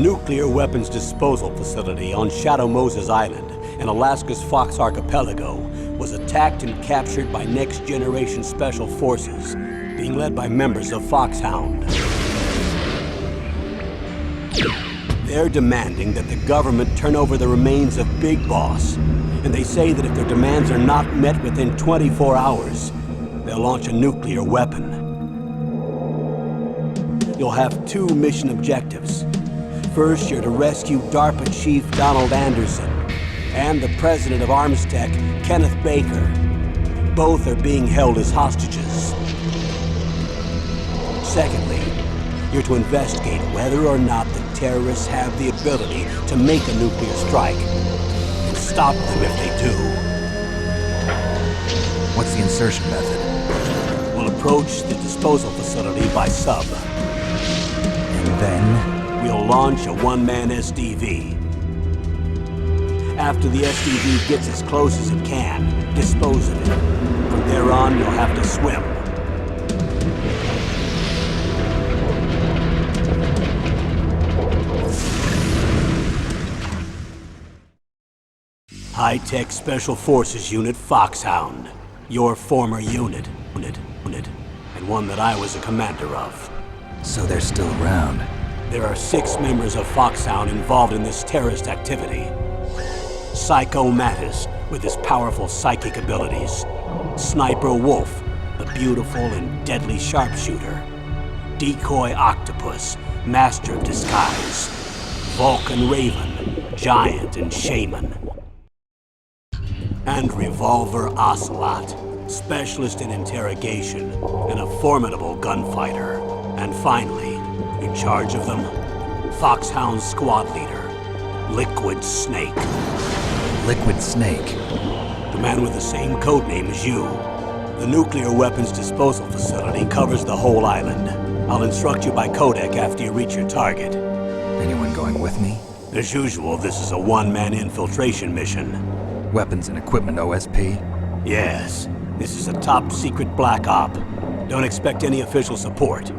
nuclear weapons disposal facility on Shadow Moses Island in Alaska's Fox Archipelago was attacked and captured by next-generation special forces, being led by members of Foxhound. They're demanding that the government turn over the remains of Big Boss, and they say that if their demands are not met within 24 hours, they'll launch a nuclear weapon. You'll have two mission objectives. First, you're to rescue DARPA Chief Donald Anderson and the president of Armstech, Kenneth Baker. Both are being held as hostages. Secondly, you're to investigate whether or not the terrorists have the ability to make a nuclear strike and stop them if they do. What's the insertion method? We'll approach the disposal facility by sub. And then? We'll launch a one-man SDV. After the SDV gets as close as it can, dispose of it. From there on, you'll have to swim. High-Tech Special Forces Unit Foxhound. Your former unit, and one that I was a commander of. So they're still around. There are 6 members of Foxhound involved in this terrorist activity. Psycho Mattis, with his powerful psychic abilities. Sniper Wolf, the beautiful and deadly sharpshooter. Decoy Octopus, master of disguise. Vulcan Raven, giant and shaman. And Revolver Ocelot, specialist in interrogation and a formidable gunfighter. And finally, in charge of them, Foxhound's squad leader, Liquid Snake. Liquid Snake? The man with the same codename as you. The nuclear weapons disposal facility covers the whole island. I'll instruct you by codec after you reach your target. Anyone going with me? As usual, this is a one-man infiltration mission. Weapons and equipment OSP? Yes. This is a top-secret black op. Don't expect any official support.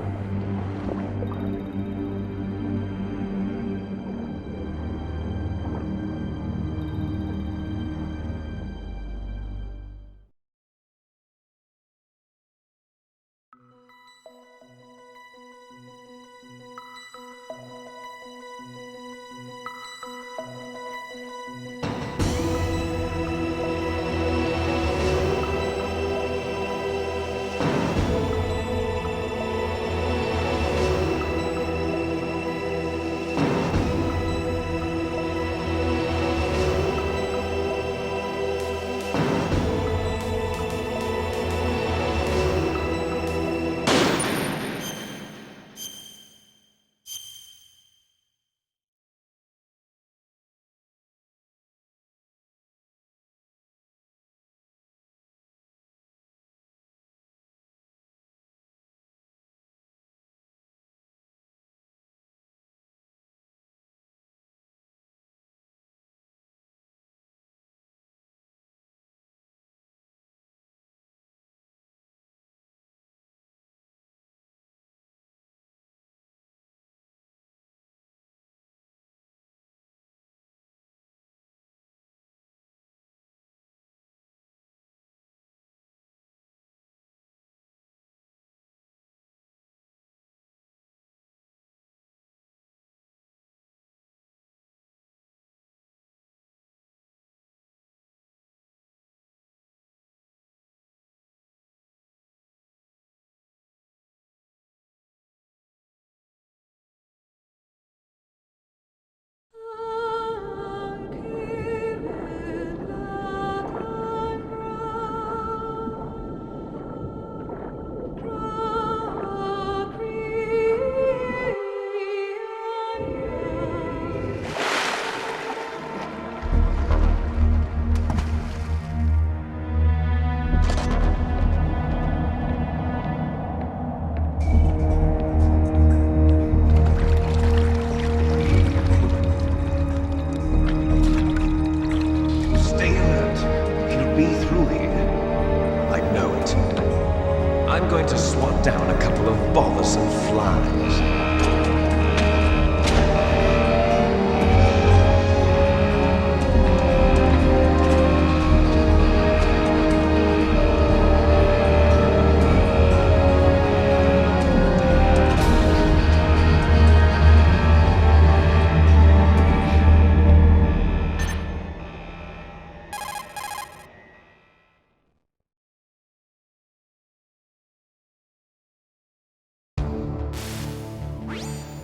going to swat down a couple of bothersome flies.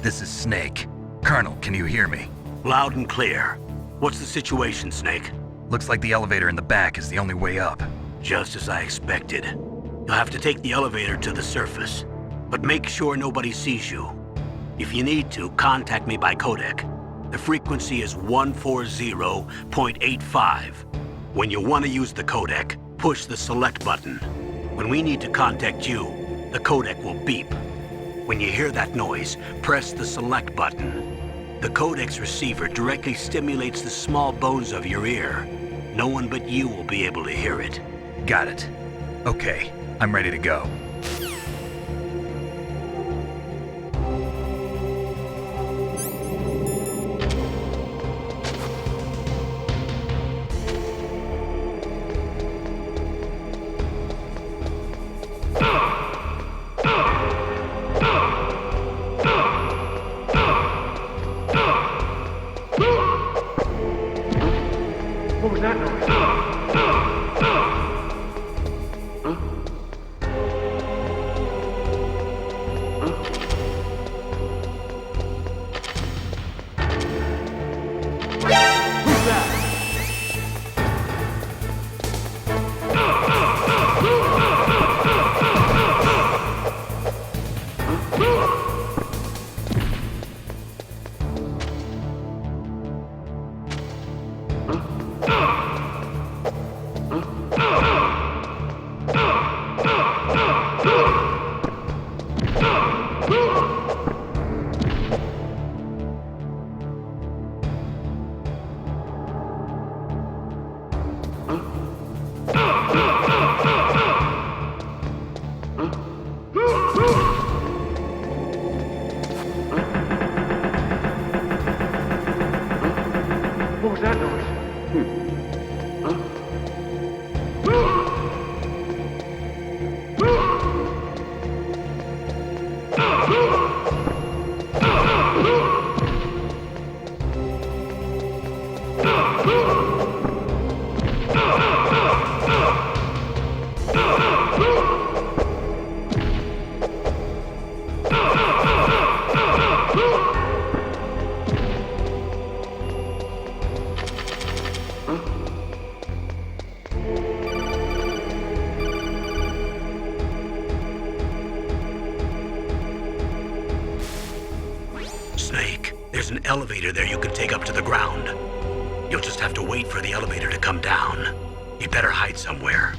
This is Snake. Colonel, can you hear me? Loud and clear. What's the situation, Snake? Looks like the elevator in the back is the only way up. Just as I expected. You'll have to take the elevator to the surface. But make sure nobody sees you. If you need to, contact me by codec. The frequency is 140.85. When you want to use the codec, push the select button. When we need to contact you, the codec will beep. When you hear that noise, press the select button. The codec's receiver directly stimulates the small bones of your ear. No one but you will be able to hear it. Got it. Okay, I'm ready to go. What was that noise? Who's that? What was that noise? Snake, there's an elevator there you can take up to the ground. You'll just have to wait for the elevator to come down. You'd better hide somewhere.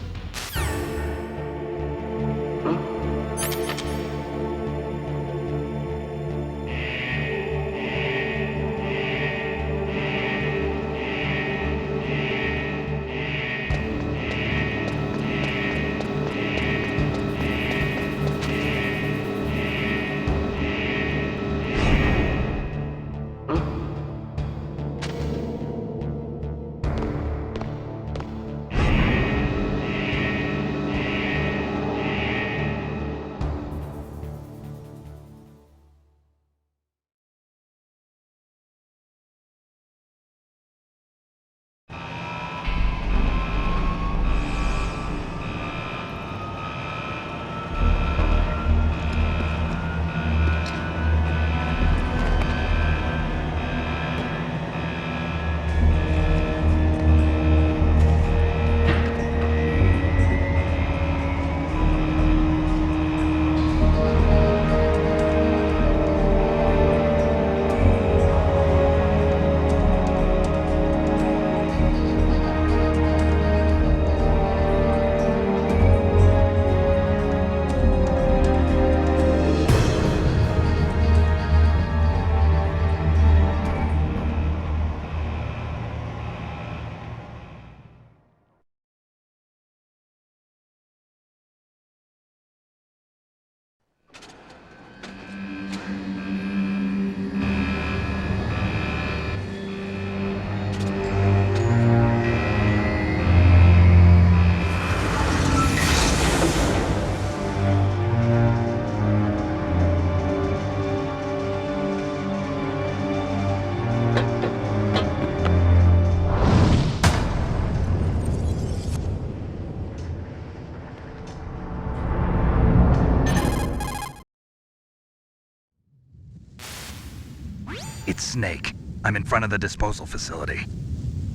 It's Snake. I'm in front of the disposal facility.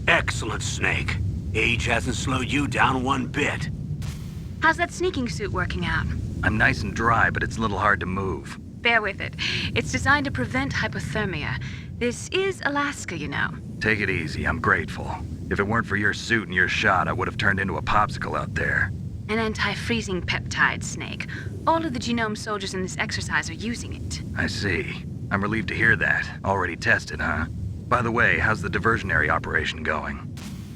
Excellent, Snake. Age hasn't slowed you down one bit. How's that sneaking suit working out? I'm nice and dry, but it's a little hard to move. Bear with it. It's designed to prevent hypothermia. This is Alaska, you know. Take it easy, I'm grateful. If it weren't for your suit and your shot, I would have turned into a popsicle out there. An anti-freezing peptide, Snake. All of the genome soldiers in this exercise are using it. I see. I'm relieved to hear that. Already tested, huh? By the way, how's the diversionary operation going?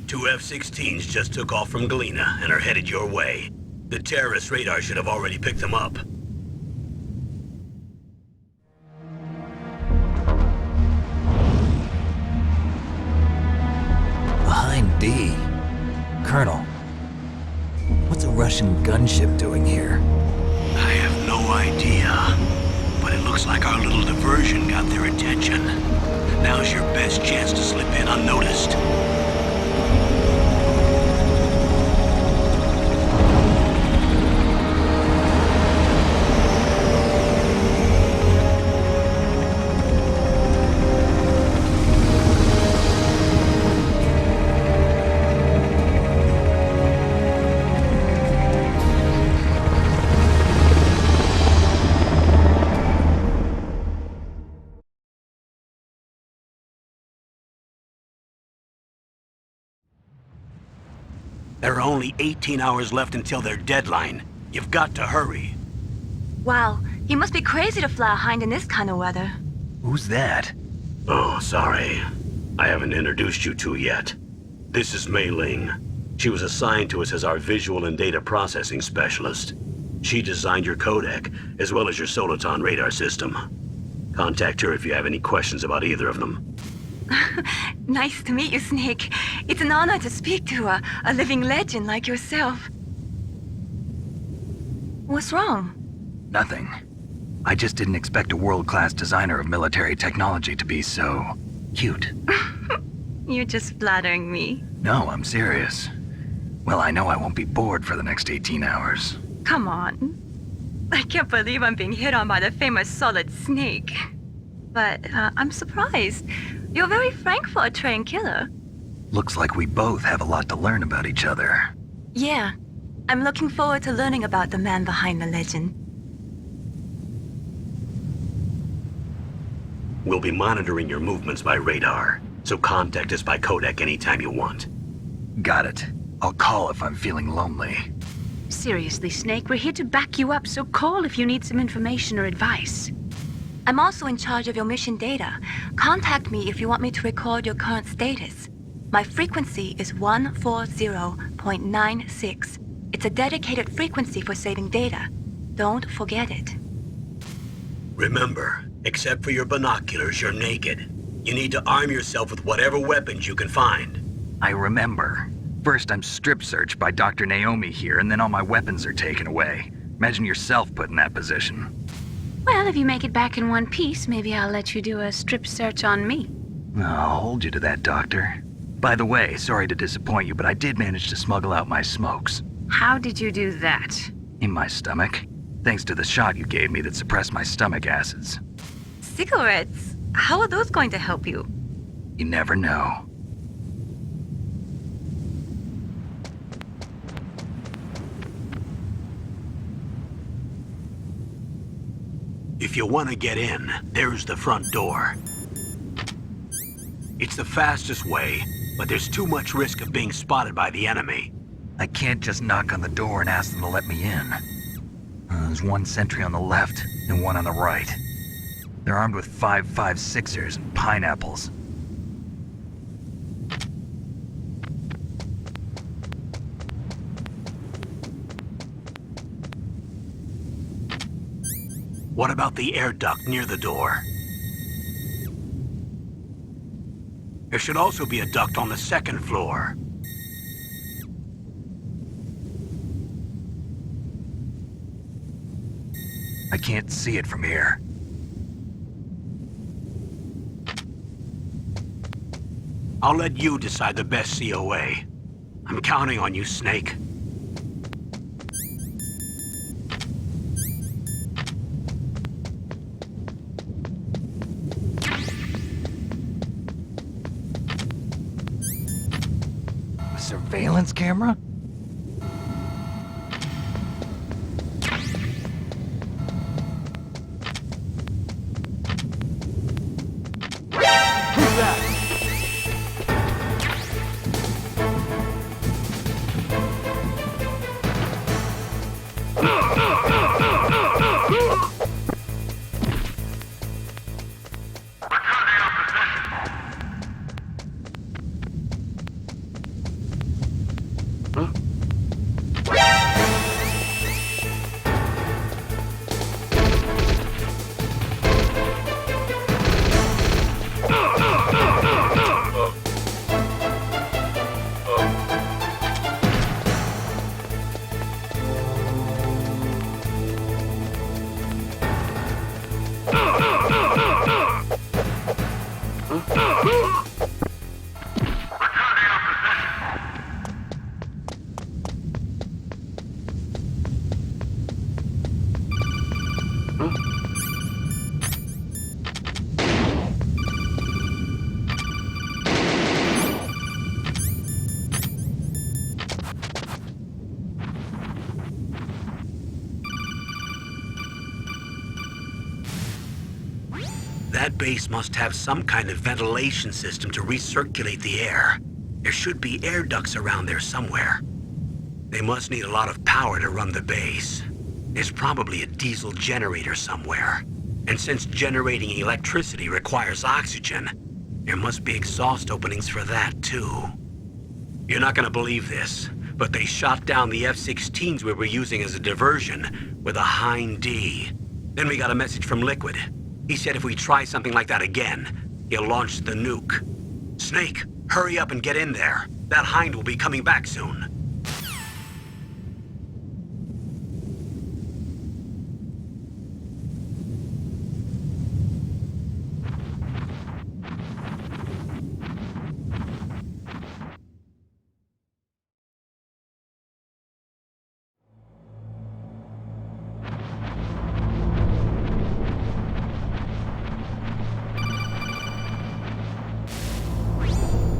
2 F-16s just took off from Galena and are headed your way. The terrorist radar should have already picked them up. Behind D. Colonel, what's a Russian gunship doing here? I have no idea, but it looks like our little diversion got their attention. Now's your best chance to slip in unnoticed. There are only 18 hours left until their deadline. You've got to hurry. Wow, you must be crazy to fly a hind in this kind of weather. Who's that? Oh, sorry. I haven't introduced you to yet. This is Mei Ling. She was assigned to us as our visual and data processing specialist. She designed your codec, as well as your Soliton radar system. Contact her if you have any questions about either of them. Nice to meet you, Snake. It's an honor to speak to a living legend like yourself. What's wrong? Nothing. I just didn't expect a world-class designer of military technology to be so cute. You're just flattering me. No, I'm serious. Well, I know I won't be bored for the next 18 hours. Come on. I can't believe I'm being hit on by the famous Solid Snake. But I'm surprised. You're very frank for a trained killer. Looks like we both have a lot to learn about each other. Yeah. I'm looking forward to learning about the man behind the legend. We'll be monitoring your movements by radar, so contact us by codec anytime you want. Got it. I'll call if I'm feeling lonely. Seriously, Snake, we're here to back you up, so call if you need some information or advice. I'm also in charge of your mission data. Contact me if you want me to record your current status. My frequency is 140.96. It's a dedicated frequency for saving data. Don't forget it. Remember, except for your binoculars, you're naked. You need to arm yourself with whatever weapons you can find. I remember. First, I'm strip searched by Dr. Naomi here, and then all my weapons are taken away. Imagine yourself put in that position. Well, if you make it back in one piece, maybe I'll let you do a strip search on me. I'll hold you to that, Doctor. By the way, sorry to disappoint you, but I did manage to smuggle out my smokes. How did you do that? In my stomach. Thanks to the shot you gave me that suppressed my stomach acids. Cigarettes? How are those going to help you? You never know. If you want to get in, there's the front door. It's the fastest way, but there's too much risk of being spotted by the enemy. I can't just knock on the door and ask them to let me in. There's one sentry on the left and one on the right. They're armed with 5.56ers and pineapples. What about the air duct near the door? There should also be a duct on the second floor. I can't see it from here. I'll let you decide the best COA. I'm counting on you, Snake. surveillance camera? Who's that? That base must have some kind of ventilation system to recirculate the air. There should be air ducts around there somewhere. They must need a lot of power to run the base. There's probably a diesel generator somewhere. And since generating electricity requires oxygen, there must be exhaust openings for that too. You're not gonna believe this, but they shot down the F-16s we were using as a diversion with a Hind D. Then we got a message from Liquid. He said if we try something like that again, he'll launch the nuke. Snake, hurry up and get in there. That Hind will be coming back soon.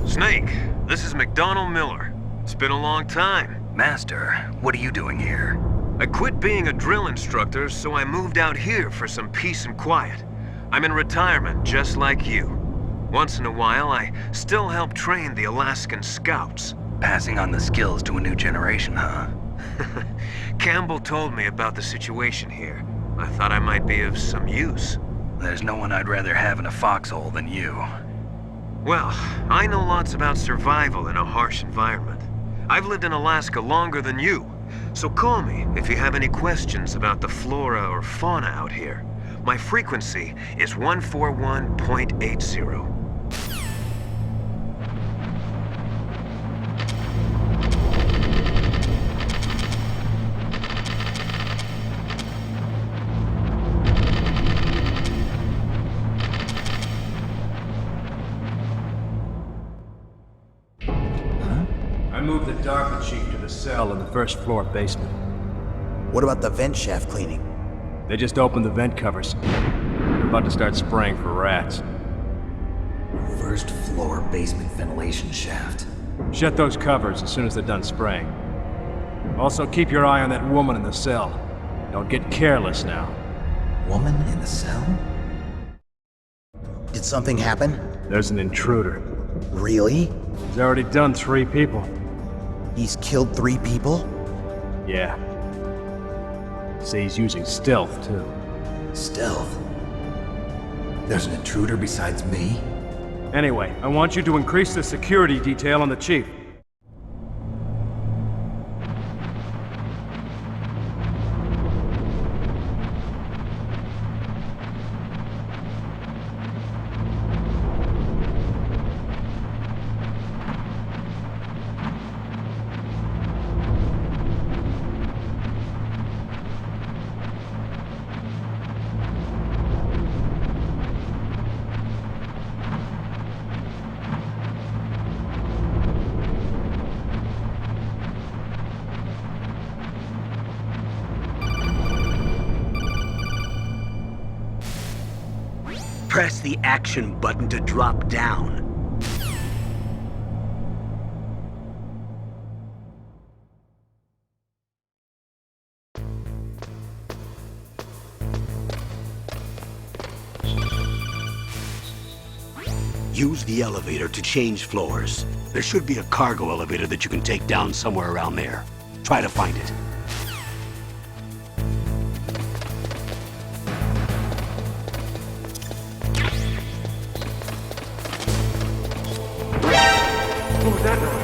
Snake, this is McDonald Miller. It's been a long time. Master, what are you doing here? I quit being a drill instructor, so I moved out here for some peace and quiet. I'm in retirement, just like you. Once in a while, I still help train the Alaskan Scouts. Passing on the skills to a new generation, huh? Campbell told me about the situation here. I thought I might be of some use. There's no one I'd rather have in a foxhole than you. Well, I know lots about survival in a harsh environment. I've lived in Alaska longer than you, so call me if you have any questions about the flora or fauna out here. My frequency is 141.80. I moved the DARPA chief to the cell in the first floor basement. What about the vent shaft cleaning? They just opened the vent covers. They're about to start spraying for rats. First floor basement ventilation shaft. Shut those covers as soon as they're done spraying. Also, keep your eye on that woman in the cell. Don't get careless now. Woman in the cell? Did something happen? There's an intruder. Really? He's already done 3 people. He's killed 3 people? Yeah. See, he's using stealth, too. Stealth? There's an intruder besides me? Anyway, I want you to increase the security detail on the chief. Press the action button to drop down. Use the elevator to change floors. There should be a cargo elevator that you can take down somewhere around there. Try to find it. What was that noise?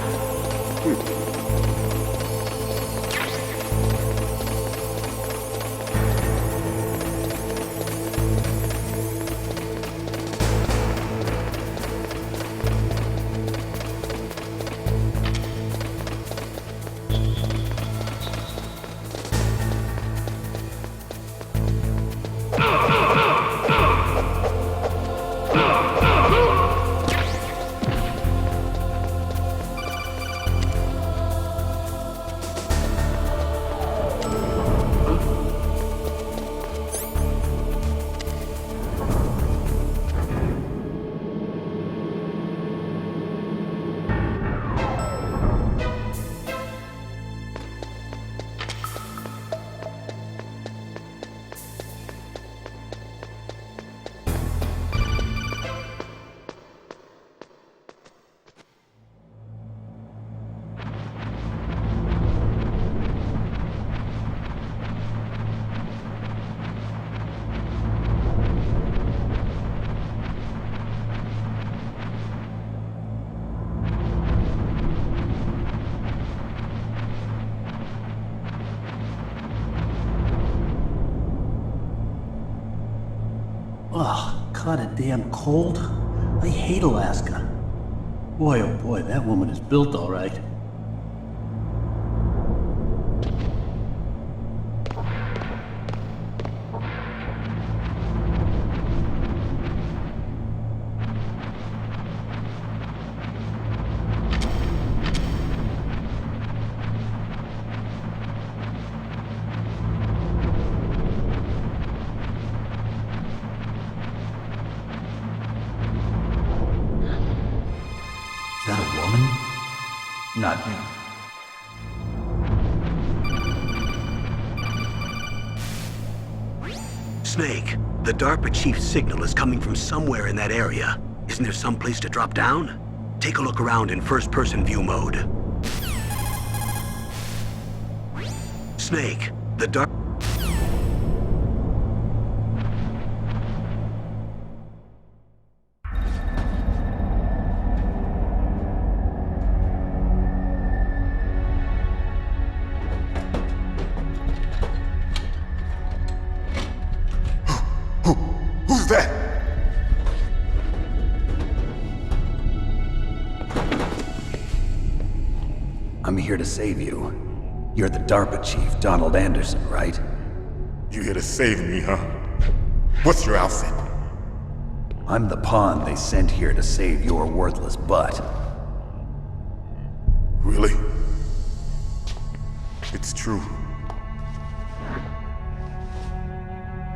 Ugh, caught a damn cold. I hate Alaska. Boy, oh boy, that woman is built all right. Is that a woman? Not me. Snake, the DARPA chief's signal is coming from somewhere in that area. Isn't there some place to drop down? Take a look around in first-person view mode. Snake, the DARPA... Who's that? I'm here to save you. You're the DARPA chief, Donald Anderson, right? You here to save me, huh? What's your outfit? I'm the pawn they sent here to save your worthless butt. Really? It's true.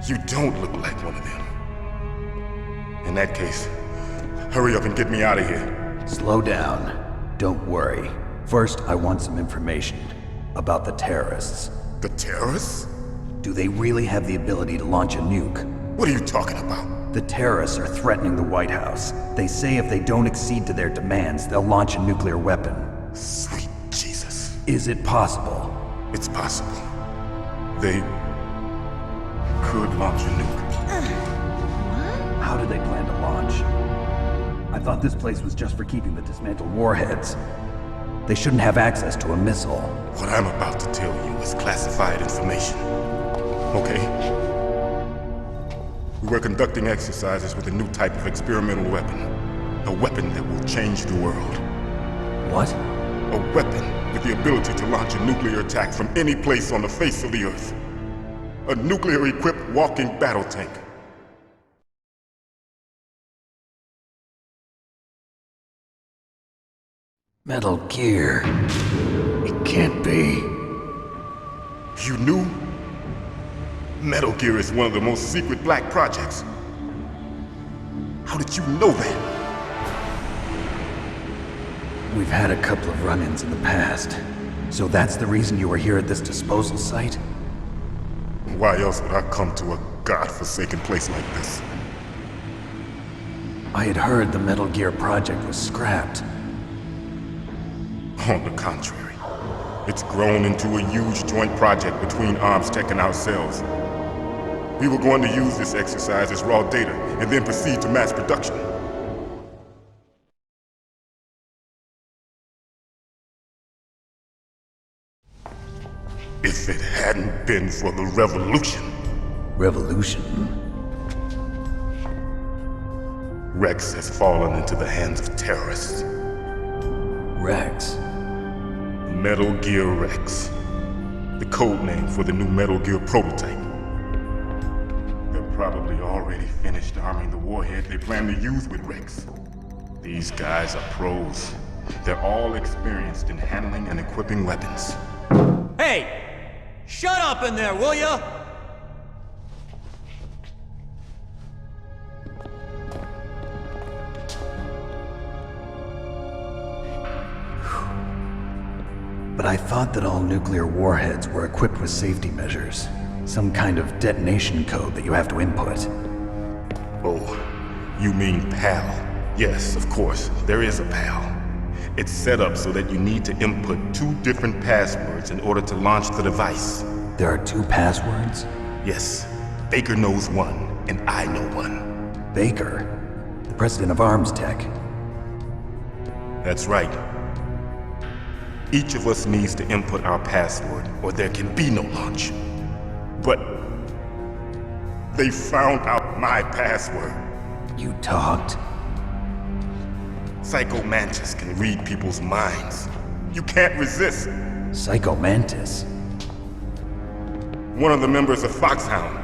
You don't look like one of them. In that case, hurry up and get me out of here. Slow down. Don't worry. First, I want some information about the terrorists. The terrorists? Do they really have the ability to launch a nuke? What are you talking about? The terrorists are threatening the White House. They say if they don't accede to their demands, they'll launch a nuclear weapon. Sweet Jesus. Is it possible? It's possible. They could launch a nuke. How do they plan to launch? I thought this place was just for keeping the dismantled warheads. They shouldn't have access to a missile. What I'm about to tell you is classified information. Okay? We were conducting exercises with a new type of experimental weapon. A weapon that will change the world. What? A weapon with the ability to launch a nuclear attack from any place on the face of the Earth. A nuclear-equipped walking battle tank. Metal Gear. It can't be. You knew? Metal Gear is one of the most secret black projects. How did you know that? We've had a couple of run-ins in the past. So that's the reason you were here at this disposal site? Why else would I come to a godforsaken place like this? I had heard the Metal Gear project was scrapped. On the contrary, it's grown into a huge joint project between ArmsTech and ourselves. We were going to use this exercise as raw data and then proceed to mass production. If it hadn't been for the revolution. Revolution? Rex has fallen into the hands of terrorists. Rex? Metal Gear Rex. The code name for the new Metal Gear prototype. They're probably already finished arming the warhead they plan to use with Rex. These guys are pros. They're all experienced in handling and equipping weapons. Hey! Shut up in there, will ya? But I thought that all nuclear warheads were equipped with safety measures. Some kind of detonation code that you have to input. Oh, you mean PAL? Yes, of course, there is a PAL. It's set up so that you need to input 2 different passwords in order to launch the device. There are 2 passwords? Yes, Baker knows one, and I know one. Baker? The president of ArmsTech? That's right. Each of us needs to input our password, or there can be no launch. But they found out my password. You talked? Psycho Mantis can read people's minds. You can't resist. Psycho Mantis? One of the members of Foxhound.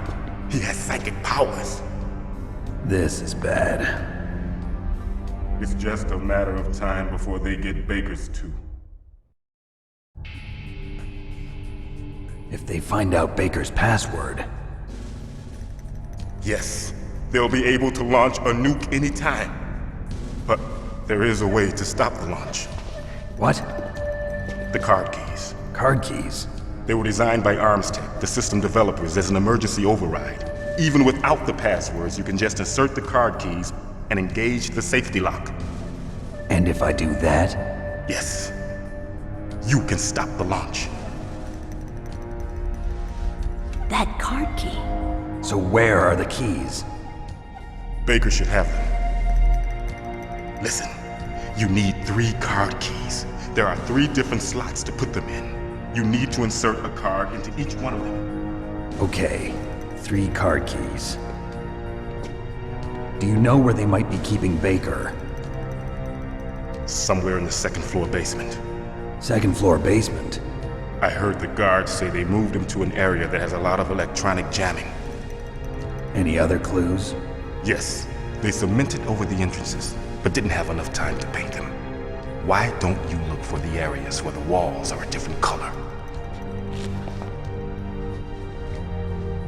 He has psychic powers. This is bad. It's just a matter of time before they get Baker's too. If they find out Baker's password... Yes, they'll be able to launch a nuke anytime. But there is a way to stop the launch. What? The card keys. Card keys? They were designed by ArmsTech, the system developers, as an emergency override. Even without the passwords, you can just insert the card keys and engage the safety lock. And if I do that? Yes. You can stop the launch. That card key. So where are the keys? Baker should have them. Listen, you need 3 card keys. There are 3 different slots to put them in. You need to insert a card into each one of them. Okay, 3 card keys. Do you know where they might be keeping Baker? Somewhere in the 2nd floor basement. 2nd floor basement? I heard the guards say they moved him to an area that has a lot of electronic jamming. Any other clues? Yes, they cemented over the entrances, but didn't have enough time to paint them. Why don't you look for the areas where the walls are a different color?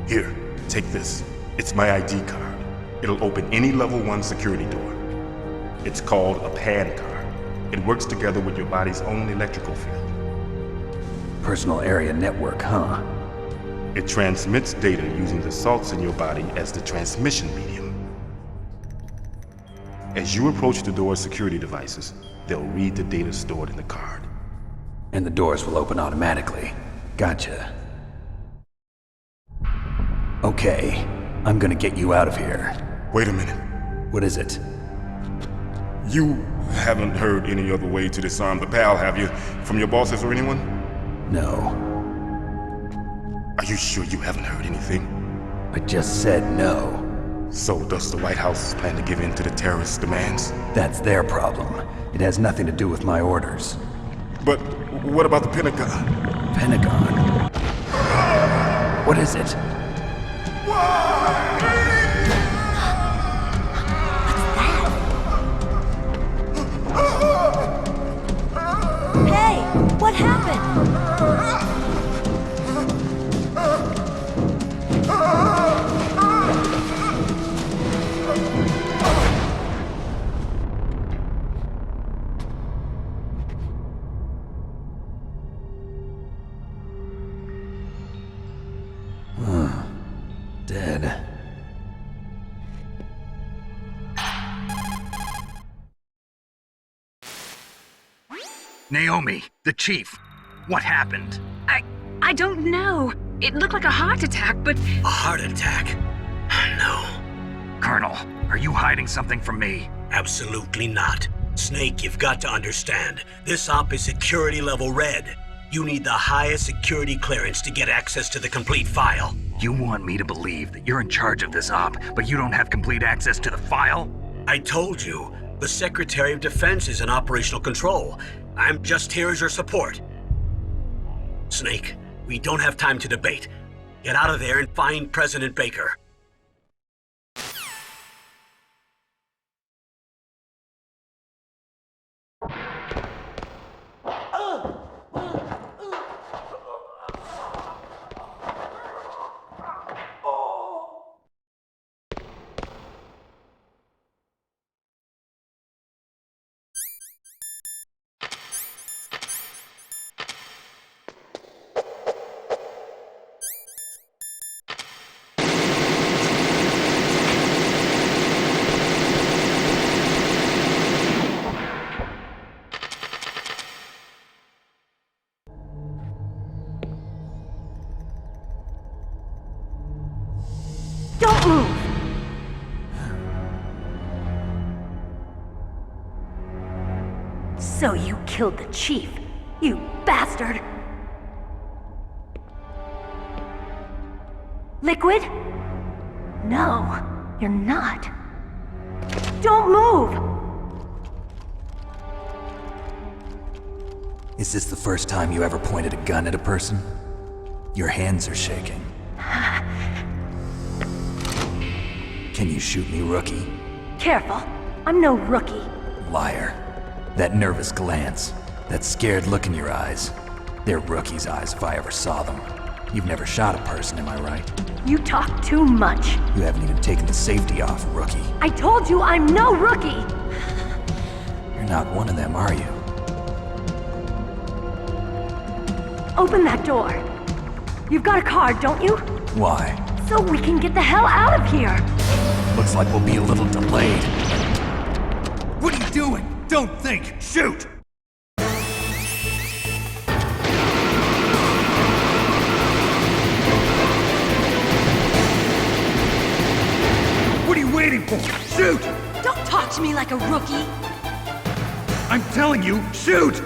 Here, take this. It's my ID card. It'll open any level 1 security door. It's called a PAN card. It works together with your body's own electrical field. Personal area network, huh? It transmits data using the salts in your body as the transmission medium. As you approach the door's security devices, they'll read the data stored in the card. And the doors will open automatically. Gotcha. Okay, I'm gonna get you out of here. Wait a minute. What is it? You haven't heard any other way to disarm the PAL, have you? From your bosses or anyone? No. Are you sure you haven't heard anything? I just said no. So does the White House plan to give in to the terrorists' demands? That's their problem. It has nothing to do with my orders. But what about the Pentagon? Pentagon? What is it? Hey, what happened? Dead. Naomi, the chief. What happened? I don't know. It looked like a heart attack, but... A heart attack? No. Colonel, are you hiding something from me? Absolutely not. Snake, you've got to understand. This op is security level red. You need the highest security clearance to get access to the complete file. You want me to believe that you're in charge of this op, but you don't have complete access to the file? I told you, the Secretary of Defense is in operational control. I'm just here as your support. Snake, we don't have time to debate. Get out of there and find President Baker. Don't move! So you killed the chief, you bastard! Liquid? No, you're not. Don't move! Is this the first time you ever pointed a gun at a person? Your hands are shaking. Can you shoot me, rookie? Careful, I'm no rookie. Liar. That nervous glance, that scared look in your eyes. They're rookie's eyes if I ever saw them. You've never shot a person, am I right? You talk too much. You haven't even taken the safety off, rookie. I told you I'm no rookie! You're not one of them, are you? Open that door. You've got a card, don't you? Why? So we can get the hell out of here! Looks like we'll be a little delayed. What are you doing? Don't think! Shoot! What are you waiting for? Shoot! Don't talk to me like a rookie! I'm telling you, shoot!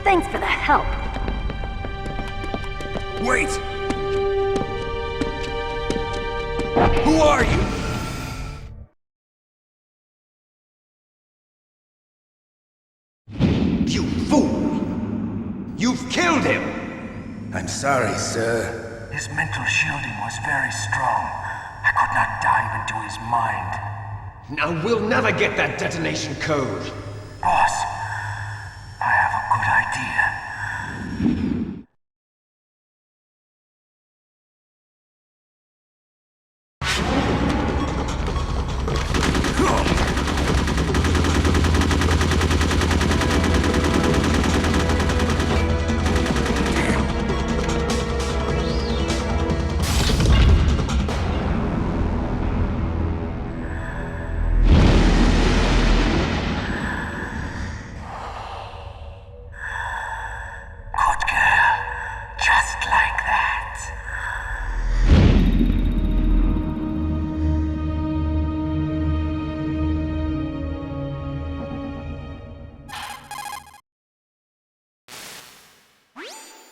Thanks for the help. Wait! Who are you? You fool! You've killed him! I'm sorry, sir. His mental shielding was very strong. I could not dive into his mind. Now we'll never get that detonation code. Boss, I have a good idea.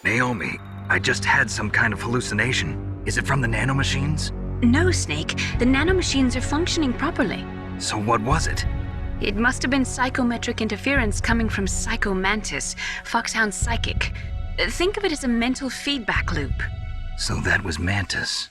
Naomi, I just had some kind of hallucination. Is it from the nanomachines? No, Snake. The nanomachines are functioning properly. So what was it? It must have been psychometric interference coming from Psycho Mantis, Foxhound's psychic. Think of it as a mental feedback loop. So that was Mantis.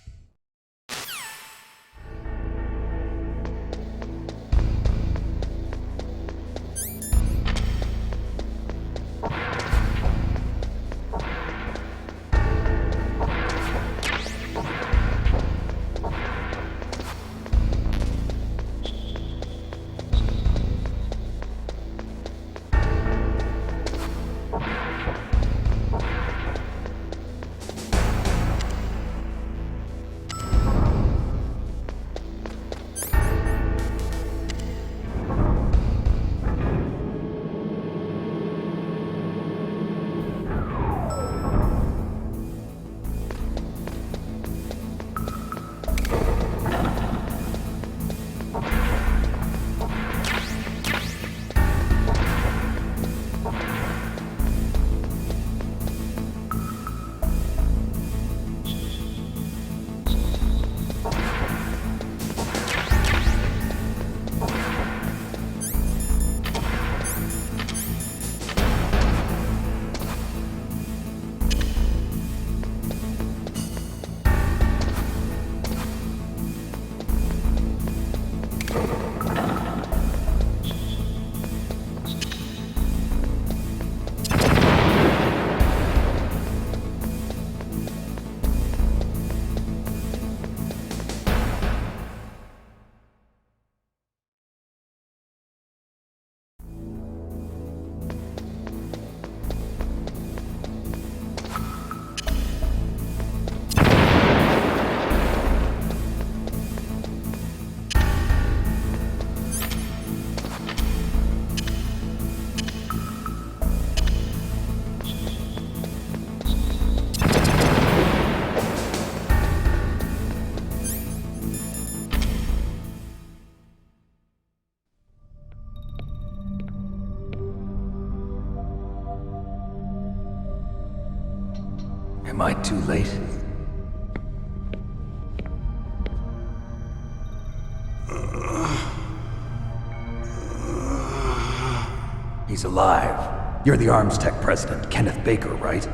Am I too late? He's alive. You're the Arms Tech president, Kenneth Baker, right?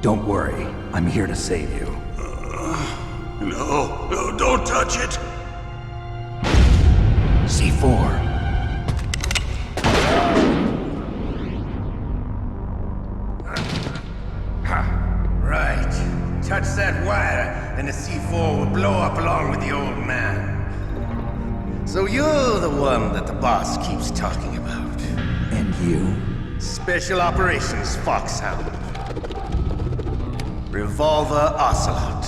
Don't worry, I'm here to save you. No, don't touch it! C4. Right. Touch that wire, and the C4 will blow up along with the old man. So you're the one that the boss keeps talking about. And you? Special Operations Foxhound. Revolver Ocelot.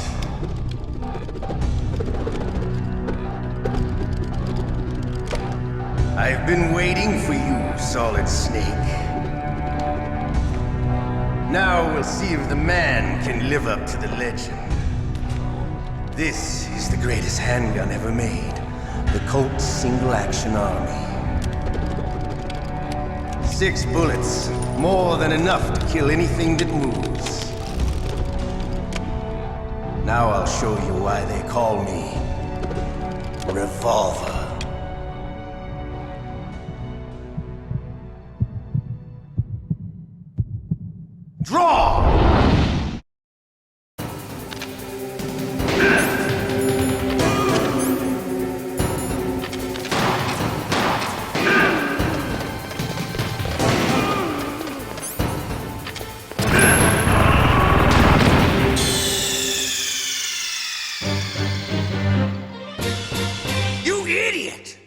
I've been waiting for you, Solid Snake. Now we'll see if the man can live up to the legend. This is the greatest handgun ever made. The Colt Single Action Army. 6 bullets, more than enough to kill anything that moves. Now I'll show you why they call me Revolver. Draw! You idiot!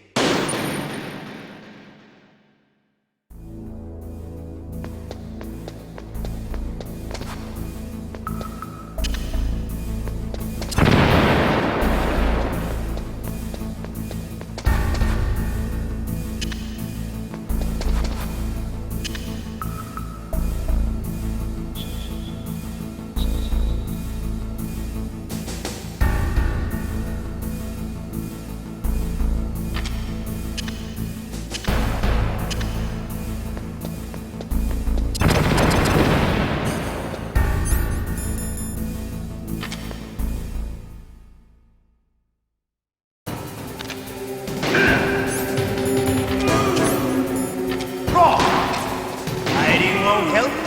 won't help you.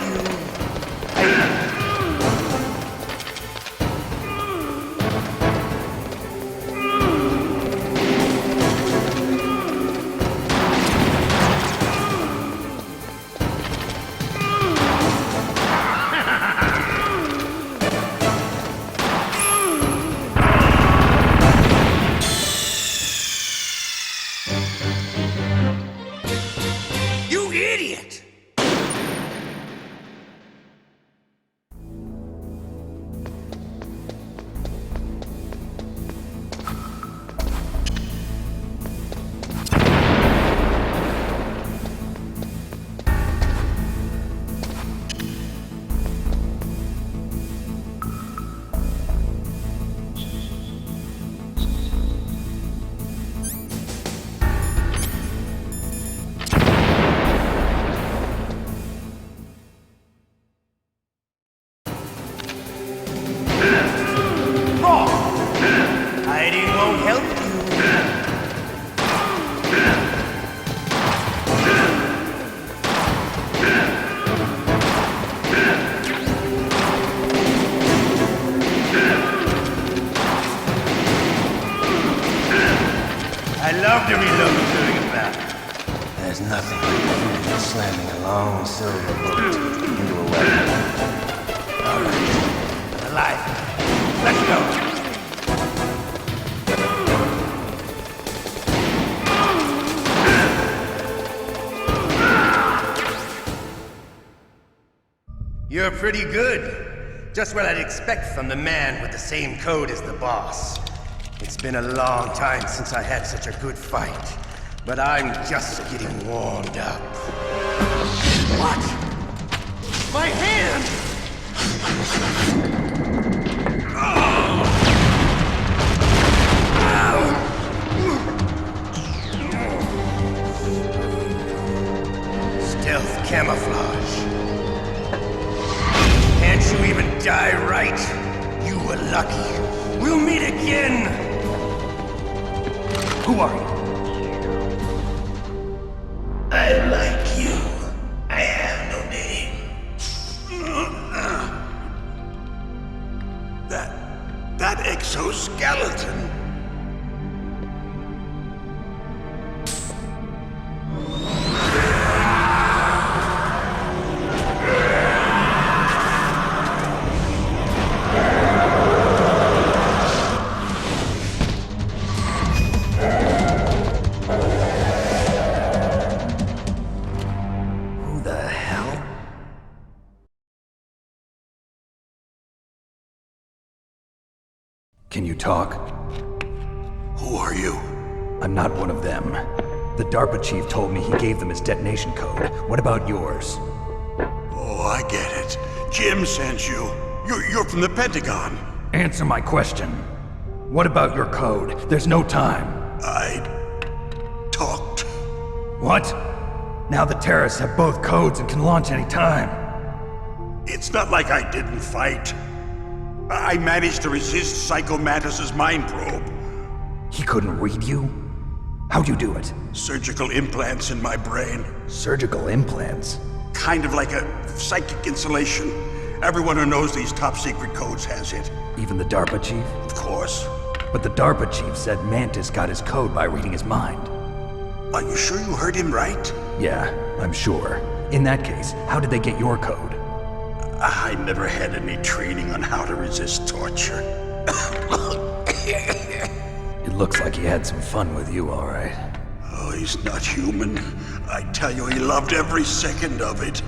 You idiot! Hiding won't help you. I love to reload during a battle. There's nothing like you slamming a long silver bullet into a weapon. All right, alive. Let's go. You're pretty good. Just what I'd expect from the man with the same code as the boss. It's been a long time since I had such a good fight, but I'm just getting warmed up. What? My hand! Stealth camouflage. Can't you even die right? You were lucky. We'll meet again! Who are you? I like you. I have no name. That exoskeleton. Can you talk? Who are you? I'm not one of them. The DARPA chief told me he gave them his detonation code. What about yours? Oh, I get it. Jim sent you. You're from the Pentagon. Answer my question. What about your code? There's no time. I talked. What? Now the terrorists have both codes and can launch any time. It's not like I didn't fight. I managed to resist Psycho Mantis's mind probe. He couldn't read you? How'd you do it? Surgical implants in my brain. Surgical implants? Kind of like a psychic insulation. Everyone who knows these top secret codes has it. Even the DARPA chief? Of course. But the DARPA chief said Mantis got his code by reading his mind. Are you sure you heard him right? Yeah, I'm sure. In that case, how did they get your code? I never had any training on how to resist torture. It looks like he had some fun with you, all right. Oh, he's not human. I tell you, he loved every second of it.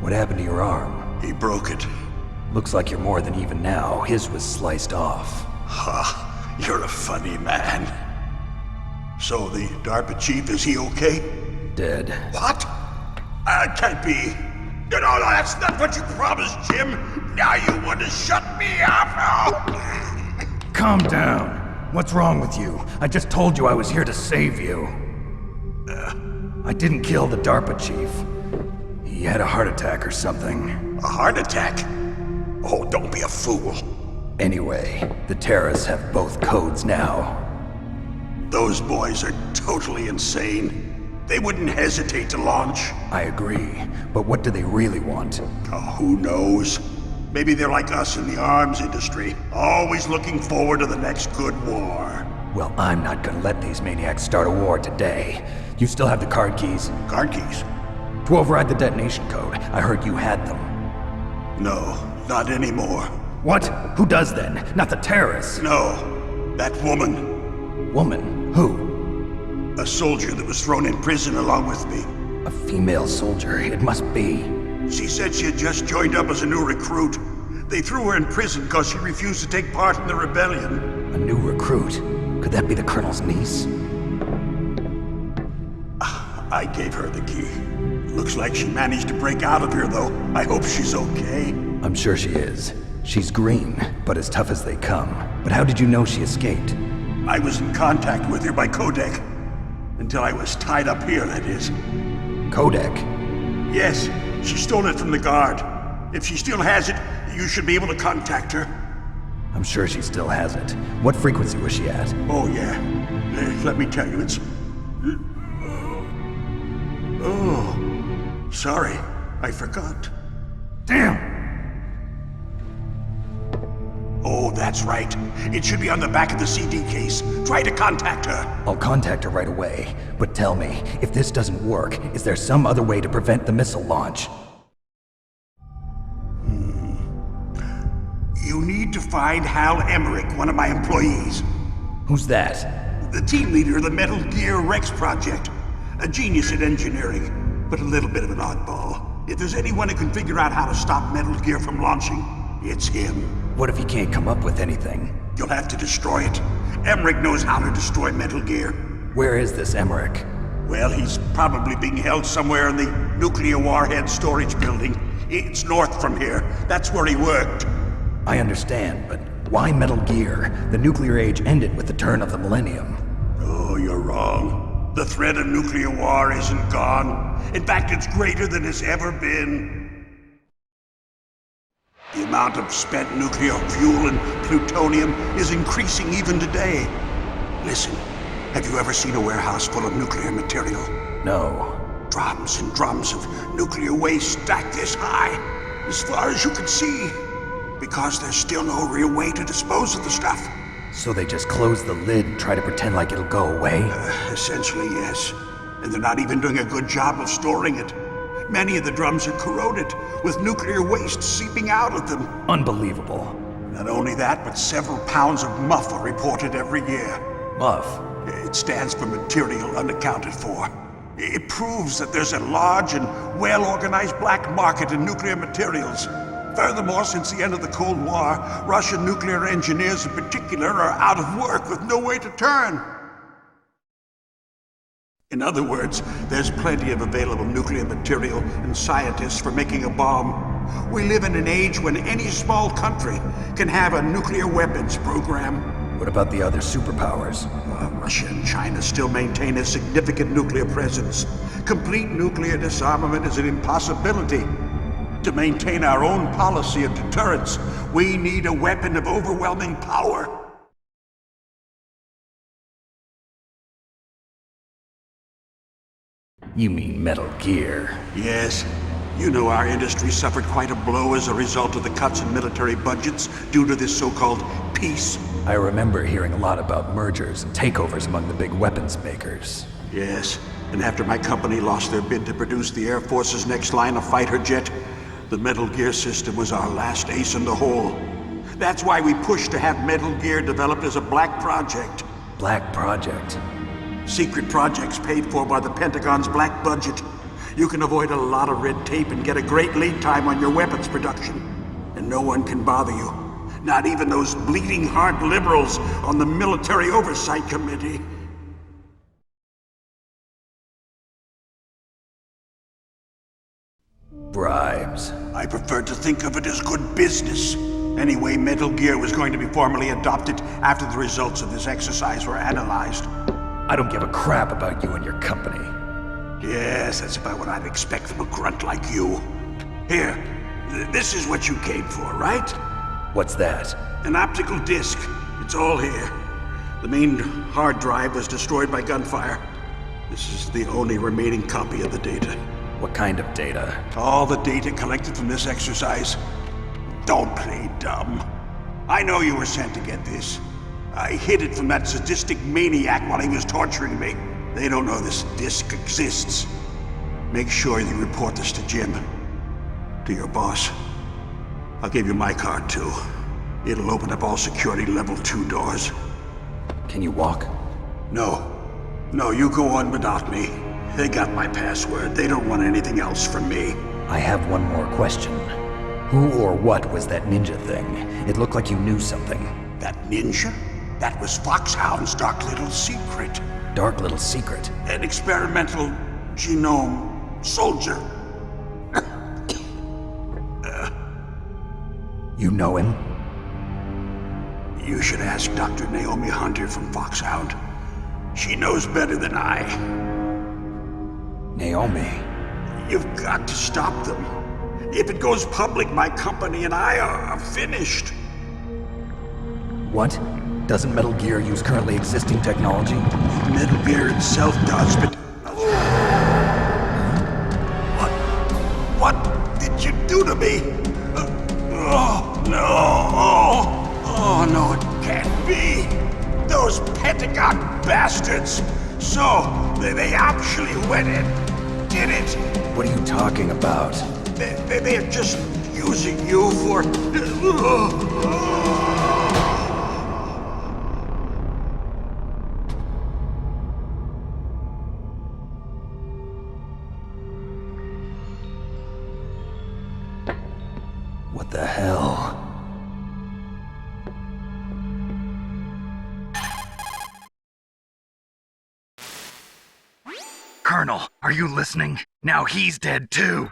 What happened to your arm? He broke it. Looks like you're more than even now. His was sliced off. Ha, you're a funny man. So the DARPA chief, is he okay? Dead. What? Can't be. No, that's not what you promised, Jim. Now you want to shut me up? Oh. Calm down. What's wrong with you? I just told you I was here to save you. I didn't kill the DARPA chief. He had a heart attack or something. A heart attack? Oh, don't be a fool. Anyway, the terrorists have both codes now. Those boys are totally insane. They wouldn't hesitate to launch. I agree, but what do they really want? Oh, who knows? Maybe they're like us in the arms industry, always looking forward to the next good war. Well, I'm not gonna let these maniacs start a war today. You still have the card keys? Card keys? To override the detonation code. I heard you had them. No, not anymore. What? Who does then? Not the terrorists? No, that woman. Woman? Who? A soldier that was thrown in prison along with me. A female soldier, it must be. She said she had just joined up as a new recruit. They threw her in prison because she refused to take part in the rebellion. A new recruit? Could that be the Colonel's niece? I gave her the key. Looks like she managed to break out of here, though. I hope she's okay. I'm sure she is. She's green, but as tough as they come. But how did you know she escaped? I was in contact with her by codec. Until I was tied up here, that is. Codec? Yes, she stole it from the guard. If she still has it, you should be able to contact her. I'm sure she still has it. What frequency was she at? Oh, yeah. Let me tell you, it's... Oh, sorry. I forgot. Damn! Oh, that's right. It should be on the back of the CD case. Try to contact her. I'll contact her right away. But tell me, if this doesn't work, is there some other way to prevent the missile launch? You need to find Hal Emmerich, one of my employees. Who's that? The team leader of the Metal Gear Rex project. A genius at engineering, but a little bit of an oddball. If there's anyone who can figure out how to stop Metal Gear from launching, it's him. What if he can't come up with anything? You'll have to destroy it. Emmerich knows how to destroy Metal Gear. Where is this Emmerich? Well, he's probably being held somewhere in the nuclear warhead storage building. It's north from here. That's where he worked. I understand, but why Metal Gear? The nuclear age ended with the turn of the millennium. Oh, you're wrong. The threat of nuclear war isn't gone. In fact, it's greater than it's ever been. The amount of spent nuclear fuel and plutonium is increasing even today. Listen, have you ever seen a warehouse full of nuclear material? No. Drums and drums of nuclear waste stacked this high, as far as you can see. Because there's still no real way to dispose of the stuff. So they just close the lid and try to pretend like it'll go away? Essentially, yes. And they're not even doing a good job of storing it. Many of the drums are corroded, with nuclear waste seeping out of them. Unbelievable. Not only that, but several pounds of MUF are reported every year. MUF? It stands for material unaccounted for. It proves that there's a large and well-organized black market in nuclear materials. Furthermore, since the end of the Cold War, Russian nuclear engineers in particular are out of work with no way to turn. In other words, there's plenty of available nuclear material and scientists for making a bomb. We live in an age when any small country can have a nuclear weapons program. What about the other superpowers? Russia and China still maintain a significant nuclear presence. Complete nuclear disarmament is an impossibility. To maintain our own policy of deterrence, we need a weapon of overwhelming power. You mean Metal Gear? Yes. You know our industry suffered quite a blow as a result of the cuts in military budgets due to this so-called peace. I remember hearing a lot about mergers and takeovers among the big weapons makers. Yes, and after my company lost their bid to produce the Air Force's next line of fighter jet, the Metal Gear system was our last ace in the hole. That's why we pushed to have Metal Gear developed as a black project. Black project? Secret projects paid for by the Pentagon's black budget. You can avoid a lot of red tape and get a great lead time on your weapons production. And no one can bother you. Not even those bleeding heart liberals on the Military Oversight Committee. Bribes. I prefer to think of it as good business. Anyway, Metal Gear was going to be formally adopted after the results of this exercise were analyzed. I don't give a crap about you and your company. Yes, that's about what I'd expect from a grunt like you. Here, this is what you came for, right? What's that? An optical disc. It's all here. The main hard drive was destroyed by gunfire. This is the only remaining copy of the data. What kind of data? All the data collected from this exercise. Don't play dumb. I know you were sent to get this. I hid it from that sadistic maniac while he was torturing me. They don't know this disk exists. Make sure you report this to Jim. To your boss. I'll give you my card too. It'll open up all security level 2 doors. Can you walk? No. No, you go on without me. They got my password. They don't want anything else from me. I have one more question. Who or what was that ninja thing? It looked like you knew something. That ninja? That was Foxhound's dark little secret. Dark little secret? An experimental genome soldier. You know him? You should ask Dr. Naomi Hunter from Foxhound. She knows better than I. Naomi? You've got to stop them. If it goes public, my company and I are finished. What? Doesn't Metal Gear use currently existing technology? Metal Gear itself does, but... What did you do to me? Oh, no! Oh, no, it can't be! Those Pentagon bastards! So, they actually went and did it! What are you talking about? They're just using you for... What the hell? Colonel, are you listening? Now he's dead too.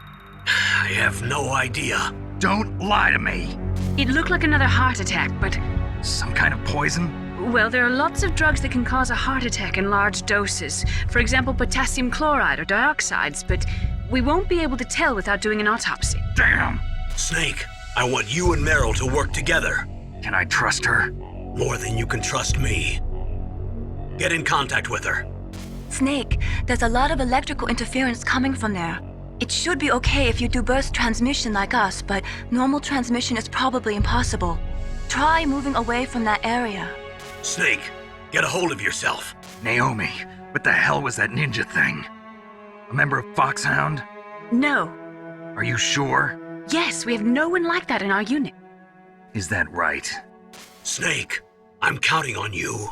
I have no idea. Don't lie to me. It looked like another heart attack, but... Some kind of poison? Well, there are lots of drugs that can cause a heart attack in large doses. For example, potassium chloride or dioxides, but we won't be able to tell without doing an autopsy. Damn! Snake, I want you and Meryl to work together. Can I trust her? More than you can trust me. Get in contact with her. Snake, there's a lot of electrical interference coming from there. It should be okay if you do burst transmission like us, but normal transmission is probably impossible. Try moving away from that area. Snake, get a hold of yourself. Naomi, what the hell was that ninja thing? A member of Foxhound? No. Are you sure? Yes, we have no one like that in our unit. Is that right? Snake, I'm counting on you.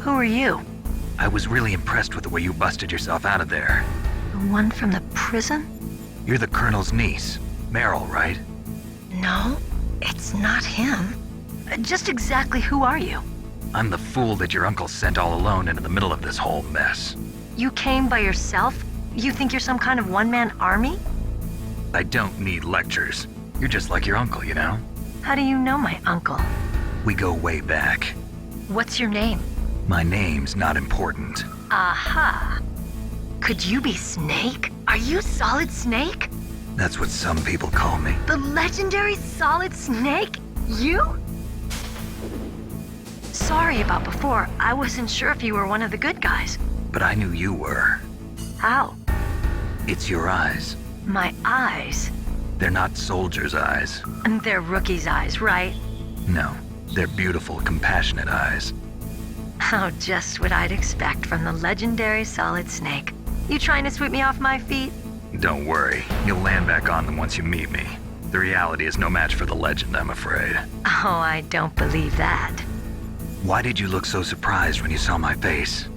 Who are you? I was really impressed with the way you busted yourself out of there. The one from the prison? You're the Colonel's niece, Meryl, right? No, it's not him. Just exactly who are you? I'm the fool that your uncle sent all alone into the middle of this whole mess. You came by yourself? You think you're some kind of one-man army? I don't need lectures. You're just like your uncle, you know? How do you know my uncle? We go way back. What's your name? My name's not important. Aha. Could you be Snake? Are you Solid Snake? That's what some people call me. The legendary Solid Snake? You? Sorry about before. I wasn't sure if you were one of the good guys. But I knew you were. How? It's your eyes. My eyes? They're not soldiers' eyes. And they're rookies' eyes, right? No, they're beautiful, compassionate eyes. Oh, just what I'd expect from the legendary Solid Snake. You trying to sweep me off my feet? Don't worry, you'll land back on them once you meet me. The reality is no match for the legend, I'm afraid. Oh, I don't believe that. Why did you look so surprised when you saw my face?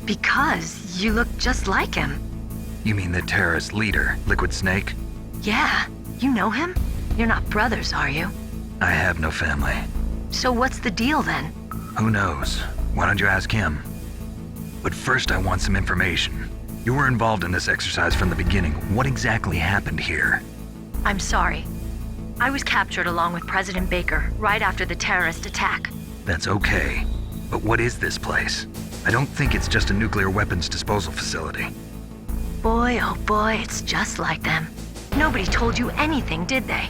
Because you look just like him. You mean the terrorist leader, Liquid Snake? Yeah, you know him? You're not brothers, are you? I have no family. So what's the deal then? Who knows? Why don't you ask him? But first I want some information. You were involved in this exercise from the beginning. What exactly happened here? I'm sorry. I was captured along with President Baker right after the terrorist attack. That's okay. But what is this place? I don't think it's just a nuclear weapons disposal facility. Boy, oh boy, it's just like them. Nobody told you anything, did they?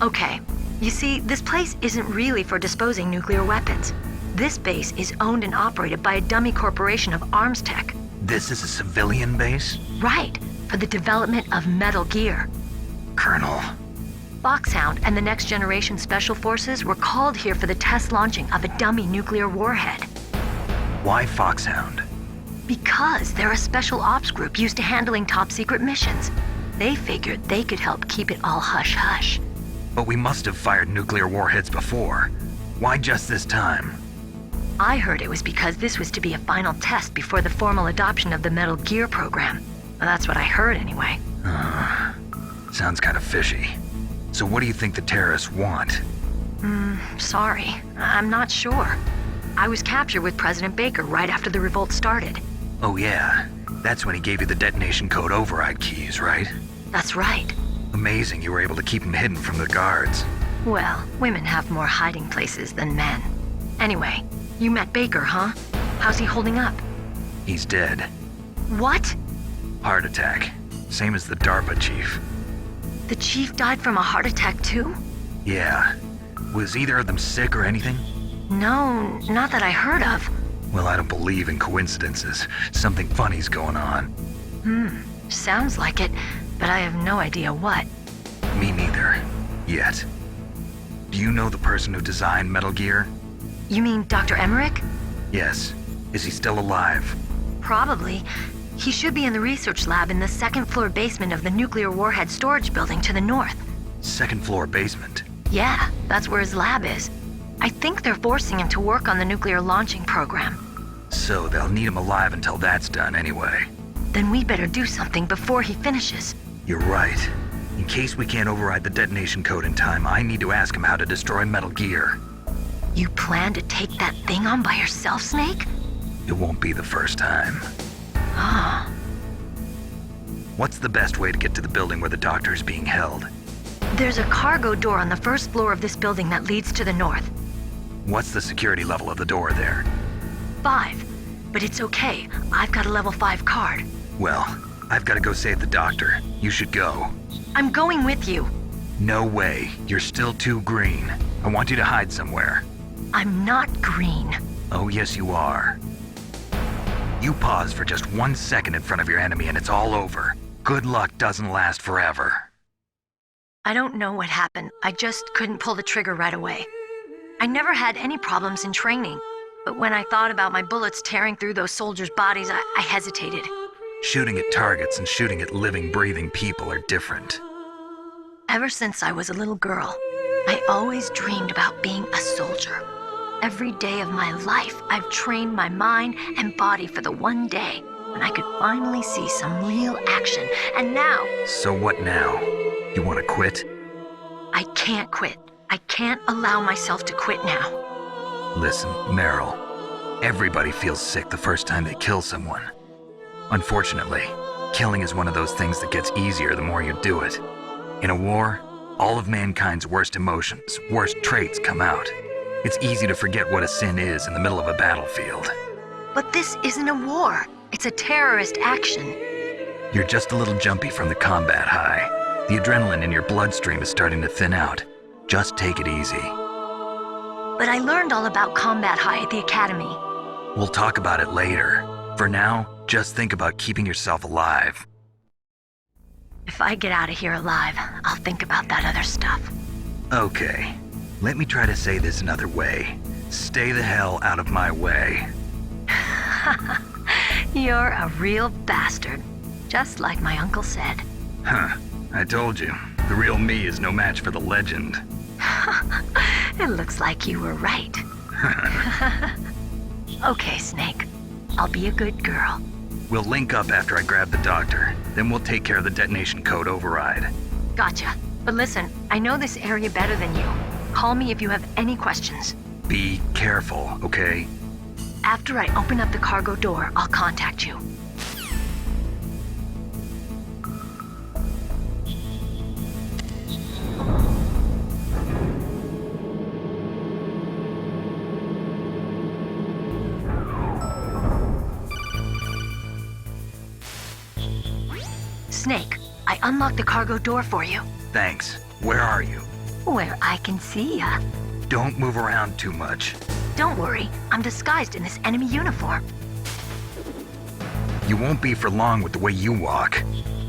Okay, you see, this place isn't really for disposing nuclear weapons. This base is owned and operated by a dummy corporation of arms tech. This is a civilian base? Right, for the development of Metal Gear. Colonel. Foxhound and the Next Generation Special Forces were called here for the test launching of a dummy nuclear warhead. Why Foxhound? Because they're a special ops group used to handling top-secret missions. They figured they could help keep it all hush-hush. But we must have fired nuclear warheads before. Why just this time? I heard it was because this was to be a final test before the formal adoption of the Metal Gear program. Well, that's what I heard anyway. Sounds kind of fishy. So what do you think the terrorists want? Sorry. I'm not sure. I was captured with President Baker right after the revolt started. Oh yeah, that's when he gave you the detonation code override keys, right? That's right. Amazing you were able to keep him hidden from the guards. Well, women have more hiding places than men. Anyway, you met Baker, huh? How's he holding up? He's dead. What? Heart attack. Same as the DARPA chief. The chief died from a heart attack too? Yeah. Was either of them sick or anything? No, not that I heard of. Well, I don't believe in coincidences. Something funny's going on. Sounds like it, but I have no idea what. Me neither. Yet. Do you know the person who designed Metal Gear? You mean Dr. Emmerich? Yes. Is he still alive? Probably. He should be in the research lab in the second-floor basement of the nuclear warhead storage building to the north. Second-floor basement? Yeah, that's where his lab is. I think they're forcing him to work on the nuclear launching program. So they'll need him alive until that's done anyway. Then we better do something before he finishes. You're right. In case we can't override the detonation code in time, I need to ask him how to destroy Metal Gear. You plan to take that thing on by yourself, Snake? It won't be the first time. Ah. What's the best way to get to the building where the doctor is being held? There's a cargo door on the first floor of this building that leads to the north. What's the security level of the door there? 5. But it's okay. I've got a level 5 card. Well, I've got to go save the doctor. You should go. I'm going with you. No way. You're still too green. I want you to hide somewhere. I'm not green. Oh, yes, you are. You pause for just 1 second in front of your enemy and it's all over. Good luck doesn't last forever. I don't know what happened. I just couldn't pull the trigger right away. I never had any problems in training, but when I thought about my bullets tearing through those soldiers' bodies, I hesitated. Shooting at targets and shooting at living, breathing people are different. Ever since I was a little girl, I always dreamed about being a soldier. Every day of my life, I've trained my mind and body for the one day when I could finally see some real action, and now... So what now? You want to quit? I can't quit. I can't allow myself to quit now. Listen, Meryl. Everybody feels sick the first time they kill someone. Unfortunately, killing is one of those things that gets easier the more you do it. In a war, all of mankind's worst emotions, worst traits come out. It's easy to forget what a sin is in the middle of a battlefield. But this isn't a war. It's a terrorist action. You're just a little jumpy from the combat high. The adrenaline in your bloodstream is starting to thin out. Just take it easy. But I learned all about combat high at the academy. We'll talk about it later. For now, just think about keeping yourself alive. If I get out of here alive, I'll think about that other stuff. Okay, let me try to say this another way. Stay the hell out of my way. You're a real bastard. Just like my uncle said. Huh, I told you. The real me is no match for the legend. It looks like you were right. Okay, Snake. I'll be a good girl. We'll link up after I grab the doctor. Then we'll take care of the detonation code override. Gotcha. But listen, I know this area better than you. Call me if you have any questions. Be careful, okay? After I open up the cargo door, I'll contact you. Snake, I unlocked the cargo door for you. Thanks. Where are you? Where I can see ya. Don't move around too much. Don't worry, I'm disguised in this enemy uniform. You won't be for long with the way you walk.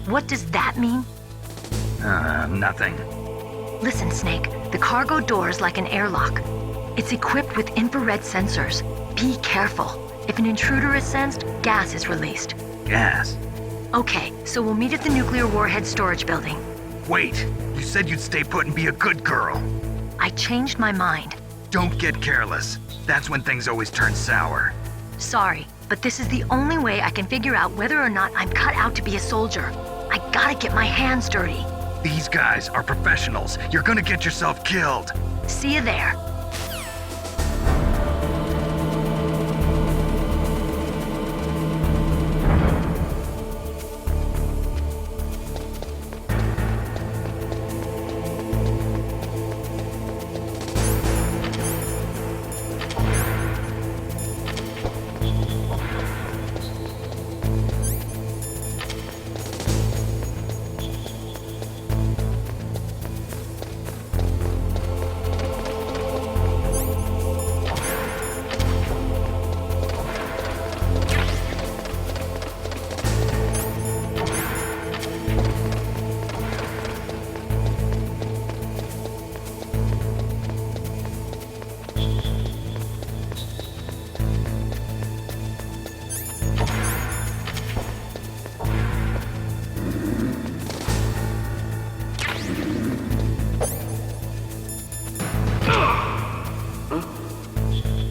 What does that mean? Nothing. Listen, Snake, the cargo door is like an airlock. It's equipped with infrared sensors. Be careful. If an intruder is sensed, gas is released. Gas? Okay, so we'll meet at the nuclear warhead storage building. Wait, you said you'd stay put and be a good girl. I changed my mind. Don't get careless. That's when things always turn sour. Sorry, but this is the only way I can figure out whether or not I'm cut out to be a soldier. I gotta get my hands dirty. These guys are professionals. You're gonna get yourself killed. See you there.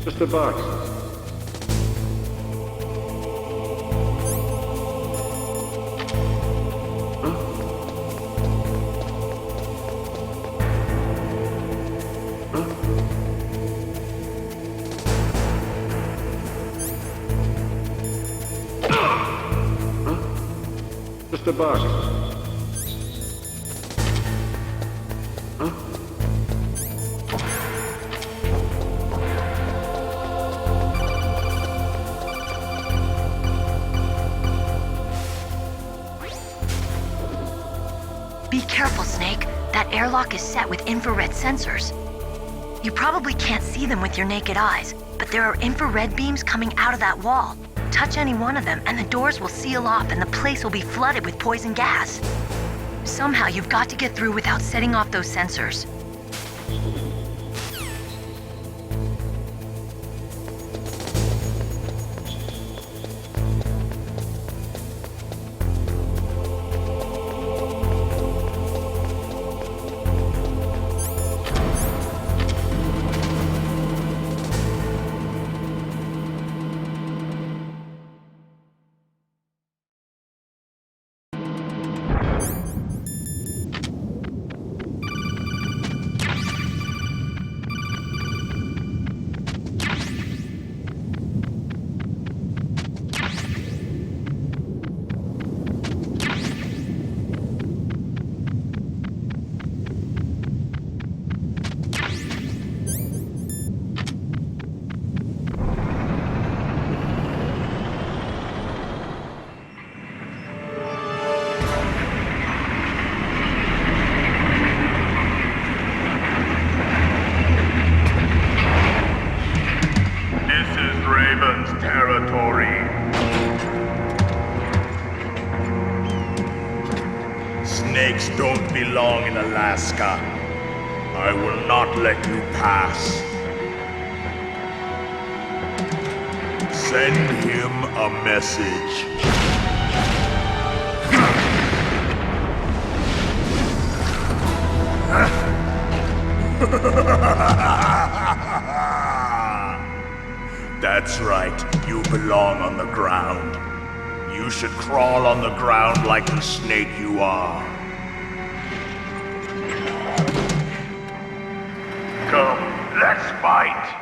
Just a box. Just a box. Be careful, Snake. That airlock is set with infrared sensors. You probably can't see them with your naked eyes, but there are infrared beams coming out of that wall. Touch any one of them and the doors will seal off and the place will be flooded with poison gas. Somehow you've got to get through without setting off those sensors. belong in Alaska. I will not let you pass. Send him a message. That's right, you belong on the ground. You should crawl on the ground like the snake you are. Come, let's fight!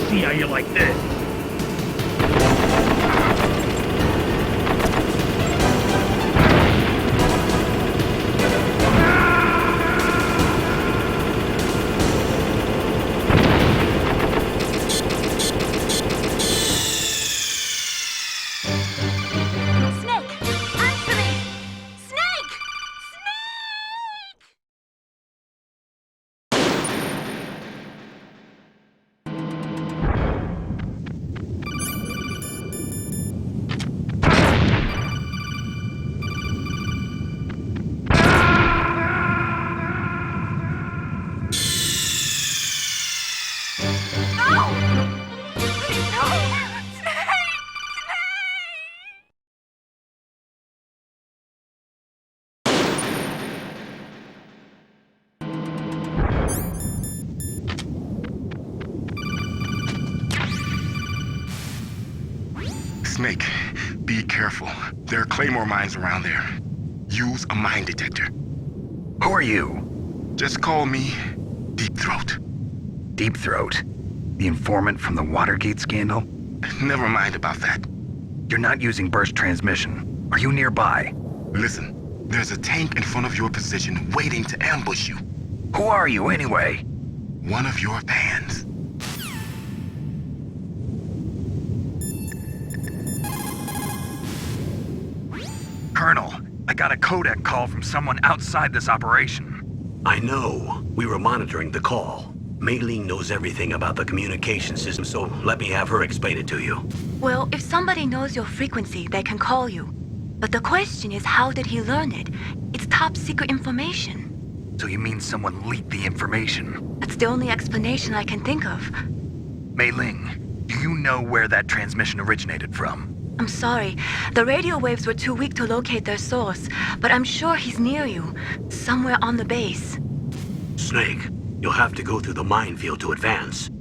See how you like this. Snake, be careful. There are claymore mines around there. Use a mine detector. Who are you? Just call me Deep Throat. Deep Throat? The informant from the Watergate scandal? Never mind about that. You're not using burst transmission. Are you nearby? Listen, there's a tank in front of your position waiting to ambush you. Who are you anyway? One of your fans. Colonel, I got a codec call from someone outside this operation. I know. We were monitoring the call. Mei Ling knows everything about the communication system, so let me have her explain it to you. Well, if somebody knows your frequency, they can call you. But the question is, how did he learn it? It's top secret information. So you mean someone leaked the information? That's the only explanation I can think of. Mei Ling, do you know where that transmission originated from? I'm sorry. The radio waves were too weak to locate their source, but I'm sure he's near you, somewhere on the base. Snake, you'll have to go through the minefield to advance.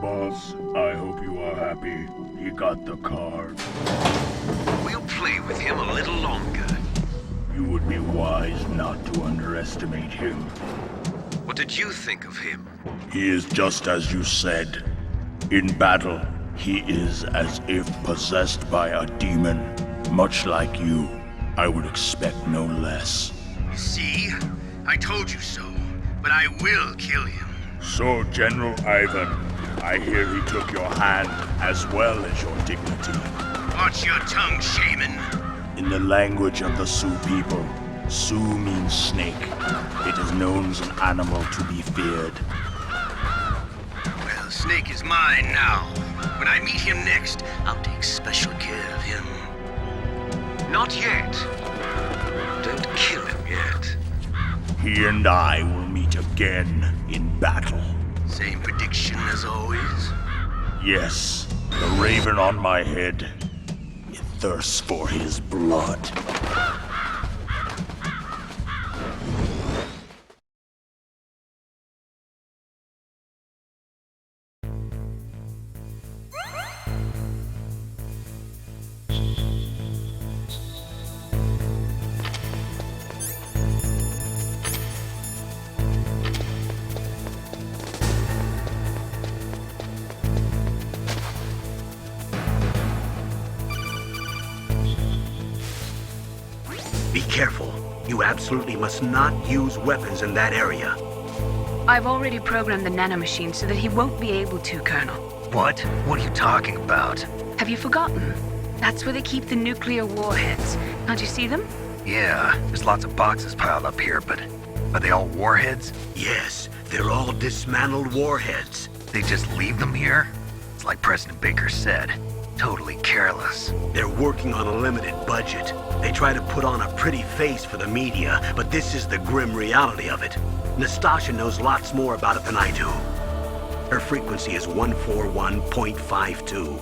boss. I hope you are happy. He got the card. We'll play with him a little longer. You would be wise not to underestimate him. What did you think of him? He is just as you said. In battle, he is as if possessed by a demon. Much like you, I would expect no less. See? I told you so. But I will kill him. So, General Ivan, I hear he took your hand as well as your dignity. Watch your tongue, shaman. In the language of the Sioux people, Sioux means snake. It is known as an animal to be feared. Well, Snake is mine now. When I meet him next, I'll take special care of him. Not yet. Don't kill him yet. He and I will meet again in battle. Same prediction as always? Yes, the raven on my head. It thirsts for his blood. Be careful. You absolutely must not use weapons in that area. I've already programmed the nanomachine so that he won't be able to, Colonel. What? What are you talking about? Have you forgotten? That's where they keep the nuclear warheads. Can't you see them? Yeah, there's lots of boxes piled up here, but are they all warheads? Yes, they're all dismantled warheads. They just leave them here? It's like President Baker said. Totally careless. They're working on a limited budget. They try to put on a pretty face for the media, but this is the grim reality of it. Nastasha knows lots more about it than I do. Her frequency is 141.52.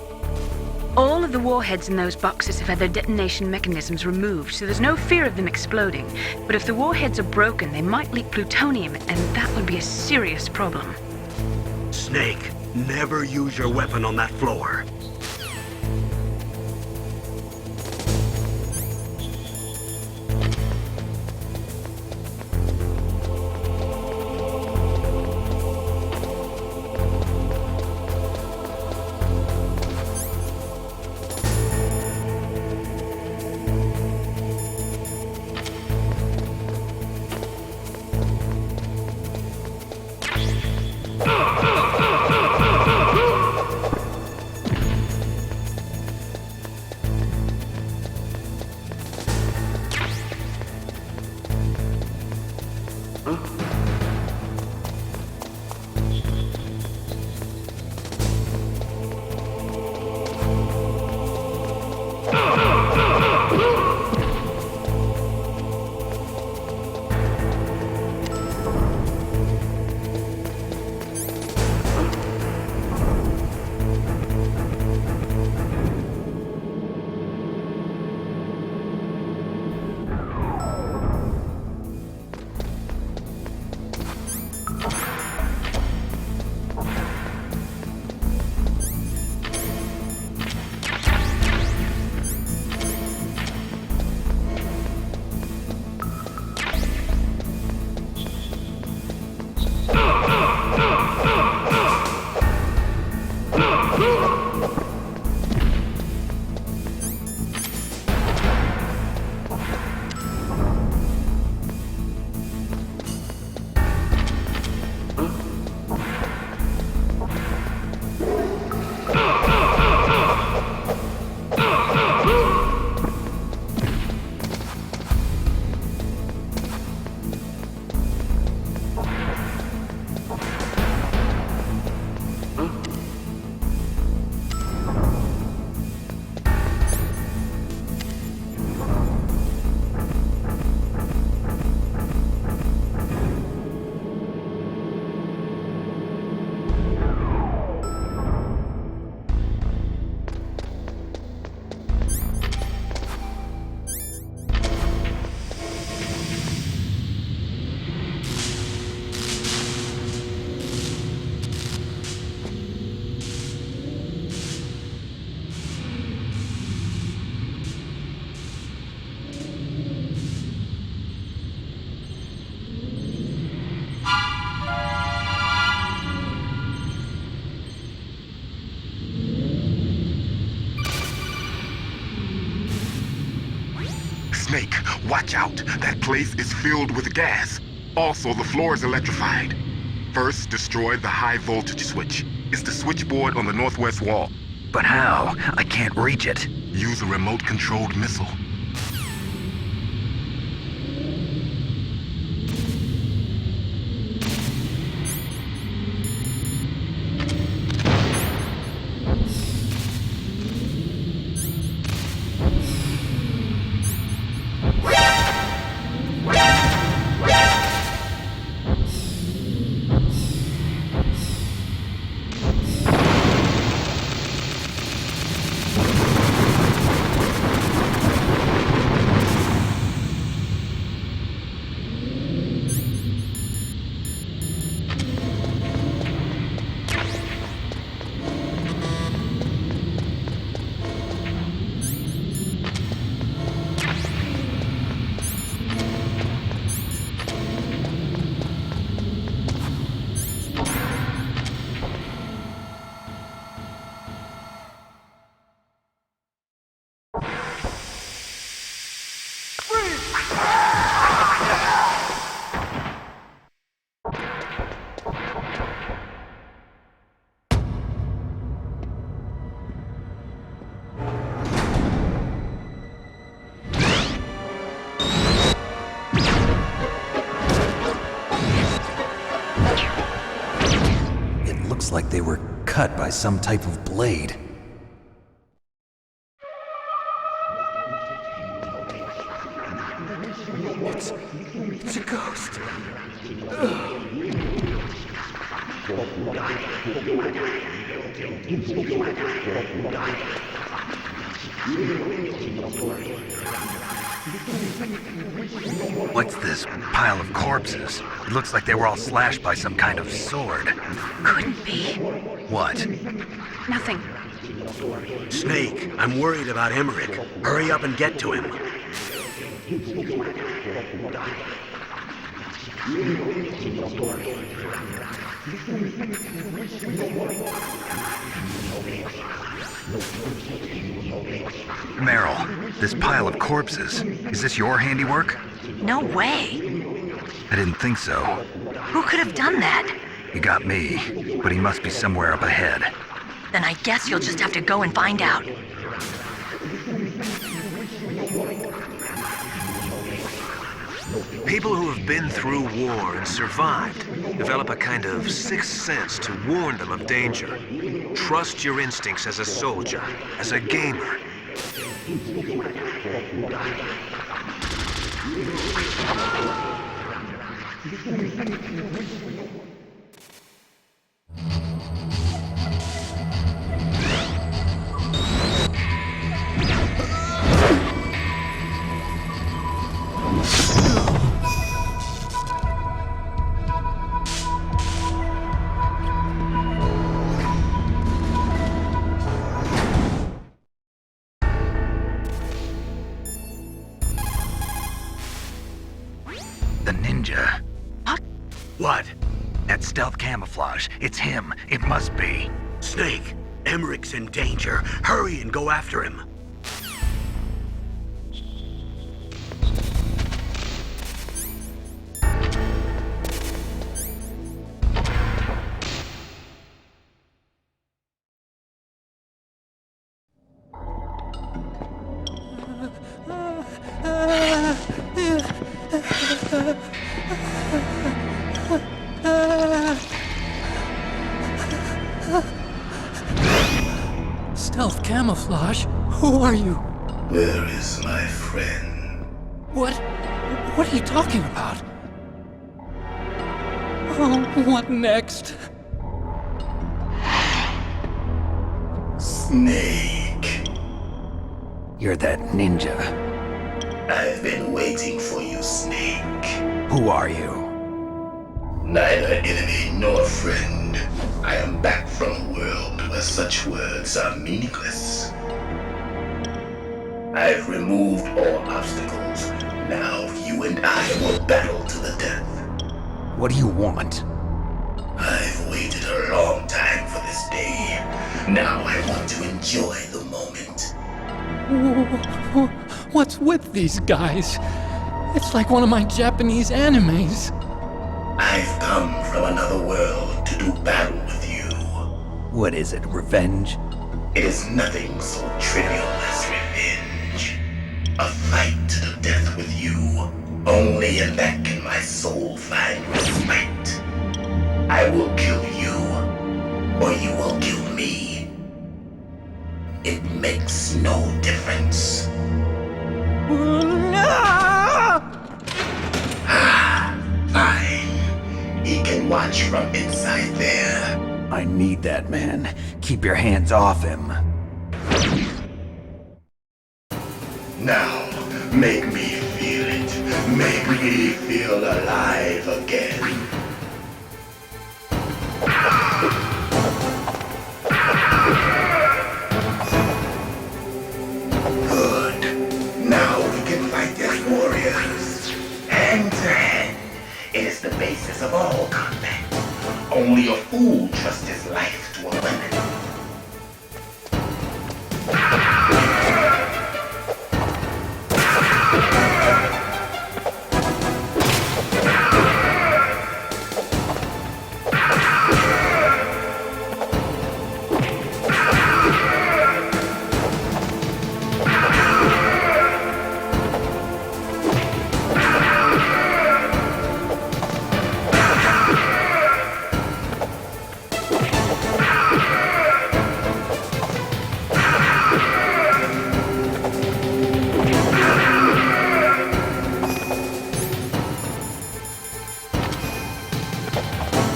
All of the warheads in those boxes have had their detonation mechanisms removed, so there's no fear of them exploding. But if the warheads are broken, they might leak plutonium, and that would be a serious problem. Snake, never use your weapon on that floor. Snake, watch out. That place is filled with gas. Also, the floor is electrified. First, destroy the high voltage switch. It's the switchboard on the northwest wall. But how? I can't reach it. Use a remote-controlled missile. Like they were cut by some type of blade. It's a ghost. What's this pile of corpses? It looks like they were all slashed by some kind of sword. Couldn't be. What? Nothing. Snake, I'm worried about Emmerich. Hurry up and get to him. Meryl, this pile of corpses, is this your handiwork? No way. I didn't think so. Who could have done that? You got me, but he must be somewhere up ahead. Then I guess you'll just have to go and find out. People who have been through war and survived develop a kind of sixth sense to warn them of danger. Trust your instincts as a soldier, as a gamer. The ninja. What? That stealth camouflage. It's him. It must be. Snake, Emmerich's in danger. Hurry and go after him. Stealth camouflage? Who are you? Where is my friend? What are you talking about? Oh, what next? Snake. You're that ninja. I've been waiting for you, Snake. Who are you? Neither enemy nor friend. I am back from a world where such words are meaningless. I've removed all obstacles. Now you and I will battle to the death. What do you want? I've waited a long time for this day. Now I want to enjoy the moment. What's with these guys? It's like one of my Japanese animes. I've come from another world to do battle with you. What is it, revenge? It is nothing so trivial as revenge. A fight to the death with you. Only in that can my soul find respite. I will kill you, or you will kill me. It makes no difference. Fine. He can watch from inside there. I need that man. Keep your hands off him. Now, make me feel it. Make me feel alive again. Good. Now we can fight as warriors. Hand to hand. It is the basis of all combat. Only a fool trusts his life to a weapon.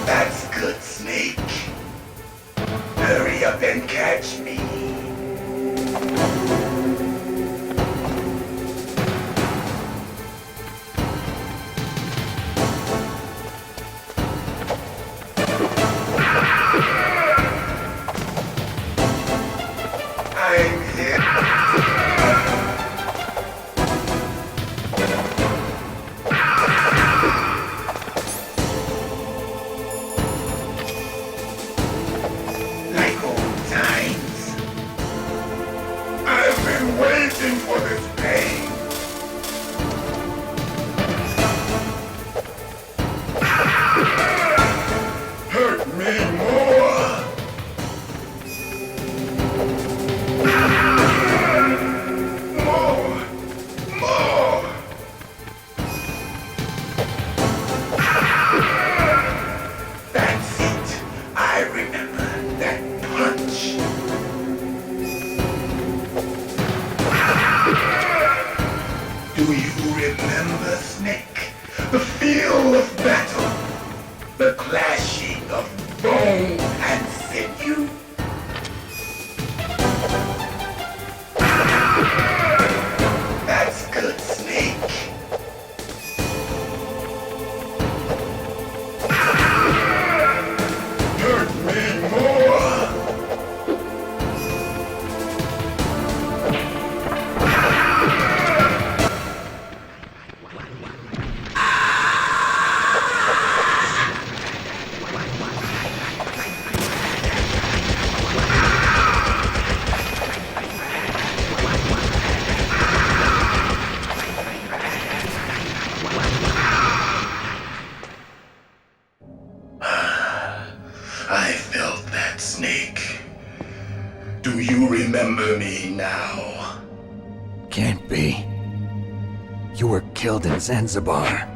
That's good, Snake. Hurry up and catch me. I'm here. Like old times. I've been waiting for this pain. Hurt me more. More. That's it. I remember that punch. Do you remember, Snake? The feel of battle. The clashing of bone and sinew. That's good, Snake. Hurt me more. I felt that, Snake. Do you remember me now? Can't be. You were killed in Zanzibar.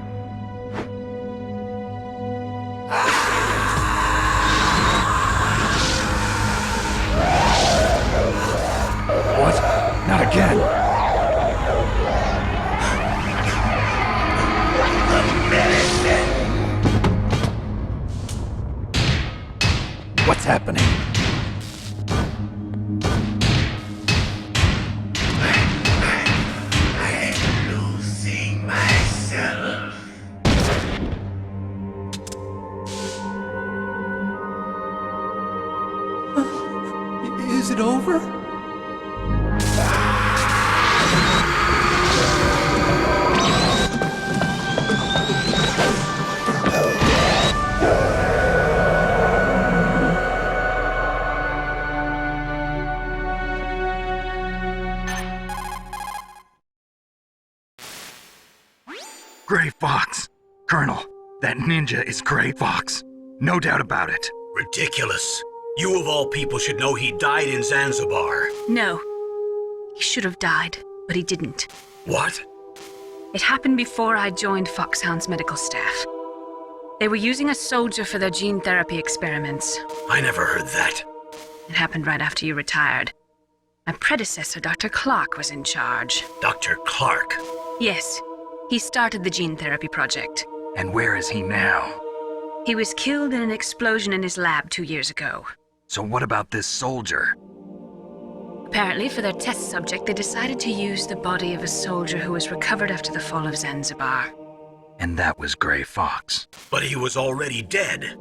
What? Not again. What's happening? I'm losing myself. Is it over? Gray Fox! Colonel, that ninja is Gray Fox. No doubt about it. Ridiculous. You of all people should know he died in Zanzibar. No. He should have died, but he didn't. What? It happened before I joined Foxhound's medical staff. They were using a soldier for their gene therapy experiments. I never heard that. It happened right after you retired. My predecessor, Dr. Clark, was in charge. Dr. Clark? Yes. He started the gene therapy project. And where is he now? He was killed in an explosion in his lab 2 years ago. So what about this soldier? Apparently, for their test subject, they decided to use the body of a soldier who was recovered after the fall of Zanzibar. And that was Gray Fox. But he was already dead.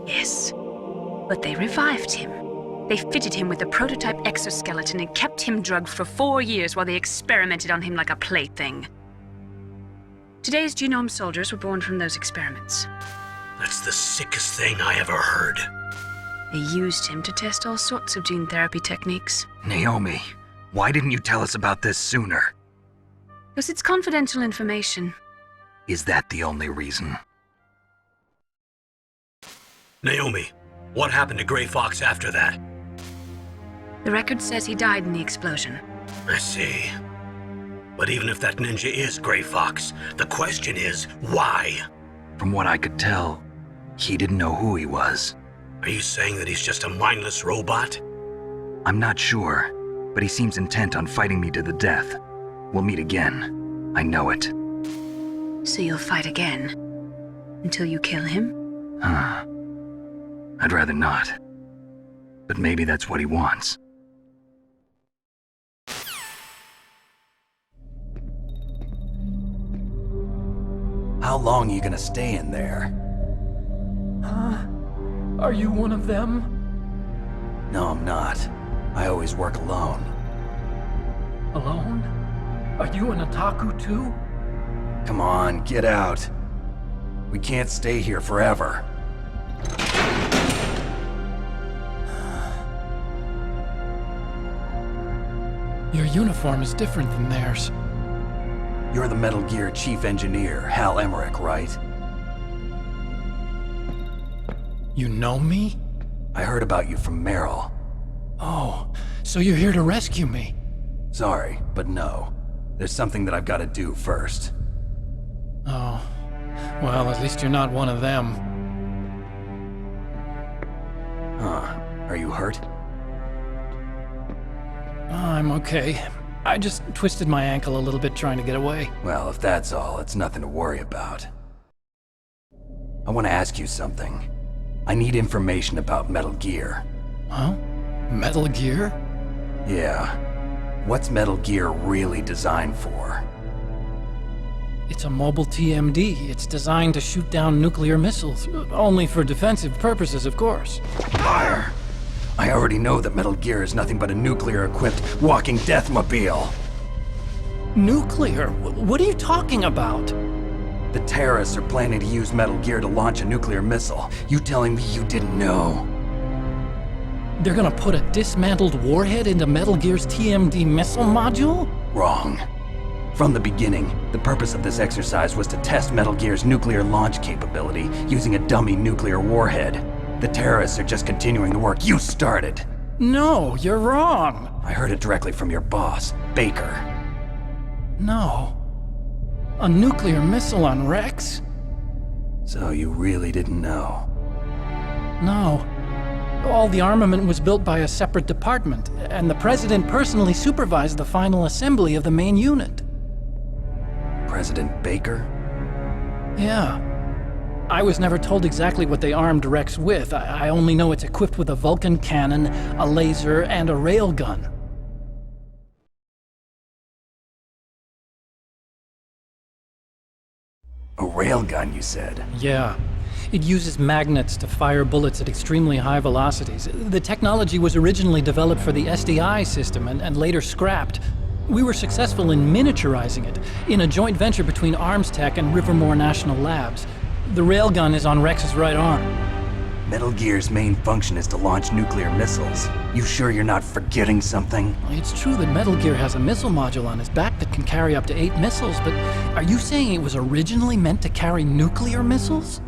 Yes. But they revived him. They fitted him with a prototype exoskeleton and kept him drugged for 4 years while they experimented on him like a plaything. Today's genome soldiers were born from those experiments. That's the sickest thing I ever heard. They used him to test all sorts of gene therapy techniques. Naomi, why didn't you tell us about this sooner? Because it's confidential information. Is that the only reason? Naomi, what happened to Gray Fox after that? The record says he died in the explosion. I see. But even if that ninja is Gray Fox, the question is, why? From what I could tell, he didn't know who he was. Are you saying that he's just a mindless robot? I'm not sure, but he seems intent on fighting me to the death. We'll meet again. I know it. So you'll fight again? Until you kill him? I'd rather not. But maybe that's what he wants. How long are you gonna stay in there? Huh? Are you one of them? No, I'm not. I always work alone. Alone? Are you an otaku too? Come on, get out. We can't stay here forever. Your uniform is different than theirs. You're the Metal Gear Chief Engineer, Hal Emmerich, right? You know me? I heard about you from Meryl. Oh, so you're here to rescue me? Sorry, but no. There's something that I've got to do first. Oh. Well, at least you're not one of them. Huh. Are you hurt? I'm okay. I just twisted my ankle a little bit trying to get away. Well, if that's all, it's nothing to worry about. I want to ask you something. I need information about Metal Gear. Huh? Metal Gear? Yeah. What's Metal Gear really designed for? It's a mobile TMD. It's designed to shoot down nuclear missiles. Only for defensive purposes, of course. Fire! I already know that Metal Gear is nothing but a nuclear-equipped walking deathmobile. Nuclear? What are you talking about? The terrorists are planning to use Metal Gear to launch a nuclear missile. You telling me you didn't know? They're gonna put a dismantled warhead into Metal Gear's TMD missile module? Wrong. From the beginning, the purpose of this exercise was to test Metal Gear's nuclear launch capability using a dummy nuclear warhead. The terrorists are just continuing the work you started. No, you're wrong. I heard it directly from your boss, Baker. No. A nuclear missile on Rex? So you really didn't know? No. All the armament was built by a separate department, and the President personally supervised the final assembly of the main unit. President Baker? Yeah. I was never told exactly what they armed Rex with. I only know it's equipped with a Vulcan cannon, a laser, and a railgun. A railgun, you said? Yeah. It uses magnets to fire bullets at extremely high velocities. The technology was originally developed for the SDI system and later scrapped. We were successful in miniaturizing it, in a joint venture between Arms Tech and Rivermore National Labs. The railgun is on Rex's right arm. Metal Gear's main function is to launch nuclear missiles. You sure you're not forgetting something? It's true that Metal Gear has a missile module on his back that can carry up to 8 missiles, but are you saying it was originally meant to carry nuclear missiles?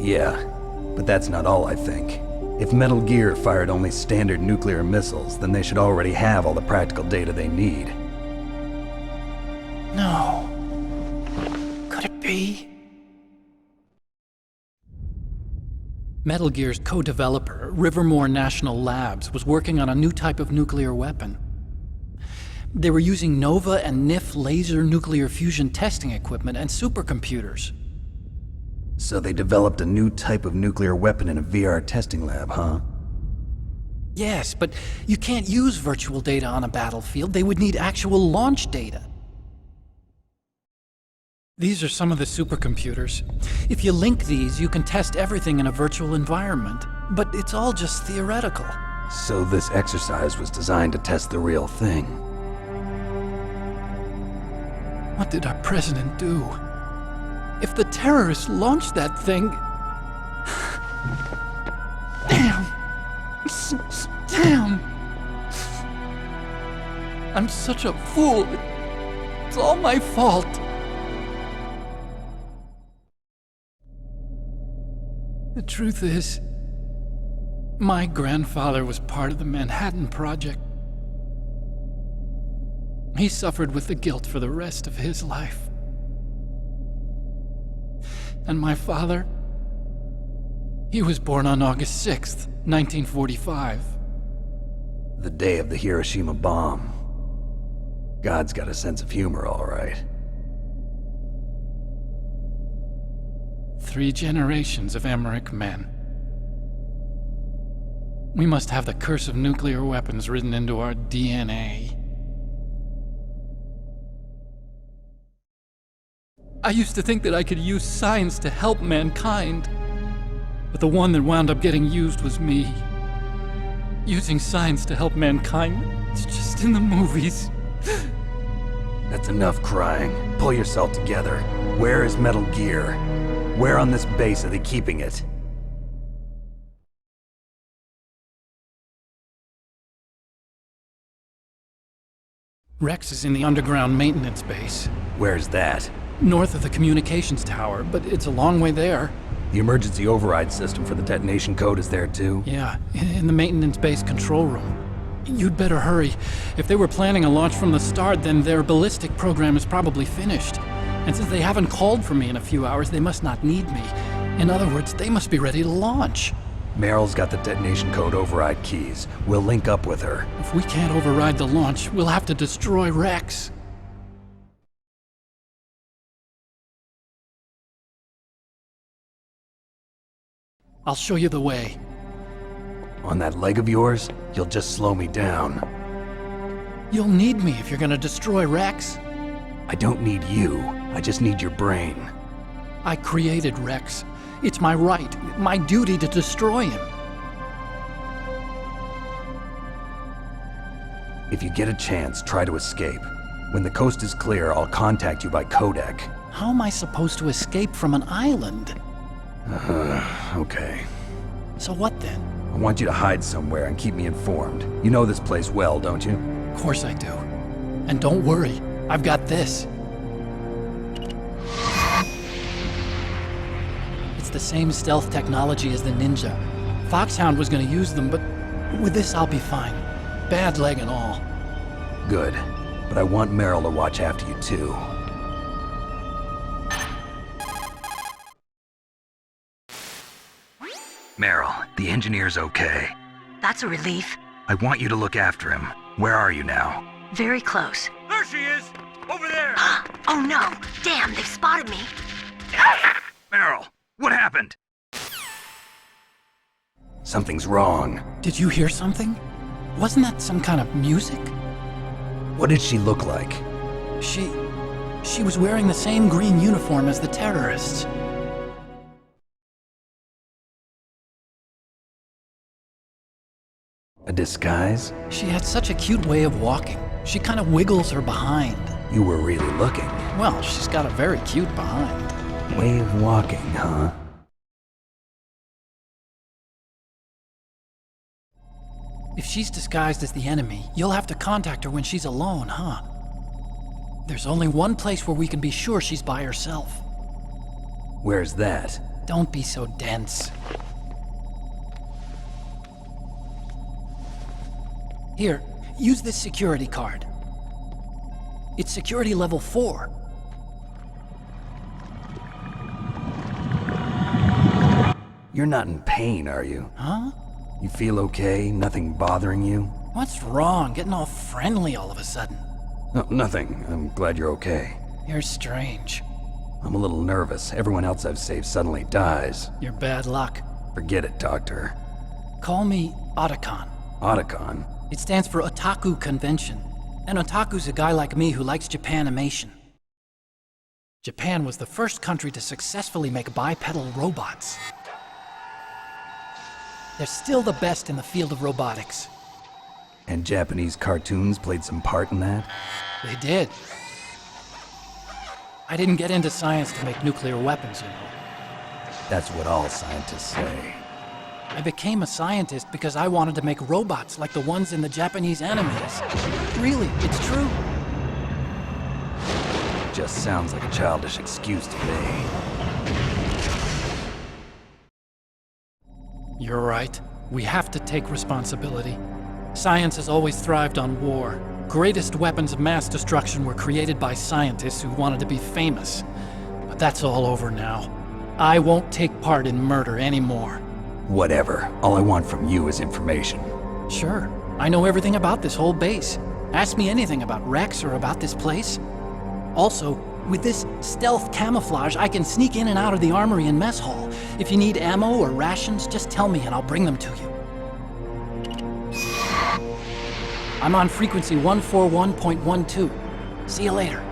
Yeah, but that's not all I think. If Metal Gear fired only standard nuclear missiles, then they should already have all the practical data they need. No. Could it be? Metal Gear's co-developer, Rivermore National Labs, was working on a new type of nuclear weapon. They were using NOVA and NIF laser nuclear fusion testing equipment and supercomputers. So they developed a new type of nuclear weapon in a VR testing lab, huh? Yes, but you can't use virtual data on a battlefield. They would need actual launch data. These are some of the supercomputers. If you link these, you can test everything in a virtual environment. But it's all just theoretical. So this exercise was designed to test the real thing. What did our president do? If the terrorists launched that thing... Damn! Damn! I'm such a fool. It's all my fault. The truth is, my grandfather was part of the Manhattan Project. He suffered with the guilt for the rest of his life. And my father, he was born on August 6th, 1945. The day of the Hiroshima bomb. God's got a sense of humor, all right. 3 generations of Emmerich men. We must have the curse of nuclear weapons written into our DNA. I used to think that I could use science to help mankind, but the one that wound up getting used was me. Using science to help mankind, it's just in the movies. That's enough crying. Pull yourself together. Where is Metal Gear? Where on this base are they keeping it? Rex is in the underground maintenance base. Where's that? North of the communications tower, but it's a long way there. The emergency override system for the detonation code is there too? Yeah, in the maintenance base control room. You'd better hurry. If they were planning a launch from the start, then their ballistic program is probably finished. And since they haven't called for me in a few hours, they must not need me. In other words, they must be ready to launch. Meryl's got the detonation code override keys. We'll link up with her. If we can't override the launch, we'll have to destroy Rex. I'll show you the way. On that leg of yours, you'll just slow me down. You'll need me if you're gonna destroy Rex. I don't need you. I just need your brain. I created Rex. It's my right, my duty to destroy him. If you get a chance, try to escape. When the coast is clear, I'll contact you by codec. How am I supposed to escape from an island? Okay. So what then? I want you to hide somewhere and keep me informed. You know this place well, don't you? Of course I do. And don't worry, I've got this. It's the same stealth technology as the Ninja. Foxhound was gonna use them, but with this I'll be fine. Bad leg and all. Good. But I want Meryl to watch after you too. Meryl, the engineer's okay. That's a relief. I want you to look after him. Where are you now? Very close. There she is! Over there! Oh no! Damn, they've spotted me! Meryl, what happened? Something's wrong. Did you hear something? Wasn't that some kind of music? What did she look like? She was wearing the same green uniform as the terrorists. A disguise? She had such a cute way of walking. She kind of wiggles her behind. You were really looking. Well, she's got a very cute behind. Way of walking, huh? If she's disguised as the enemy, you'll have to contact her when she's alone, huh? There's only one place where we can be sure she's by herself. Where's that? Don't be so dense. Here, use this security card. It's security level 4. You're not in pain, are you? Huh? You feel okay? Nothing bothering you? What's wrong? Getting all friendly all of a sudden. No, nothing. I'm glad you're okay. You're strange. I'm a little nervous. Everyone else I've saved suddenly dies. You're bad luck. Forget it, Doctor. Call me Otacon. Otacon? It stands for Otaku Convention. An otaku's a guy like me who likes Japanimation. Japan was the first country to successfully make bipedal robots. They're still the best in the field of robotics. And Japanese cartoons played some part in that? They did. I didn't get into science to make nuclear weapons, you know. That's what all scientists say. I became a scientist because I wanted to make robots like the ones in the Japanese animes. Really, it's true. Just sounds like a childish excuse to me. You're right. We have to take responsibility. Science has always thrived on war. Greatest weapons of mass destruction were created by scientists who wanted to be famous. But that's all over now. I won't take part in murder anymore. Whatever. All I want from you is information. Sure. I know everything about this whole base. Ask me anything about Rex or about this place. Also, with this stealth camouflage, I can sneak in and out of the armory and mess hall. If you need ammo or rations, just tell me and I'll bring them to you. I'm on frequency 141.12. See you later.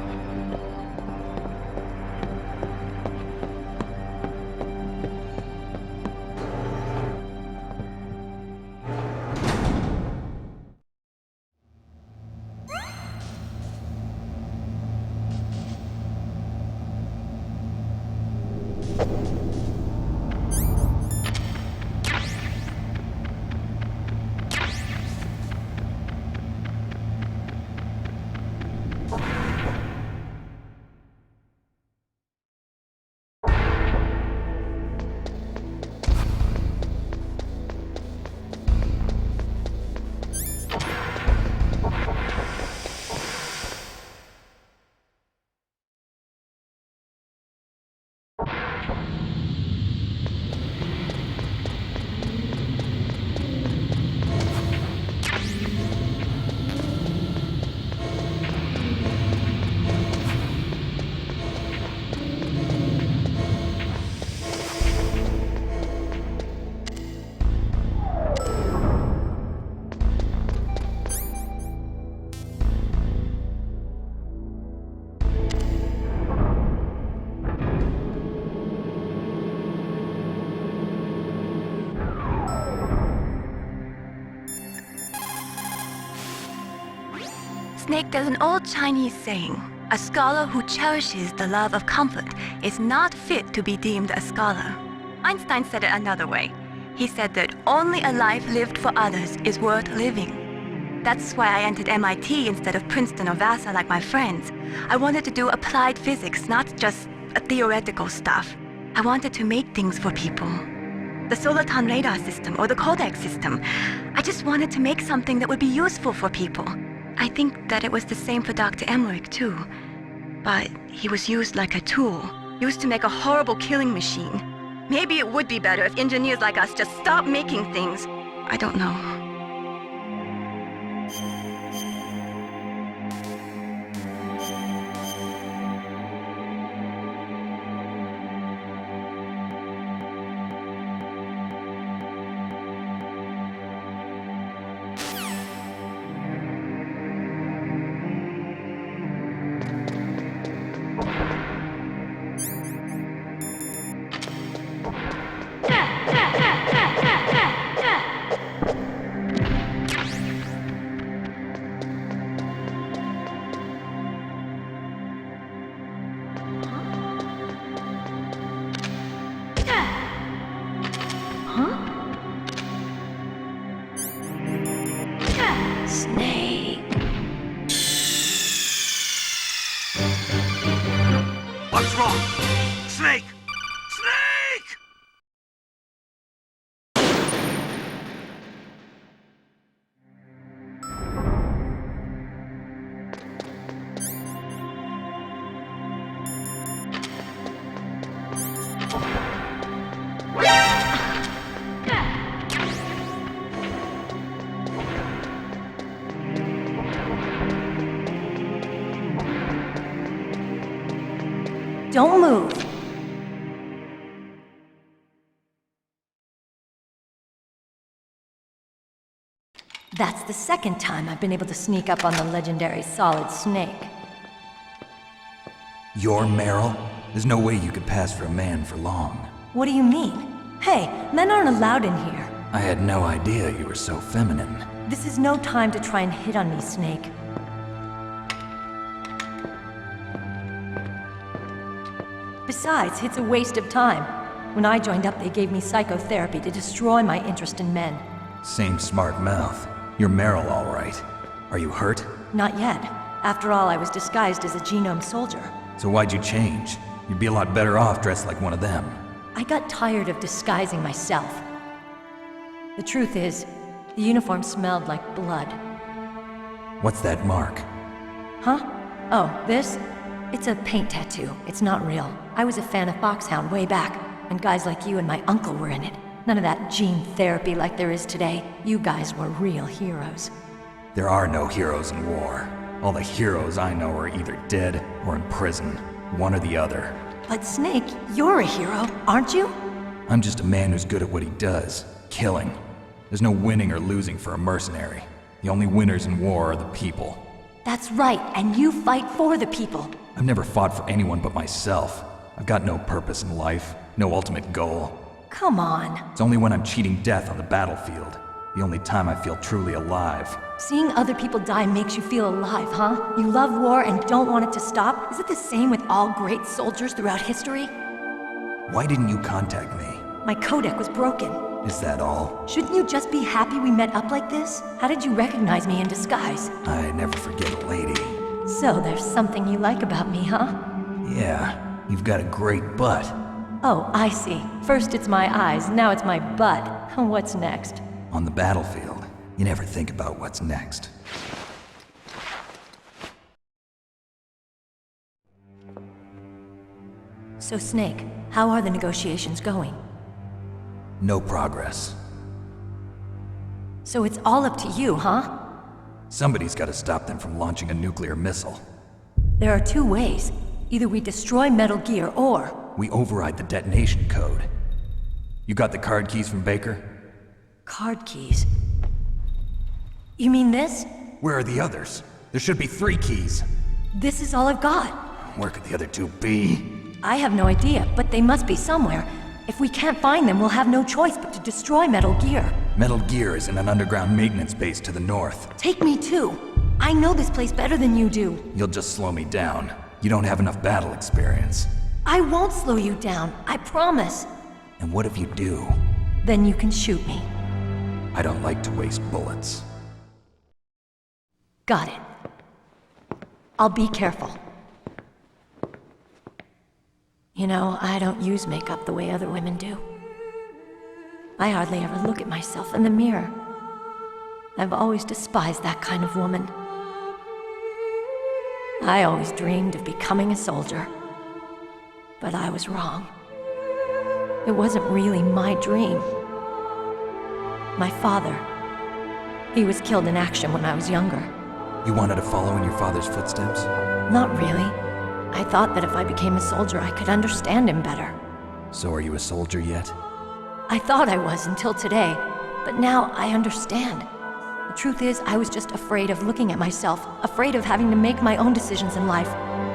Snake, there's an old Chinese saying, a scholar who cherishes the love of comfort is not fit to be deemed a scholar. Einstein said it another way. He said that only a life lived for others is worth living. That's why I entered MIT instead of Princeton or Vassar like my friends. I wanted to do applied physics, not just theoretical stuff. I wanted to make things for people. The Soliton radar system or the Kodak system. I just wanted to make something that would be useful for people. I think that it was the same for Dr. Emmerich too. But he was used like a tool, used to make a horrible killing machine. Maybe it would be better if engineers like us just stopped making things. I don't know. Snake. What's wrong? Snake! Snake! Don't move. That's the second time I've been able to sneak up on the legendary Solid Snake. You're Meryl? There's no way you could pass for a man for long. What do you mean? Hey, men aren't allowed in here. I had no idea you were so feminine. This is no time to try and hit on me, Snake. Besides, it's a waste of time. When I joined up, they gave me psychotherapy to destroy my interest in men. Same smart mouth. You're Meryl, all right. Are you hurt? Not yet. After all, I was disguised as a genome soldier. So why'd you change? You'd be a lot better off dressed like one of them. I got tired of disguising myself. The truth is, the uniform smelled like blood. What's that mark? Huh? Oh, this? It's a paint tattoo. It's not real. I was a fan of Foxhound way back, and guys like you and my uncle were in it. None of that gene therapy like there is today. You guys were real heroes. There are no heroes in war. All the heroes I know are either dead or in prison. One or the other. But Snake, you're a hero, aren't you? I'm just a man who's good at what he does. Killing. There's no winning or losing for a mercenary. The only winners in war are the people. That's right, and you fight for the people. I've never fought for anyone but myself. I've got no purpose in life, no ultimate goal. Come on. It's only when I'm cheating death on the battlefield. The only time I feel truly alive. Seeing other people die makes you feel alive, huh? You love war and don't want it to stop? Is it the same with all great soldiers throughout history? Why didn't you contact me? My codec was broken. Is that all? Shouldn't you just be happy we met up like this? How did you recognize me in disguise? I never forget a lady. So there's something you like about me, huh? Yeah, you've got a great butt. Oh, I see. First it's my eyes, now it's my butt. What's next? On the battlefield, you never think about what's next. So Snake, how are the negotiations going? No progress. So it's all up to you, huh? Somebody's got to stop them from launching a nuclear missile. There are two ways. Either we destroy Metal Gear, or... we override the detonation code. You got the card keys from Baker? Card keys? You mean this? Where are the others? There should be 3 keys. This is all I've got. Where could the other 2 be? I have no idea, but they must be somewhere. If we can't find them, we'll have no choice but to destroy Metal Gear. Metal Gear is in an underground maintenance base to the north. Take me too. I know this place better than you do. You'll just slow me down. You don't have enough battle experience. I won't slow you down, I promise. And what if you do? Then you can shoot me. I don't like to waste bullets. Got it. I'll be careful. You know, I don't use makeup the way other women do. I hardly ever look at myself in the mirror. I've always despised that kind of woman. I always dreamed of becoming a soldier. But I was wrong. It wasn't really my dream. My father, he was killed in action when I was younger. You wanted to follow in your father's footsteps? Not really. I thought that if I became a soldier, I could understand him better. So are you a soldier yet? I thought I was until today, but now I understand. The truth is, I was just afraid of looking at myself, afraid of having to make my own decisions in life.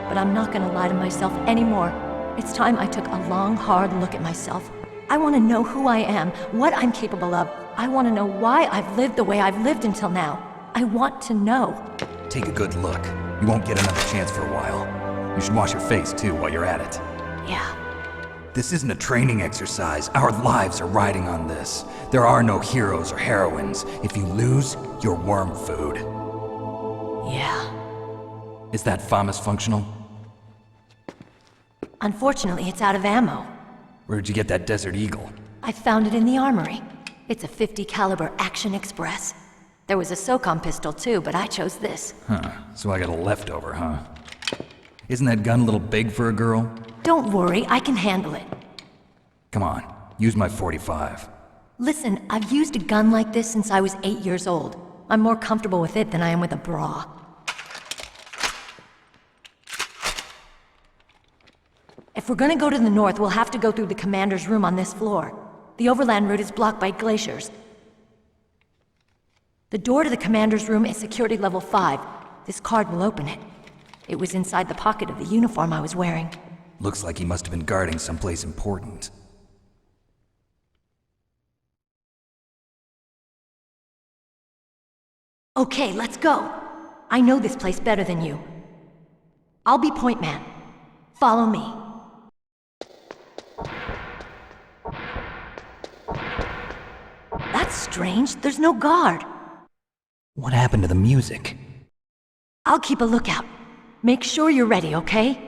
But I'm not gonna lie to myself anymore. It's time I took a long, hard look at myself. I want to know who I am, what I'm capable of. I want to know why I've lived the way I've lived until now. I want to know. Take a good look. You won't get another chance for a while. You should wash your face, too, while you're at it. Yeah. This isn't a training exercise. Our lives are riding on this. There are no heroes or heroines. If you lose, Your worm food. Yeah. Is that FAMAS functional? Unfortunately, it's out of ammo. Where'd you get that Desert Eagle? I found it in the armory. It's a .50 caliber Action Express. There was a SOCOM pistol too, but I chose this. Huh, so I got a leftover, huh? Isn't that gun a little big for a girl? Don't worry, I can handle it. Come on, use my .45. Listen, I've used a gun like this since I was 8 years old. I'm more comfortable with it than I am with a bra. If we're gonna go to the north, we'll have to go through the commander's room on this floor. The overland route is blocked by glaciers. The door to the commander's room is security level 5. This card will open it. It was inside the pocket of the uniform I was wearing. Looks like he must have been guarding someplace important. Okay, let's go. I know this place better than you. I'll be point man. Follow me. That's strange. There's no guard. What happened to the music? I'll keep a lookout. Make sure you're ready, okay?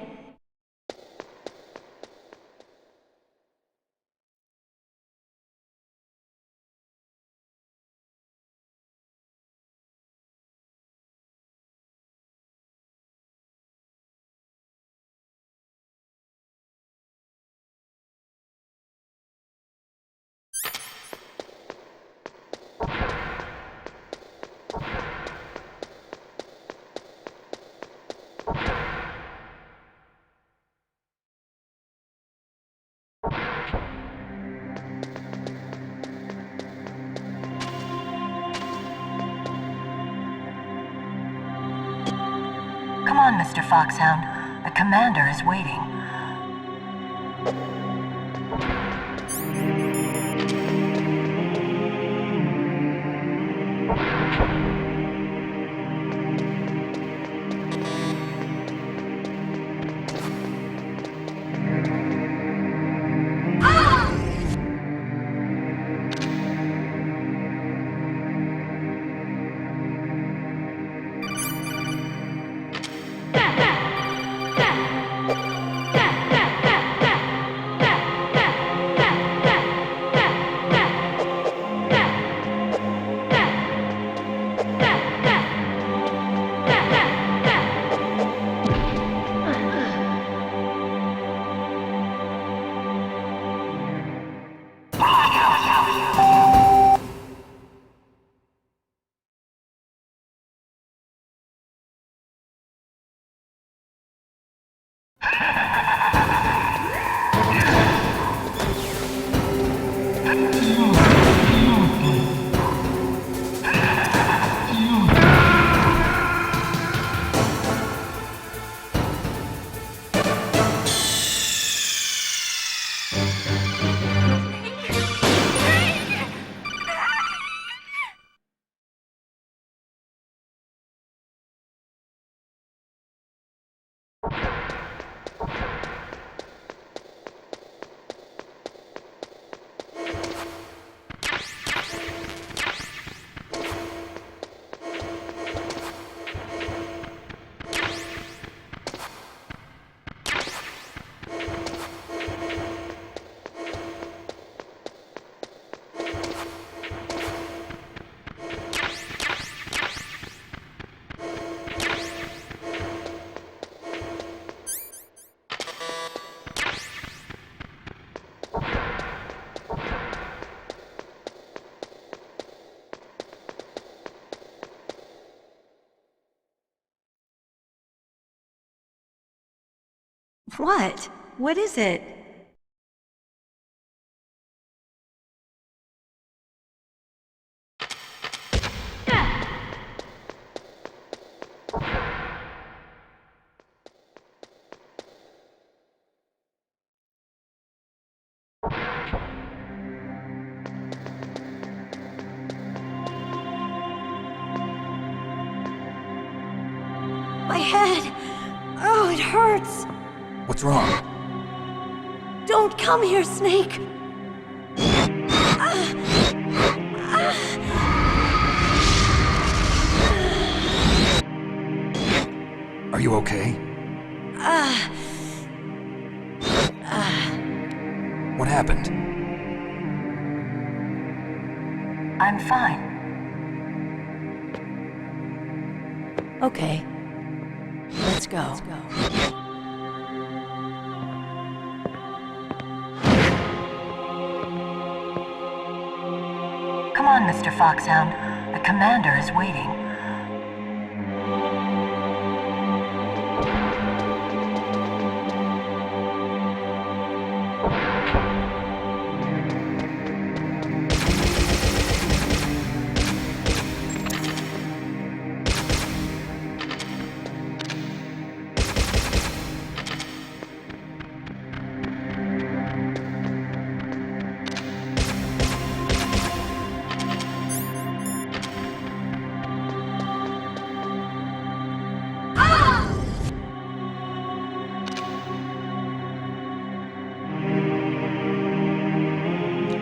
Come on, Mr. Foxhound. The commander is waiting. What? What is it? My head! Oh, it hurts! What's wrong? Don't come here, Snake! Are you okay? What happened? I'm fine. Okay. Let's go. Come on, Mr. Foxhound. The commander is waiting.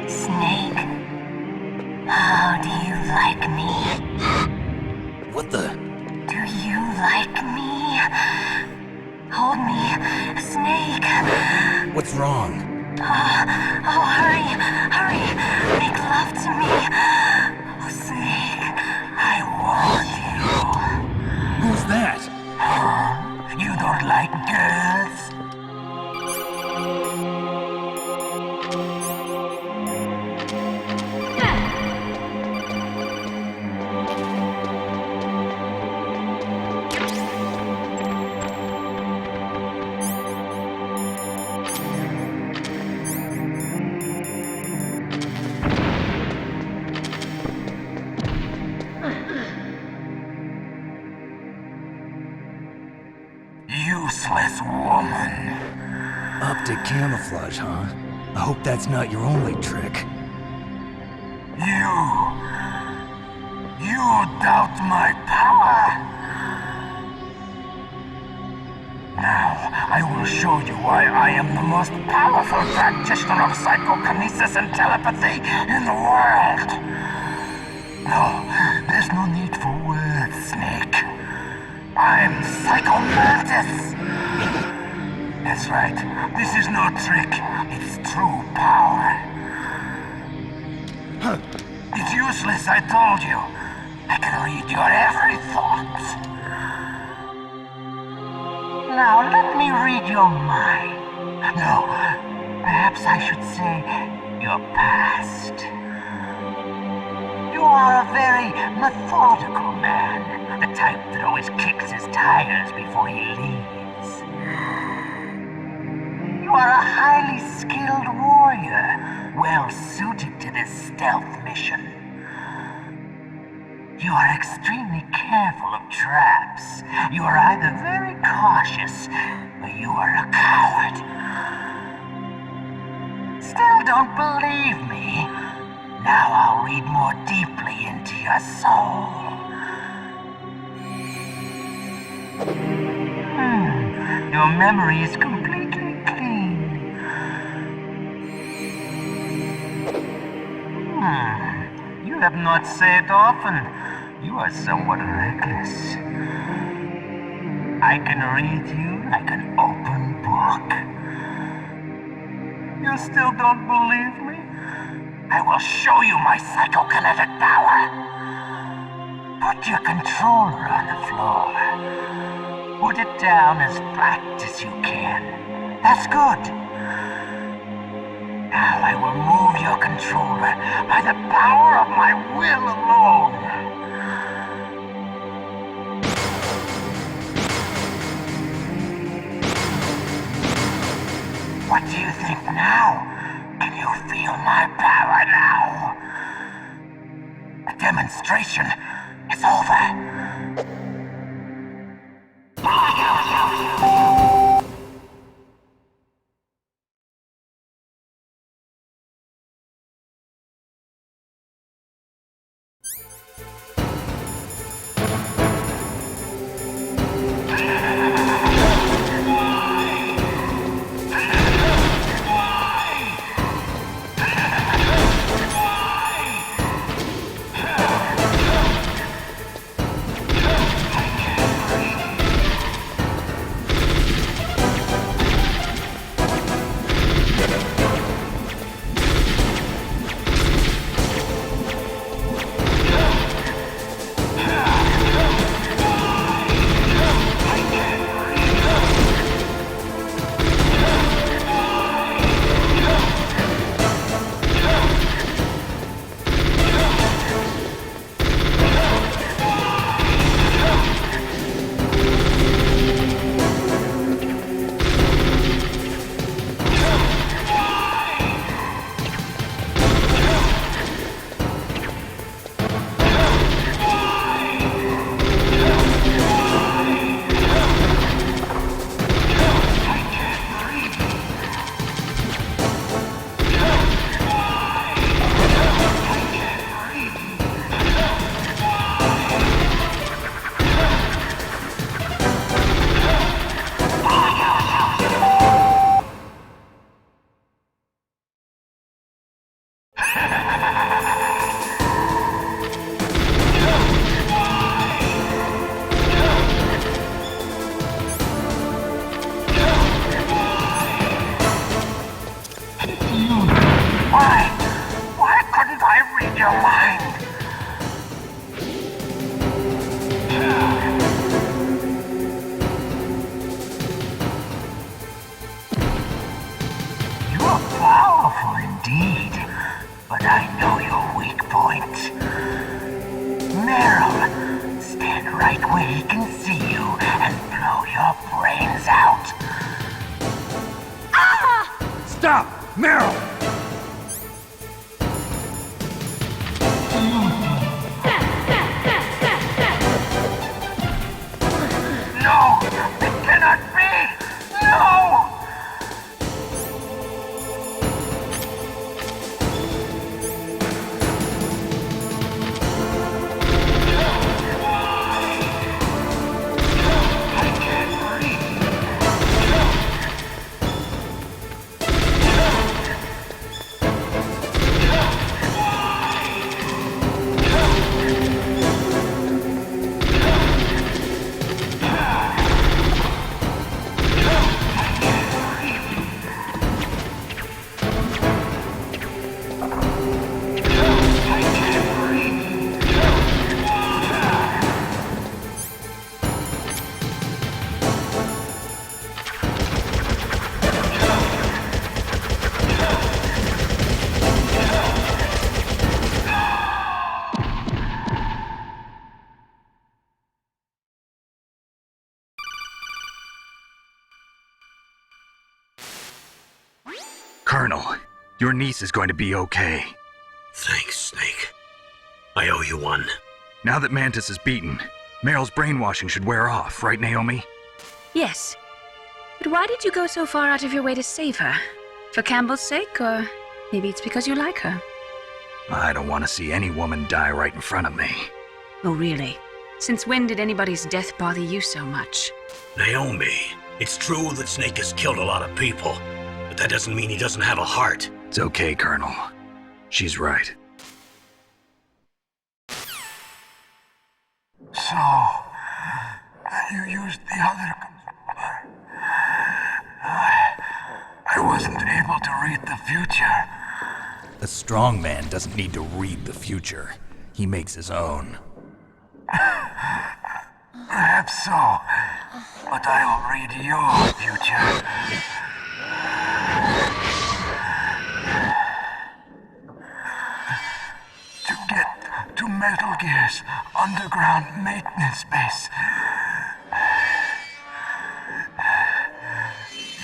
Snake, how do you like me? What the? Do you like me? Hold me, Snake. What's wrong? Oh, hurry, hurry. Make love to me. Oh, Snake, I want you. Who's that? You don't like girls? Useless woman. Optic camouflage, huh? I hope that's not your only trick. You doubt my power? Now, I will show you why I am the most powerful practitioner of psychokinesis and telepathy in the world. No, there's no need for words, Snake. I'm Psycho Mantis! That's right, this is no trick, it's true power. It's useless, I told you. I can read your every thought. Now, let me read your mind. No, perhaps I should say your past. You are a very methodical man, the type that always kicks his tires before he leaves. You are a highly skilled warrior, well suited to this stealth mission. You are extremely careful of traps. You are either very cautious, or you are a coward. Still don't believe me? Now I'll read more deeply into your soul. Your memory is completely clean. You have not said often. You are somewhat reckless. I can read you like an open book. You still don't believe me? I will show you my psychokinetic power. Put your controller on the floor. Put it down as flat as you can. That's good. Now I will move your controller by the power of my will alone. What do you think now? Can you feel my power now? The demonstration is over. right where he can see you and blow your brains out. Stop! Meryl! No! It cannot be! No! Colonel, your niece is going to be okay. Thanks, Snake. I owe you one. Now that Mantis is beaten, Meryl's brainwashing should wear off, right, Naomi? Yes. But why did you go so far out of your way to save her? For Campbell's sake, or maybe it's because you like her? I don't want to see any woman die right in front of me. Oh, really? Since when did anybody's death bother you so much? Naomi, it's true that Snake has killed a lot of people, but that doesn't mean he doesn't have a heart. It's okay, Colonel. She's right. So, you used the other... I wasn't able to read the future. A strong man doesn't need to read the future. He makes his own. Perhaps so, but I'll read your future. To get to Metal Gear's underground maintenance base,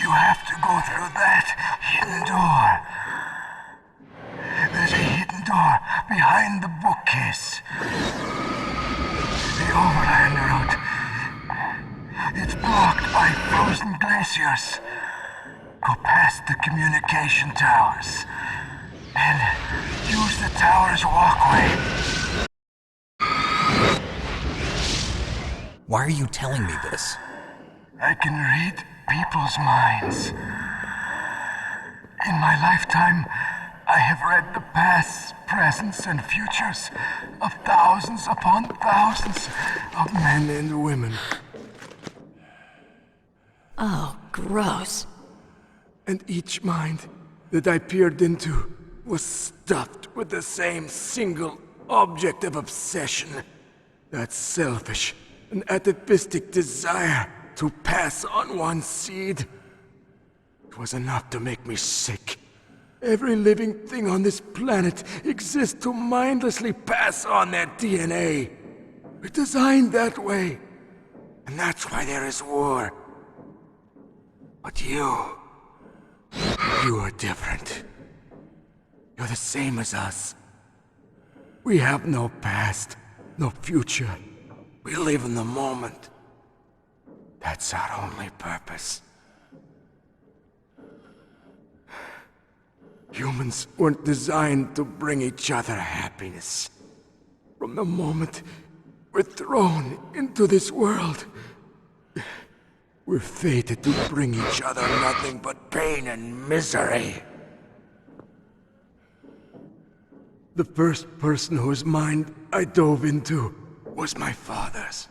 you have to go through that hidden door. There's a hidden door behind the bookcase. The overland route. It's blocked by frozen glaciers. Go past the communication towers and use the tower's walkway. Why are you telling me this? I can read people's minds. In my lifetime, I have read the pasts, presents, and futures of thousands upon thousands of men and women. Oh, gross. And each mind that I peered into was stuffed with the same single object of obsession. That selfish and atavistic desire to pass on one seed. It was enough to make me sick. Every living thing on this planet exists to mindlessly pass on their DNA. We're designed that way. And that's why there is war. But you are different. You're the same as us. We have no past, no future. We live in the moment. That's our only purpose. Humans weren't designed to bring each other happiness. From the moment we're thrown into this world, we're fated to bring each other nothing but pain and misery. The first person whose mind I dove into was my father's.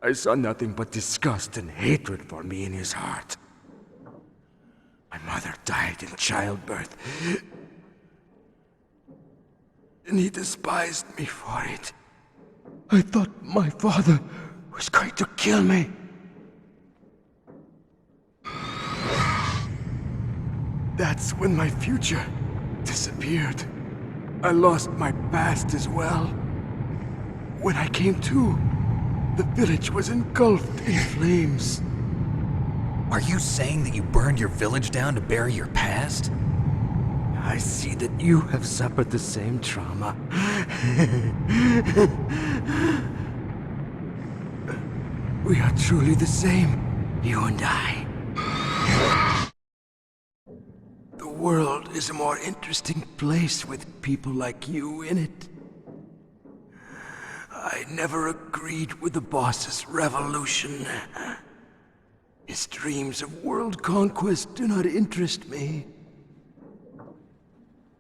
I saw nothing but disgust and hatred for me in his heart. My mother died in childbirth, and he despised me for it. I thought my father was going to kill me. That's when my future disappeared. I lost my past as well. When I came to, the village was engulfed in flames. Are you saying that you burned your village down to bury your past? I see that you have suffered the same trauma. We are truly the same, you and I. The world is a more interesting place with people like you in it. I never agreed with the boss's revolution. His dreams of world conquest do not interest me.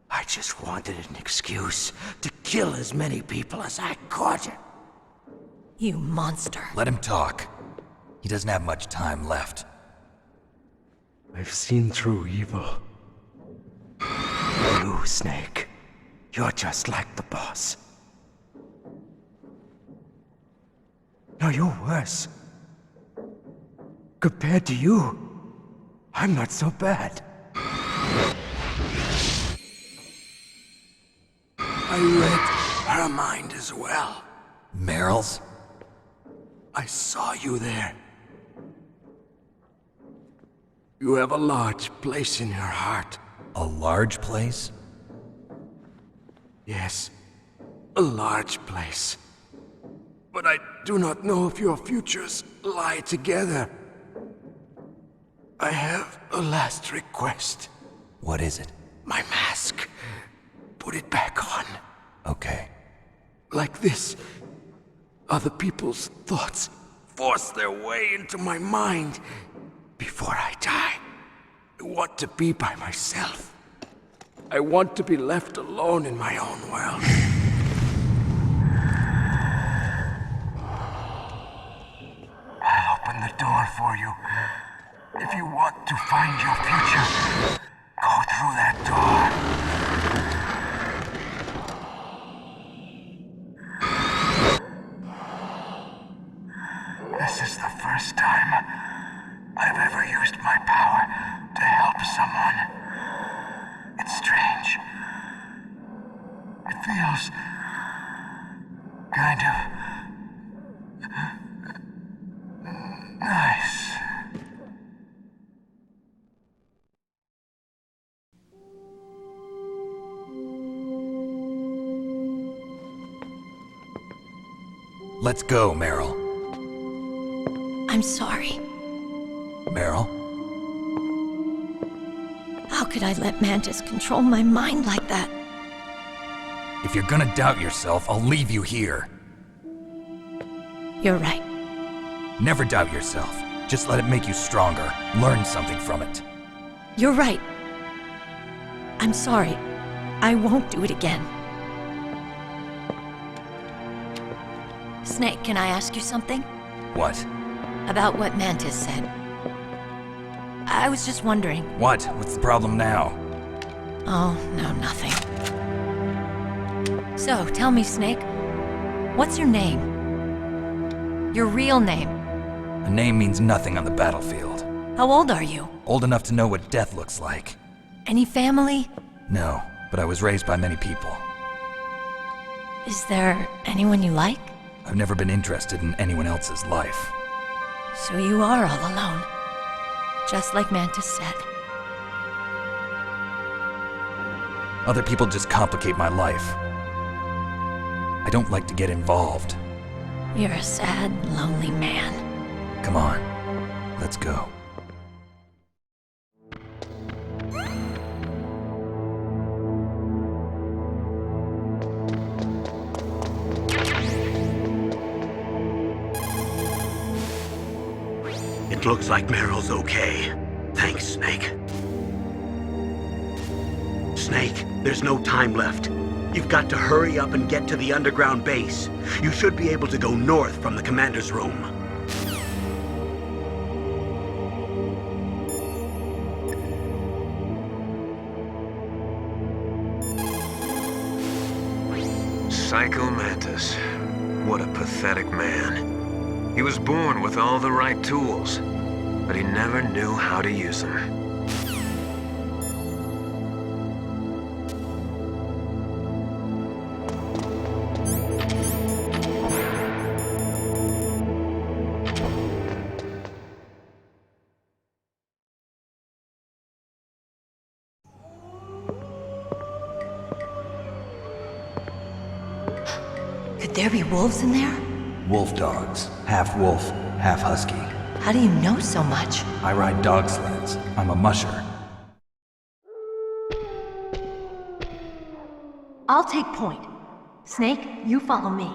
I just wanted an excuse to kill as many people as I could. You monster. Let him talk. He doesn't have much time left. I've seen through evil. You, Snake. You're just like the boss. No, you're worse. Compared to you, I'm not so bad. I read her mind as well. Meryl's? I saw you there. You have a large place in your heart. A large place? Yes, a large place. But I do not know if your futures lie together. I have a last request. What is it? My mask. Put it back on. Okay. Like this, other people's thoughts force their way into my mind. Before I die, I want to be by myself. I want to be left alone in my own world. I'll open the door for you. If you want to find your future, go through that door. This is the first time I've ever used my power to help someone. It's strange. It feels kind of nice. Let's go, Meryl. I'm sorry. Meryl? How could I let Mantis control my mind like that? If you're gonna doubt yourself, I'll leave you here. You're right. Never doubt yourself. Just let it make you stronger. Learn something from it. You're right. I'm sorry. I won't do it again. Snake, can I ask you something? What? About what Mantis said. I was just wondering. What? What's the problem now? Oh, no, nothing. So, tell me, Snake. What's your name? Your real name? A name means nothing on the battlefield. How old are you? Old enough to know what death looks like. Any family? No, but I was raised by many people. Is there anyone you like? I've never been interested in anyone else's life. So you are all alone. Just like Mantis said. Other people just complicate my life. I don't like to get involved. You're a sad, lonely man. Come on, let's go. It looks like Meryl's okay. Thanks, Snake. Snake, there's no time left. You've got to hurry up and get to the underground base. You should be able to go north from the commander's room. Psycho Mantis. What a pathetic man. He was born with all the right tools, but he never knew how to use them. Could there be wolves in there? Wolf dogs. Half wolf, half husky. How do you know so much? I ride dog sleds. I'm a musher. I'll take point. Snake, you follow me.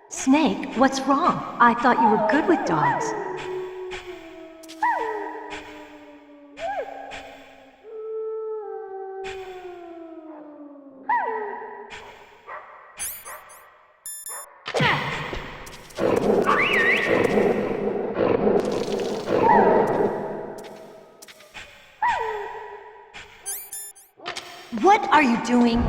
Snake, what's wrong? I thought you were good with dogs. What are you doing?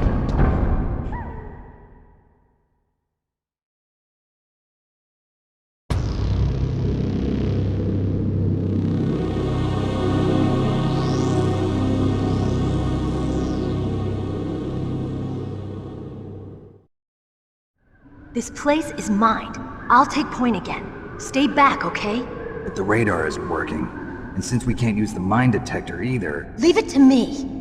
This place is mine. I'll take point again. Stay back, okay? But the radar isn't working. And since we can't use the mine detector either... Leave it to me.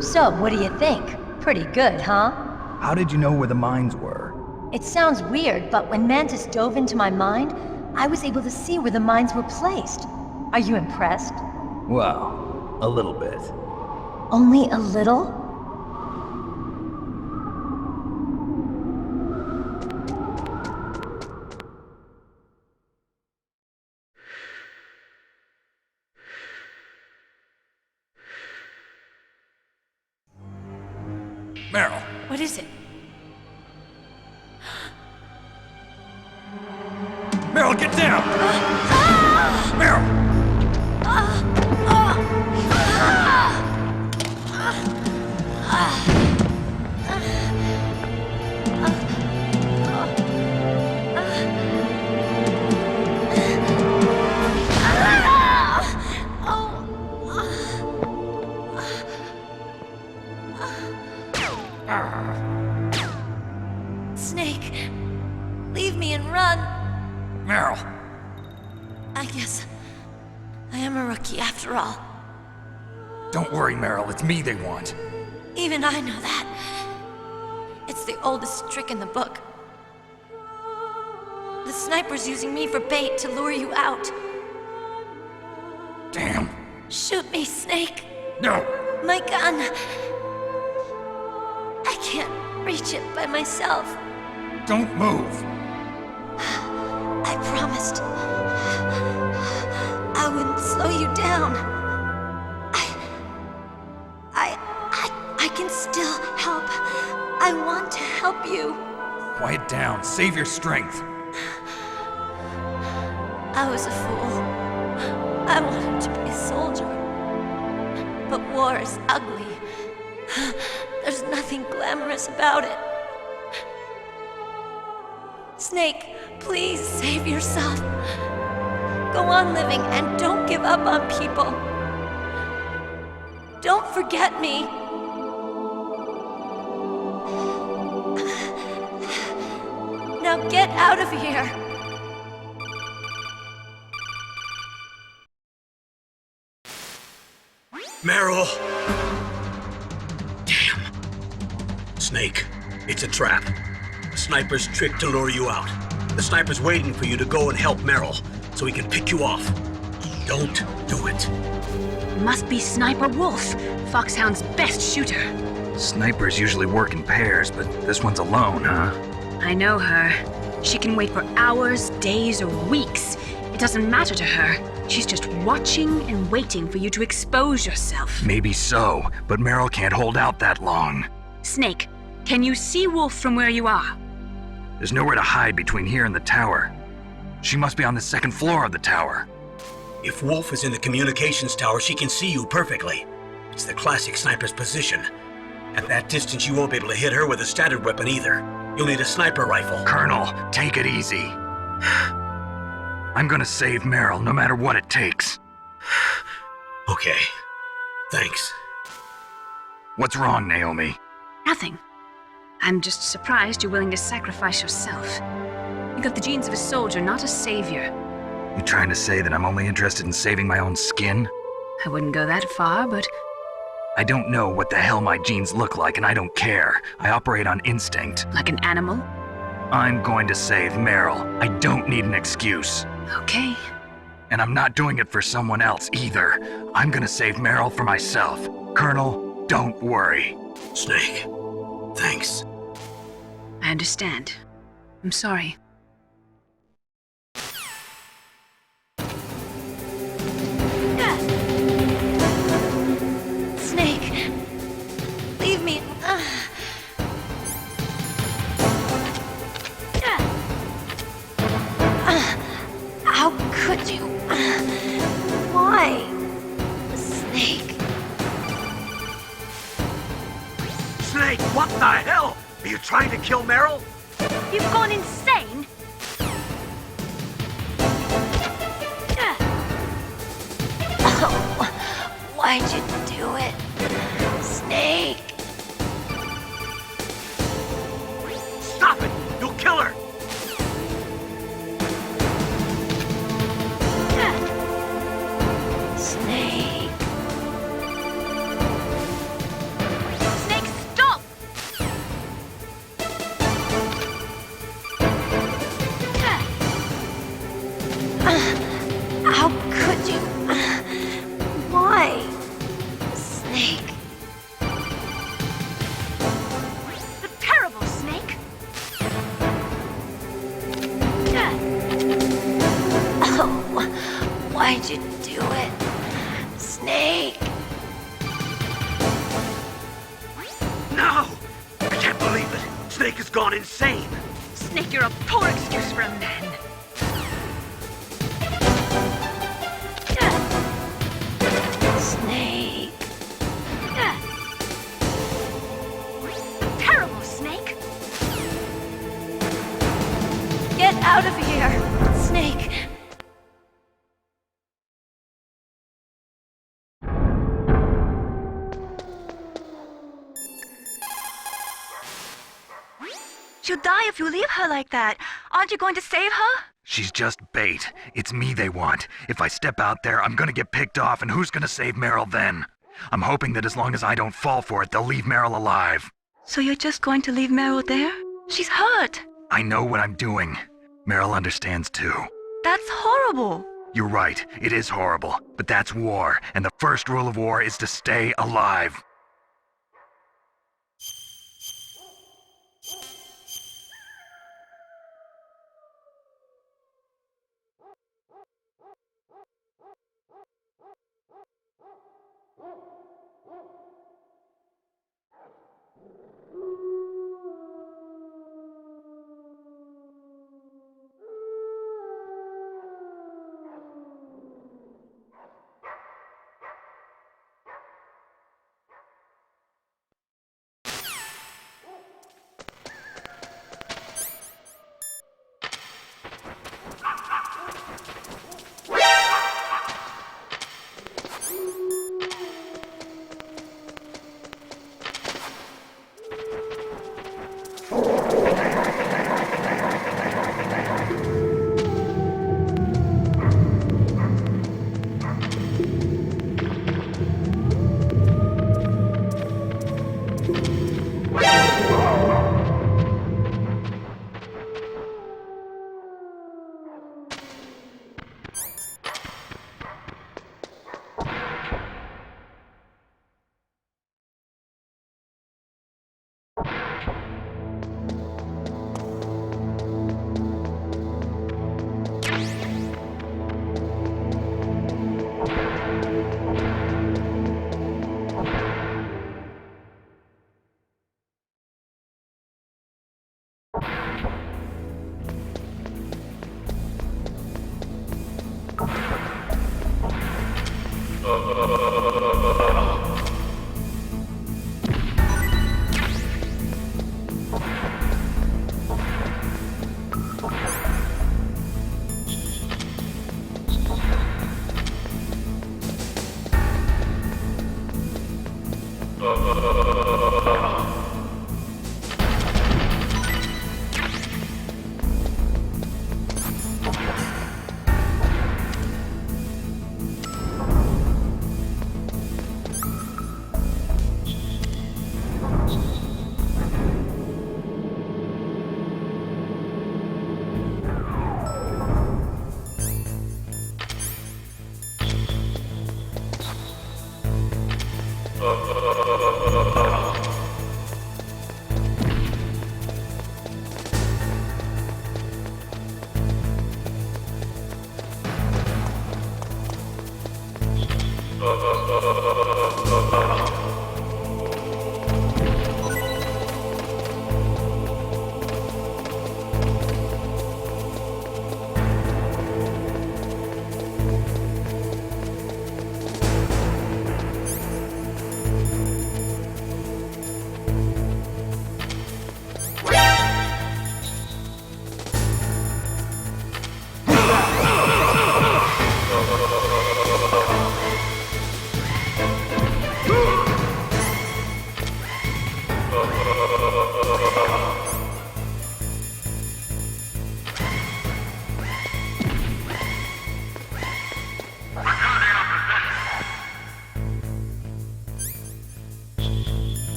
So, what do you think? Pretty good, huh? How did you know where the mines were? It sounds weird, but when Mantis dove into my mind, I was able to see where the mines were placed. Are you impressed? Well, a little bit. Only a little? Meryl! What is it? Meryl, get down! Meryl! Snake, leave me and run. Meryl! I guess I am a rookie after all. Don't worry, Meryl. It's me they want. Even I know that. It's the oldest trick in the book. The sniper's using me for bait to lure you out. Damn. Shoot me, Snake. No! My gun. I can't reach it by myself. Don't move! I promised. I wouldn't slow you down. I can still help. I want to help you. Quiet down. Save your strength. I was a fool. I wanted to be a soldier. But war is ugly. There's nothing glamorous about it. Snake, please save yourself. Go on living and don't give up on people. Don't forget me. Now get out of here. Meryl! Damn. Snake, it's a trap. A sniper's trick to lure you out. The sniper's waiting for you to go and help Meryl, so he can pick you off. Don't do it. Must be Sniper Wolf, Foxhound's best shooter. Snipers usually work in pairs, but this one's alone, huh? I know her. She can wait for hours, days, or weeks. It doesn't matter to her. She's just watching and waiting for you to expose yourself. Maybe so, but Meryl can't hold out that long. Snake, can you see Wolf from where you are? There's nowhere to hide between here and the tower. She must be on the second floor of the tower. If Wolf is in the communications tower, she can see you perfectly. It's the classic sniper's position. At that distance, you won't be able to hit her with a standard weapon either. You'll need a sniper rifle. Colonel, take it easy. I'm gonna save Meryl, no matter what it takes. Okay. Thanks. What's wrong, Naomi? Nothing. I'm just surprised you're willing to sacrifice yourself. You got the genes of a soldier, not a savior. You trying to say that I'm only interested in saving my own skin? I wouldn't go that far, but... I don't know what the hell my genes look like, and I don't care. I operate on instinct. Like an animal? I'm going to save Meryl. I don't need an excuse. Okay. And I'm not doing it for someone else either. I'm gonna save Meryl for myself. Colonel, don't worry. Snake, thanks. I understand. I'm sorry. Snake, leave me. How could you? Why? Snake. Snake, what the hell? Are you trying to kill Meryl? You've gone insane? Oh, why'd you do it? Snake. Stop it! You'll kill her! Snake. Snake, stop! How could you? Why? Snake. The terrible Snake! Oh, why'd you do it? Snake. No! I can't believe it! Snake has gone insane! Snake, you're a poor excuse for a man. Snake. Terrible Snake! Get out of here, Snake. She'll die if you leave her like that. Aren't you going to save her? She's just bait. It's me they want. If I step out there, I'm gonna get picked off, and who's gonna save Meryl then? I'm hoping that as long as I don't fall for it, they'll leave Meryl alive. So you're just going to leave Meryl there? She's hurt. I know what I'm doing. Meryl understands too. That's horrible. You're right, it is horrible, but that's war, and the first rule of war is to stay alive.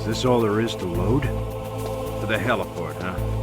Is this all there is to load? To the heliport, huh?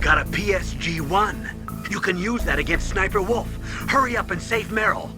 got a PSG-1. You can use that against Sniper Wolf. Hurry up and save Meryl.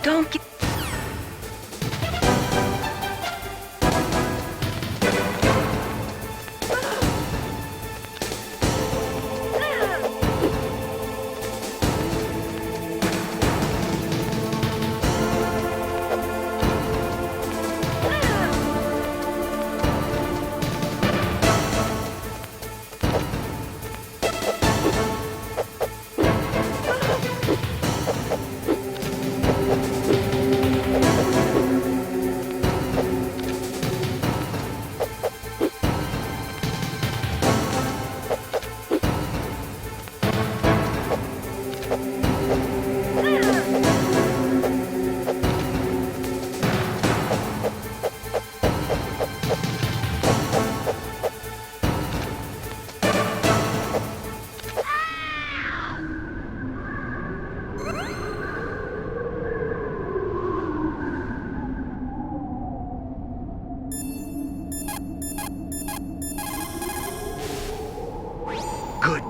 Don't get...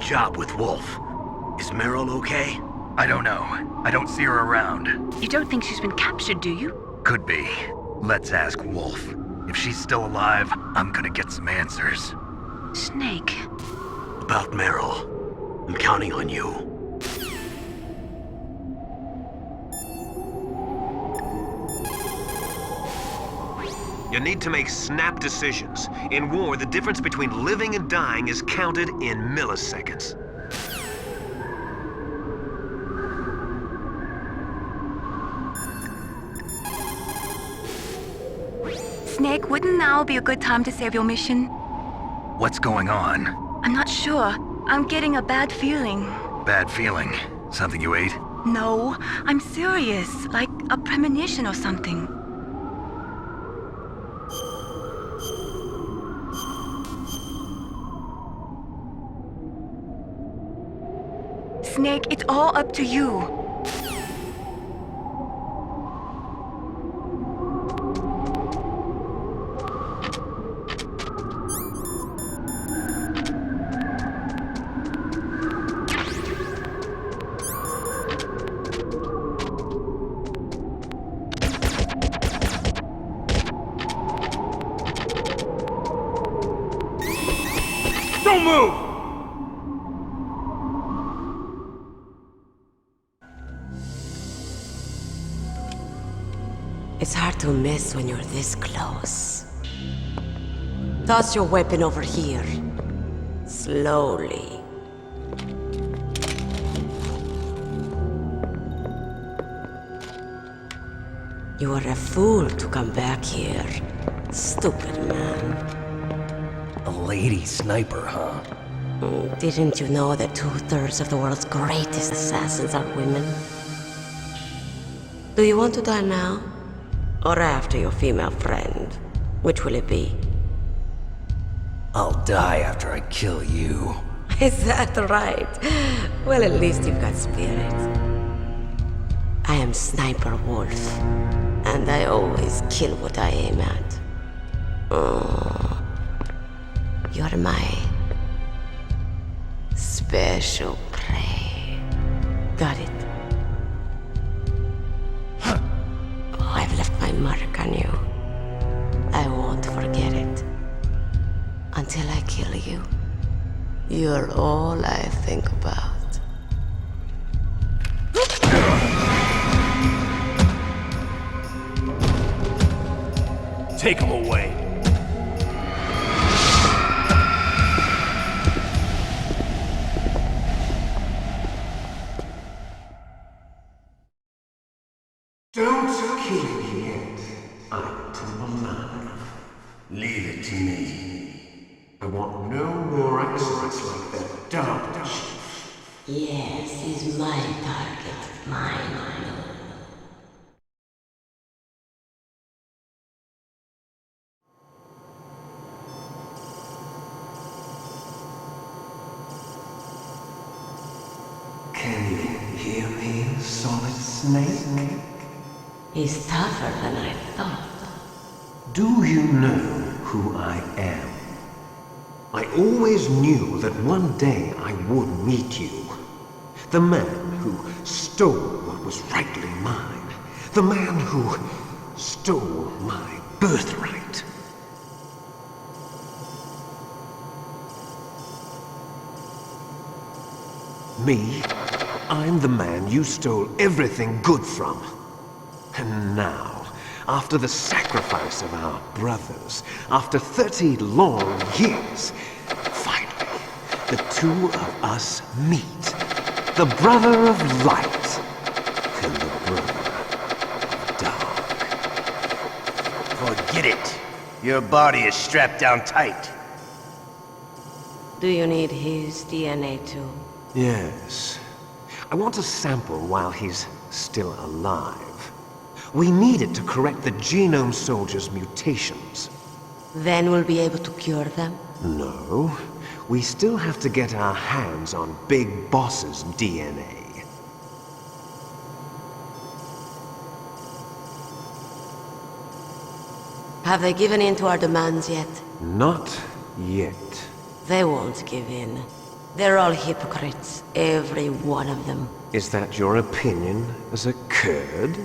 job with Wolf. Is Meryl okay? I don't know. I don't see her around. You don't think she's been captured, do you? Could be. Let's ask Wolf. If she's still alive, I'm gonna get some answers. Snake. About Meryl. I'm counting on you. You need to make snap decisions. In war, the difference between living and dying is counted in milliseconds. Snake, wouldn't now be a good time to save your mission? What's going on? I'm not sure. I'm getting a bad feeling. Bad feeling? Something you ate? No, I'm serious. Like a premonition or something. Snake, it's all up to you. Don't move! It's hard to miss when you're this close. Toss your weapon over here. Slowly. You were a fool to come back here. Stupid man. A lady sniper, huh? Didn't you know that 2/3 of the world's greatest assassins are women? Do you want to die now? Or after your female friend? Which will it be? I'll die after I kill you. Is that right? Well, at least you've got spirit. I am Sniper Wolf, and I always kill what I aim at. Oh, you're my special prey. Got it. I've left my mark on you. I won't forget it. Until I kill you, you're all I think about. Take him away. Don't kill me yet. I'm too alive. Leave it to me. I want no more accidents like that dumb chief. Yes, he's my target. Mine. Can you hear me, Solid Snake? He's tougher than I thought. Do you know who I am? I always knew that one day I would meet you. The man who stole what was rightly mine. The man who stole my birthright. Me? I'm the man you stole everything good from. And now, after the sacrifice of our brothers, after 30 long years, finally, the two of us meet. The brother of light and the brother of dark. Forget it. Your body is strapped down tight. Do you need his DNA too? Yes. I want a sample while he's still alive. We need it to correct the Genome Soldier's mutations. Then we'll be able to cure them? No. We still have to get our hands on Big Boss's DNA. Have they given in to our demands yet? Not yet. They won't give in. They're all hypocrites, every one of them. Is that your opinion as a Kurd?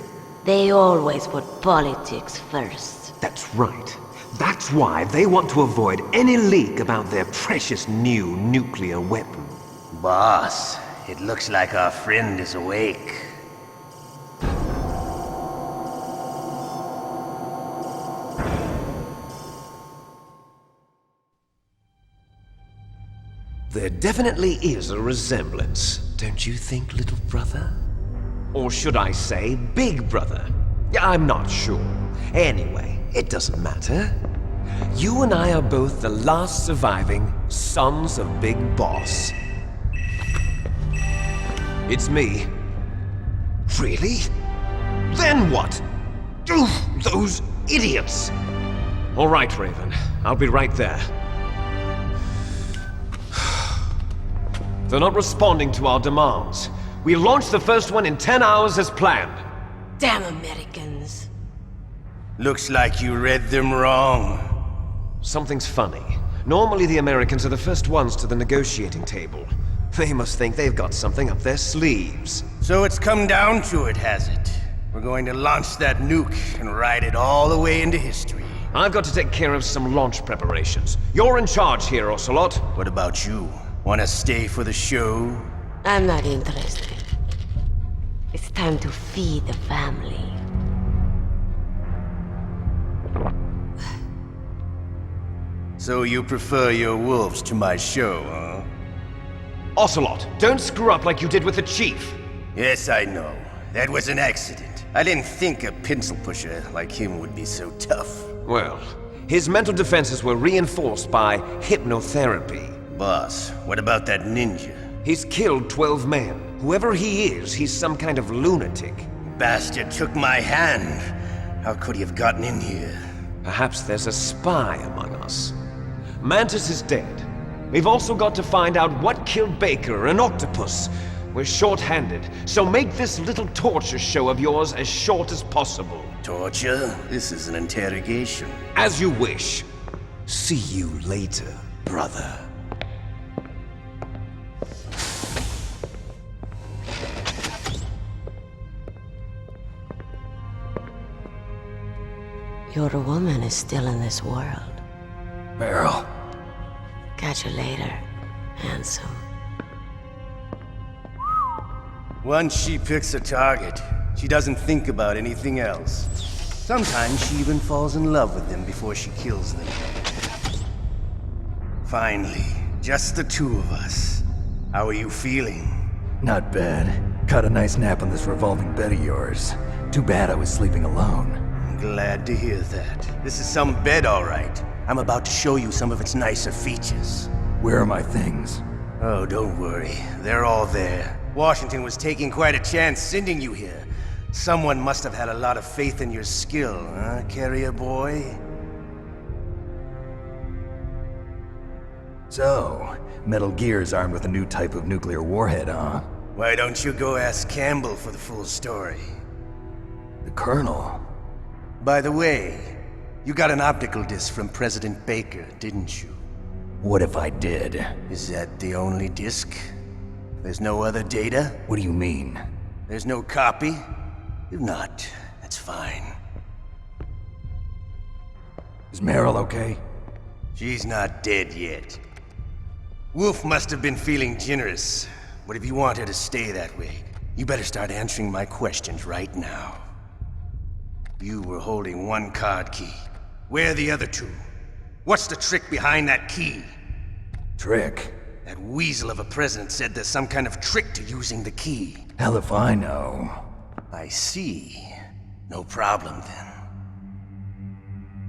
They always put politics first. That's right. That's why they want to avoid any leak about their precious new nuclear weapon. Boss, it looks like our friend is awake. There definitely is a resemblance, don't you think, little brother? Or should I say, big brother? I'm not sure. Anyway, it doesn't matter. You and I are both the last surviving sons of Big Boss. It's me. Really? Then what? Those idiots! All right, Raven. I'll be right there. They're not responding to our demands. We launched the first one in 10 hours as planned. Damn Americans. Looks like you read them wrong. Something's funny. Normally the Americans are the first ones to the negotiating table. They must think they've got something up their sleeves. So it's come down to it, has it? We're going to launch that nuke and ride it all the way into history. I've got to take care of some launch preparations. You're in charge here, Ocelot. What about you? Wanna stay for the show? I'm not interested. It's time to feed the family. So you prefer your wolves to my show, huh? Ocelot, don't screw up like you did with the Chief. Yes, I know. That was an accident. I didn't think a pencil pusher like him would be so tough. Well, his mental defenses were reinforced by hypnotherapy. Boss, what about that ninja? He's killed 12 men. Whoever he is, he's some kind of lunatic. Bastard took my hand. How could he have gotten in here? Perhaps there's a spy among us. Mantis is dead. We've also got to find out what killed Baker and Octopus. We're short-handed, so make this little torture show of yours as short as possible. Torture? This is an interrogation. As you wish. See you later, brother. Your woman is still in this world. Meryl. Catch you later, handsome. Once she picks a target, she doesn't think about anything else. Sometimes she even falls in love with them before she kills them. Finally, just the two of us. How are you feeling? Not bad. Caught a nice nap on this revolving bed of yours. Too bad I was sleeping alone. I'm glad to hear that. This is some bed, all right. I'm about to show you some of its nicer features. Where are my things? Oh, don't worry. They're all there. Washington was taking quite a chance sending you here. Someone must have had a lot of faith in your skill, huh, carrier boy? So, Metal Gear's armed with a new type of nuclear warhead, huh? Why don't you go ask Campbell for the full story? The Colonel? By the way, you got an optical disc from President Baker, didn't you? What if I did? Is that the only disc? There's no other data? What do you mean? There's no copy? If not, that's fine. Is Meryl okay? She's not dead yet. Wolf must have been feeling generous. But if you want her to stay that way, you better start answering my questions right now. You were holding one card key. Where are the other two? What's the trick behind that key? Trick? That weasel of a president said there's some kind of trick to using the key. Hell if I know. I see. No problem then.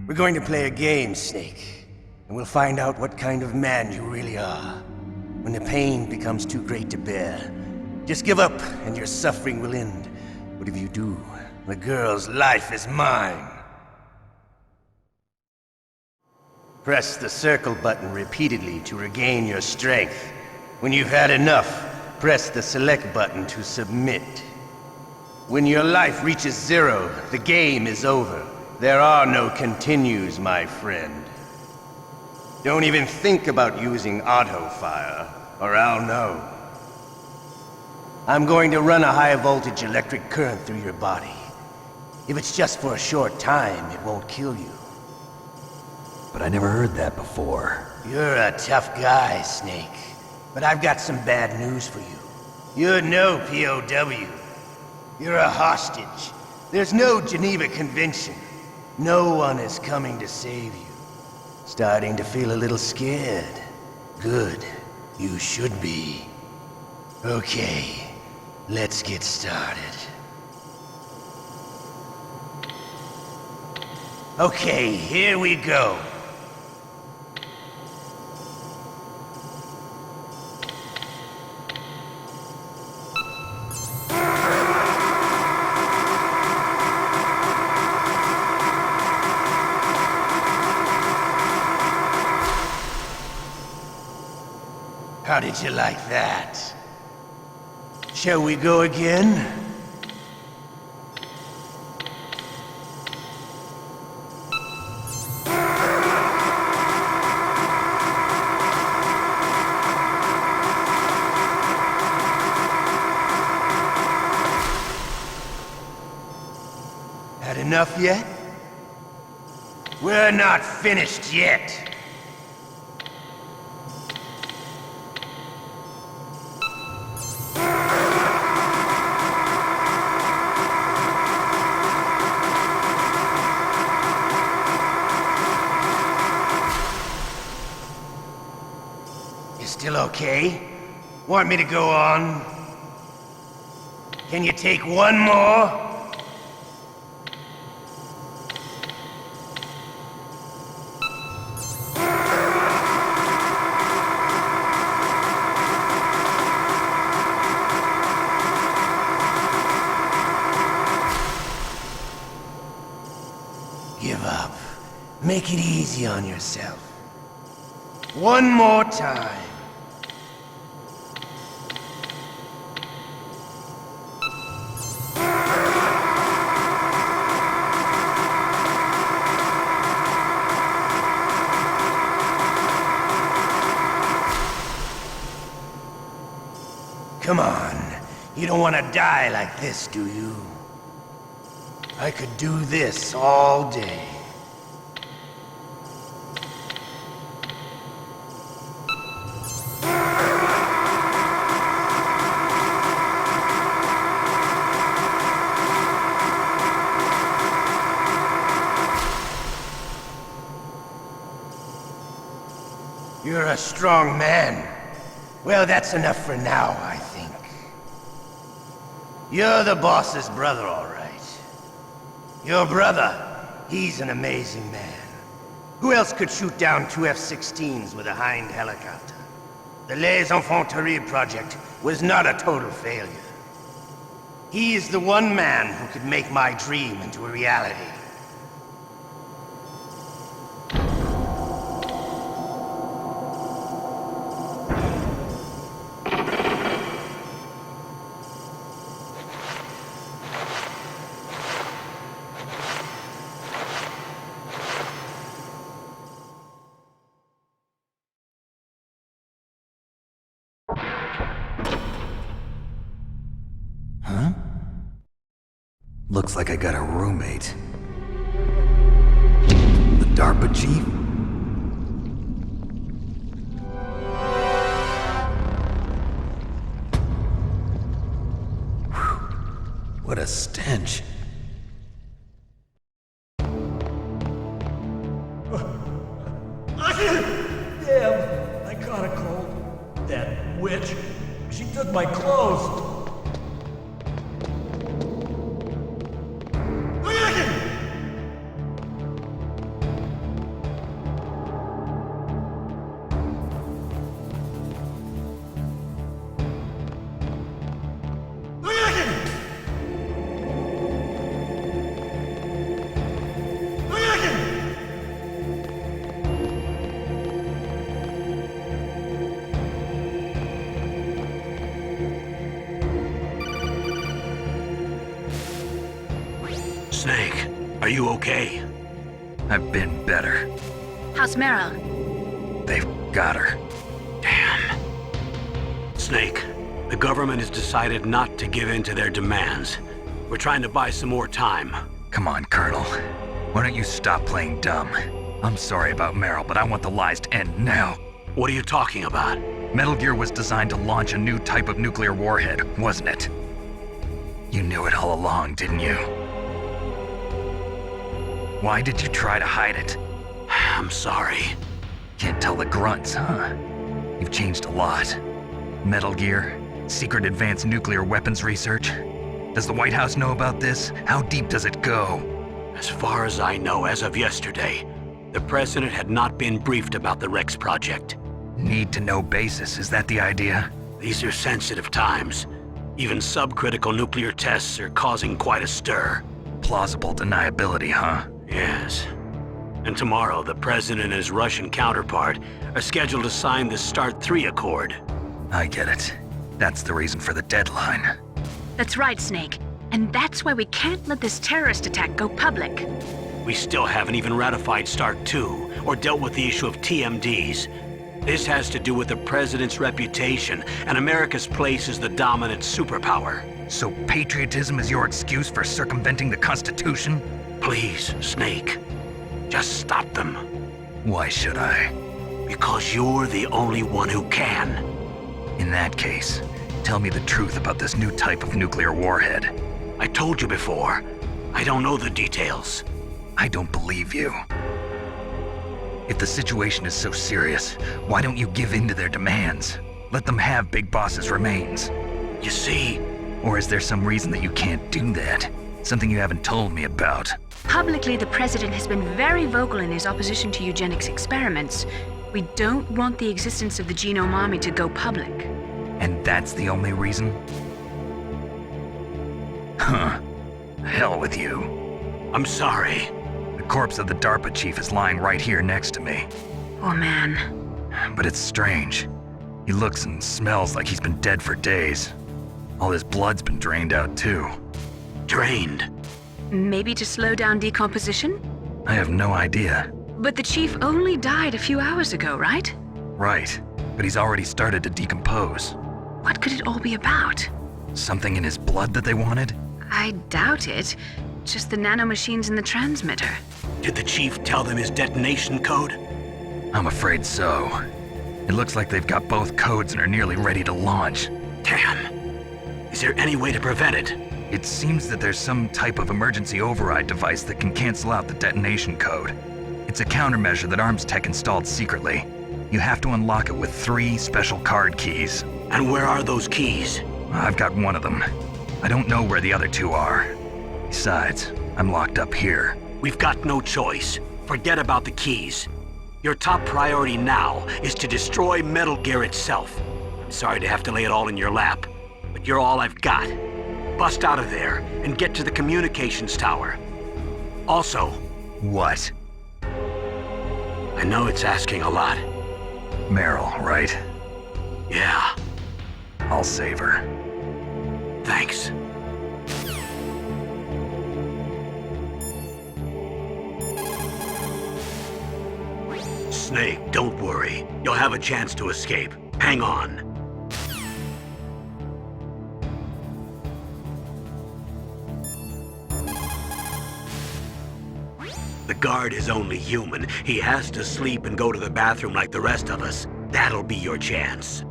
We're going to play a game, Snake. And we'll find out what kind of man you really are. When the pain becomes too great to bear, just give up and your suffering will end. But if you do, the girl's life is mine. Press the circle button repeatedly to regain your strength. When you've had enough, press the select button to submit. When your life reaches 0, the game is over. There are no continues, my friend. Don't even think about using auto-fire. or I'll know. I'm going to run a high-voltage electric current through your body. If it's just for a short time, it won't kill you. But I never heard that before. You're a tough guy, Snake. But I've got some bad news for you. You're no POW. You're a hostage. There's no Geneva Convention. No one is coming to save you. Starting to feel a little scared. Good. You should be. Okay, let's get started. Okay, here we go. How did you like that? Shall we go again? Had enough yet? We're not finished yet. Still okay? Want me to go on? Can you take one more? Give up. Make it easy on yourself. One more time. Come on. You don't want to die like this, do you? I could do this all day. You're a strong man. Well, that's enough for now, I think. You're the boss's brother, all right. Your brother, he's an amazing man. Who else could shoot down two F-16s with a Hind helicopter? The Les Infanteries project was not a total failure. He is the one man who could make my dream into a reality. Huh? Looks like I got a roommate. The DARPA chief? Whew. What a stench. Damn, I caught a cold. That witch, she took my clothes. Snake, are you okay? I've been better. How's Meryl? They've got her. Damn. Snake, the government has decided not to give in to their demands. We're trying to buy some more time. Come on, Colonel. Why don't you stop playing dumb? I'm sorry about Meryl, but I want the lies to end now. What are you talking about? Metal Gear was designed to launch a new type of nuclear warhead, wasn't it? You knew it all along, didn't you? Why did you try to hide it? I'm sorry. Can't tell the grunts, huh? You've changed a lot. Metal Gear, secret advanced nuclear weapons research. Does the White House know about this? How deep does it go? As far as I know, as of yesterday, the president had not been briefed about the Rex project. Need to know basis, is that the idea? These are sensitive times. Even subcritical nuclear tests are causing quite a stir. Plausible deniability, huh? Yes. And tomorrow, the president and his Russian counterpart are scheduled to sign the START 3 Accord. I get it. That's the reason for the deadline. That's right, Snake. And that's why we can't let this terrorist attack go public. We still haven't even ratified START 2 or dealt with the issue of TMDs. This has to do with the president's reputation and America's place as the dominant superpower. So patriotism is your excuse for circumventing the Constitution? Please, Snake. Just stop them. Why should I? Because you're the only one who can. In that case, tell me the truth about this new type of nuclear warhead. I told you before. I don't know the details. I don't believe you. If the situation is so serious, why don't you give in to their demands? Let them have Big Boss's remains. You see? Or is there some reason that you can't do that? Something you haven't told me about? Publicly, the president has been very vocal in his opposition to eugenics experiments. We don't want the existence of the Genome Army to go public. And that's the only reason? Huh. Hell with you. I'm sorry. The corpse of the DARPA chief is lying right here next to me. Oh, man. But it's strange. He looks and smells like he's been dead for days. All his blood's been drained out, too. Drained? Maybe to slow down decomposition? I have no idea. But the chief only died a few hours ago, right? Right. But he's already started to decompose. What could it all be about? Something in his blood that they wanted? I doubt it. Just the nanomachines in the transmitter. Did the chief tell them his detonation code? I'm afraid so. It looks like they've got both codes and are nearly ready to launch. Damn. Is there any way to prevent it? It seems that there's some type of emergency override device that can cancel out the detonation code. It's a countermeasure that Arms Tech installed secretly. You have to unlock it with 3 special card keys. And where are those keys? I've got one of them. I don't know where the other 2 are. Besides, I'm locked up here. We've got no choice. Forget about the keys. Your top priority now is to destroy Metal Gear itself. I'm sorry to have to lay it all in your lap, but you're all I've got. Bust out of there and get to the communications tower. Also... What? I know it's asking a lot. Meryl, right? Yeah. I'll save her. Thanks. Snake, don't worry. You'll have a chance to escape. Hang on. The guard is only human. He has to sleep and go to the bathroom like the rest of us. That'll be your chance.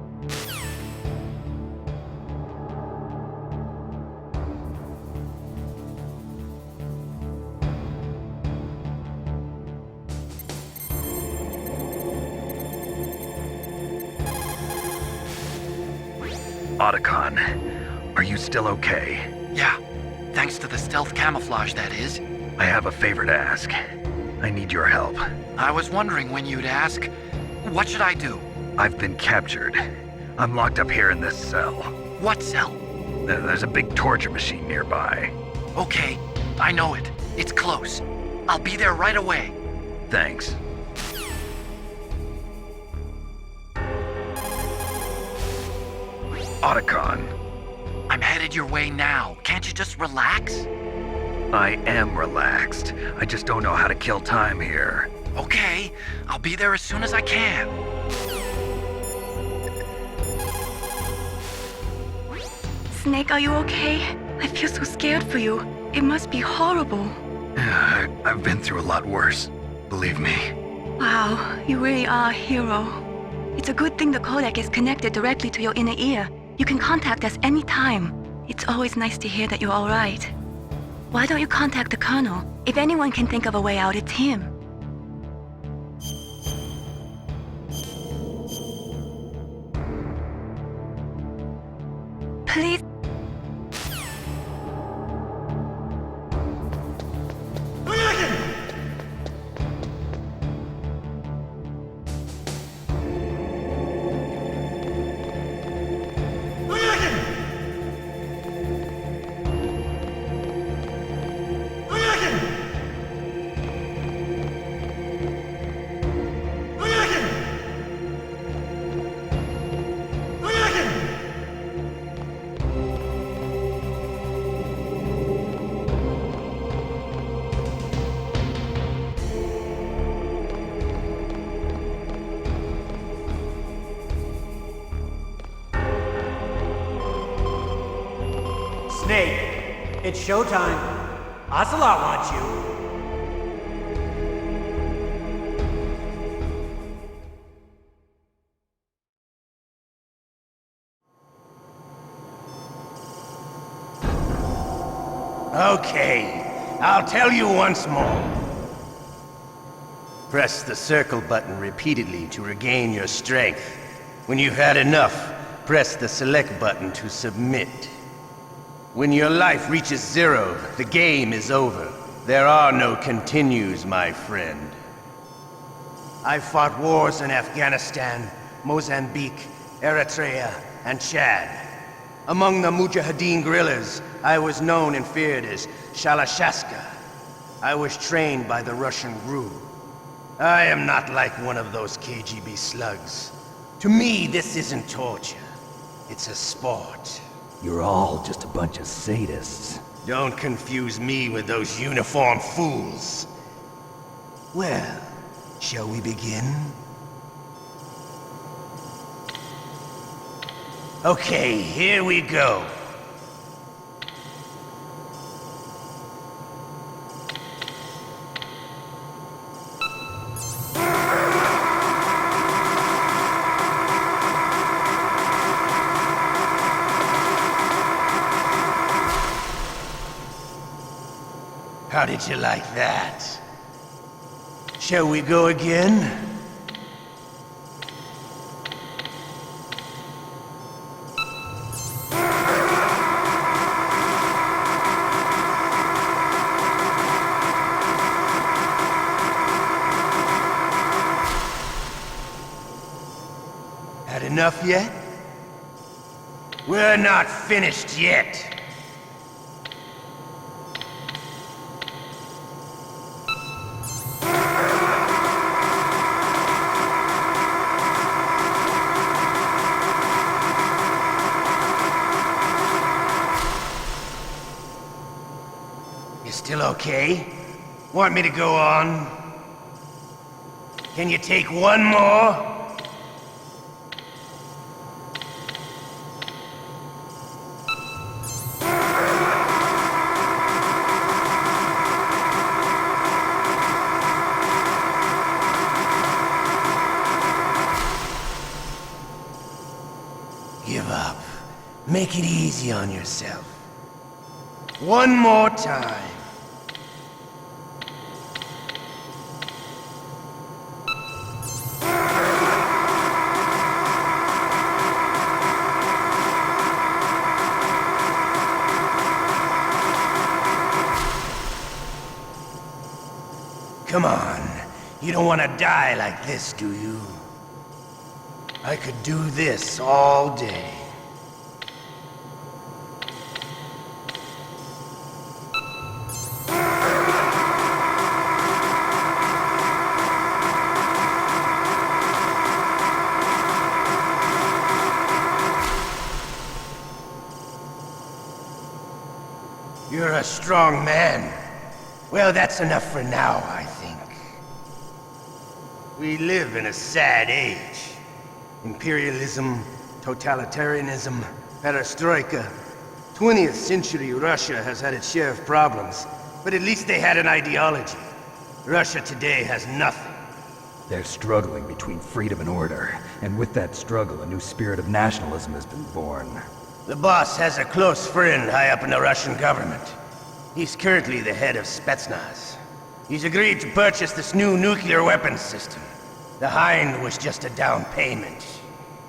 Otacon, are you still okay? Yeah, thanks to the stealth camouflage, that is. I have a favor to ask. I need your help. I was wondering when you'd ask. What should I do? I've been captured. I'm locked up here in this cell. What cell? There's a big torture machine nearby. Okay, I know it. It's close. I'll be there right away. Thanks. Otacon. I'm headed your way now. Can't you just relax? I am relaxed. I just don't know how to kill time here. Okay, I'll be there as soon as I can. Snake, are you okay? I feel so scared for you. It must be horrible. I've been through a lot worse. Believe me. Wow, you really are a hero. It's a good thing the codec is connected directly to your inner ear. You can contact us anytime. It's always nice to hear that you're all right. Why don't you contact the Colonel? If anyone can think of a way out, it's him. Please. Snake, it's showtime. Ocelot wants you. Okay, I'll tell you once more. Press the circle button repeatedly to regain your strength. When you've had enough, press the select button to submit. When your life reaches 0, the game is over. There are no continues, my friend. I've fought wars in Afghanistan, Mozambique, Eritrea, and Chad. Among the Mujahideen guerrillas, I was known and feared as Shalashaska. I was trained by the Russian GRU. I am not like one of those KGB slugs. To me, this isn't torture. It's a sport. You're all just a bunch of sadists. Don't confuse me with those uniformed fools. Well, shall we begin? Okay, here we go. How did you like that? Shall we go again? Had enough yet? We're not finished yet. Still okay? Want me to go on? Can you take one more? Give up. Make it easy on yourself. One more time. Come on. You don't want to die like this, do you? I could do this all day. You're a strong man. Well, that's enough for now, I think. We live in a sad age. Imperialism, totalitarianism, perestroika. 20th century Russia has had its share of problems, but at least they had an ideology. Russia today has nothing. They're struggling between freedom and order, and with that struggle, a new spirit of nationalism has been born. The boss has a close friend high up in the Russian government. He's currently the head of Spetsnaz. He's agreed to purchase this new nuclear weapons system. The Hind was just a down payment.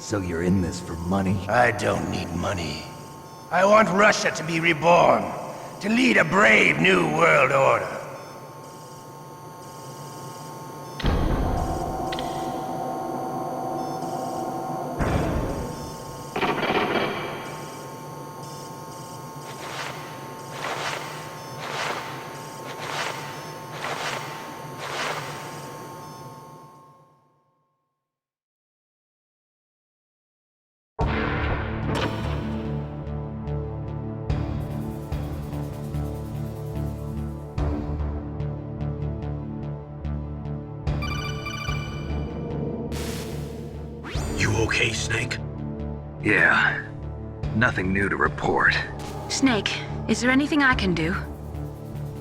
So you're in this for money? I don't need money. I want Russia to be reborn, to lead a brave new world order. You okay, Snake? Yeah. Nothing new to report. Snake, is there anything I can do?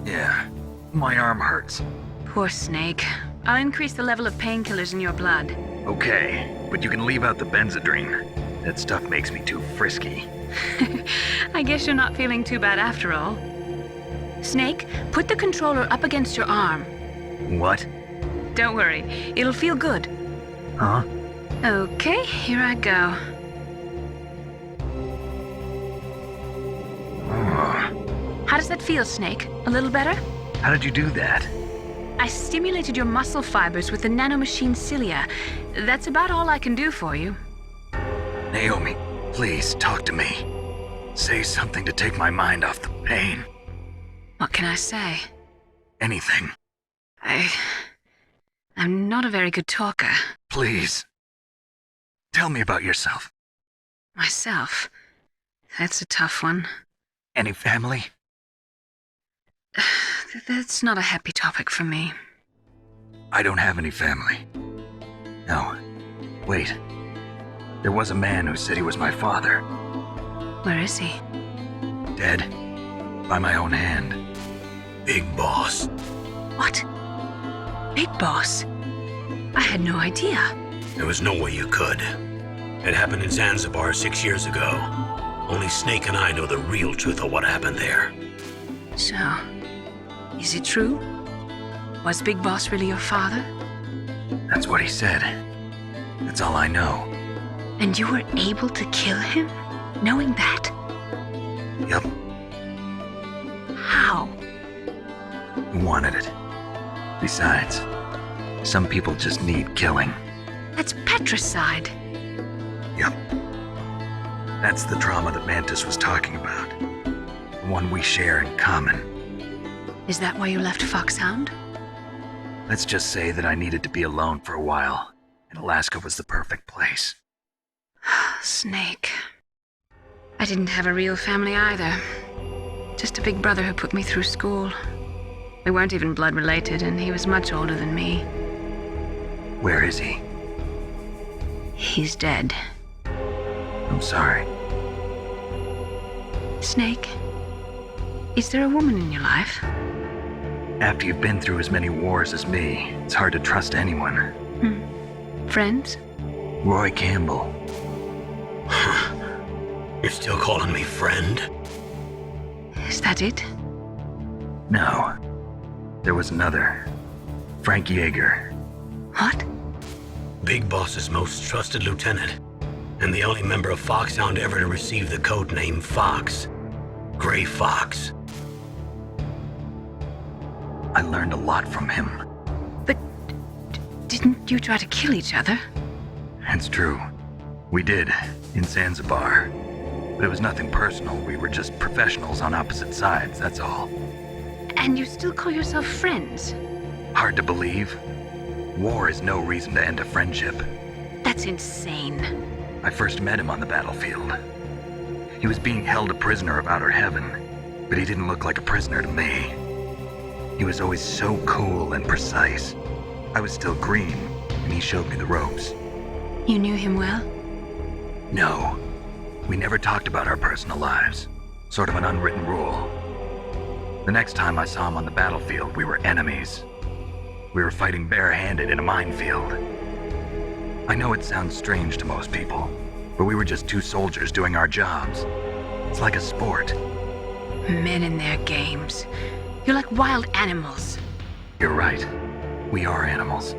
Yeah. My arm hurts. Poor Snake. I'll increase the level of painkillers in your blood. Okay, but you can leave out the Benzedrine. That stuff makes me too frisky. I guess you're not feeling too bad after all. Snake, put the controller up against your arm. What? Don't worry, it'll feel good. Huh? Okay, here I go. How does that feel, Snake? A little better? How did you do that? I stimulated your muscle fibers with the nanomachine cilia. That's about all I can do for you. Naomi, please talk to me. Say something to take my mind off the pain. What can I say? Anything. I'm not a very good talker. Please. Tell me about yourself. Myself? That's a tough one. Any family? That's not a happy topic for me. I don't have any family. No. Wait. There was a man who said he was my father. Where is he? Dead. By my own hand. Big Boss. What? Big Boss? I had no idea. There was no way you could. It happened in Zanzibar 6 years ago. Only Snake and I know the real truth of what happened there. So, is it true? Was Big Boss really your father? That's what he said. That's all I know. And you were able to kill him, knowing that? Yep. How? He wanted it. Besides, some people just need killing. That's patricide. Yep. That's the trauma that Mantis was talking about. The one we share in common. Is that why you left Foxhound? Let's just say that I needed to be alone for a while, and Alaska was the perfect place. Snake. I didn't have a real family either. Just a big brother who put me through school. We weren't even blood related, and he was much older than me. Where is he? He's dead. I'm sorry. Snake, is there a woman in your life? After you've been through as many wars as me, it's hard to trust anyone. Friends? Roy Campbell. You're still calling me friend? Is that it? No. There was another. Frank Yeager. What? Big Boss's most trusted lieutenant, and the only member of Foxhound ever to receive the code name Fox. Gray Fox. I learned a lot from him. But didn't you try to kill each other? It's true. We did, in Zanzibar. But it was nothing personal. We were just professionals on opposite sides, that's all. And you still call yourself friends? Hard to believe. War is no reason to end a friendship. That's insane. I first met him on the battlefield. He was being held a prisoner of outer heaven, but he didn't look like a prisoner to me. He was always so cool and precise. I was still green, and he showed me the ropes. You knew him well? No. We never talked about our personal lives. Sort of an unwritten rule. The next time I saw him on the battlefield, we were enemies. We were fighting barehanded in a minefield. I know it sounds strange to most people, but we were just two soldiers doing our jobs. It's like a sport. Men and their games. You're like wild animals. You're right. We are animals.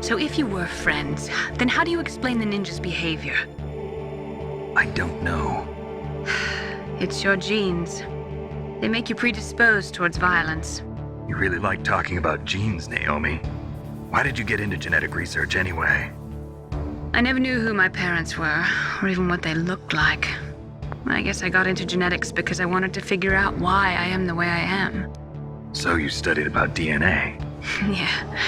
So if you were friends, then how do you explain the ninja's behavior? I don't know. It's your genes. They make you predisposed towards violence. You really like talking about genes, Naomi. Why did you get into genetic research anyway? I never knew who my parents were, or even what they looked like. I guess I got into genetics because I wanted to figure out why I am the way I am. So you studied about DNA? Yeah.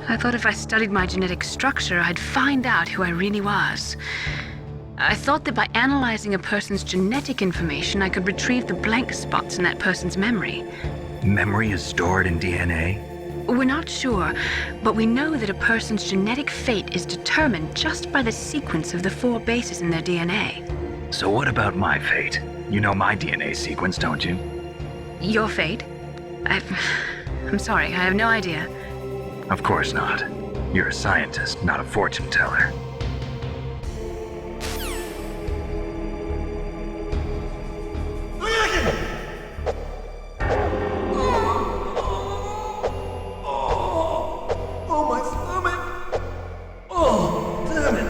I thought if I studied my genetic structure, I'd find out who I really was. I thought that by analyzing a person's genetic information, I could retrieve the blank spots in that person's memory. Memory is stored in DNA? We're not sure, but we know that a person's genetic fate is determined just by the sequence of the 4 bases in their DNA. So what about my fate? You know my DNA sequence, don't you? Your fate? I'm sorry, I have no idea. Of course not. You're a scientist, not a fortune teller. Oh, my stomach! Oh, damn it!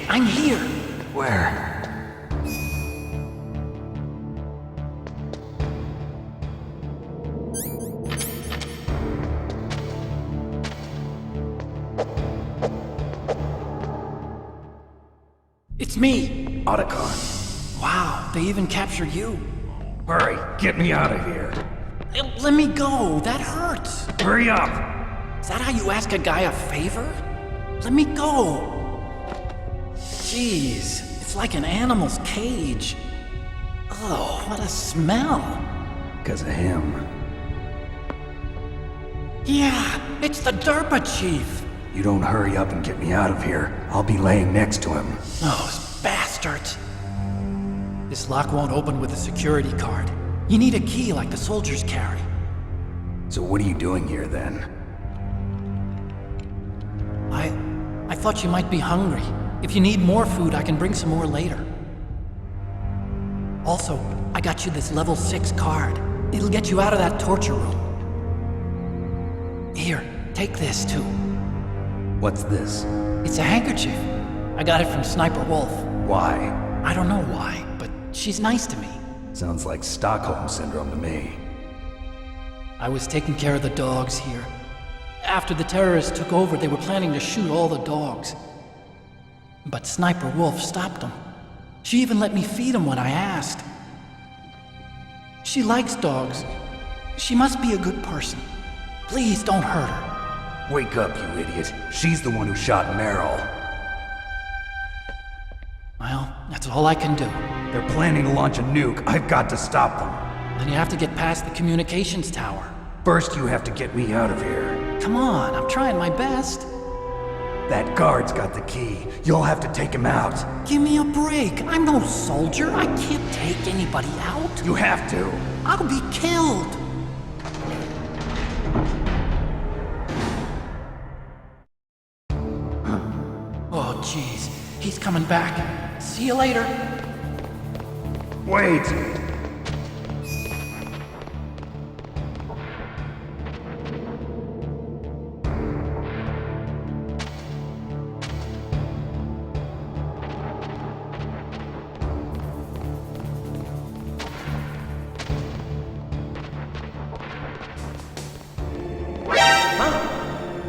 I'm here. Where? It's me. Otacon. Wow, they even captured you. Hurry, get me out of here. Let me go. That hurts. Hurry up. Is that how you ask a guy a favor? Let me go. Jeez, it's like an animal's cage. Oh, what a smell. Because of him. Yeah, it's the DERPA chief. You don't hurry up and get me out of here, I'll be laying next to him. Those bastards. This lock won't open with a security card. You need a key like the soldiers carry. So what are you doing here then? I thought you might be hungry. If you need more food, I can bring some more later. Also, I got you this level 6 card. It'll get you out of that torture room. Here, take this too. What's this? It's a handkerchief. I got it from Sniper Wolf. Why? I don't know why, but she's nice to me. Sounds like Stockholm Syndrome to me. I was taking care of the dogs here. After the terrorists took over, they were planning to shoot all the dogs. But Sniper Wolf stopped them. She even let me feed them when I asked. She likes dogs. She must be a good person. Please don't hurt her. Wake up, you idiot. She's the one who shot Meryl. Well, that's all I can do. They're planning to launch a nuke. I've got to stop them. Then you have to get past the communications tower. First, you have to get me out of here. Come on, I'm trying my best. That guard's got the key. You'll have to take him out. Give me a break. I'm no soldier. I can't take anybody out. You have to. I'll be killed. Oh, jeez. He's coming back. See you later. Wait!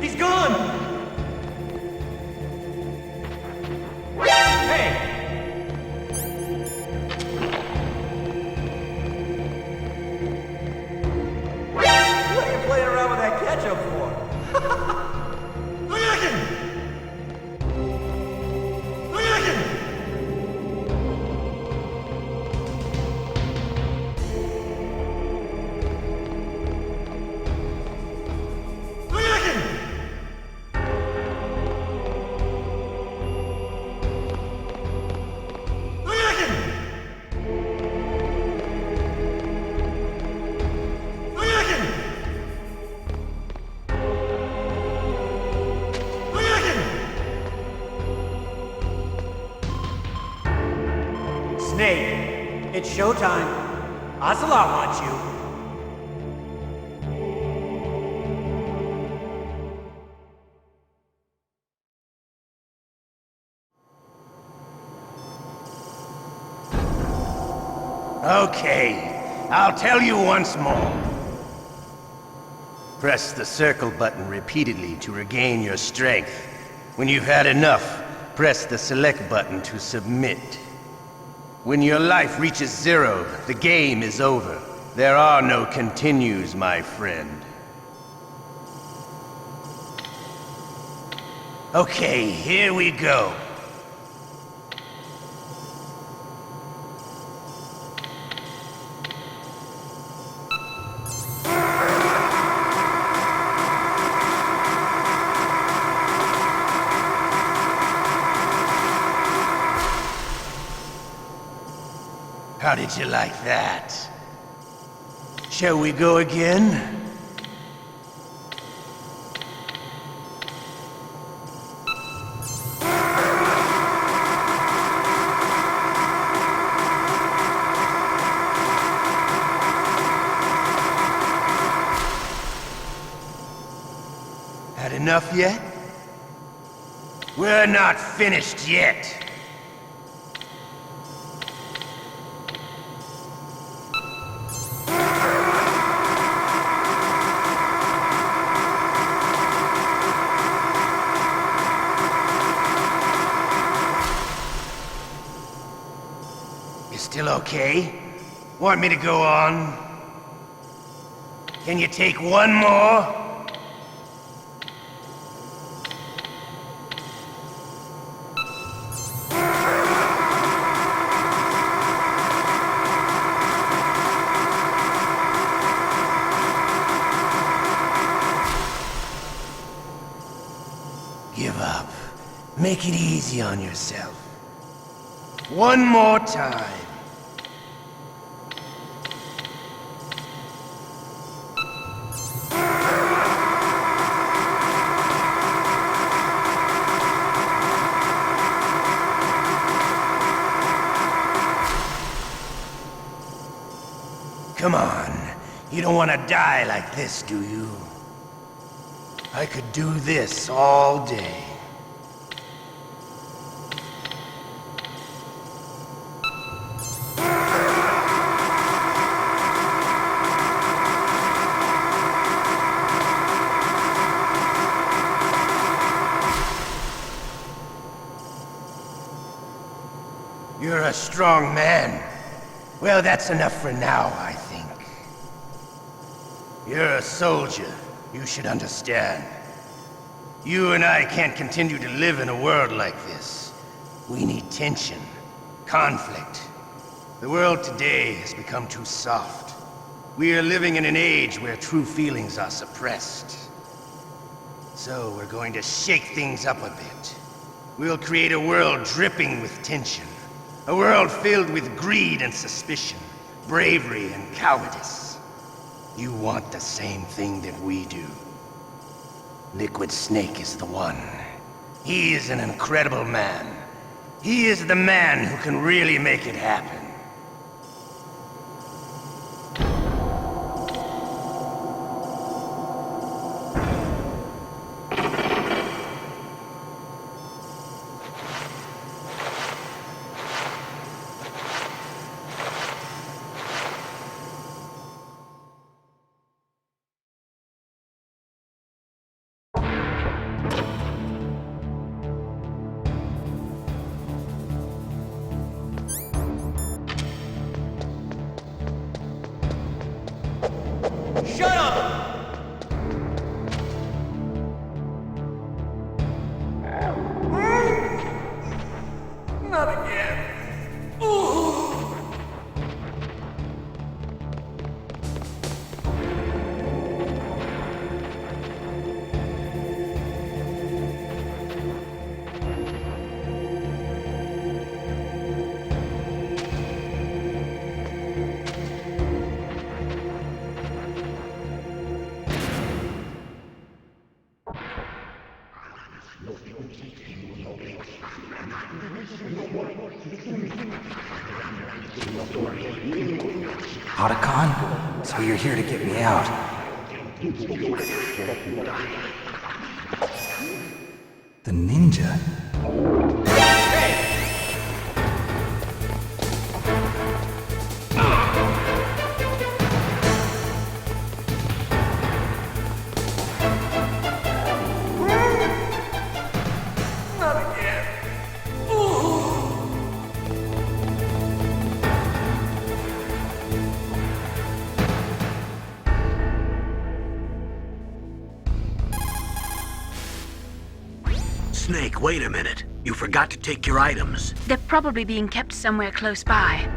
He's gone! Hey! Activate! It's showtime. Ocelot wants you. Okay, I'll tell you once more. Press the circle button repeatedly to regain your strength. When you've had enough, press the select button to submit. When your life reaches 0, the game is over. There are no continues, my friend. Okay, here we go. How did you like that? Shall we go again? Had enough yet? We're not finished yet. Still okay? Want me to go on? Can you take one more? Give up. Make it easy on yourself. One more time. Come on. You don't want to die like this, do you? I could do this all day. You're a strong man. Well, that's enough for now, I think. You're a soldier. You should understand. You and I can't continue to live in a world like this. We need tension, conflict. The world today has become too soft. We are living in an age where true feelings are suppressed. So we're going to shake things up a bit. We'll create a world dripping with tension. A world filled with greed and suspicion, bravery and cowardice. You want the same thing that we do. Liquid Snake is the one. He is an incredible man. He is the man who can really make it happen. Shut up! Not again. Ooh. Otacon? So you're here to get me out. The ninja? Snake, wait a minute. You forgot to take your items. They're probably being kept somewhere close by.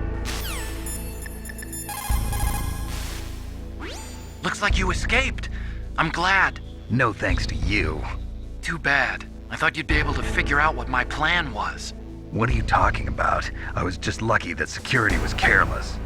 Looks like you escaped. I'm glad. No thanks to you. Too bad. I thought you'd be able to figure out what my plan was. What are you talking about? I was just lucky that security was careless.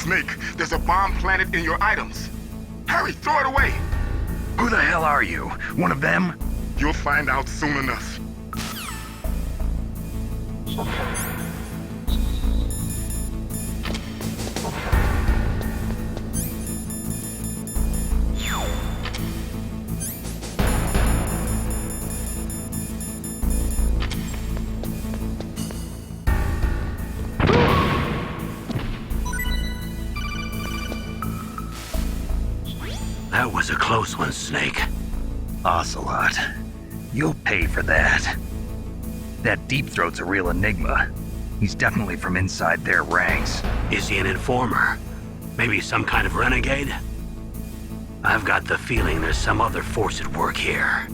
Snake, there's a bomb planted in your items. Hurry, throw it away! Who the hell are you? One of them? You'll find out soon enough. That was a close one, Snake. Ocelot. You'll pay for that. That Deep Throat's a real enigma. He's definitely from inside their ranks. Is he an informer? Maybe some kind of renegade? I've got the feeling there's some other force at work here.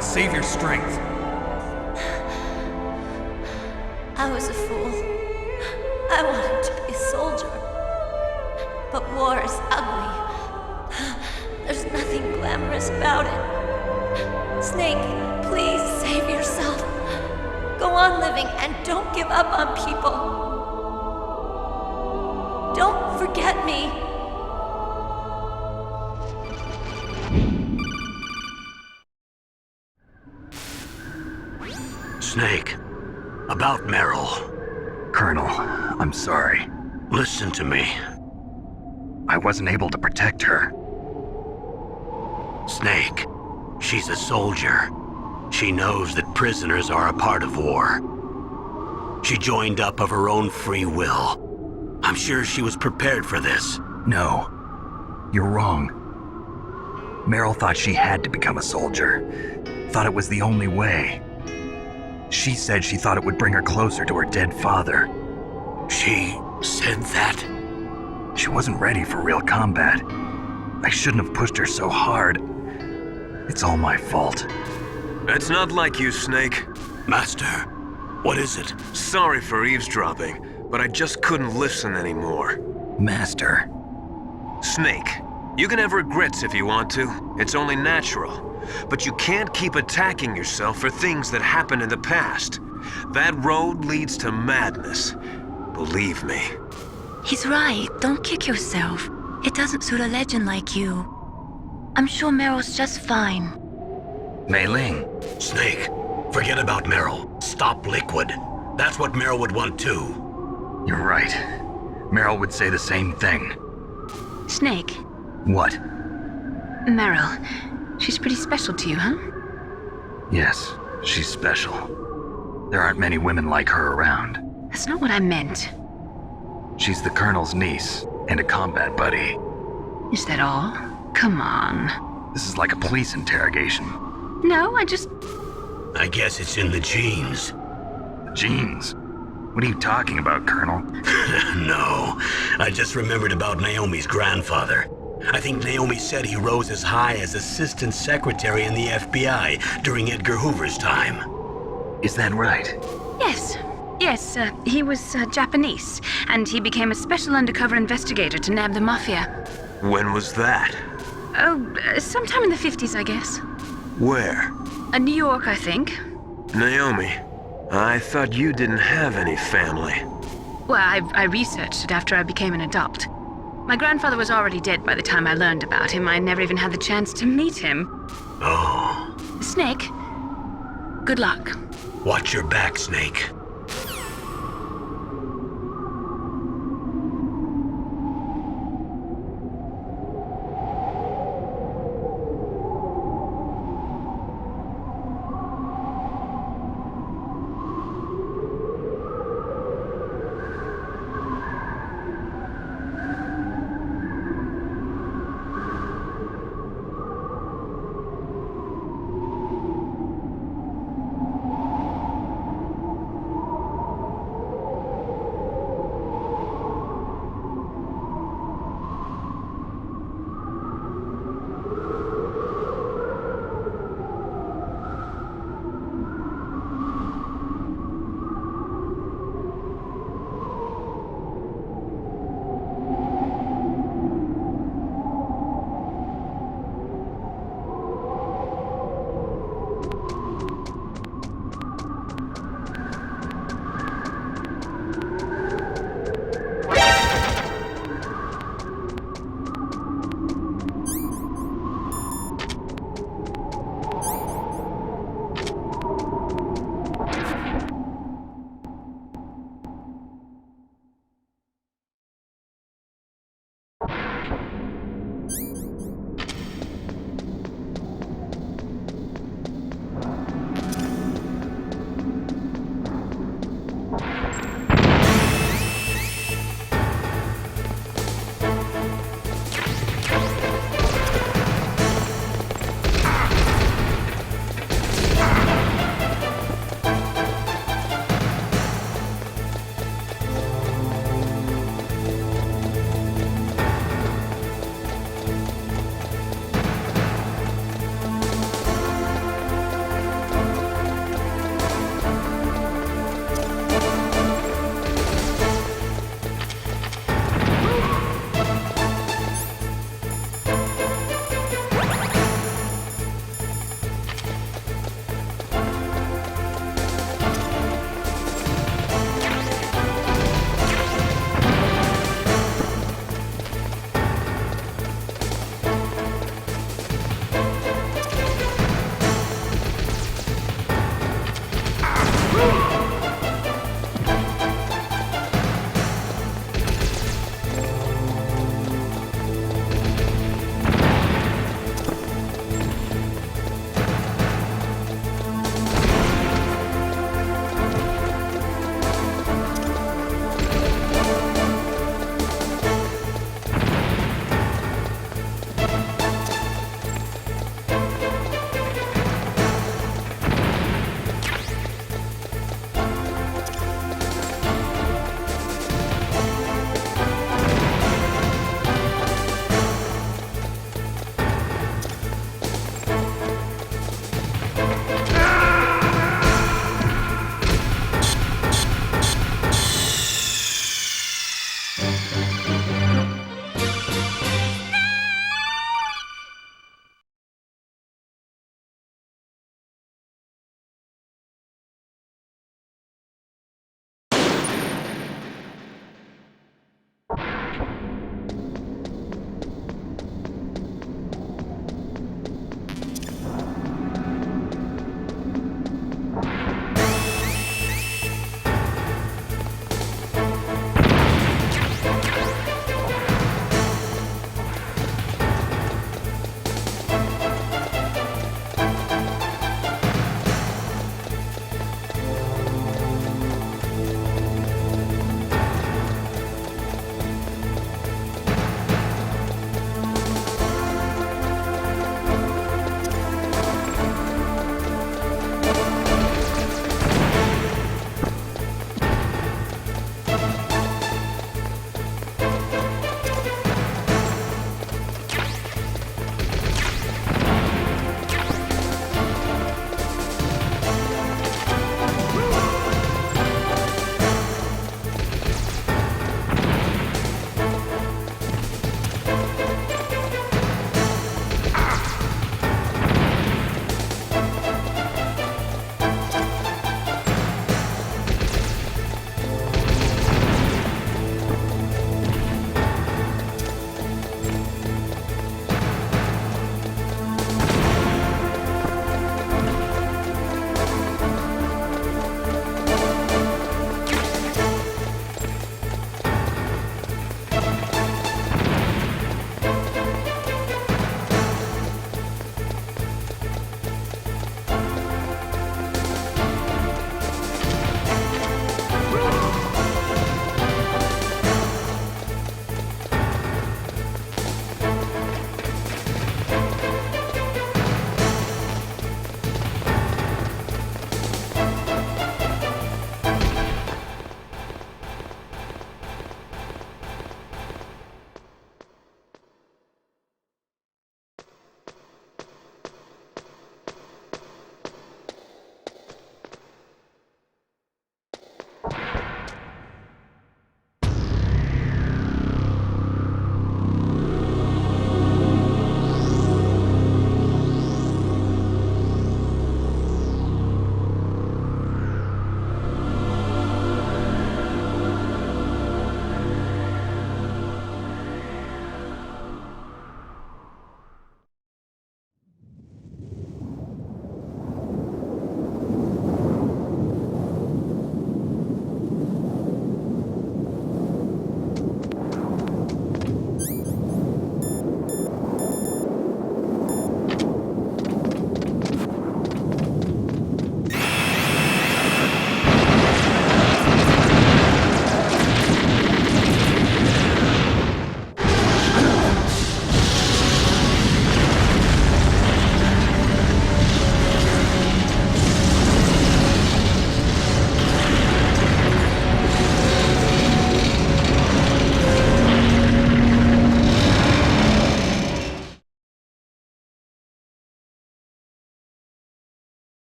Save your strength. I was a fool. I wanted to be a soldier. But war is ugly. There's nothing glamorous about it. Snake, please save yourself. Go on living and don't give up on people. Don't forget me. Snake, about Meryl. Colonel, I'm sorry. Listen to me. I wasn't able to protect her. Snake, she's a soldier. She knows that prisoners are a part of war. She joined up of her own free will. I'm sure she was prepared for this. No, you're wrong. Meryl thought she had to become a soldier. Thought it was the only way. She said she thought it would bring her closer to her dead father. She said that? She wasn't ready for real combat. I shouldn't have pushed her so hard. It's all my fault. It's not like you, Snake. Master, what is it? Sorry for eavesdropping, but I just couldn't listen anymore. Master. Snake, you can have regrets if you want to. It's only natural. But you can't keep attacking yourself for things that happened in the past. That road leads to madness. Believe me. He's right. Don't kick yourself. It doesn't suit a legend like you. I'm sure Meryl's just fine. Mei Ling. Snake, forget about Meryl. Stop Liquid. That's what Meryl would want too. You're right. Meryl would say the same thing. Snake. What? Meryl. She's pretty special to you, huh? Yes, she's special. There aren't many women like her around. That's not what I meant. She's the Colonel's niece and a combat buddy. Is that all? Come on. This is like a police interrogation. No, I guess it's in the genes. Genes? What are you talking about, Colonel? No, I just remembered about Naomi's grandfather. I think Naomi said he rose as high as assistant secretary in the FBI during Edgar Hoover's time. Is that right? Yes. Yes, he was Japanese, and he became a special undercover investigator to nab the Mafia. When was that? Oh, sometime in the 50s, I guess. Where? New York, I think. Naomi, I thought you didn't have any family. Well, I researched it after I became an adult. My grandfather was already dead by the time I learned about him. I never even had the chance to meet him. Oh. Snake, good luck. Watch your back, Snake.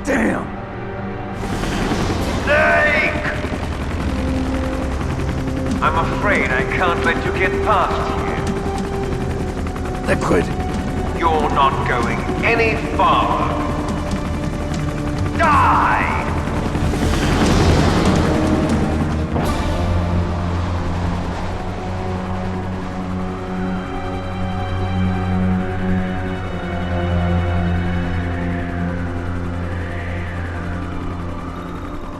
Damn! Snake! I'm afraid I can't let you get past here. Liquid! You're not going any farther. Die!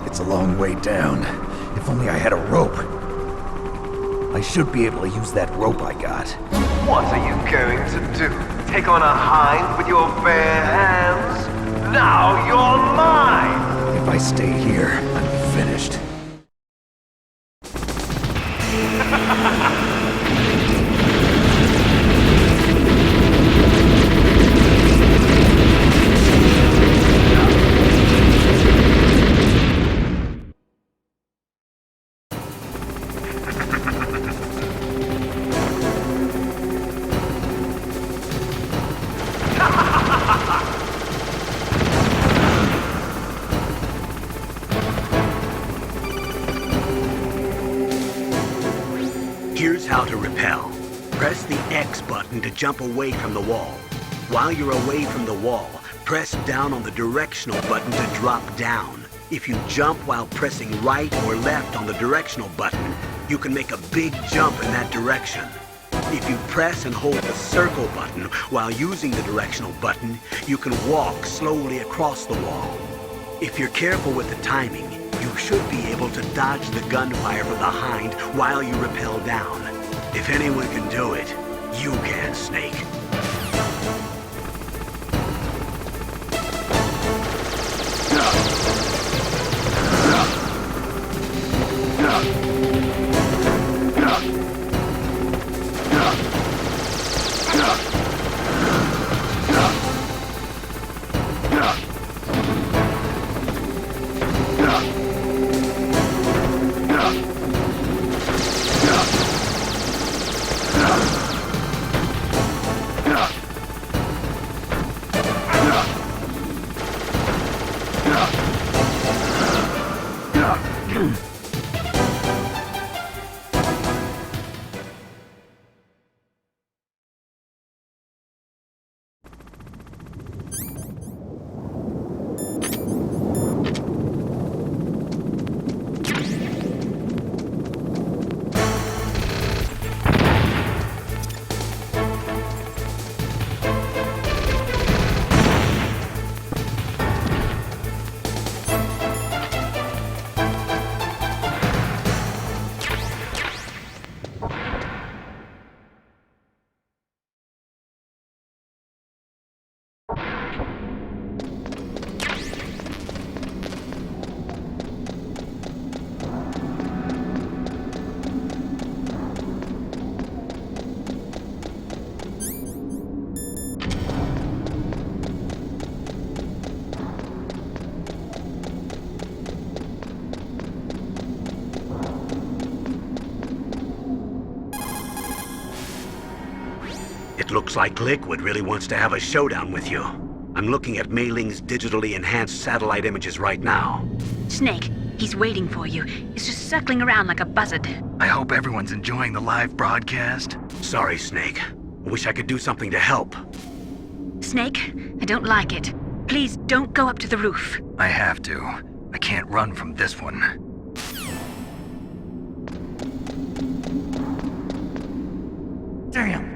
It's a long way down. If only I had a rope. I should be able to use that rope I got. What are you going to do? Take on a hind with your bare hands? Now you're mine! If I stay here, I'm finished. Here's how to repel. Press the X button to jump away from the wall. While you're away from the wall, press down on the directional button to drop down. If you jump while pressing right or left on the directional button, you can make a big jump in that direction. If you press and hold the circle button while using the directional button, you can walk slowly across the wall. If you're careful with the timing, you should be able to dodge the gunfire from the hind while you rappel down. If anyone can do it, you can, Snake. It looks like Liquid really wants to have a showdown with you. I'm looking at Mei Ling's digitally enhanced satellite images right now. Snake, he's waiting for you. He's just circling around like a buzzard. I hope everyone's enjoying the live broadcast. Sorry, Snake. I wish I could do something to help. Snake, I don't like it. Please don't go up to the roof. I have to. I can't run from this one. Damn!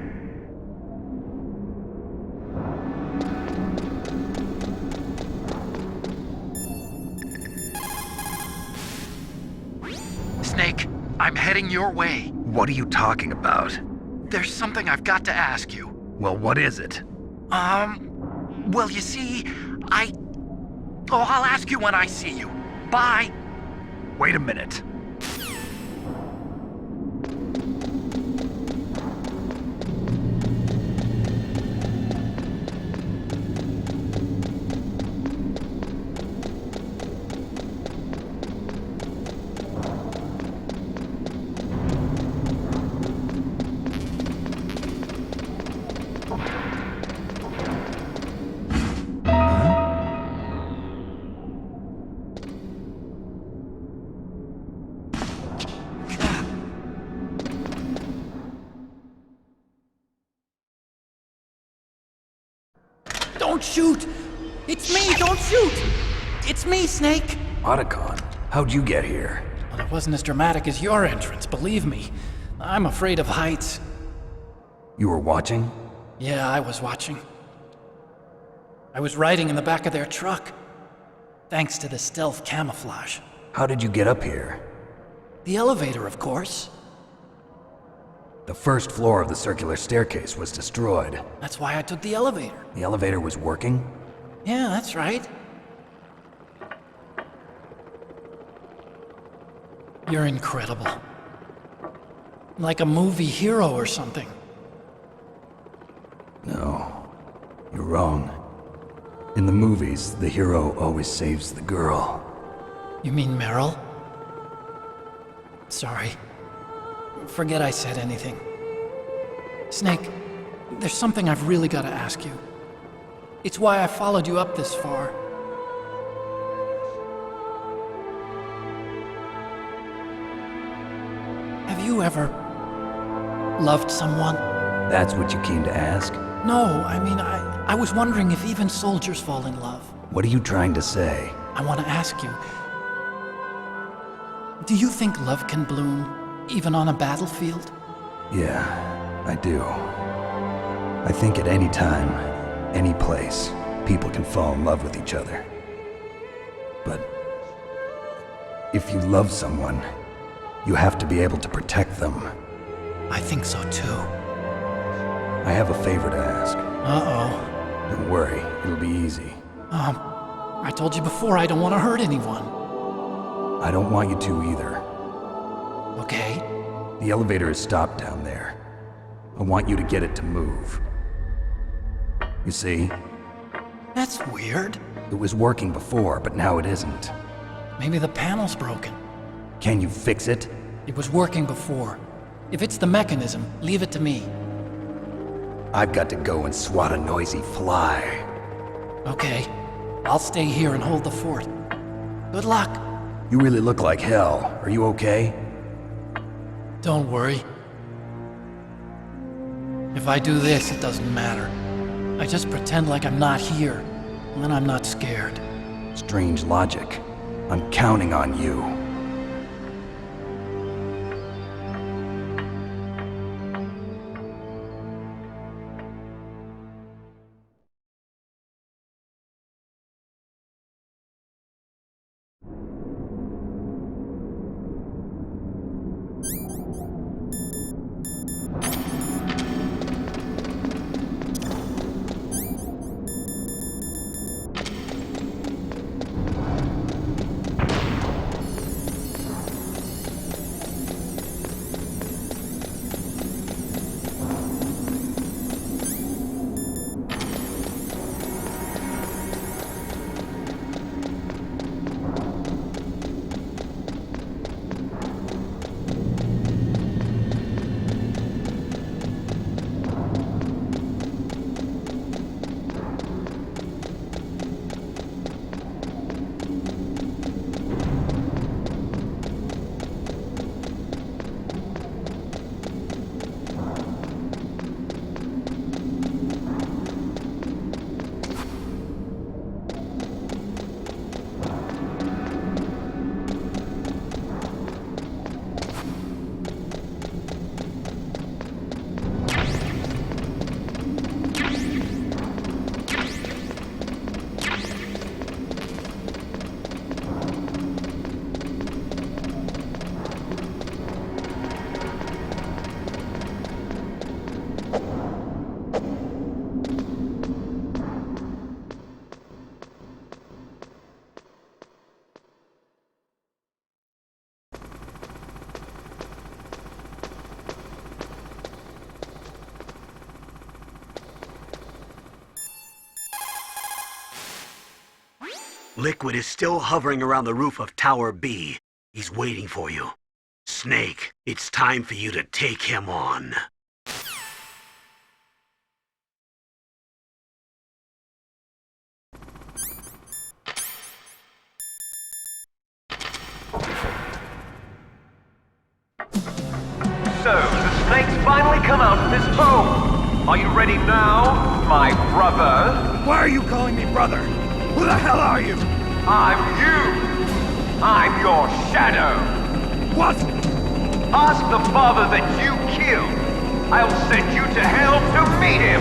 Snake, I'm heading your way. What are you talking about? There's something I've got to ask you. Well, what is it? Well, you see, I'll ask you when I see you. Bye. Wait a minute. Don't shoot! It's me, don't shoot! It's me, Snake! Otacon, how'd you get here? Well, it wasn't as dramatic as your entrance, believe me. I'm afraid of heights. You were watching? Yeah, I was watching. I was riding in the back of their truck. Thanks to the stealth camouflage. How did you get up here? The elevator, of course. The first floor of the circular staircase was destroyed. That's why I took the elevator. The elevator was working? Yeah, that's right. You're incredible. Like a movie hero or something. No, you're wrong. In the movies, the hero always saves the girl. You mean Meryl? Sorry. Forget I said anything. Snake, there's something I've really got to ask you. It's why I followed you up this far. Have you ever loved someone? That's what you came to ask? No, I mean, I was wondering if even soldiers fall in love. What are you trying to say? I want to ask you, do you think love can bloom, even on a battlefield? Yeah, I do. I think at any time, any place, people can fall in love with each other. But if you love someone, you have to be able to protect them. I think so too. I have a favor to ask. Uh-oh. Don't worry, it'll be easy. I told you before I don't want to hurt anyone. I don't want you to either. Okay. The elevator is stopped down there. I want you to get it to move. You see? That's weird. It was working before, but now it isn't. Maybe the panel's broken. Can you fix it? It was working before. If it's the mechanism, leave it to me. I've got to go and swat a noisy fly. Okay. I'll stay here and hold the fort. Good luck. You really look like hell. Are you okay? Don't worry. If I do this, it doesn't matter. I just pretend like I'm not here, and then I'm not scared. Strange logic. I'm counting on you. Liquid is still hovering around the roof of Tower B. He's waiting for you. Snake, it's time for you to take him on. So, the snake's finally come out of this hole! Are you ready now, my brother? Why are you calling me brother? Who the hell are you? I'm you. I'm your shadow. What? Ask the father that you killed. I'll send you to hell to meet him.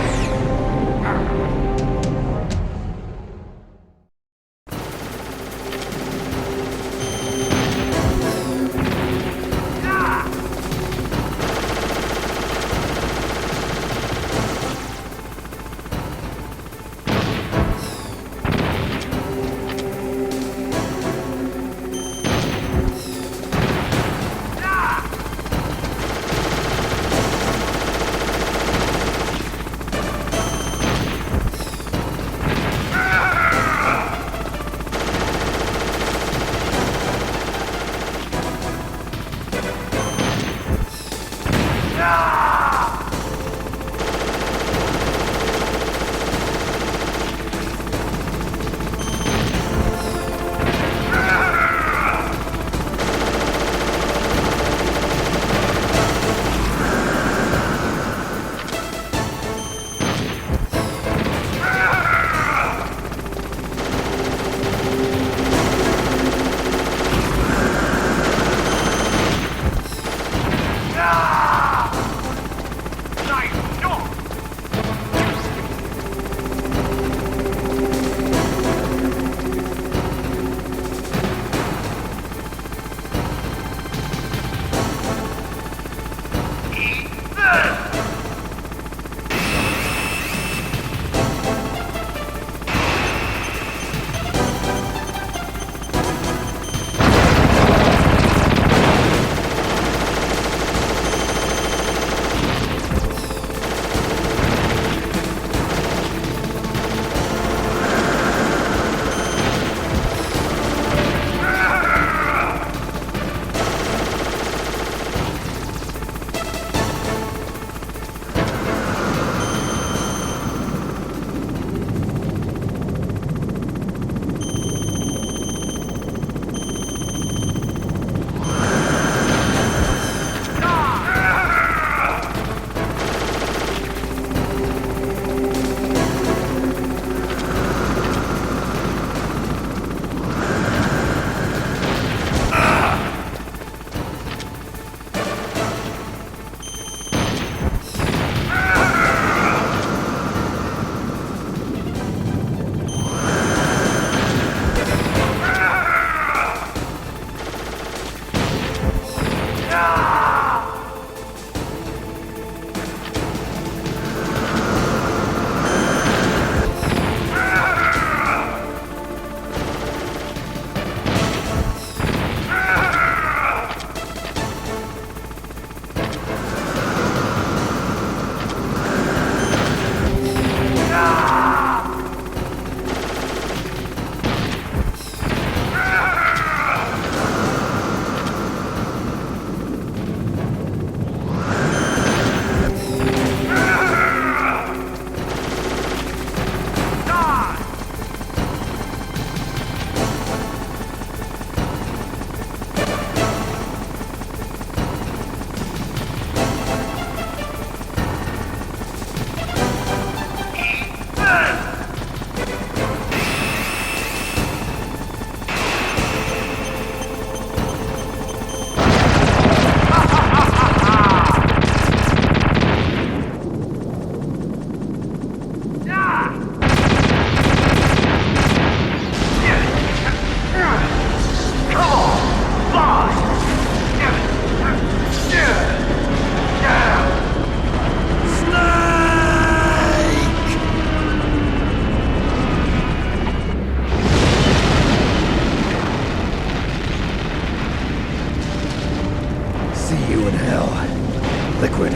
Liquid.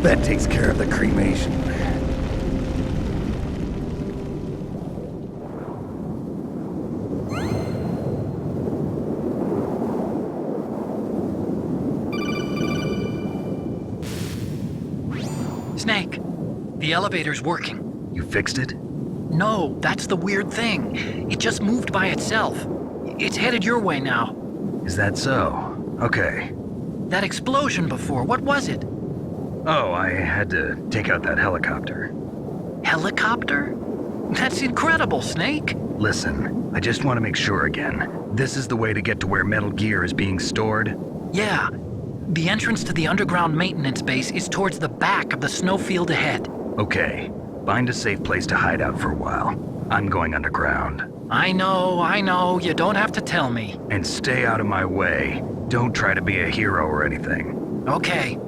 That takes care of the cremation. Snake, the elevator's working. You fixed it? No, that's the weird thing. It just moved by itself. It's headed your way now. Is that so? Okay. That explosion before, what was it? Oh, I had to take out that helicopter. Helicopter? That's incredible, Snake. Listen, I just want to make sure again. This is the way to get to where Metal Gear is being stored? Yeah. The entrance to the underground maintenance base is towards the back of the snowfield ahead. Okay. Find a safe place to hide out for a while. I'm going underground. I know. You don't have to tell me. And stay out of my way. Don't try to be a hero or anything. Okay.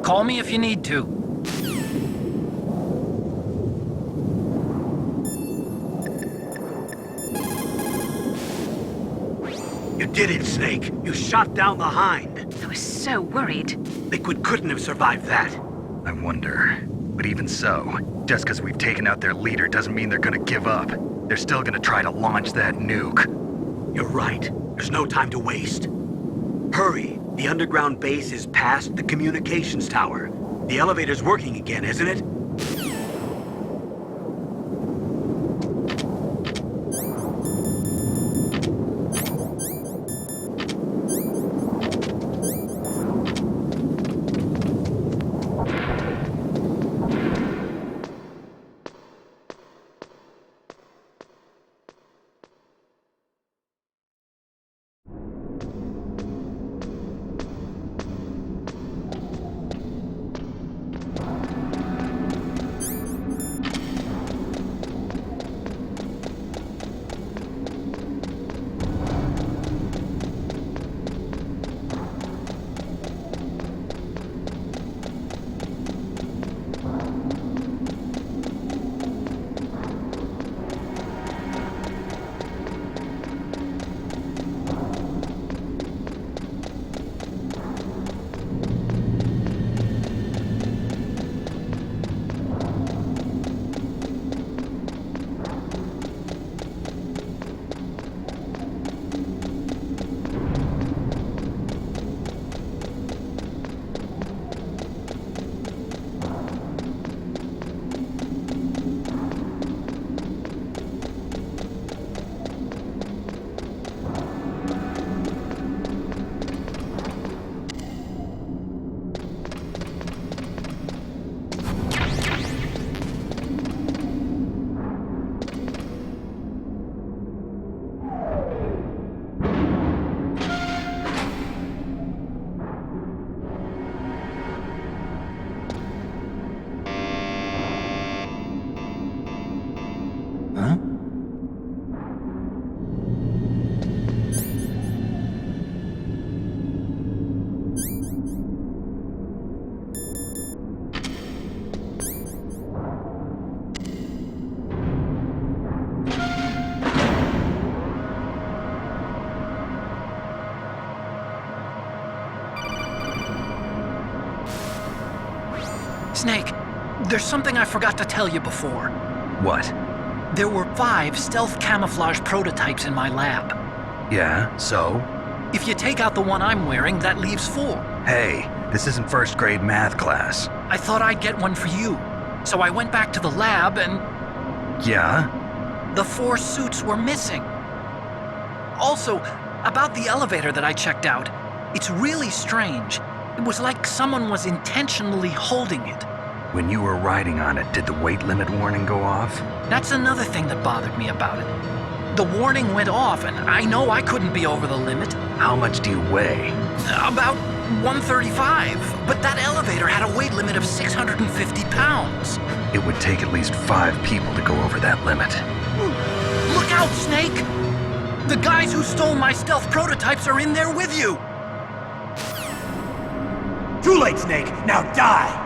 Call me if you need to. You did it, Snake. You shot down the Hind. I was so worried. Liquid couldn't have survived that. I wonder. But even so, just because we've taken out their leader doesn't mean they're gonna give up. They're still gonna try to launch that nuke. You're right. There's no time to waste. Hurry. The underground base is past the communications tower. The elevator's working again, isn't it? Snake, there's something I forgot to tell you before. What? There were 5 stealth camouflage prototypes in my lab. Yeah, so? If you take out the one I'm wearing, that leaves 4. Hey, this isn't first grade math class. I thought I'd get one for you. So I went back to the lab and... Yeah? The 4 suits were missing. Also, about the elevator that I checked out, it's really strange. It was like someone was intentionally holding it. When you were riding on it, did the weight limit warning go off? That's another thing that bothered me about it. The warning went off, and I know I couldn't be over the limit. How much do you weigh? About 135, but that elevator had a weight limit of 650 pounds. It would take at least 5 people to go over that limit. Look out, Snake! The guys who stole my stealth prototypes are in there with you! Too late, Snake! Now die!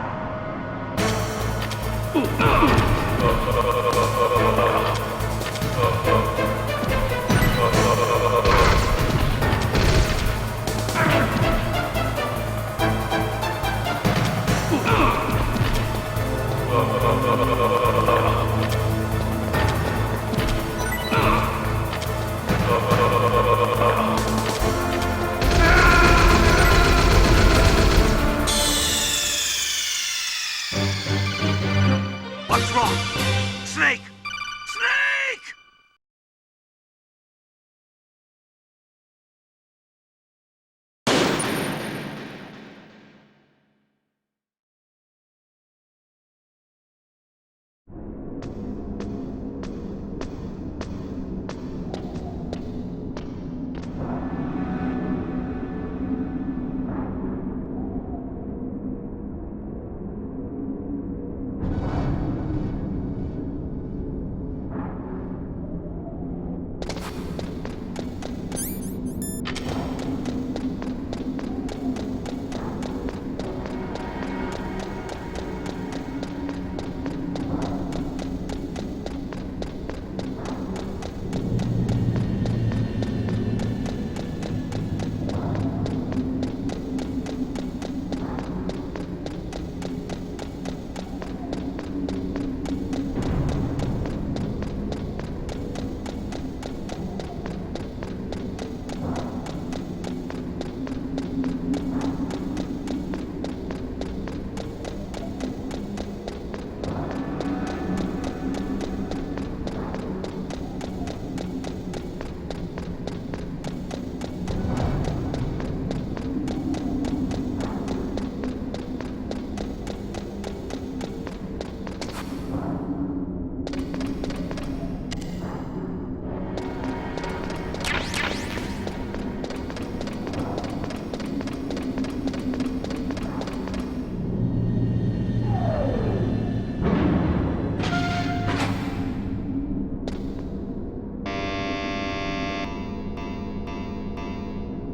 What's wrong? Snake!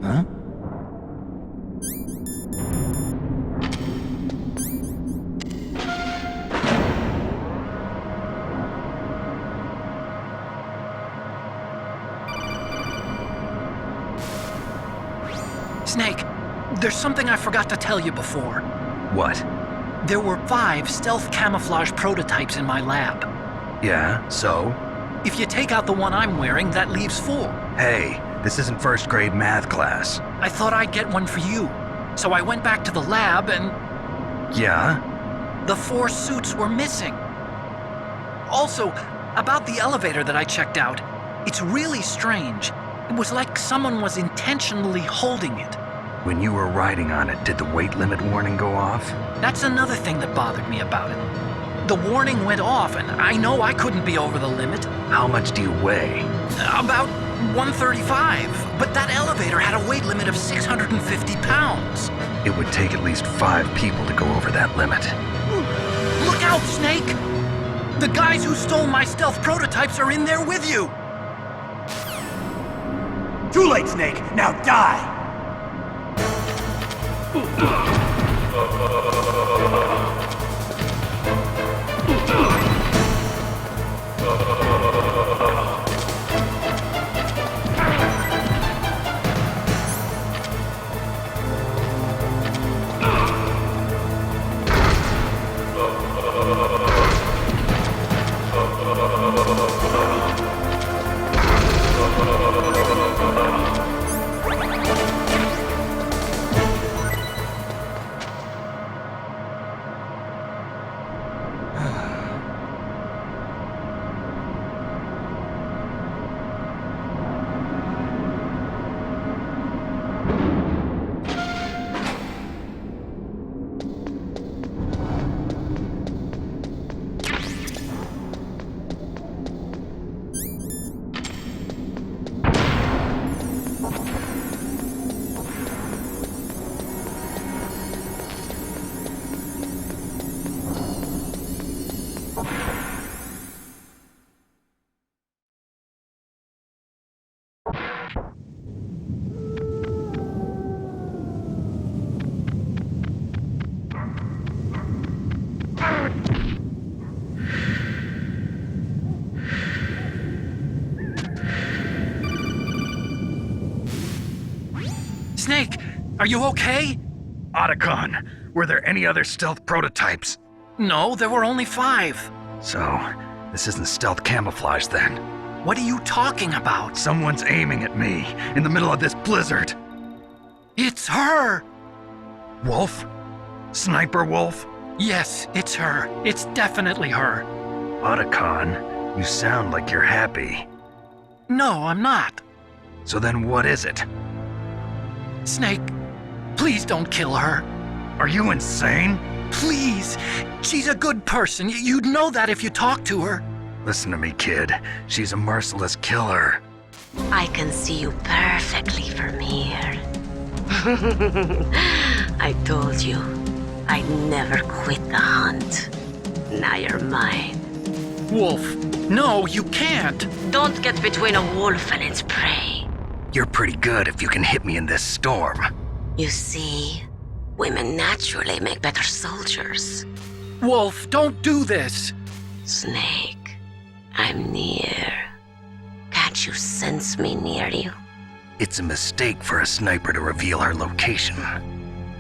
Huh? Snake, there's something I forgot to tell you before. What? There were 5 stealth camouflage prototypes in my lab. Yeah, so? If you take out the one I'm wearing, that leaves 4. Hey, this isn't first grade math class. I thought I'd get one for you. So I went back to the lab and... Yeah? The 4 suits were missing. Also, about the elevator that I checked out, it's really strange. It was like someone was intentionally holding it. When you were riding on it, did the weight limit warning go off? That's another thing that bothered me about it. The warning went off, and I know I couldn't be over the limit. How much do you weigh? About 135, but that elevator had a weight limit of 650 pounds. It would take at least 5 people to go over that limit. Look out, Snake! The guys who stole my stealth prototypes are in there with you! Too late, Snake! Now die! Snake, are you okay? Otacon, were there any other stealth prototypes? No, there were only 5. So, this isn't stealth camouflage then? What are you talking about? Someone's aiming at me, in the middle of this blizzard. It's her! Wolf? Sniper Wolf? Yes, it's her. It's definitely her. Otacon, you sound like you're happy. No, I'm not. So then what is it? Snake, please don't kill her. Are you insane? Please! She's a good person. You'd know that if you talked to her. Listen to me, kid. She's a merciless killer. I can see you perfectly from here. I told you, I'd never quit the hunt. Now you're mine. Wolf, no, you can't. Don't get between a wolf and its prey. You're pretty good if you can hit me in this storm. You see, women naturally make better soldiers. Wolf, don't do this. Snake, I'm near. Can't you sense me near you? It's a mistake for a sniper to reveal her location.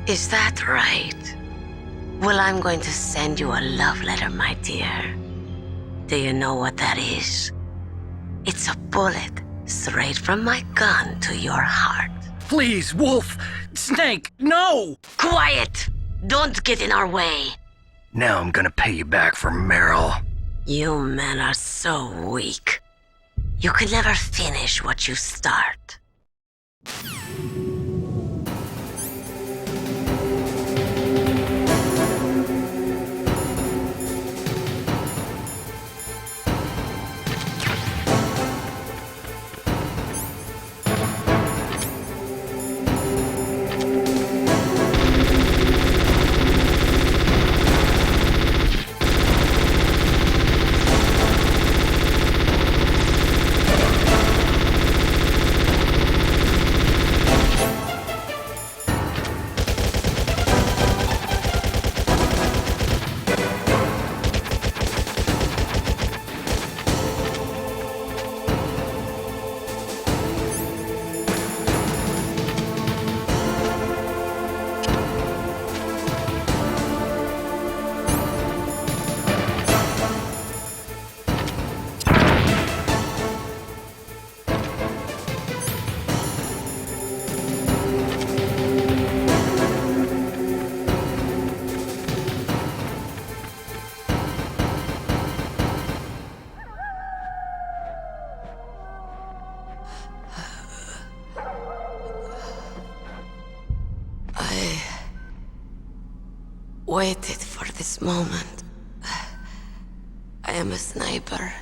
Is that right? Well, I'm going to send you a love letter, my dear. Do you know what that is? It's a bullet straight from my gun to your heart. Please, Wolf! Snake, no! Quiet! Don't get in our way. Now I'm gonna pay you back for Meryl. You men are so weak. You can never finish what you start. I waited for this moment. I am a sniper.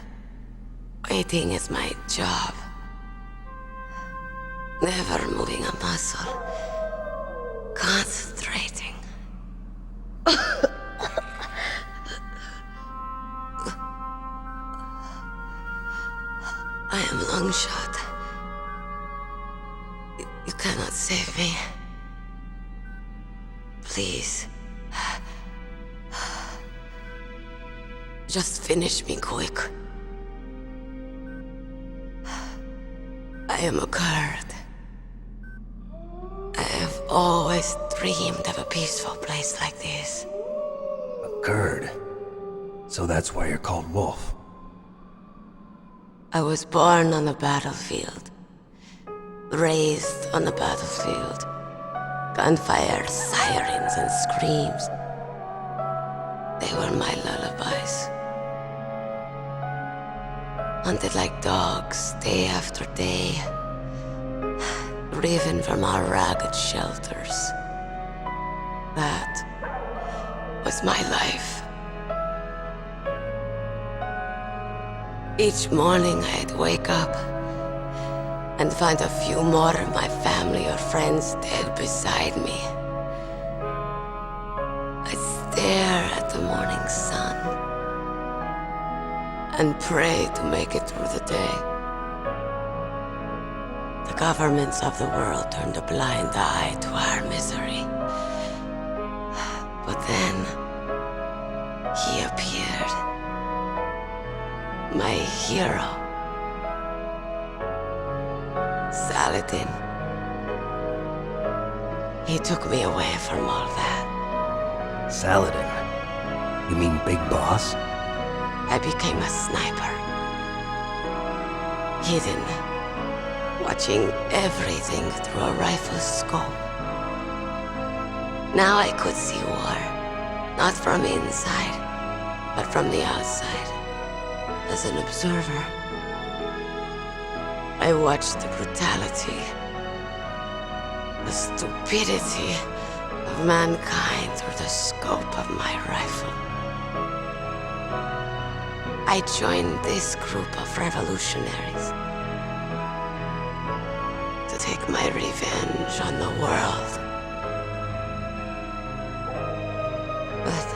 Waiting is my job. Never moving a muscle. Concentrating. I am Longshot. You cannot save me. Please. Just finish me quick. I am a Kurd. I have always dreamed of a peaceful place like this. A Kurd? So that's why you're called Wolf. I was born on the battlefield. Raised on the battlefield. Gunfire, sirens, and screams. They were my lullabies. Hunted like dogs, day after day. Driven from our ragged shelters. That was my life. Each morning I'd wake up and find a few more of my family or friends dead beside me. I'd stare at the morning sun and pray to make it through the day. The governments of the world turned a blind eye to our misery. But then, he appeared. My hero. Saladin. He took me away from all that. Saladin? You mean Big Boss? I became a sniper. Hidden. Watching everything through a rifle's scope. Now I could see war. Not from inside, but from the outside. As an observer. I watched the brutality, the stupidity of mankind through the scope of my rifle. I joined this group of revolutionaries to take my revenge on the world. But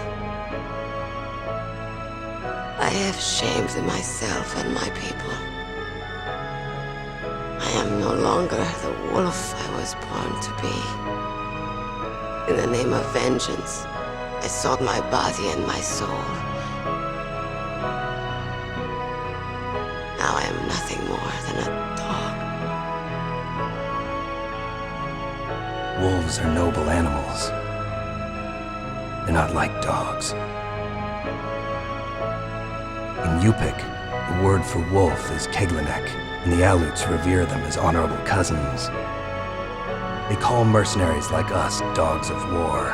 I have shamed myself and my people. I am no longer the wolf I was born to be. In the name of vengeance, I sold my body and my soul. Now I am nothing more than a dog. Wolves are noble animals. They're not like dogs. In Yupik, the word for wolf is Keglanek, and the Aleuts revere them as honorable cousins. They call mercenaries like us dogs of war.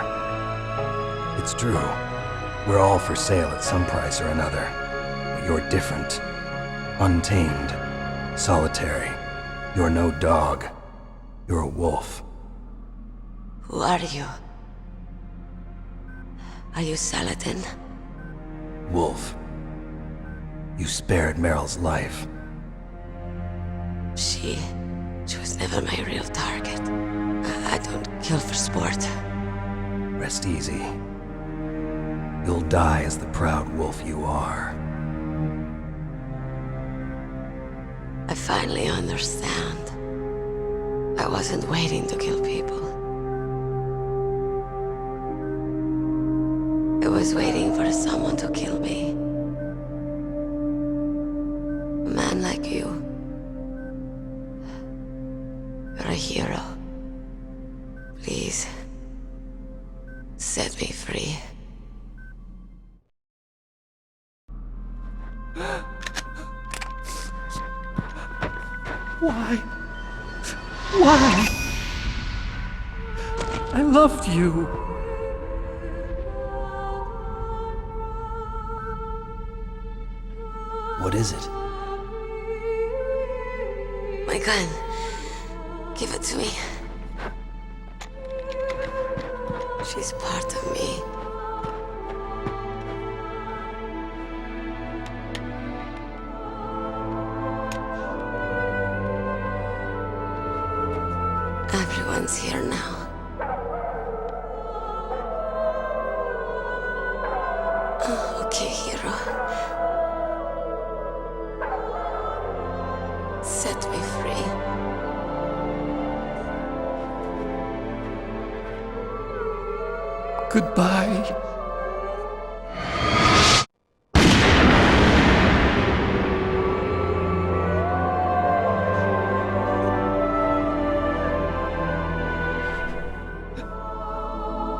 It's true, we're all for sale at some price or another, but you're different. Untamed, solitary. You're no dog. You're a wolf. Who are you? Are you Saladin? Wolf. You spared Meryl's life. She was never my real target. I don't kill for sport. Rest easy. You'll die as the proud wolf you are. I finally understand. I wasn't waiting to kill people. I was waiting for someone to kill me. A man like you. You're a hero. Please, set me free. Why? Why? I loved you. What is it? My gun. Give it to me. She's part of me. Everyone's here now. Okay, hero. Set me free. Goodbye.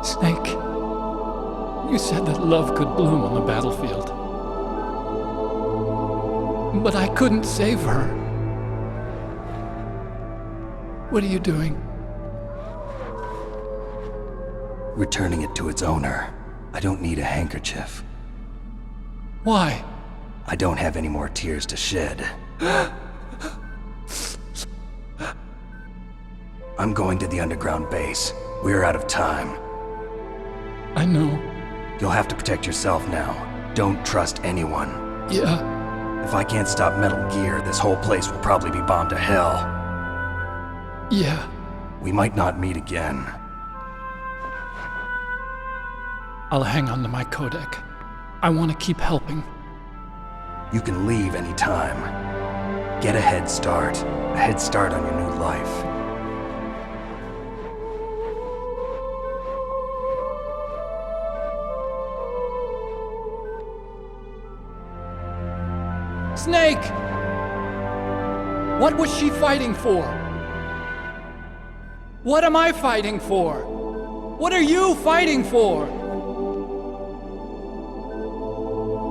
Snake, you said that love could bloom on the battlefield. But I couldn't save her. What are you doing? Returning it to its owner. I don't need a handkerchief. Why? I don't have any more tears to shed. I'm going to the underground base. We're out of time. I know. You'll have to protect yourself now. Don't trust anyone. Yeah. If I can't stop Metal Gear, this whole place will probably be bombed to hell. Yeah. We might not meet again. I'll hang on to my codec. I want to keep helping. You can leave anytime. Get a head start. A head start on your new life. Snake! What was she fighting for? What am I fighting for? What are you fighting for?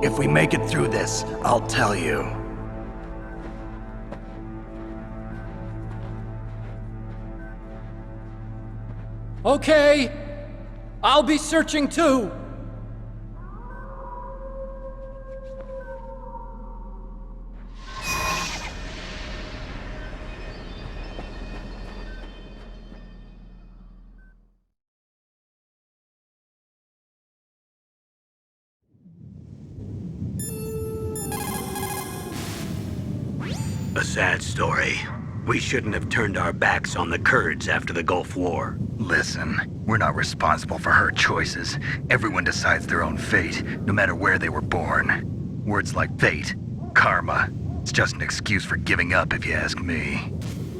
If we make it through this, I'll tell you. Okay. I'll be searching too. A sad story. We shouldn't have turned our backs on the Kurds after the Gulf War. Listen, we're not responsible for her choices. Everyone decides their own fate, no matter where they were born. Words like fate, karma, it's just an excuse for giving up if you ask me.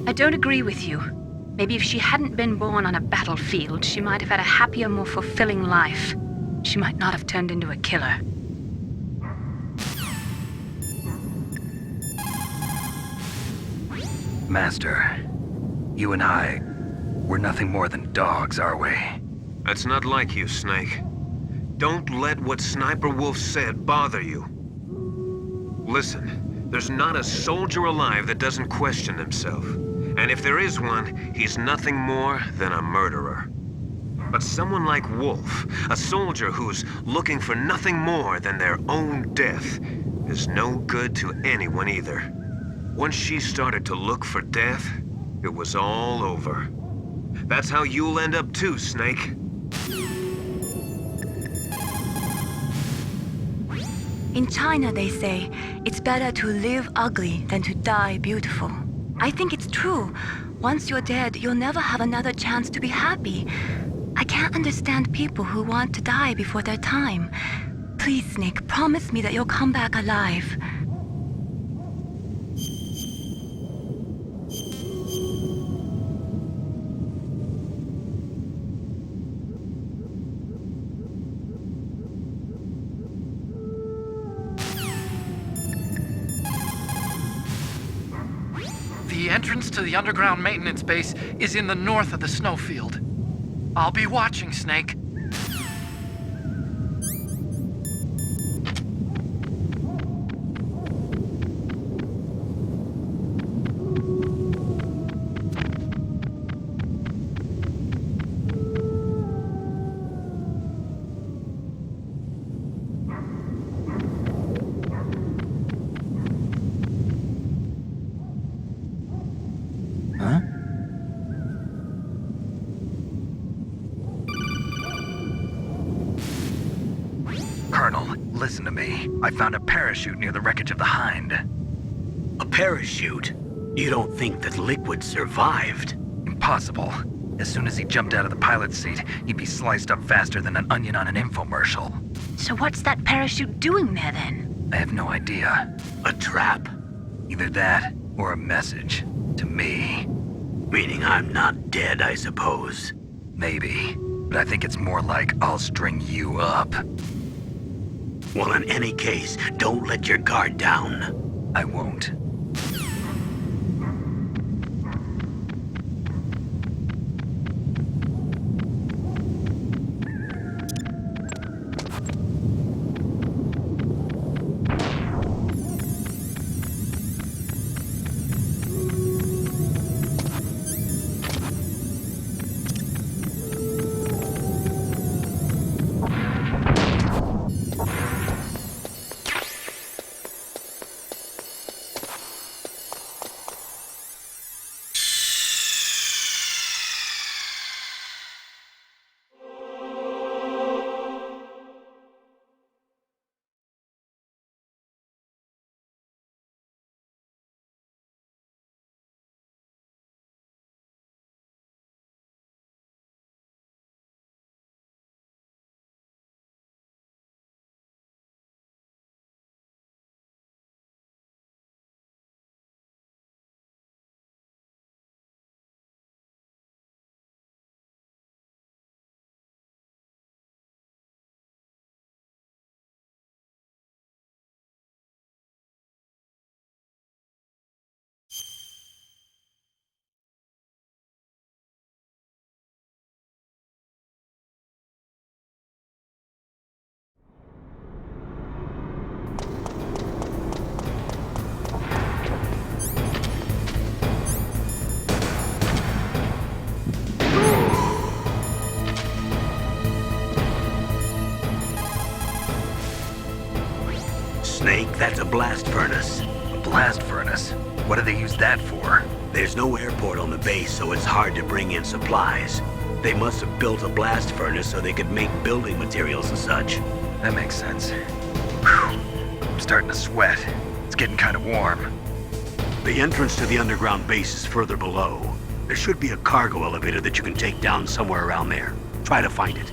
I don't agree with you. Maybe if she hadn't been born on a battlefield, she might have had a happier, more fulfilling life. She might not have turned into a killer. Master, you and I, we're nothing more than dogs, are we? That's not like you, Snake. Don't let what Sniper Wolf said bother you. Listen, there's not a soldier alive that doesn't question himself. And if there is one, he's nothing more than a murderer. But someone like Wolf, a soldier who's looking for nothing more than their own death, is no good to anyone either. Once she started to look for death, it was all over. That's how you'll end up too, Snake. In China, they say, it's better to live ugly than to die beautiful. I think it's true. Once you're dead, you'll never have another chance to be happy. I can't understand people who want to die before their time. Please, Snake, promise me that you'll come back alive. The entrance to the underground maintenance base is in the north of the snowfield. I'll be watching, Snake. listen to me. I found a parachute near the wreckage of the Hind. A parachute? You don't think that Liquid survived? Impossible. As soon as he jumped out of the pilot's seat, he'd be sliced up faster than an onion on an infomercial. So what's that parachute doing there then? I have no idea. A trap? Either that, or a message. To me. Meaning I'm not dead, I suppose. Maybe. But I think it's more like I'll string you up. Well, in any case, don't let your guard down. I won't. Snake, that's a blast furnace. A blast furnace? What do they use that for? There's no airport on the base, so it's hard to bring in supplies. They must have built a blast furnace so they could make building materials and such. That makes sense. Whew. I'm starting to sweat. It's getting kind of warm. The entrance to the underground base is further below. There should be a cargo elevator that you can take down somewhere around there. Try to find it.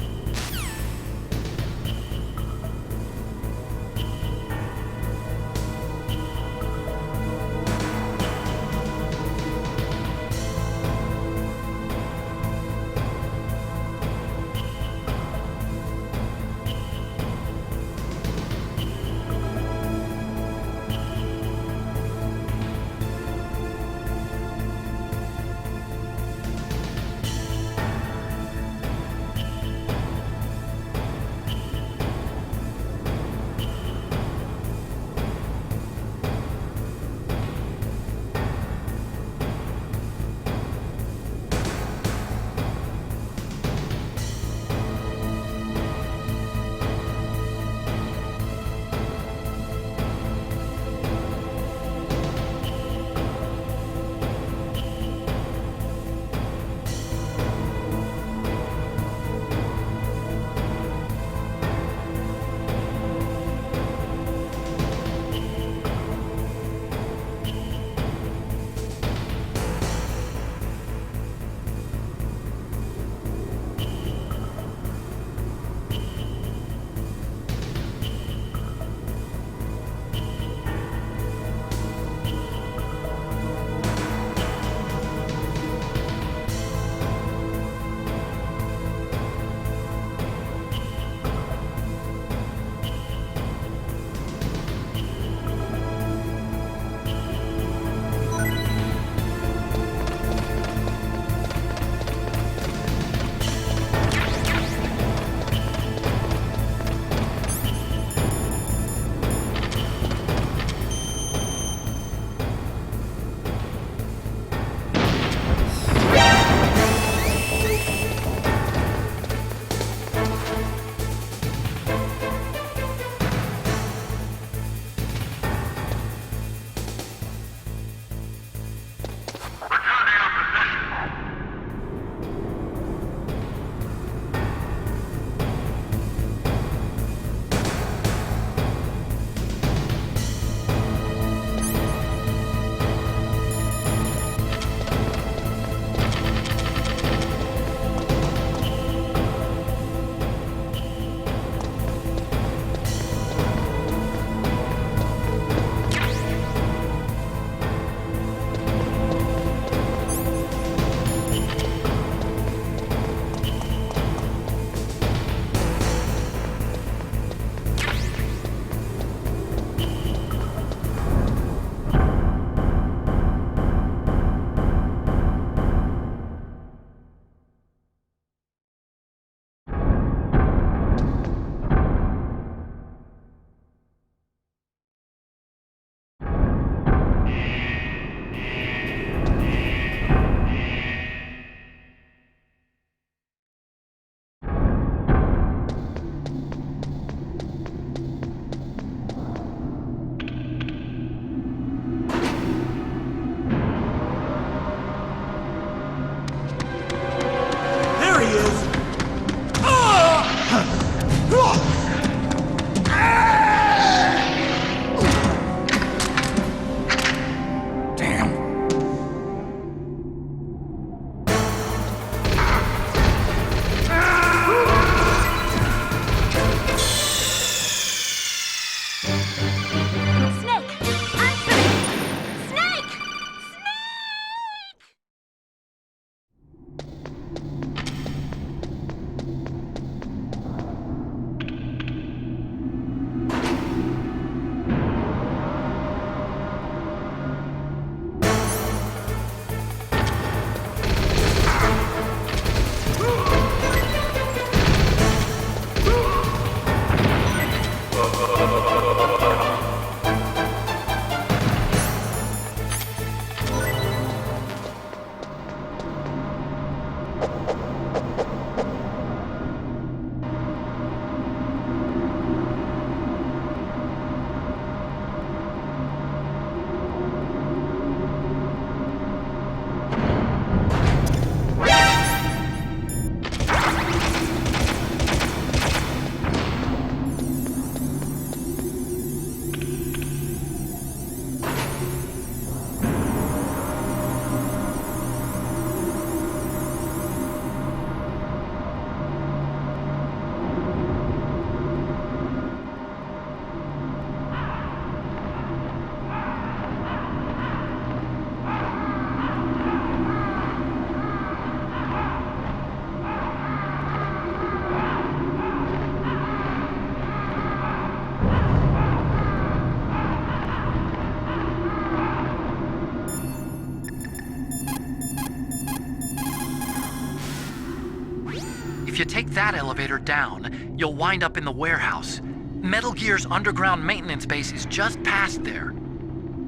If you take that elevator down, you'll wind up in the warehouse. Metal Gear's underground maintenance base is just past there.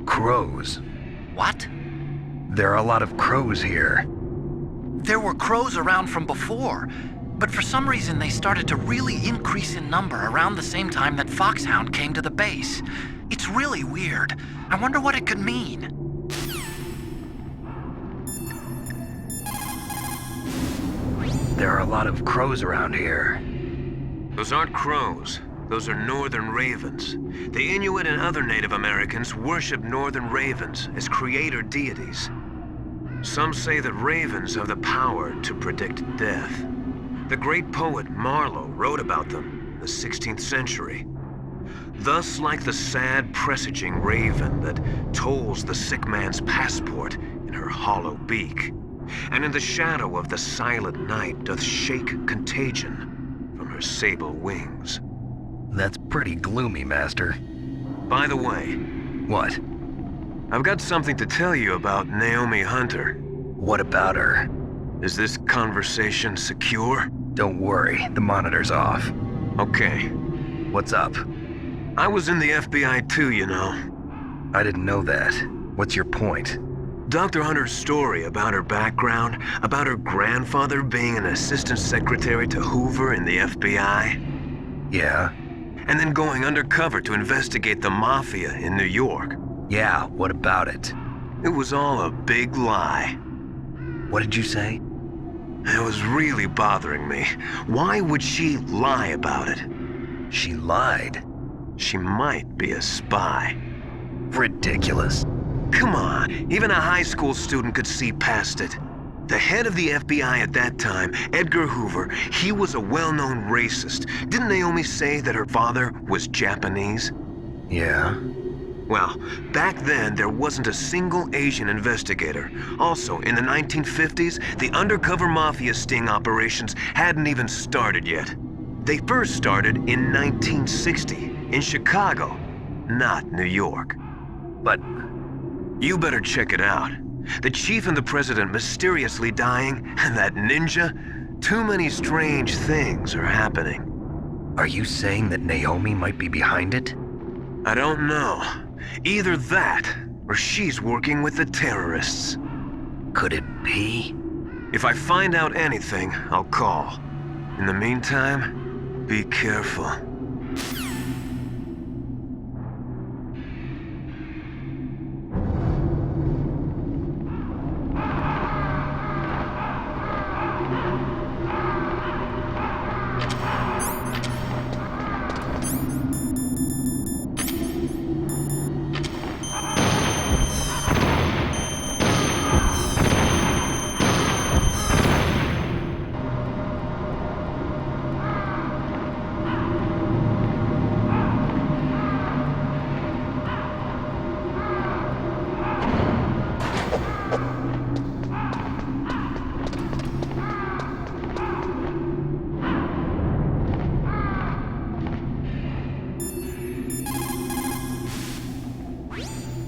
Crows. What? There are a lot of crows here. There were crows around from before, but for some reason they started to really increase in number around the same time that Foxhound came to the base. It's really weird. I wonder what it could mean. There are a lot of crows around here. Those aren't crows. Those are northern ravens. The Inuit and other Native Americans worship northern ravens as creator deities. Some say that ravens have the power to predict death. The great poet Marlowe wrote about them in the 16th century. Thus, like the sad presaging raven that tolls the sick man's passport in her hollow beak, and in the shadow of the silent night doth shake contagion from her sable wings. That's pretty gloomy, Master. By the way... What? I've got something to tell you about Naomi Hunter. What about her? Is this conversation secure? Don't worry, the monitor's off. Okay. What's up? I was in the FBI too, you know. I didn't know that. What's your point? Dr. Hunter's story about her background, about her grandfather being an assistant secretary to Hoover in the FBI. Yeah? And then going undercover to investigate the mafia in New York. Yeah, what about it? It was all a big lie. What did you say? It was really bothering me. Why would she lie about it? She lied? She might be a spy. Ridiculous. Come on, even a high school student could see past it. The head of the FBI at that time, Edgar Hoover, he was a well-known racist. Didn't Naomi say that her father was Japanese? Yeah. Well, back then, there wasn't a single Asian investigator. Also, in the 1950s, the undercover mafia sting operations hadn't even started yet. They first started in 1960, in Chicago, not New York. But you better check it out. The chief and the president mysteriously dying, and that ninja? Too many strange things are happening. Are you saying that Naomi might be behind it? I don't know. Either that, or she's working with the terrorists. Could it be? If I find out anything, I'll call. In the meantime, be careful.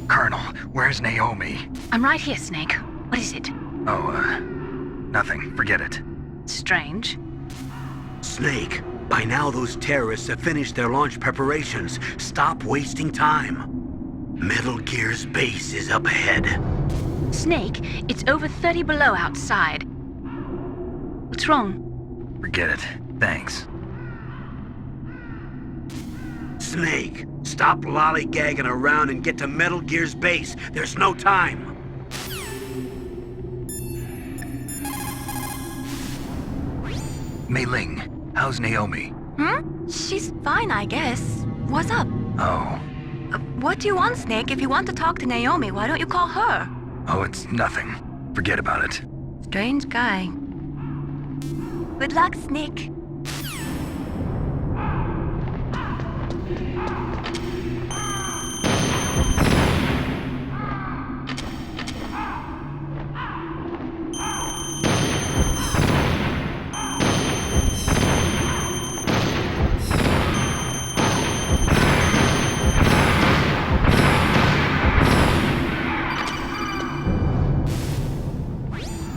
Colonel, where's Naomi? I'm right here, Snake. What is it? Oh, nothing. Forget it. Strange. Snake, by now those terrorists have finished their launch preparations. Stop wasting time. Metal Gear's base is up ahead. Snake, it's over 30 below outside. What's wrong? Forget it. Thanks. Snake, stop lollygagging around and get to Metal Gear's base. There's no time. Mei Ling, how's Naomi? She's fine, I guess. What's up? Oh. What do you want, Snake? If you want to talk to Naomi, why don't you call her? Oh, it's nothing. Forget about it. Strange guy. Good luck, Snake.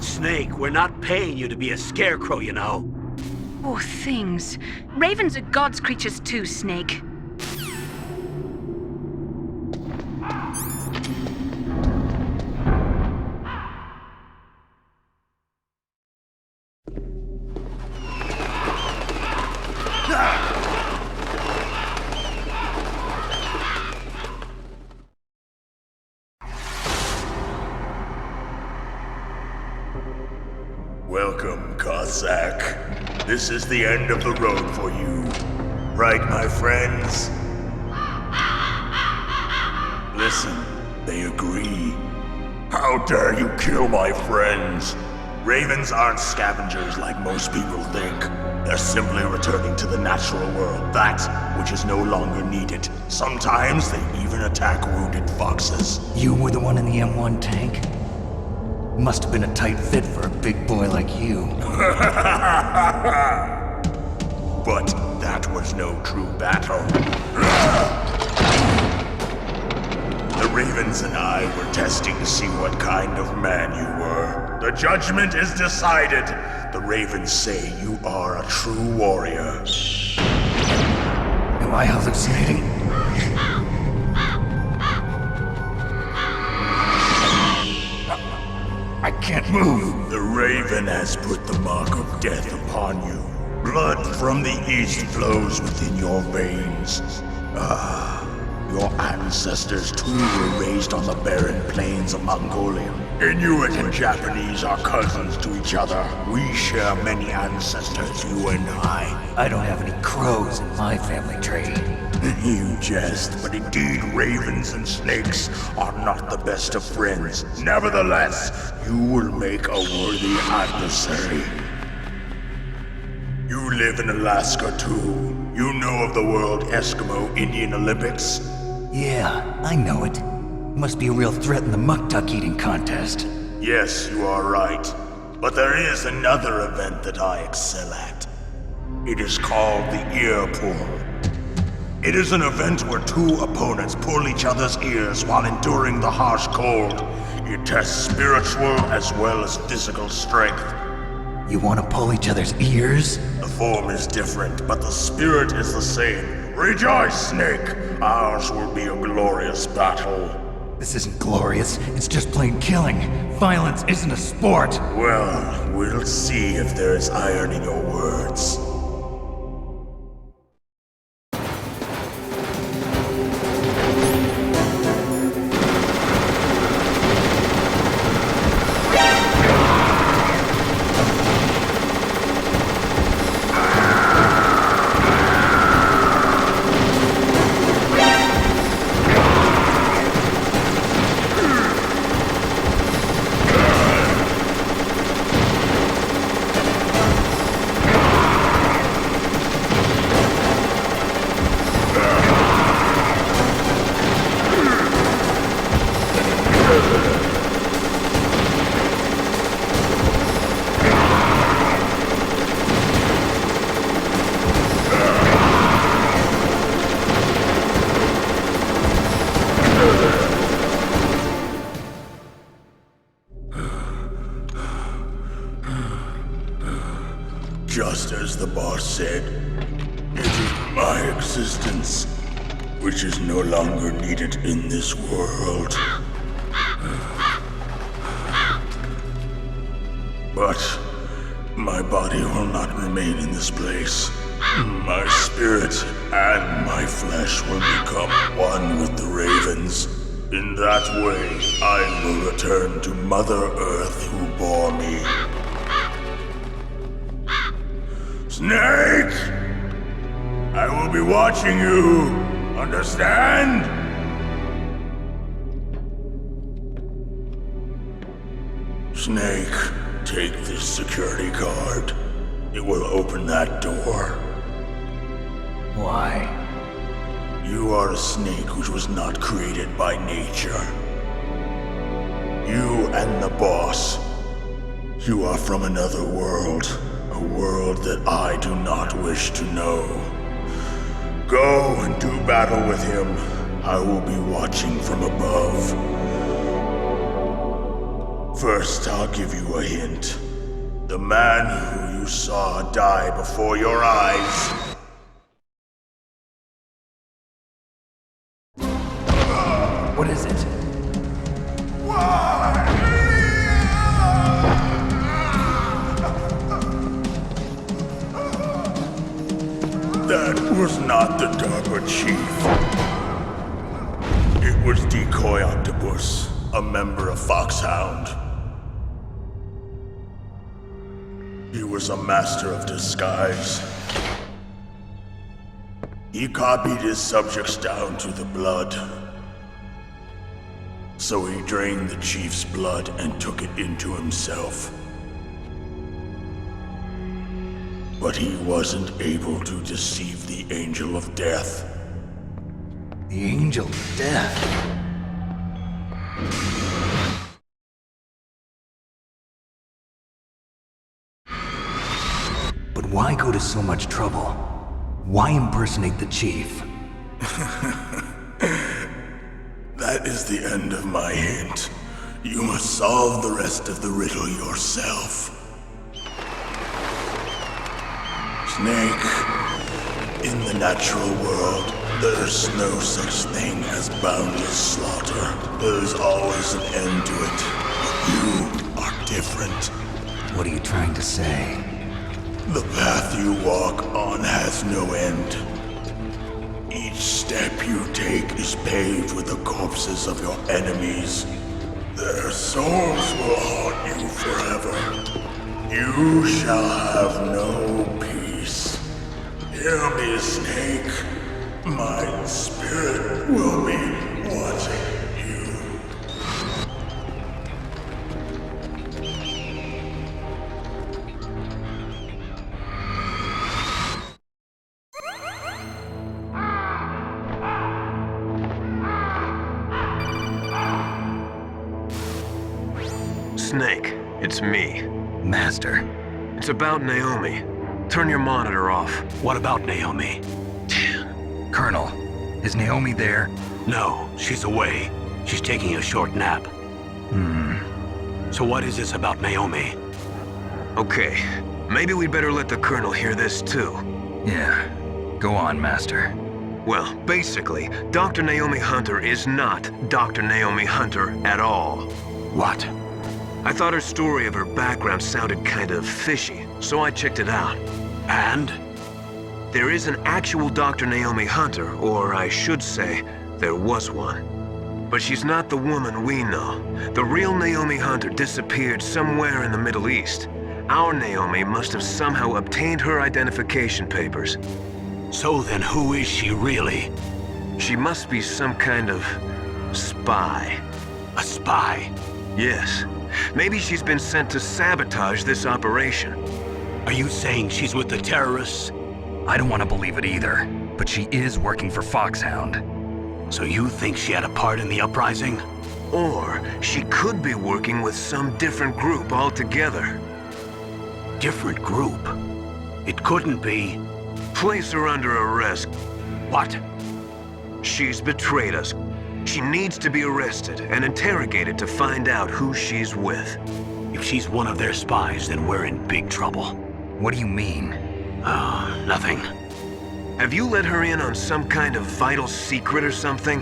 Snake, we're not paying you to be a scarecrow, you know. Poor things. Ravens are God's creatures too, Snake. Welcome, Cossack. This is the end of the road for you. Right, my friends? Listen, they agree. How dare you kill my friends? Ravens aren't scavengers like most people think. They're simply returning to the natural world, that which is no longer needed. Sometimes they even attack wounded foxes. You were the one in the M1 tank? Must have been a tight fit for a big boy like you. But that was no true battle. The Ravens and I were testing to see what kind of man you were. The judgment is decided. The Ravens say you are a true warrior. Am I hallucinating? I can't move. The Raven has put the mark of death upon you. Blood from the east flows within your veins. Your ancestors too were raised on the barren plains of Mongolia. Inuit and Japanese are cousins to each other. We share many ancestors, you and I. I don't have any crows in my family tree. You jest, but indeed ravens and snakes are not the best of friends. Nevertheless, you will make a worthy adversary. You live in Alaska too. You know of the World Eskimo Indian Olympics? Yeah, I know it. Must be a real threat in the muck-duck eating contest. Yes, you are right. But there is another event that I excel at. It is called the ear pull. It is an event where two opponents pull each other's ears while enduring the harsh cold. It tests spiritual as well as physical strength. You want to pull each other's ears? The form is different, but the spirit is the same. Rejoice, Snake! Ours will be a glorious battle. This isn't glorious, it's just plain killing. Violence isn't a sport. Well, we'll see if there is iron in your words. Just as the boss said, it is my existence which is no longer needed in this world. But my body will not remain in this place. My spirit and my flesh will become one with the ravens. In that way, I will return to Mother Earth who bore me. Snake! I will be watching you. Understand? Snake, take this security card. It will open that door. Why? You are a snake which was not created by nature. You and the boss. You are from another world. A world that I do not wish to know. Go and do battle with him. I will be watching from above. First, I'll give you a hint. The man who you saw die before your eyes. What is it? That was not the DARPA chief. It was Decoy Octopus, a member of Foxhound. He was a master of disguise. He copied his subjects down to the blood. So he drained the chief's blood and took it into himself. But he wasn't able to deceive the Angel of Death. The Angel of Death? But why go to so much trouble? Why impersonate the chief? That is the end of my hint. You must solve the rest of the riddle yourself. Snake, in the natural world, there's no such thing as boundless slaughter. There's always an end to it. But you are different. What are you trying to say? The path you walk on has no end. Each step you take is paved with the corpses of your enemies. Their souls will haunt you forever. You shall have no peace. Hear me, Snake. My spirit will be watching you. Snake, it's me. Master. It's about Naomi. Turn your monitor off. What about Naomi? Colonel, is Naomi there? No, she's away. She's taking a short nap. So what is this about Naomi? Okay, maybe we'd better let the Colonel hear this too. Yeah, go on, Master. Well, basically, Dr. Naomi Hunter is not Dr. Naomi Hunter at all. What? I thought her story of her background sounded kind of fishy, so I checked it out. And? There is an actual Dr. Naomi Hunter, or I should say, there was one. But she's not the woman we know. The real Naomi Hunter disappeared somewhere in the Middle East. Our Naomi must have somehow obtained her identification papers. So then who is she really? She must be some kind of spy. A spy? Yes. Maybe she's been sent to sabotage this operation. Are you saying she's with the terrorists? I don't want to believe it either, but she is working for Foxhound. So you think she had a part in the uprising? Or she could be working with some different group altogether. Different group? It couldn't be. Place her under arrest. What? She's betrayed us. She needs to be arrested and interrogated to find out who she's with. If she's one of their spies, then we're in big trouble. What do you mean? Nothing. Have you let her in on some kind of vital secret or something?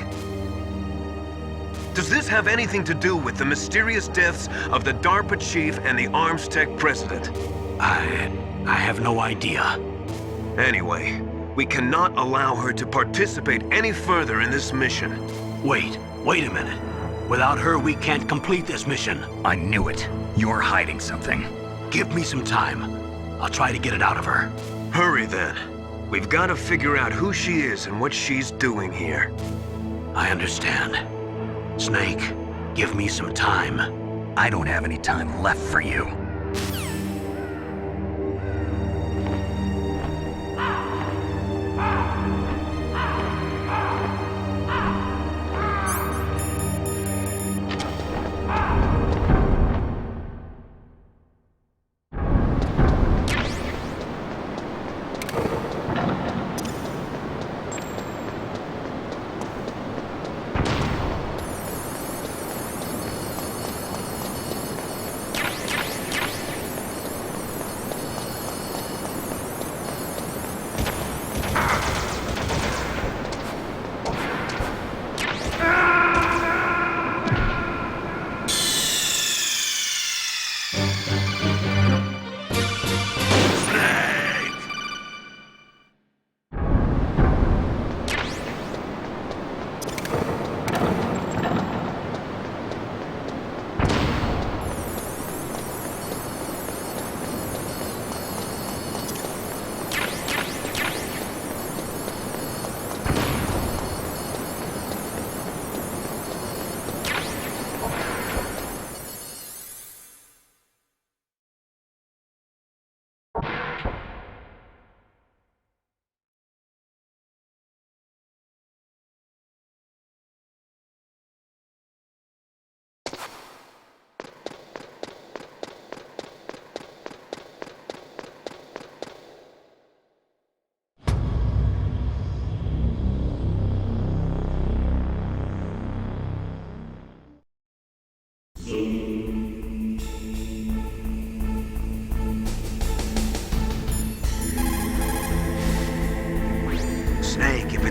Does this have anything to do with the mysterious deaths of the DARPA chief and the Arms Tech president? I have no idea. Anyway, we cannot allow her to participate any further in this mission. Wait a minute. Without her, we can't complete this mission. I knew it. You're hiding something. Give me some time. I'll try to get it out of her. Hurry then. We've got to figure out who she is and what she's doing here. I understand. Snake, give me some time. I don't have any time left for you.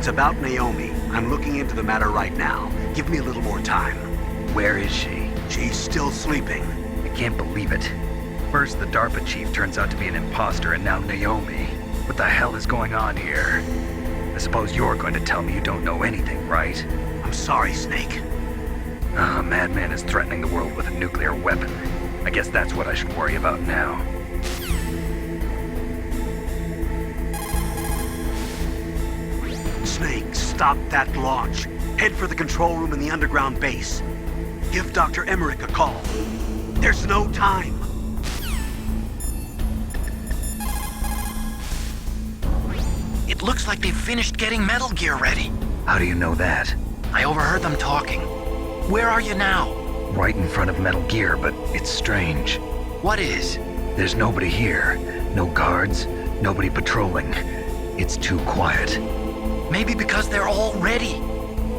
It's about Naomi. I'm looking into the matter right now. Give me a little more time. Where is she? She's still sleeping. I can't believe it. First, the DARPA chief turns out to be an imposter, and now Naomi. What the hell is going on here? I suppose you're going to tell me you don't know anything, right? I'm sorry, Snake. A madman is threatening the world with a nuclear weapon. I guess that's what I should worry about now. Snake, stop that launch. Head for the control room in the underground base. Give Dr. Emmerich a call. There's no time. It looks like they've finished getting Metal Gear ready. How do you know that? I overheard them talking. Where are you now? Right in front of Metal Gear, but it's strange. What is? There's nobody here. No guards, nobody patrolling. It's too quiet. Maybe because they're all ready.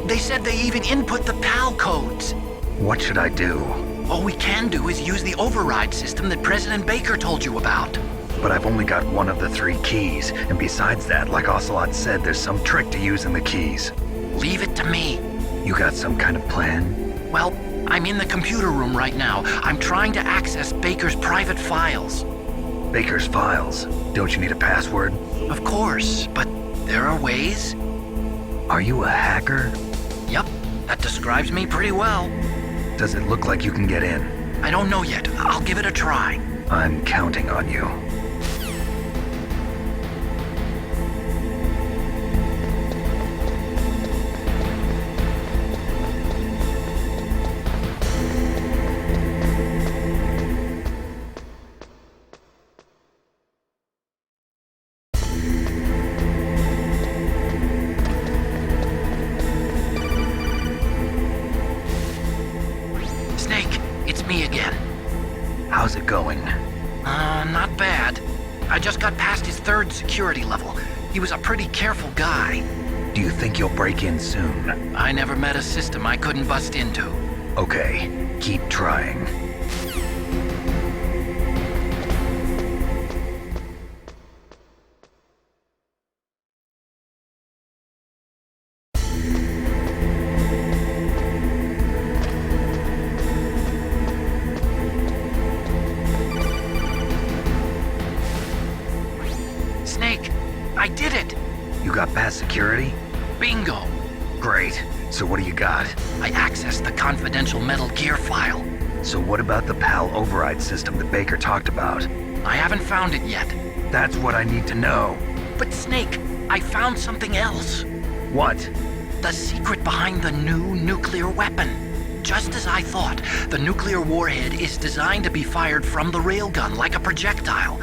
They said they even input the PAL codes. What should I do? All we can do is use the override system that President Baker told you about. But I've only got one of the 3 keys, and besides that, like Ocelot said, there's some trick to using the keys. Leave it to me. You got some kind of plan? Well, I'm in the computer room right now. I'm trying to access Baker's private files. Baker's files? Don't you need a password? Of course, but there are ways. Are you a hacker? Yup, that describes me pretty well. Does it look like you can get in? I don't know yet. I'll give it a try. I'm counting on you. Snake, it's me again. How's it going? Not bad. I just got past his 3rd security level. He was a pretty careful guy. Do you think you'll break in soon? I never met a system I couldn't bust into. Okay, keep trying. Snake, I did it! You got past security? Bingo! Great. So what do you got? I accessed the confidential Metal Gear file. So what about the PAL override system that Baker talked about? I haven't found it yet. That's what I need to know. But Snake, I found something else. What? The secret behind the new nuclear weapon. Just as I thought, the nuclear warhead is designed to be fired from the railgun like a projectile.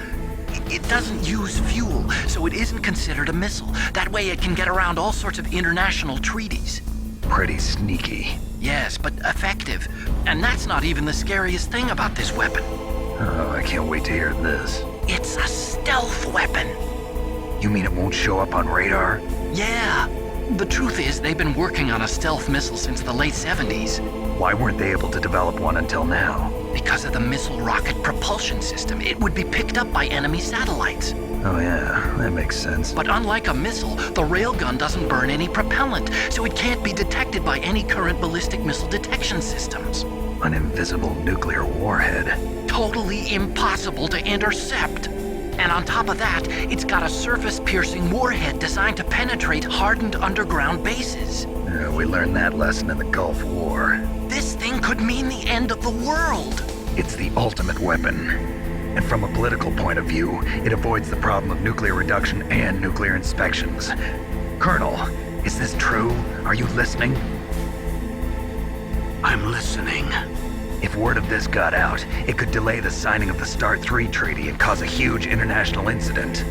It doesn't use fuel, so it isn't considered a missile. That way it can get around all sorts of international treaties. Pretty sneaky. Yes, but effective. And that's not even the scariest thing about this weapon. Oh, I can't wait to hear this. It's a stealth weapon. You mean it won't show up on radar? Yeah. The truth is, they've been working on a stealth missile since the late 70s. Why weren't they able to develop one until now? Because of the missile rocket propulsion system. It would be picked up by enemy satellites. Oh yeah, that makes sense. But unlike a missile, the railgun doesn't burn any propellant, so it can't be detected by any current ballistic missile detection systems. An invisible nuclear warhead. Totally impossible to intercept. And on top of that, it's got a surface-piercing warhead designed to penetrate hardened underground bases. We learned that lesson in the Gulf War. This thing could mean the end of the world. It's the ultimate weapon. And from a political point of view, it avoids the problem of nuclear reduction and nuclear inspections. Colonel, is this true? Are you listening? I'm listening. If word of this got out, it could delay the signing of the START III treaty and cause a huge international incident.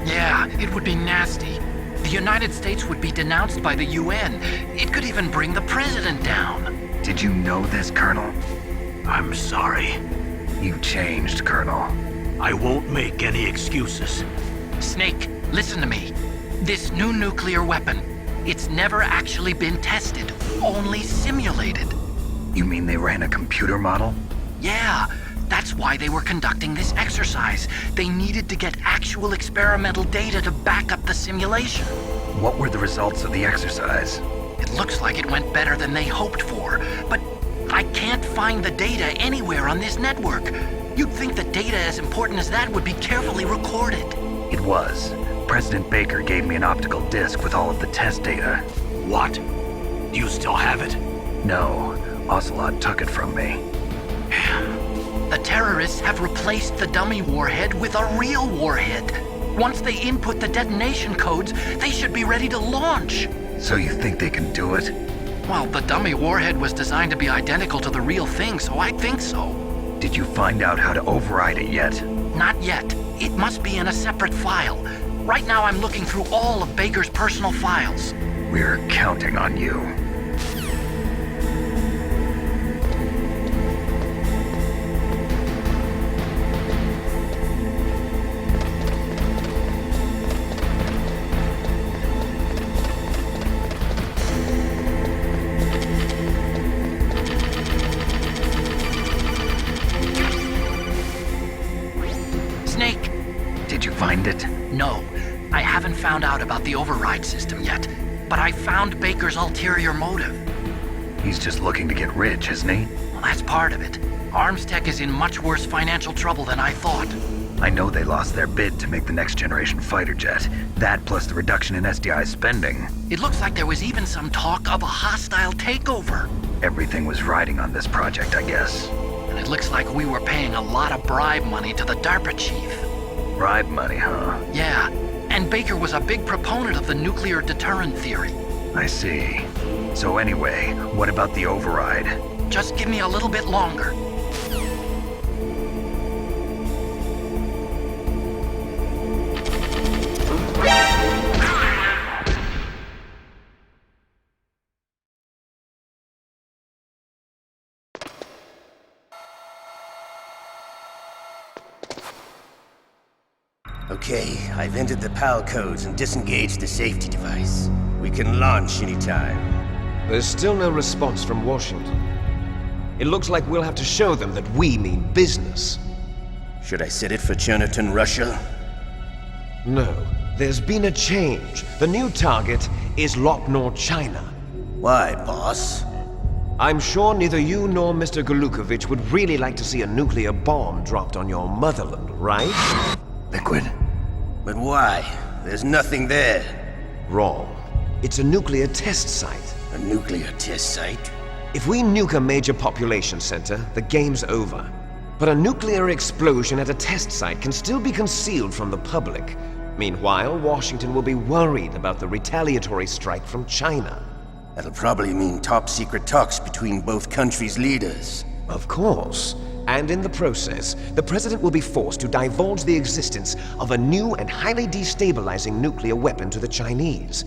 Yeah, it would be nasty. The United States would be denounced by the UN. It could even bring the president down. Did you know this, Colonel? I'm sorry. You've changed, Colonel. I won't make any excuses. Snake, listen to me. This new nuclear weapon, it's never actually been tested, only simulated. You mean they ran a computer model? Yeah, that's why they were conducting this exercise. They needed to get actual experimental data to back up the simulation. What were the results of the exercise? It looks like it went better than they hoped for, but I can't find the data anywhere on this network. You'd think that data as important as that would be carefully recorded. It was. President Baker gave me an optical disc with all of the test data. What? Do you still have it? No, Ocelot took it from me. The terrorists have replaced the dummy warhead with a real warhead. Once they input the detonation codes, they should be ready to launch. So you think they can do it? Well, the dummy warhead was designed to be identical to the real thing, so I think so. Did you find out how to override it yet? Not yet. It must be in a separate file. Right now I'm looking through all of Baker's personal files. We're counting on you. Snake! Did you find it? No. I haven't found out about the override system yet, but I found Baker's ulterior motive. He's just looking to get rich, isn't he? Well, that's part of it. Armstech is in much worse financial trouble than I thought. I know they lost their bid to make the next generation fighter jet. That plus the reduction in SDI spending. It looks like there was even some talk of a hostile takeover. Everything was riding on this project, I guess. And it looks like we were paying a lot of bribe money to the DARPA chief. Bribe money, huh? Yeah, and Baker was a big proponent of the nuclear deterrent theory. I see. So anyway, what about the override? Just give me a little bit longer. Okay, I've entered the PAL codes and disengaged the safety device. We can launch anytime. There's still no response from Washington. It looks like we'll have to show them that we mean business. Should I set it for Chernobyl, Russia? No. There's been a change. The new target is Lopnor, China. Why, boss? I'm sure neither you nor Mr. Golukovich would really like to see a nuclear bomb dropped on your motherland, right? Liquid. But why? There's nothing there. Wrong. It's a nuclear test site. A nuclear test site? If we nuke a major population center, the game's over. But a nuclear explosion at a test site can still be concealed from the public. Meanwhile, Washington will be worried about the retaliatory strike from China. That'll probably mean top-secret talks between both countries' leaders. Of course. And in the process, the president will be forced to divulge the existence of a new and highly destabilizing nuclear weapon to the Chinese.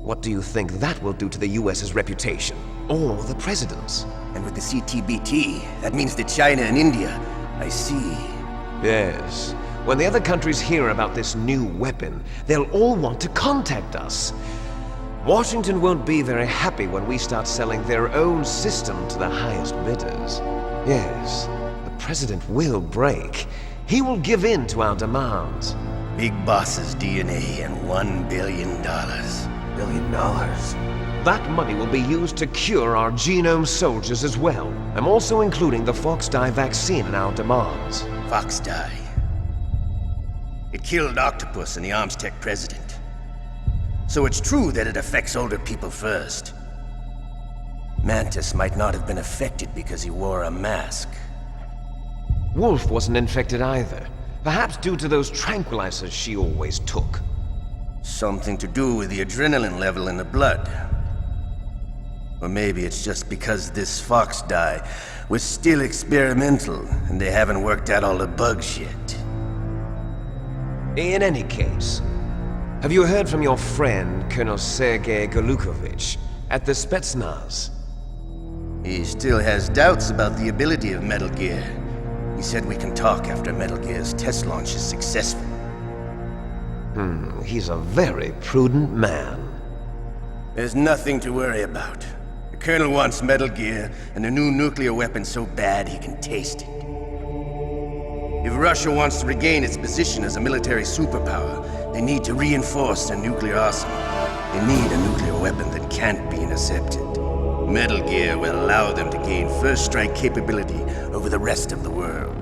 What do you think that will do to the US's reputation? Or the president's? And with the CTBT, that means that China and India. I see. Yes. When the other countries hear about this new weapon, they'll all want to contact us. Washington won't be very happy when we start selling their own system to the highest bidders. Yes, the president will break. He will give in to our demands. Big boss's DNA and $1 billion. $1 billion? That money will be used to cure our genome soldiers as well. I'm also including the Fox-Die vaccine in our demands. Fox-Die? It killed Octopus and the Armstech president. So it's true that it affects older people first. Mantis might not have been affected because he wore a mask. Wolf wasn't infected either. Perhaps due to those tranquilizers she always took. Something to do with the adrenaline level in the blood. Or maybe it's just because this Fox-Die was still experimental and they haven't worked out all the bugs yet. In any case, have you heard from your friend, Colonel Sergei Golukovich, at the Spetsnaz? He still has doubts about the ability of Metal Gear. He said we can talk after Metal Gear's test launch is successful. He's a very prudent man. There's nothing to worry about. The Colonel wants Metal Gear and a new nuclear weapon so bad he can taste it. If Russia wants to regain its position as a military superpower, They need to reinforce their nuclear arsenal. They need a nuclear weapon that can't be intercepted. Metal Gear will allow them to gain first strike capability over the rest of the world.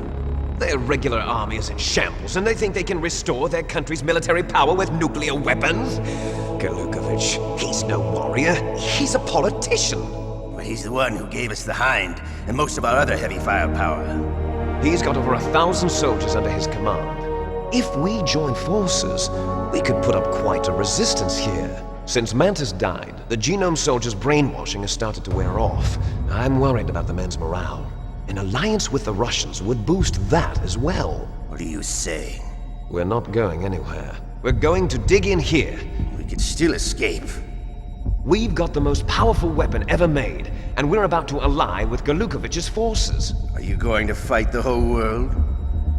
Their regular army is in shambles, and they think they can restore their country's military power with nuclear weapons? Galukovich, he's no warrior. He's a politician. Well, he's the one who gave us the Hind and most of our other heavy firepower. He's got over 1,000 soldiers under his command. If we join forces, we could put up quite a resistance here. Since Mantis died, the Genome Soldier's brainwashing has started to wear off. I'm worried about the men's morale. An alliance with the Russians would boost that as well. What are you saying? We're not going anywhere. We're going to dig in here. We could still escape. We've got the most powerful weapon ever made, and we're about to ally with Galukovich's forces. Are you going to fight the whole world?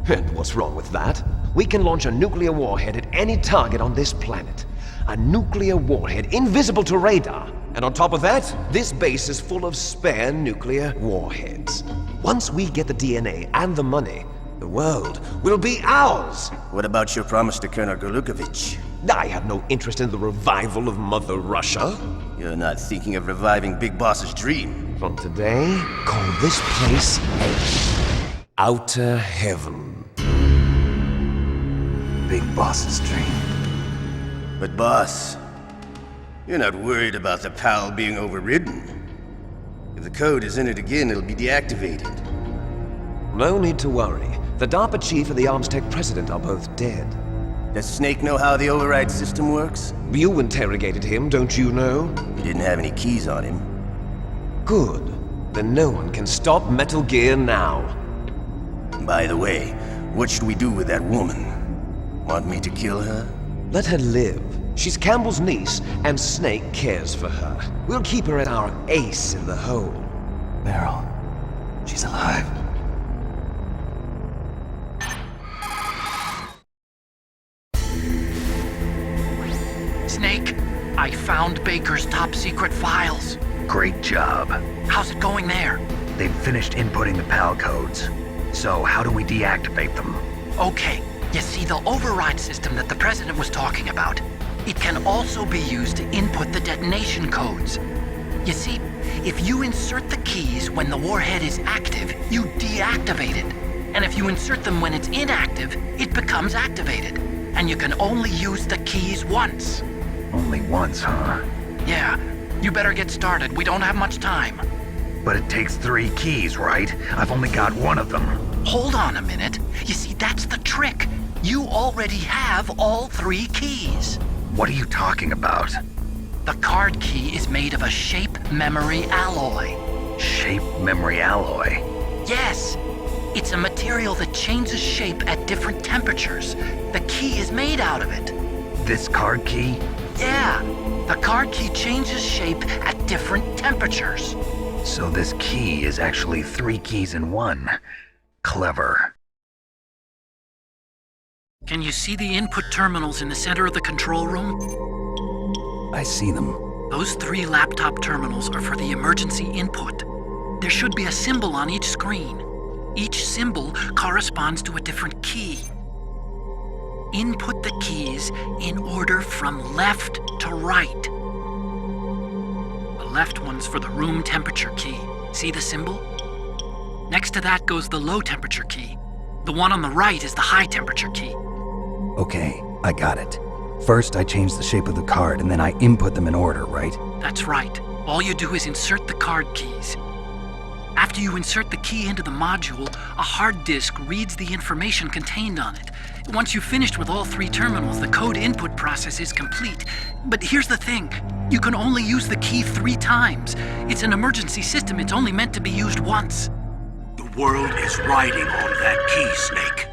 And what's wrong with that? We can launch a nuclear warhead at any target on this planet. A nuclear warhead invisible to radar. And on top of that, this base is full of spare nuclear warheads. Once we get the DNA and the money, the world will be ours! What about your promise to Colonel Galukovich? I have no interest in the revival of Mother Russia. You're not thinking of reviving Big Boss's dream. From today, call this place Outer Heaven. Big Boss's dream. But boss, you're not worried about the PAL being overridden. If the code is entered again, it'll be deactivated. No need to worry. The DARPA chief and the Arms Tech president are both dead. Does Snake know how the override system works? You interrogated him, don't you know? You didn't have any keys on him. Good. Then no one can stop Metal Gear now. By the way, what should we do with that woman? Want me to kill her? Let her live. She's Campbell's niece, and Snake cares for her. We'll keep her at our ace in the hole. Meryl, she's alive. Snake, I found Baker's top secret files. Great job. How's it going there? They've finished inputting the PAL codes. So how do we deactivate them? Okay, you see the override system that the President was talking about. It can also be used to input the detonation codes. You see, if you insert the keys when the warhead is active, you deactivate it. And if you insert them when it's inactive, it becomes activated. And you can only use the keys once. Only once, huh? Yeah, you better get started. We don't have much time. But it takes 3 keys, right? I've only got 1 of them. Hold on a minute. You see, that's the trick. You already have all 3 keys. What are you talking about? The card key is made of a shape memory alloy. Shape memory alloy? Yes. It's a material that changes shape at different temperatures. The key is made out of it. This card key? Yeah. The card key changes shape at different temperatures. So this key is actually 3 keys in 1. Clever. Can you see the input terminals in the center of the control room? I see them. Those 3 laptop terminals are for the emergency input. There should be a symbol on each screen. Each symbol corresponds to a different key. Input the keys in order from left to right. The left one's for the room temperature key. See the symbol? Next to that goes the low temperature key. The one on the right is the high temperature key. Okay, I got it. First, I change the shape of the card, and then I input them in order, right? That's right. All you do is insert the card keys. After you insert the key into the module, a hard disk reads the information contained on it. Once you've finished with all 3 terminals, the code input process is complete. But here's the thing. You can only use the key 3 times. It's an emergency system. It's only meant to be used once. The world is riding on that key, Snake.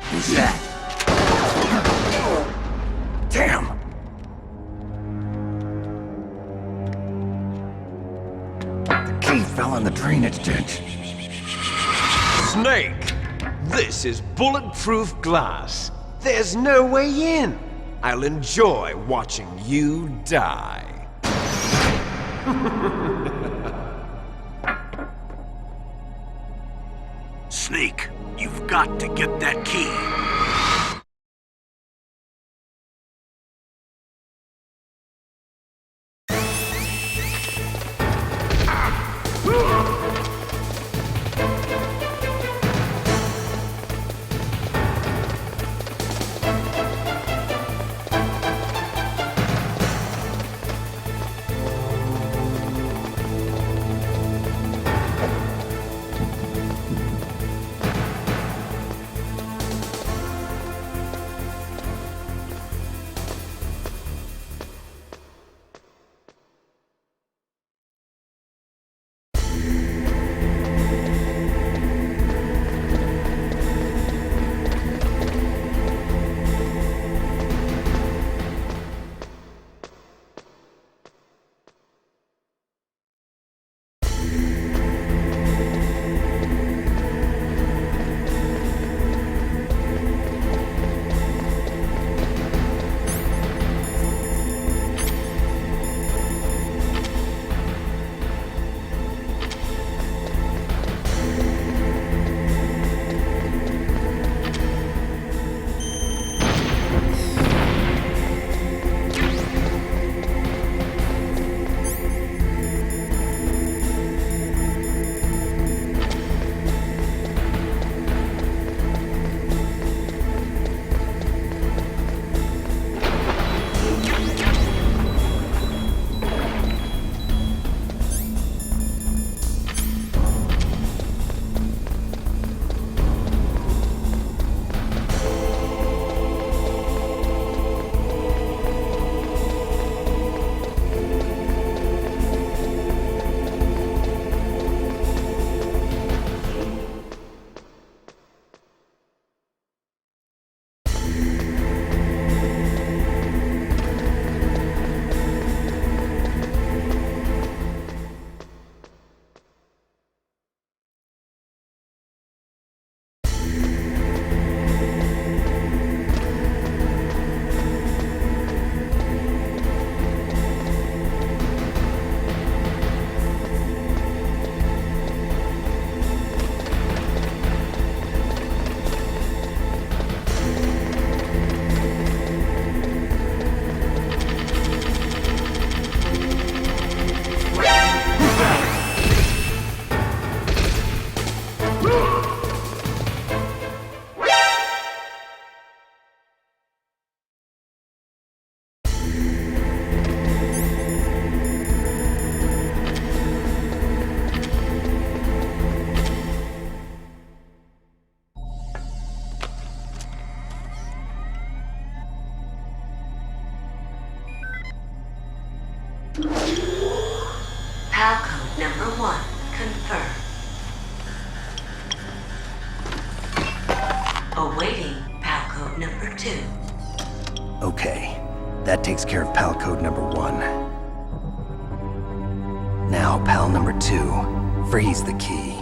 Who's that? Damn! The key fell in the drainage ditch. Snake! This is bulletproof glass. There's no way in. I'll enjoy watching you die. Snake, you've got to get that key. number 1 confirmed. Awaiting PAL code number 2. Okay, that takes care of PAL code number 1. Now, PAL number 2, freeze the key.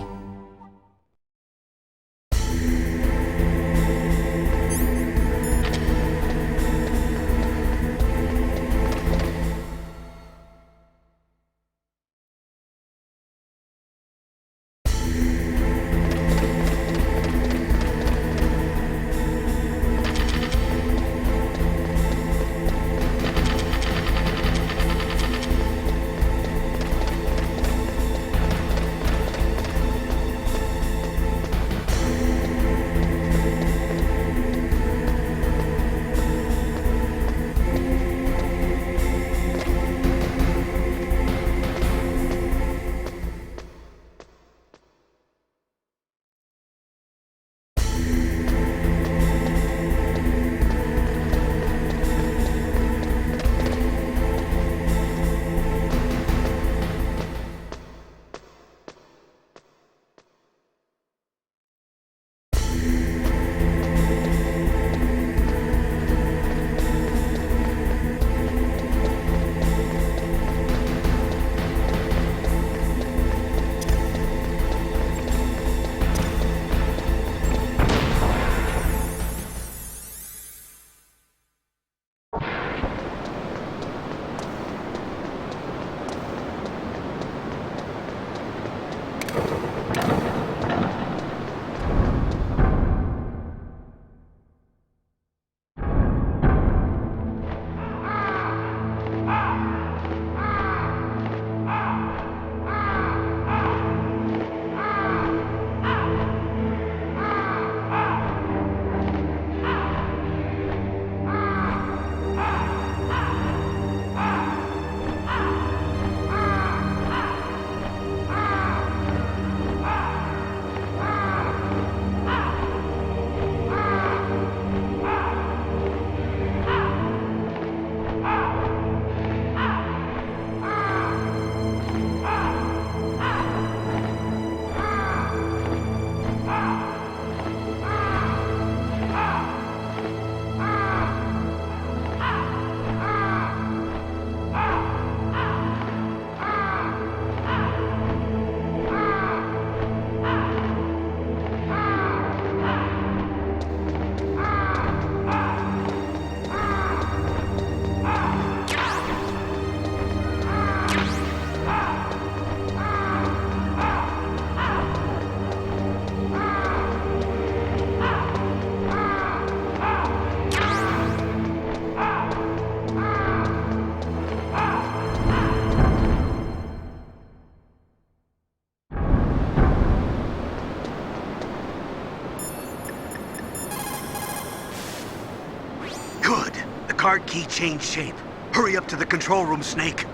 card key changed shape. Hurry up to the control room, Snake.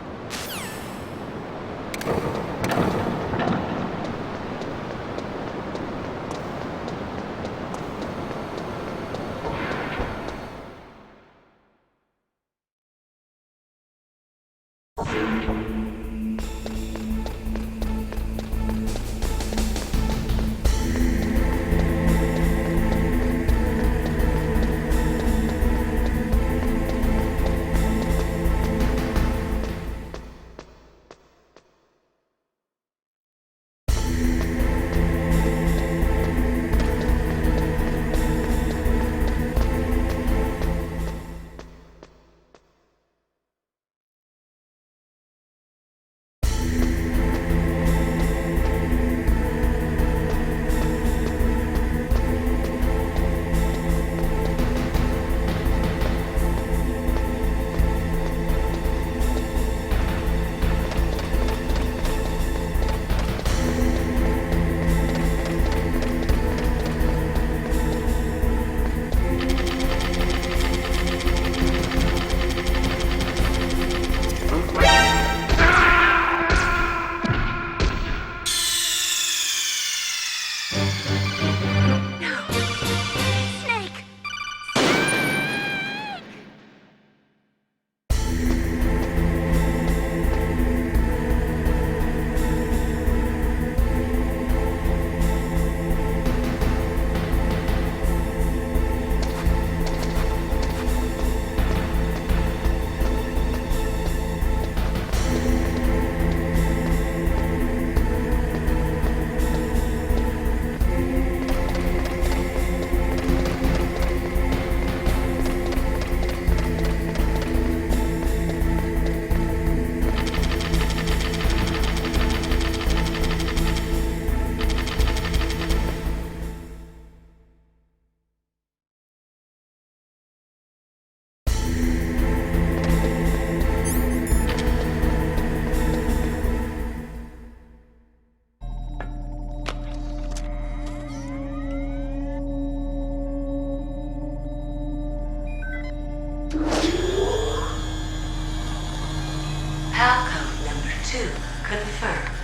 Confirmed.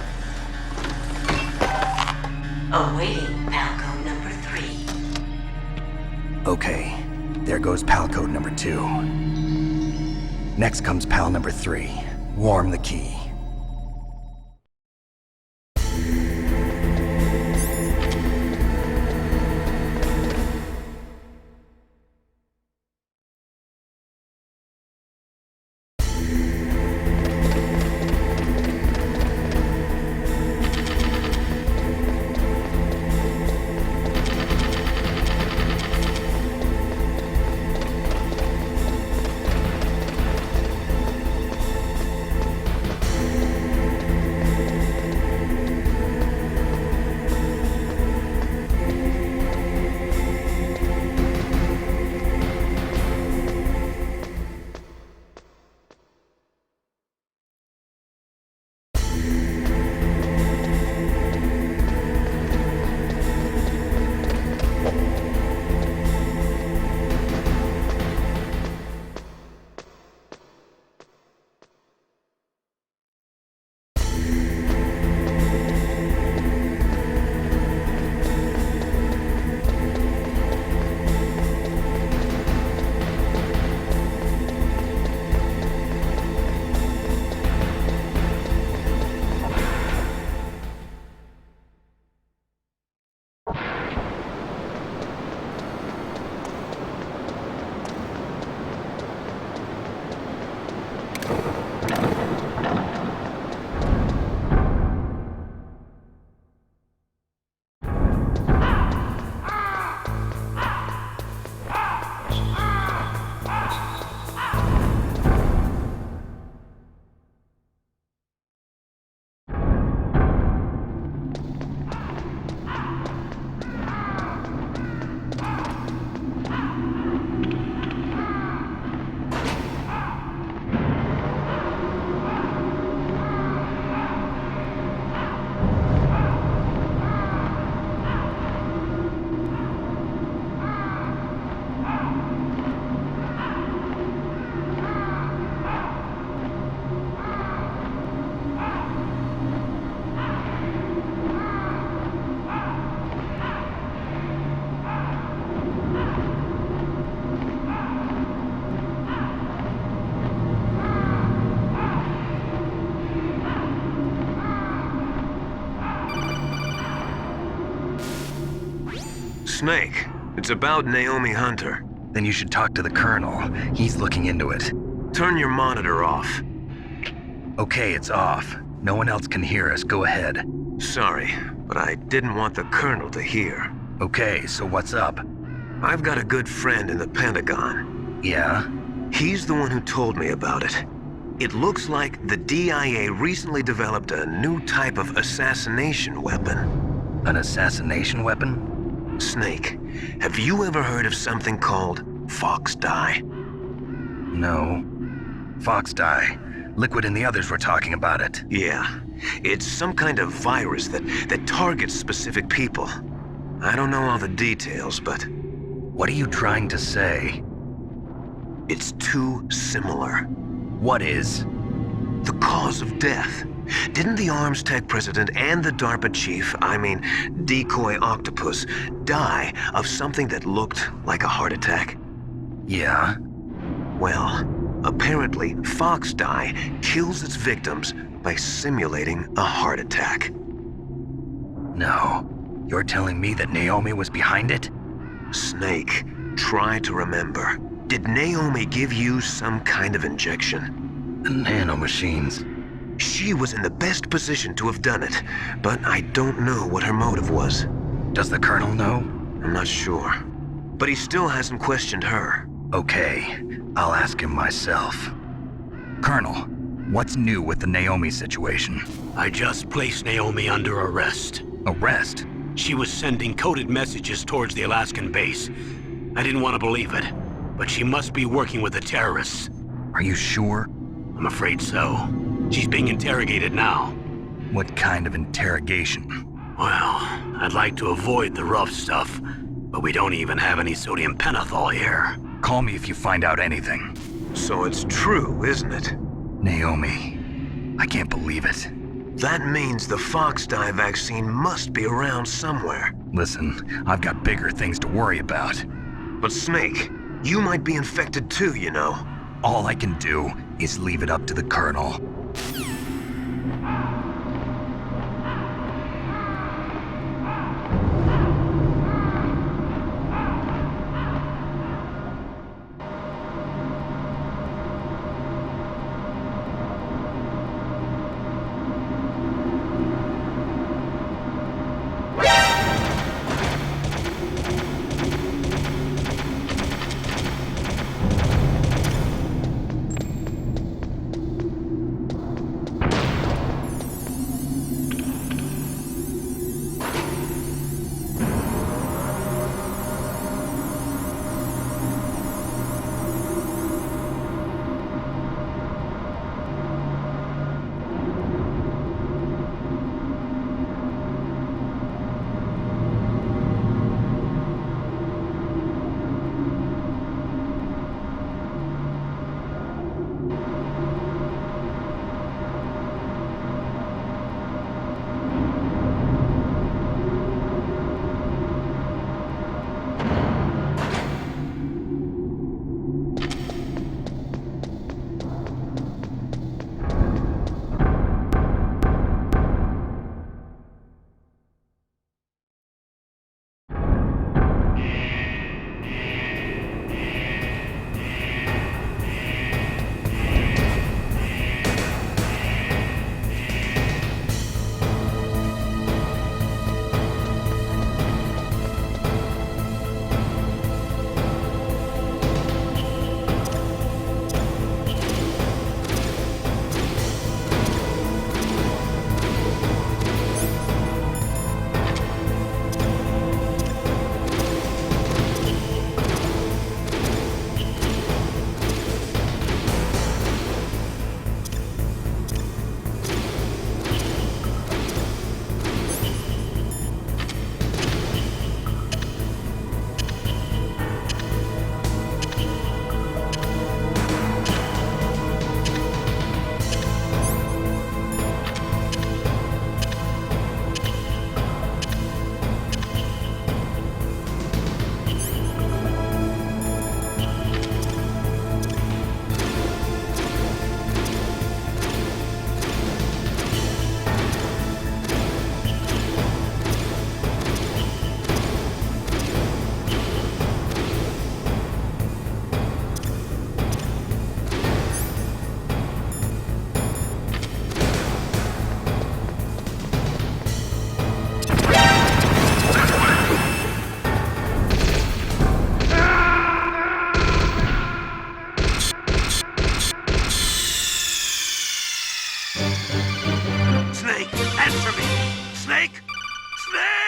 Awaiting Palco number 3. Okay, there goes pal code number 2. Next comes pal number 3. Warm the key. Snake, it's about Naomi Hunter. Then you should talk to the Colonel. He's looking into it. Turn your monitor off. Okay, it's off. No one else can hear us. Go ahead. Sorry, but I didn't want the Colonel to hear. Okay, so what's up? I've got a good friend in the Pentagon. Yeah? He's the one who told me about it. It looks like the DIA recently developed a new type of assassination weapon. An assassination weapon? Snake, have you ever heard of something called Fox Dye? No. Fox Dye. Liquid and the others were talking about it. Yeah. It's some kind of virus that targets specific people. I don't know all the details, but... What are you trying to say? It's too similar. What is? The cause of death. Didn't the Arms Tech president and the DARPA chief, Decoy Octopus, die of something that looked like a heart attack? Yeah? Well, apparently Fox Dye kills its victims by simulating a heart attack. No. You're telling me that Naomi was behind it? Snake, try to remember. Did Naomi give you some kind of injection? The nanomachines. She was in the best position to have done it, but I don't know what her motive was. Does the Colonel know? I'm not sure. But he still hasn't questioned her. Okay, I'll ask him myself. Colonel, what's new with the Naomi situation? I just placed Naomi under arrest. Arrest? She was sending coded messages towards the Alaskan base. I didn't want to believe it, but she must be working with the terrorists. Are you sure? I'm afraid so. She's being interrogated now. What kind of interrogation? Well, I'd like to avoid the rough stuff, but we don't even have any sodium pentothal here. Call me if you find out anything. So it's true, isn't it? Naomi. I can't believe it. That means the fox dye vaccine must be around somewhere. Listen, I've got bigger things to worry about. But Snake, you might be infected too, you know. All I can do is leave it up to the Colonel. Snake, answer me! Snake! Snake!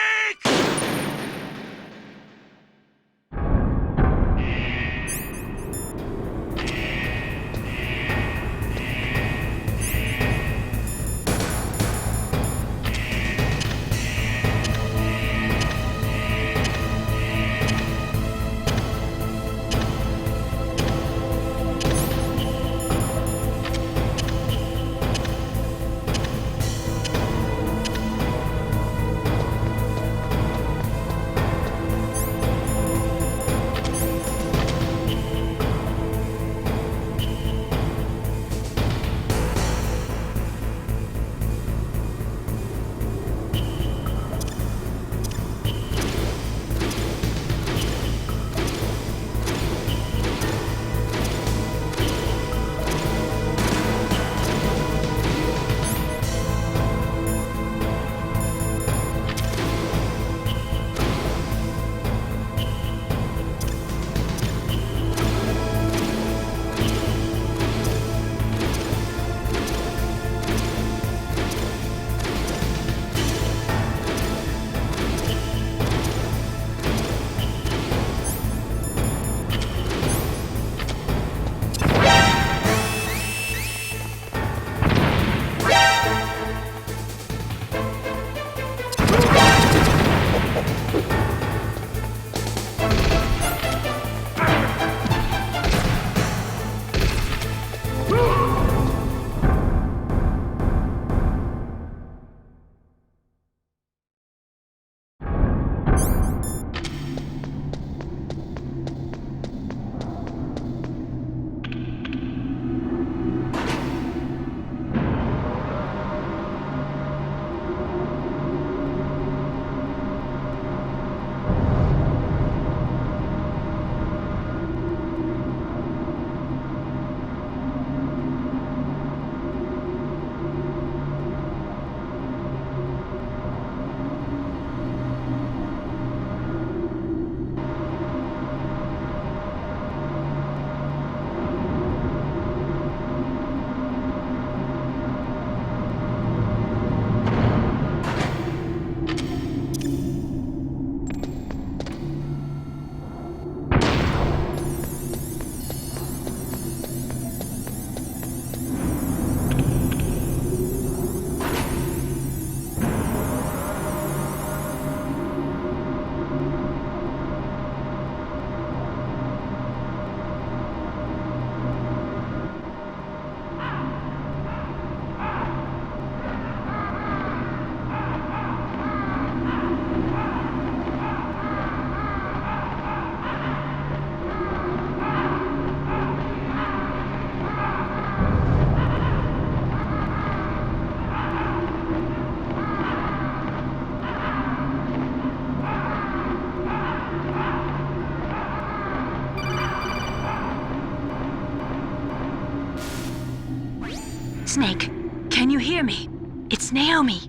Snake, can you hear me? It's Naomi.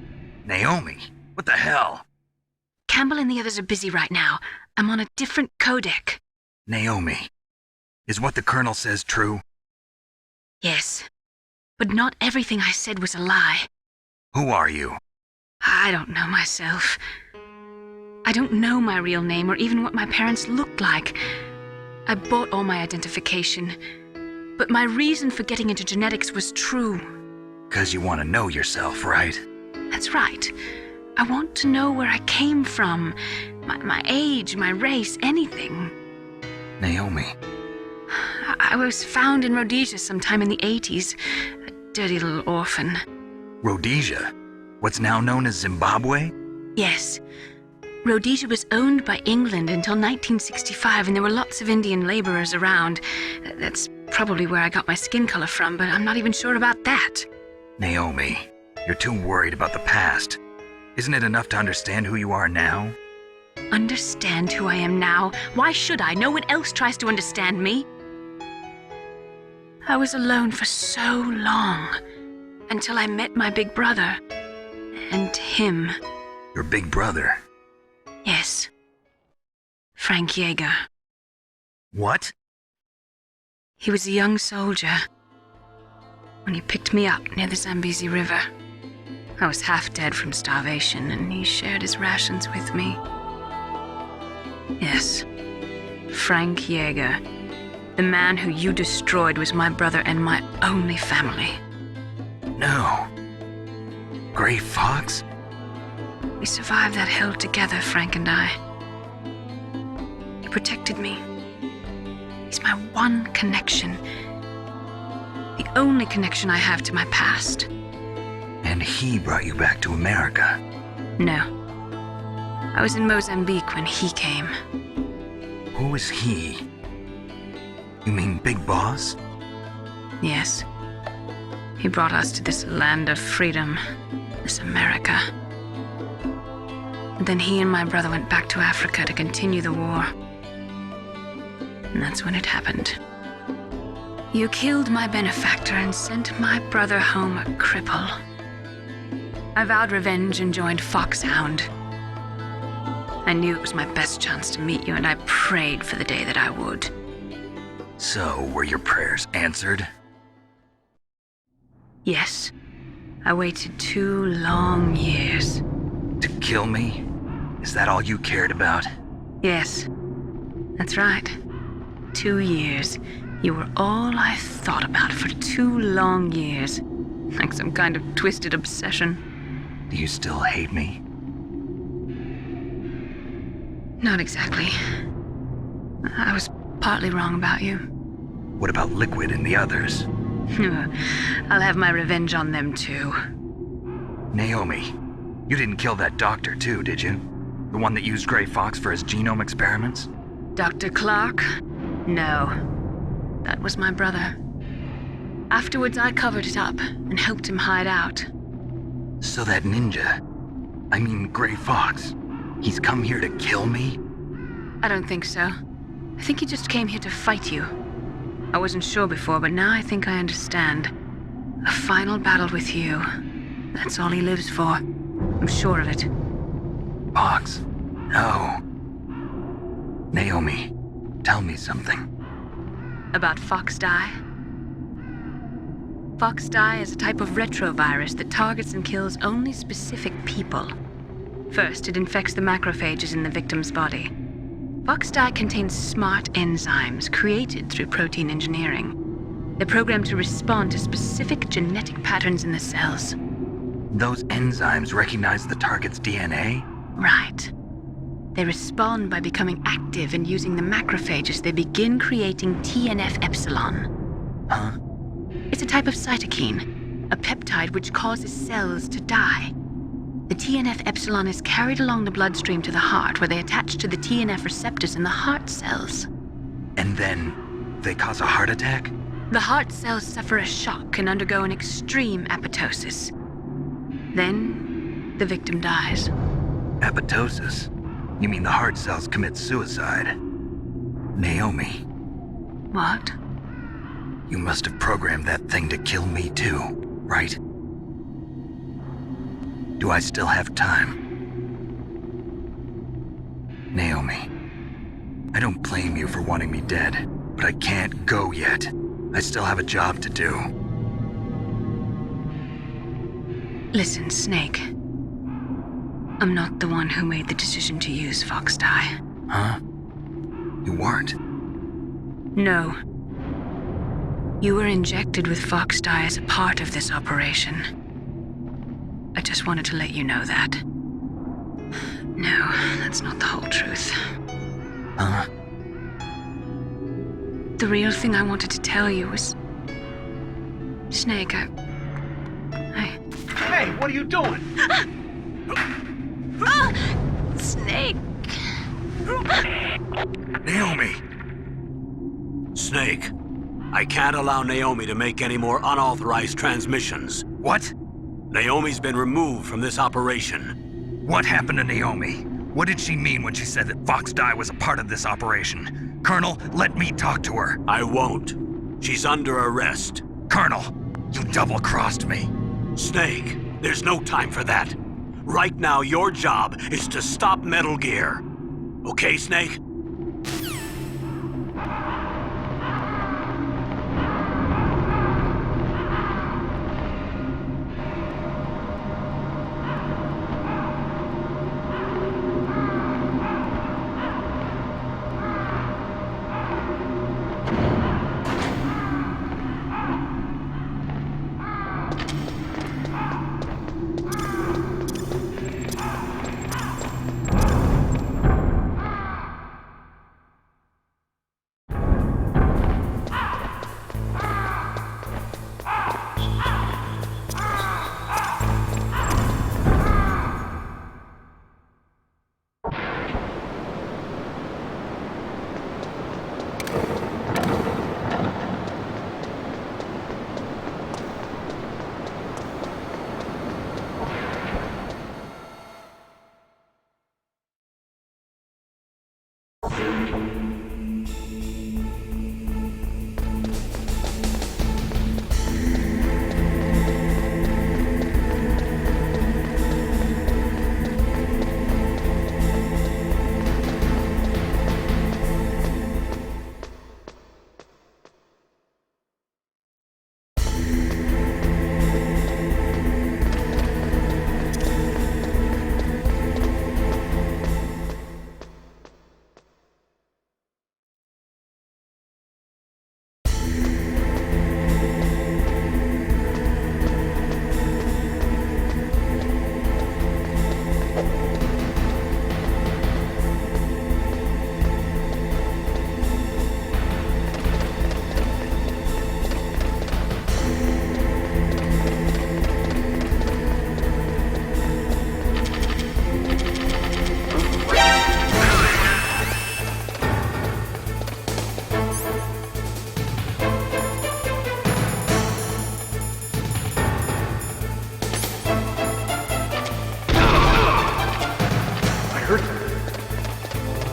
Naomi? What the hell? Campbell and the others are busy right now. I'm on a different codec. Naomi, is what the Colonel says true? Yes, but not everything I said was a lie. Who are you? I don't know myself. I don't know my real name or even what my parents looked like. I bought all my identification, but my reason for getting into genetics was true. 'Cause you want to know yourself, right? That's right. I want to know where I came from, my age, my race, anything. Naomi. I was found in Rhodesia sometime in the 80s, a dirty little orphan. Rhodesia? What's now known as Zimbabwe? Yes. Rhodesia was owned by England until 1965, and there were lots of Indian laborers around. That's probably where I got my skin color from, but I'm not even sure about that. Naomi, you're too worried about the past. Isn't it enough to understand who you are now? Understand who I am now? Why should I? No one else tries to understand me. I was alone for so long, until I met my big brother. And him. Your big brother? Yes. Frank Yeager. What? He was a young soldier when he picked me up near the Zambezi River. I was half dead from starvation, and he shared his rations with me. Yes, Frank Yeager. The man who you destroyed was my brother and my only family. No. Gray Fox? We survived that hell together, Frank and I. He protected me. He's my one connection. The only connection I have to my past. And he brought you back to America? No. I was in Mozambique when he came. Who is he? You mean Big Boss? Yes. He brought us to this land of freedom, this America. And then he and my brother went back to Africa to continue the war. And that's when it happened. You killed my benefactor and sent my brother home a cripple. I vowed revenge and joined Foxhound. I knew it was my best chance to meet you, and I prayed for the day that I would. So, were your prayers answered? Yes. I waited 2 long years. To kill me? Is that all you cared about? Yes. That's right. 2 years. You were all I thought about for 2 long years. Like some kind of twisted obsession. Do you still hate me? Not exactly. I was partly wrong about you. What about Liquid and the others? I'll have my revenge on them too. Naomi, you didn't kill that doctor too, did you? The one that used Gray Fox for his genome experiments? Dr. Clark? No. That was my brother. Afterwards, I covered it up and helped him hide out. So that ninja, I mean Gray Fox, he's come here to kill me? I don't think so. I think he just came here to fight you. I wasn't sure before, but now I think I understand. A final battle with you. That's all he lives for. I'm sure of it. Fox, no. Naomi, tell me something. About Foxdie? Foxdie is a type of retrovirus that targets and kills only specific people. First, it infects the macrophages in the victim's body. Foxdie contains smart enzymes created through protein engineering. They're programmed to respond to specific genetic patterns in the cells. Those enzymes recognize the target's DNA? Right. They respond by becoming active and using the macrophages. They begin creating TNF-epsilon. Huh? It's a type of cytokine, a peptide which causes cells to die. The TNF-epsilon is carried along the bloodstream to the heart, where they attach to the TNF receptors in the heart cells. And then they cause a heart attack? The heart cells suffer a shock and undergo an extreme apoptosis. Then, the victim dies. Apoptosis? You mean the heart cells commit suicide? Naomi. What? You must have programmed that thing to kill me too, right? Do I still have time? Naomi, I don't blame you for wanting me dead, but I can't go yet. I still have a job to do. Listen, Snake. I'm not the one who made the decision to use Fox dye. Huh? You weren't? No. You were injected with Fox dye as a part of this operation. I just wanted to let you know that. No, that's not the whole truth. Huh? The real thing I wanted to tell you was... Snake, I... Hey, what are you doing? Snake! Naomi! Snake, I can't allow Naomi to make any more unauthorized transmissions. What? Naomi's been removed from this operation. What happened to Naomi? What did she mean when she said that Fox dye was a part of this operation? Colonel, let me talk to her. I won't. She's under arrest. Colonel, you double-crossed me. Snake, there's no time for that. Right now, your job is to stop Metal Gear. Okay, Snake?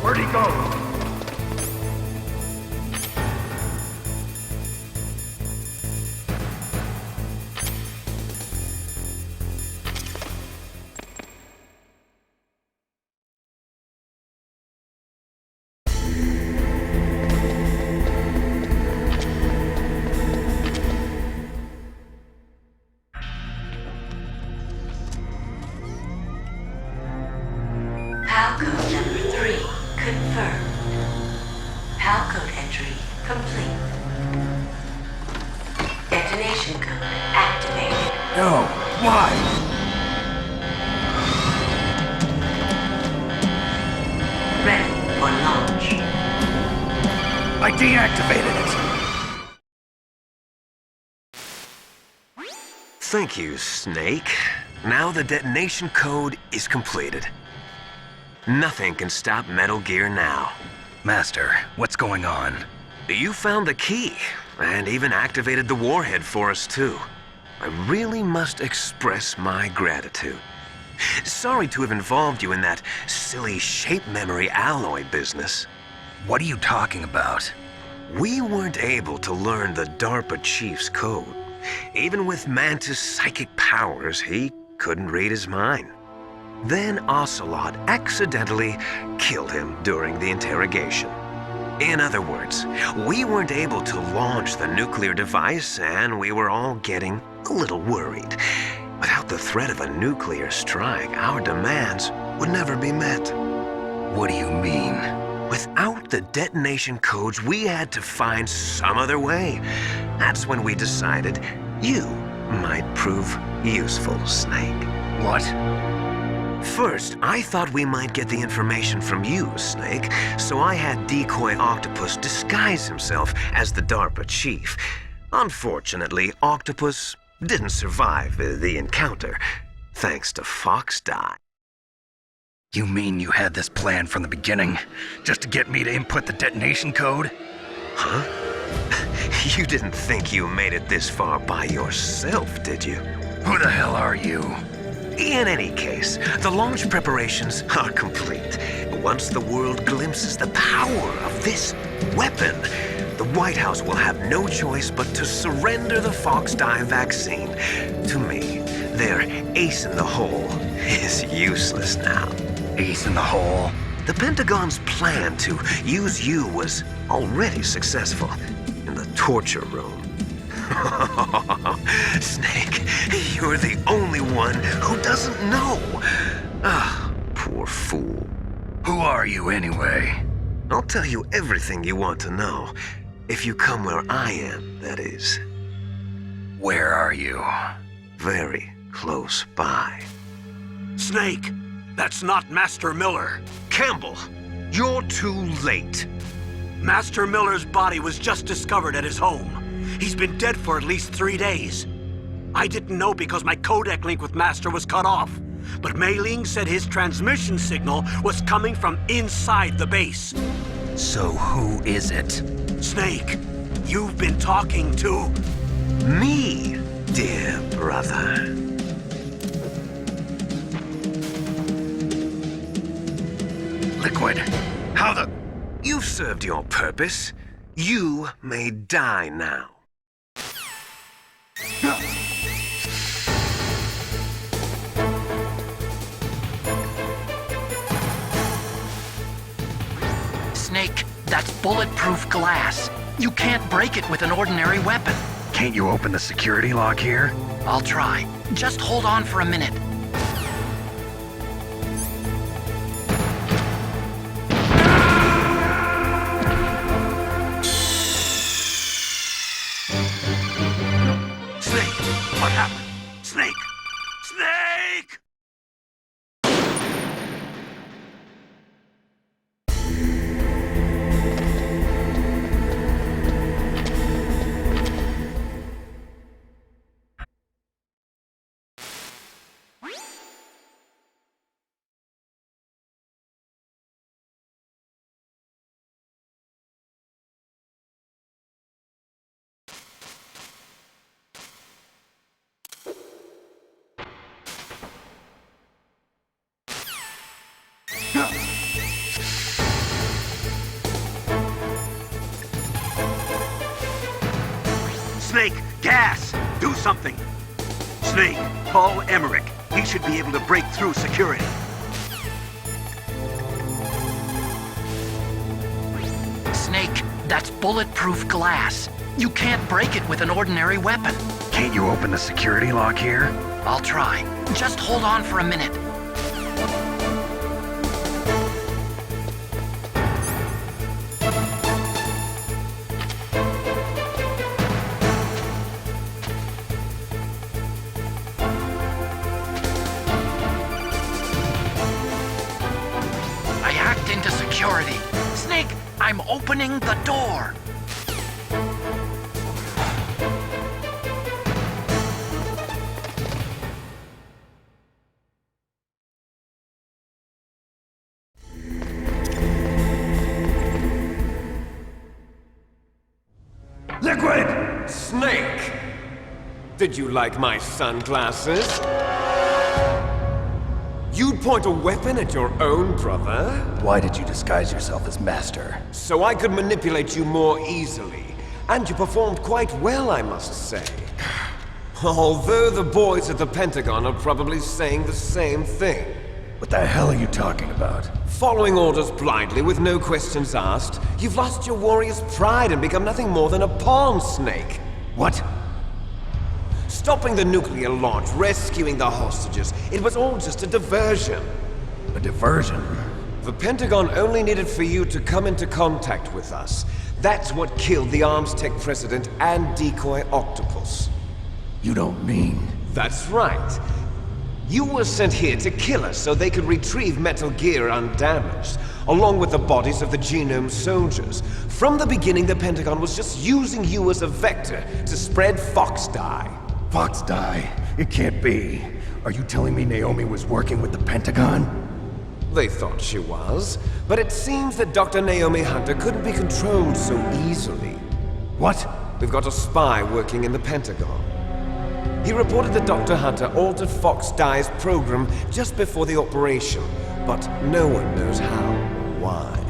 Where'd he go? PAL code number 3 confirmed. PAL code entry complete. Detonation code activated. No, why? Ready for launch. I deactivated it. Thank you, Snake. Now the detonation code is completed. Nothing can stop Metal Gear now. Master, what's going on? You found the key, and even activated the warhead for us, too. I really must express my gratitude. Sorry to have involved you in that silly shape memory alloy business. What are you talking about? We weren't able to learn the DARPA chief's code, Even with Mantis' psychic powers, he couldn't read his mind. Then Ocelot accidentally killed him during the interrogation. In other words, we weren't able to launch the nuclear device, and we were all getting a little worried. Without the threat of a nuclear strike, our demands would never be met. What do you mean? Without the detonation codes, we had to find some other way. That's when we decided you might prove useful, Snake. What? First, I thought we might get the information from you, Snake, so I had Decoy Octopus disguise himself as the DARPA chief. Unfortunately, Octopus didn't survive the encounter, thanks to Fox Die. You mean you had this plan from the beginning, just to get me to input the detonation code? Huh? You didn't think you made it this far by yourself, did you? Who the hell are you? In any case, the launch preparations are complete. Once the world glimpses the power of this weapon, the White House will have no choice but to surrender the Fox Die vaccine to me. Their ace in the hole is useless now. Ace in the hole? The Pentagon's plan to use you was already successful in the torture room. Snake, you're the only one who doesn't know. Ah, poor fool. Who are you anyway? I'll tell you everything you want to know. If you come where I am, that is. Where are you? Very close by. Snake, that's not Master Miller. Campbell, you're too late. Master Miller's body was just discovered at his home. He's been dead for at least 3 days. I didn't know because my codec link with Master was cut off. But Mei Ling said his transmission signal was coming from inside the base. So who is it? Snake, you've been talking to... me, dear brother. Liquid, how the... You've served your purpose. You may die now. Snake, that's bulletproof glass. You can't break it with an ordinary weapon. Can't you open the security lock here? I'll try. Just hold on for a minute. Snake, what happened? Snake! Snake! Snake, gas! Do something! Snake, call Emmerich. He should be able to break through security. Snake, that's bulletproof glass. You can't break it with an ordinary weapon. Can't you open the security lock here? I'll try. Just hold on for a minute. I hacked into security. Snake, I'm opening the door. Liquid! Snake! Did you like my sunglasses? You'd point a weapon at your own brother? Why did you disguise yourself as Master? So I could manipulate you more easily. And you performed quite well, I must say. Although the boys at the Pentagon are probably saying the same thing. What the hell are you talking about? Following orders blindly with no questions asked, you've lost your warrior's pride and become nothing more than a pawn snake. What? Stopping the nuclear launch, rescuing the hostages, it was all just a diversion. A diversion? The Pentagon only needed for you to come into contact with us. That's what killed the Arms Tech president and decoy octopus. You don't mean... That's right. You were sent here to kill us so they could retrieve Metal Gear undamaged, along with the bodies of the Genome soldiers. From the beginning, the Pentagon was just using you as a vector to spread Fox dye. Fox dye? It can't be. Are you telling me Naomi was working with the Pentagon? They thought she was, but it seems that Dr. Naomi Hunter couldn't be controlled so easily. What? We've got a spy working in the Pentagon. He reported that Dr. Hunter altered Fox Dye's program just before the operation, but no one knows how or why.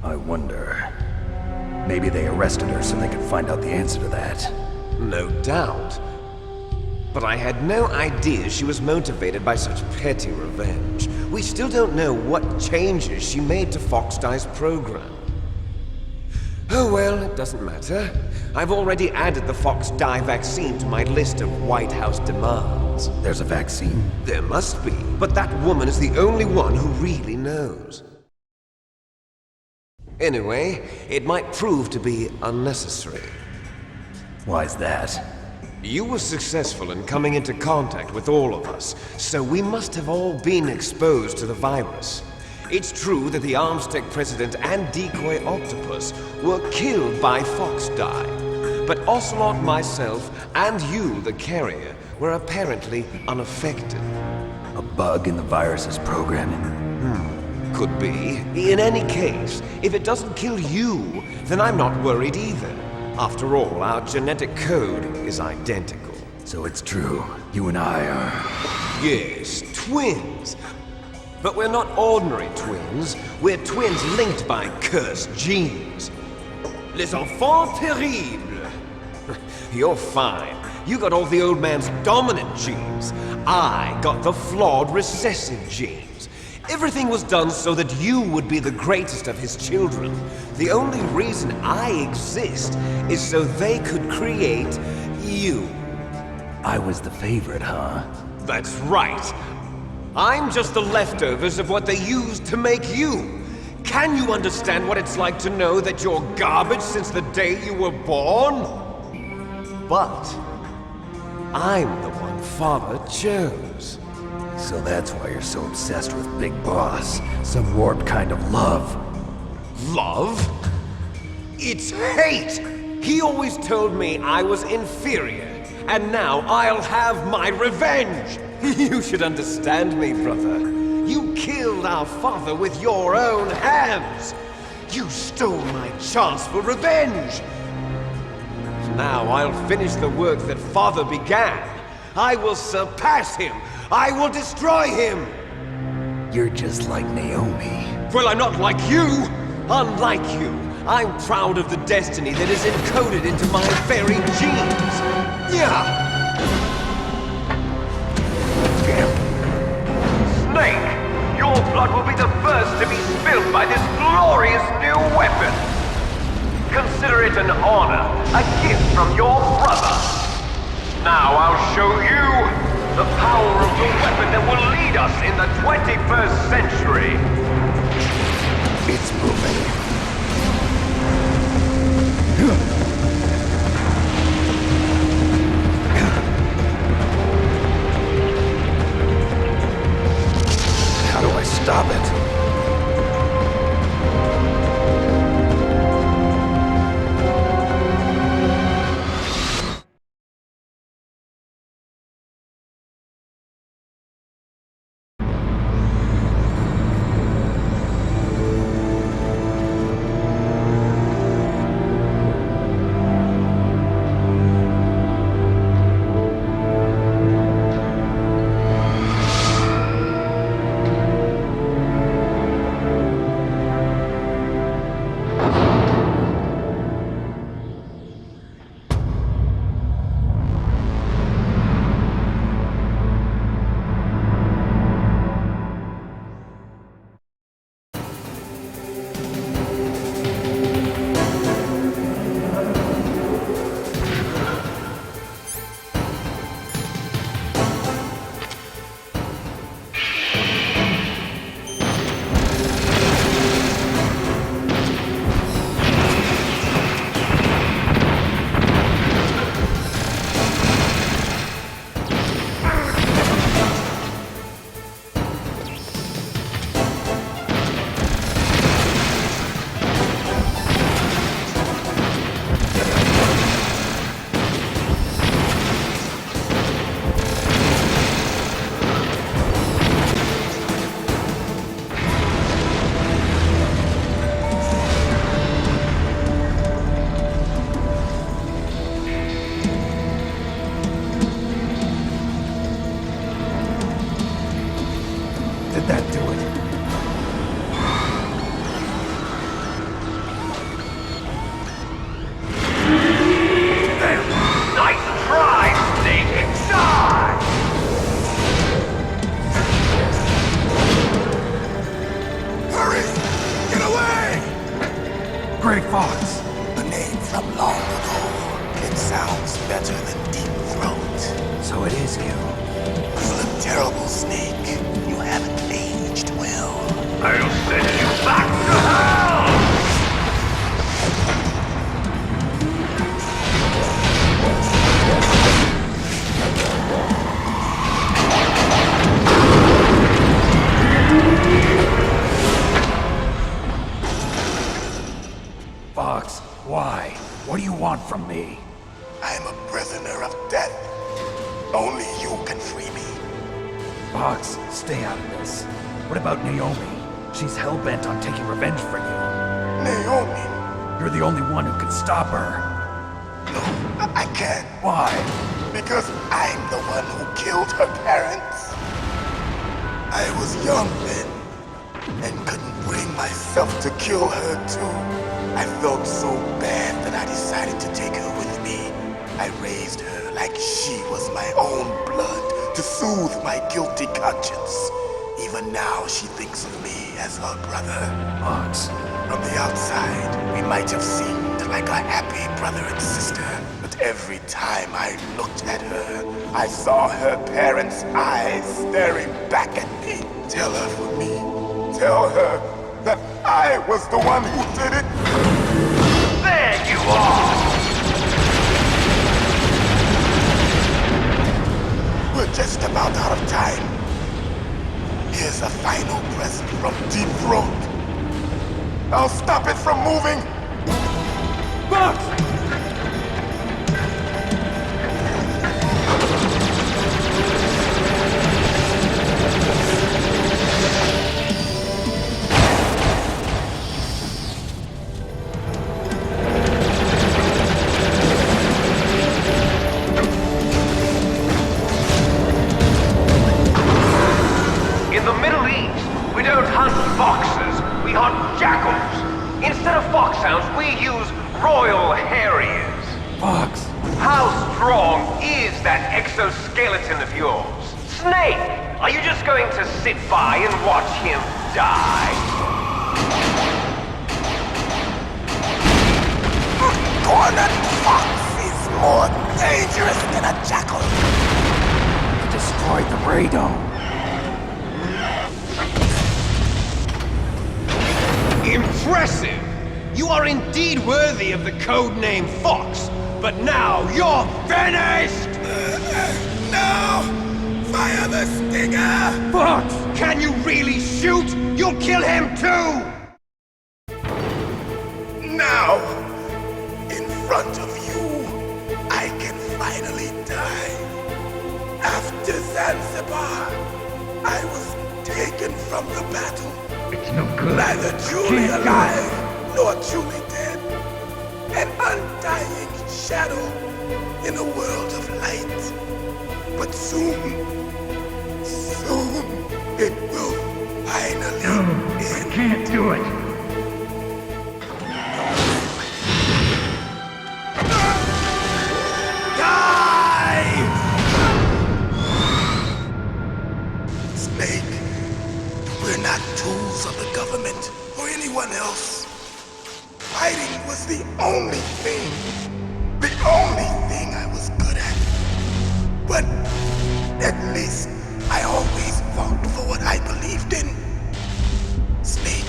I wonder... Maybe they arrested her so they could find out the answer to that. No doubt. But I had no idea she was motivated by such petty revenge. We still don't know what changes she made to Fox Dye's program. Oh well, it doesn't matter. I've already added the Fox Dye vaccine to my list of White House demands. There's a vaccine? There must be, but that woman is the only one who really knows. Anyway, it might prove to be unnecessary. Why's that? You were successful in coming into contact with all of us, so we must have all been exposed to the virus. It's true that the Arms Tech president and decoy octopus were killed by Fox Dye, but Ocelot, myself, and you, the carrier, were apparently unaffected. A bug in the virus's programming? Could be. In any case, if it doesn't kill you, then I'm not worried either. After all, our genetic code is identical. So it's true. You and I are... Yes, twins. But we're not ordinary twins. We're twins linked by cursed genes. Les enfants terribles. You're fine. You got all the old man's dominant genes. I got the flawed recessive genes. Everything was done so that you would be the greatest of his children. The only reason I exist is so they could create you. I was the favorite, huh? That's right. I'm just the leftovers of what they used to make you. Can you understand what it's like to know that you're garbage since the day you were born? But I'm the one Father chose. So that's why you're so obsessed with Big Boss. Some warped kind of love. Love? It's hate! He always told me I was inferior, and now I'll have my revenge! You should understand me, brother. You killed our father with your own hands! You stole my chance for revenge! Now I'll finish the work that Father began. I will surpass him! I will destroy him! You're just like Naomi. Well, I'm not like you! Unlike you, I'm proud of the destiny that is encoded into my very genes! Yeah! Snake, your blood will be the first to be spilled by this glorious new weapon! Consider it an honor, a gift from your brother! Now I'll show you the power of the weapon that will lead us in the 21st century! It's moving. How do I stop it? from me. I'm a prisoner of death. Only you can free me. Fox, stay out of this. What about Naomi? She's hell-bent on taking revenge for you. Naomi? You're the only one who can stop her. No, I can't. Why? Because I'm the one who killed her parents. I was young then, and couldn't bring myself to kill her too. I felt so bad that I decided to take her with me. I raised her like she was my own blood to soothe my guilty conscience. Even now, she thinks of me as her brother. Fox. From the outside, we might have seemed like a happy brother and sister, but every time I looked at her, I saw her parents' eyes staring back at me. Tell her for me. Tell her that I was the one who did it. There you are! We're just about out of time. Here's a final present from Deep Throat. I'll stop it from moving. Fox! In the Middle East, we don't hunt foxes, we hunt jackals. Instead of foxhounds, we use royal harriers. Fox! How strong is that exoskeleton of yours? Snake, are you just going to sit by and watch him die? Cornered fox is more dangerous than a jackal. You destroyed the radome. Impressive! You are indeed worthy of the codename Fox, but now you're finished! No! Fire the stinger! Fox! Can you really shoot? You'll kill him too! Now, in front of you, I can finally die. After Zanzibar, I was taken from the battle. It's no good. Neither truly alive, nor truly dead. An undying shadow in a world of light. But soon, it will finally end. I can't do it. Snake, we're not tools of the government or anyone else. Fighting was the only thing I was good at. But at least I always fought for what I believed in. Snake,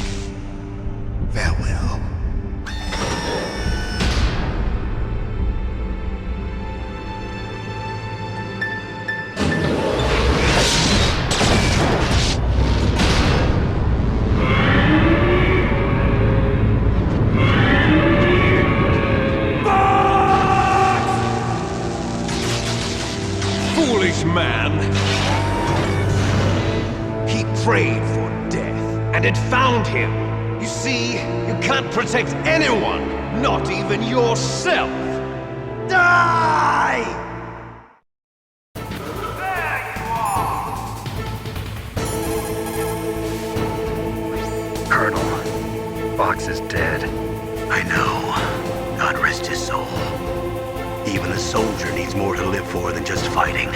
farewell. Foolish man. He prayed for death, and it found him. You see, you can't protect anyone, not even yourself. Die! There you are! Colonel, Fox is dead. I know. God rest his soul. Even a soldier needs more to live for than just fighting.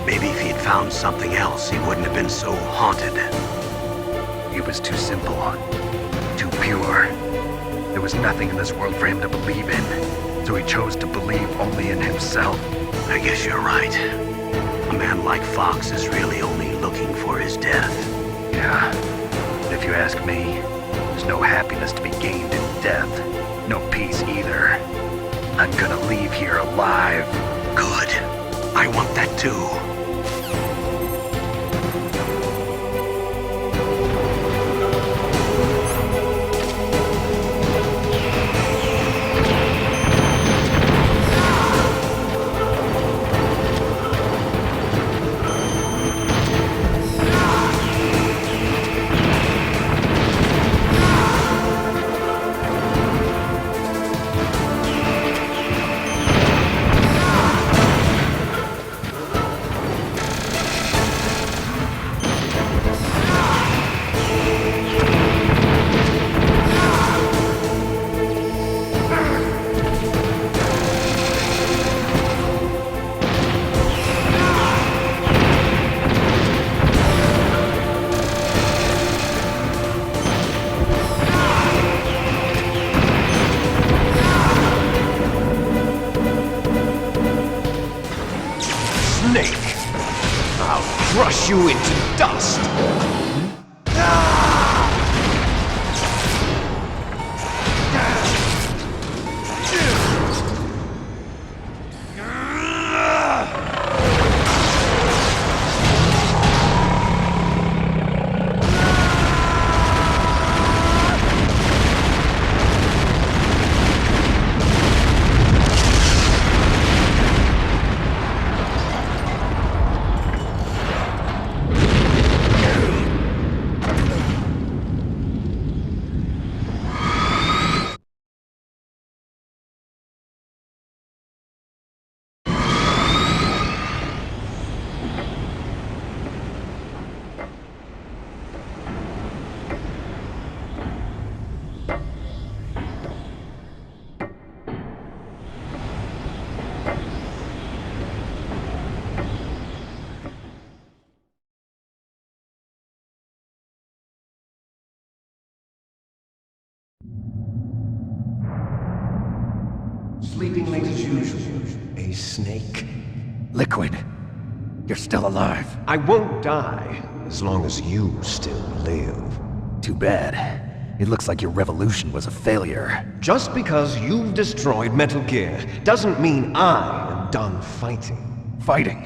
Maybe if he'd found something else, he wouldn't have been so haunted. He was too simple, too pure. There was nothing in this world for him to believe in, so he chose to believe only in himself. I guess you're right. A man like Fox is really only looking for his death. Yeah. If you ask me, there's no happiness to be gained in death. No peace either. I'm gonna leave here alive. Good. I want that too. snake! I'll crush you into dust! Sleeping late as usual. A snake. Liquid, you're still alive. I won't die as long as you still live. Too bad. It looks like your revolution was a failure. Just because you've destroyed Metal Gear doesn't mean I am done fighting. Fighting?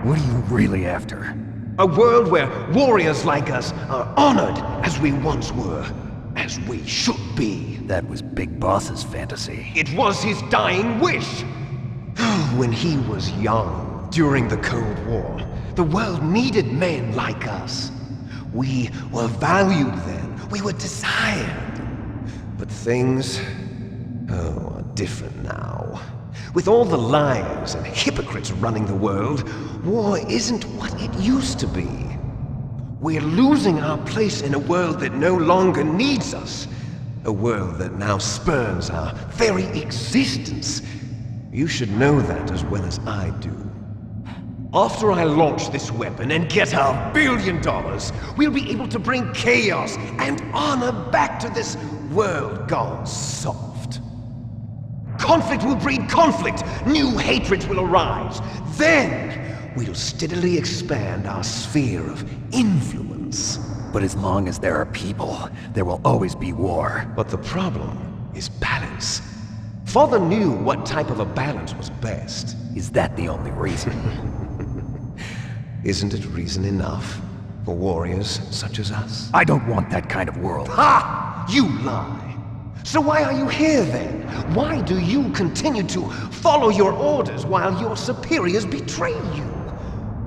What are you really after? A world where warriors like us are honored as we once were. As we should be. That was Big Boss's fantasy. It was his dying wish! When he was young, during the Cold War, the world needed men like us. We were valued then. We were desired. But things, are different now. With all the liars and hypocrites running the world, war isn't what it used to be. We're losing our place in a world that no longer needs us. A world that now spurns our very existence. You should know that as well as I do. After I launch this weapon and get our $1 billion, we'll be able to bring chaos and honor back to this world gone soft. Conflict will breed conflict. New hatreds will arise. Then we'll steadily expand our sphere of influence. But as long as there are people, there will always be war. But the problem is balance. Father knew what type of a balance was best. Is that the only reason? Isn't it reason enough for warriors such as us? I don't want that kind of world. Ha! You lie! So why are you here then? Why do you continue to follow your orders while your superiors betray you?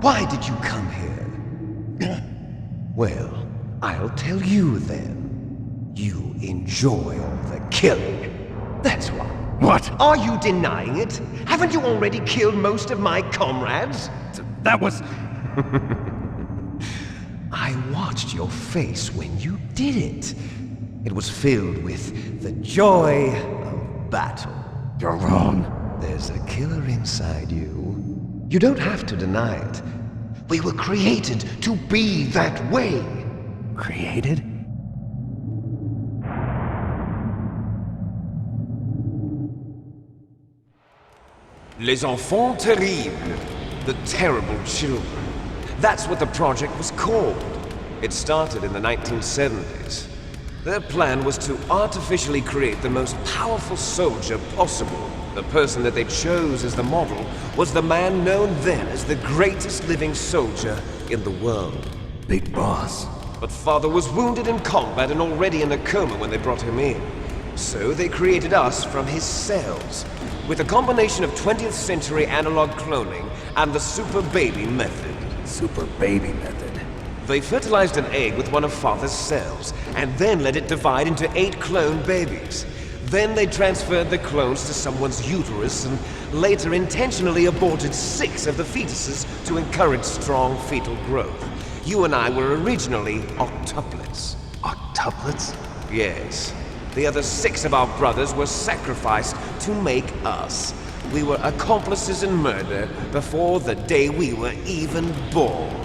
Why did you come here? Well, I'll tell you then. You enjoy all the killing. That's why. What? Are you denying it? Haven't you already killed most of my comrades? That was... I watched your face when you did it. It was filled with the joy of battle. You're wrong. There's a killer inside you. You don't have to deny it. We were created to be that way. Created? Les enfants terribles. The terrible children. That's what the project was called. It started in the 1970s. Their plan was to artificially create the most powerful soldier possible. The person that they chose as the model was the man known then as the greatest living soldier in the world. Big Boss. But Father was wounded in combat and already in a coma when they brought him in. So they created us from his cells, with a combination of 20th century analog cloning and the super baby method. Super baby method. They fertilized an egg with one of Father's cells, and then let it divide into 8 clone babies. Then they transferred the clones to someone's uterus and later intentionally aborted 6 of the fetuses to encourage strong fetal growth. You and I were originally octuplets. Octuplets? Yes. The other 6 of our brothers were sacrificed to make us. We were accomplices in murder before the day we were even born.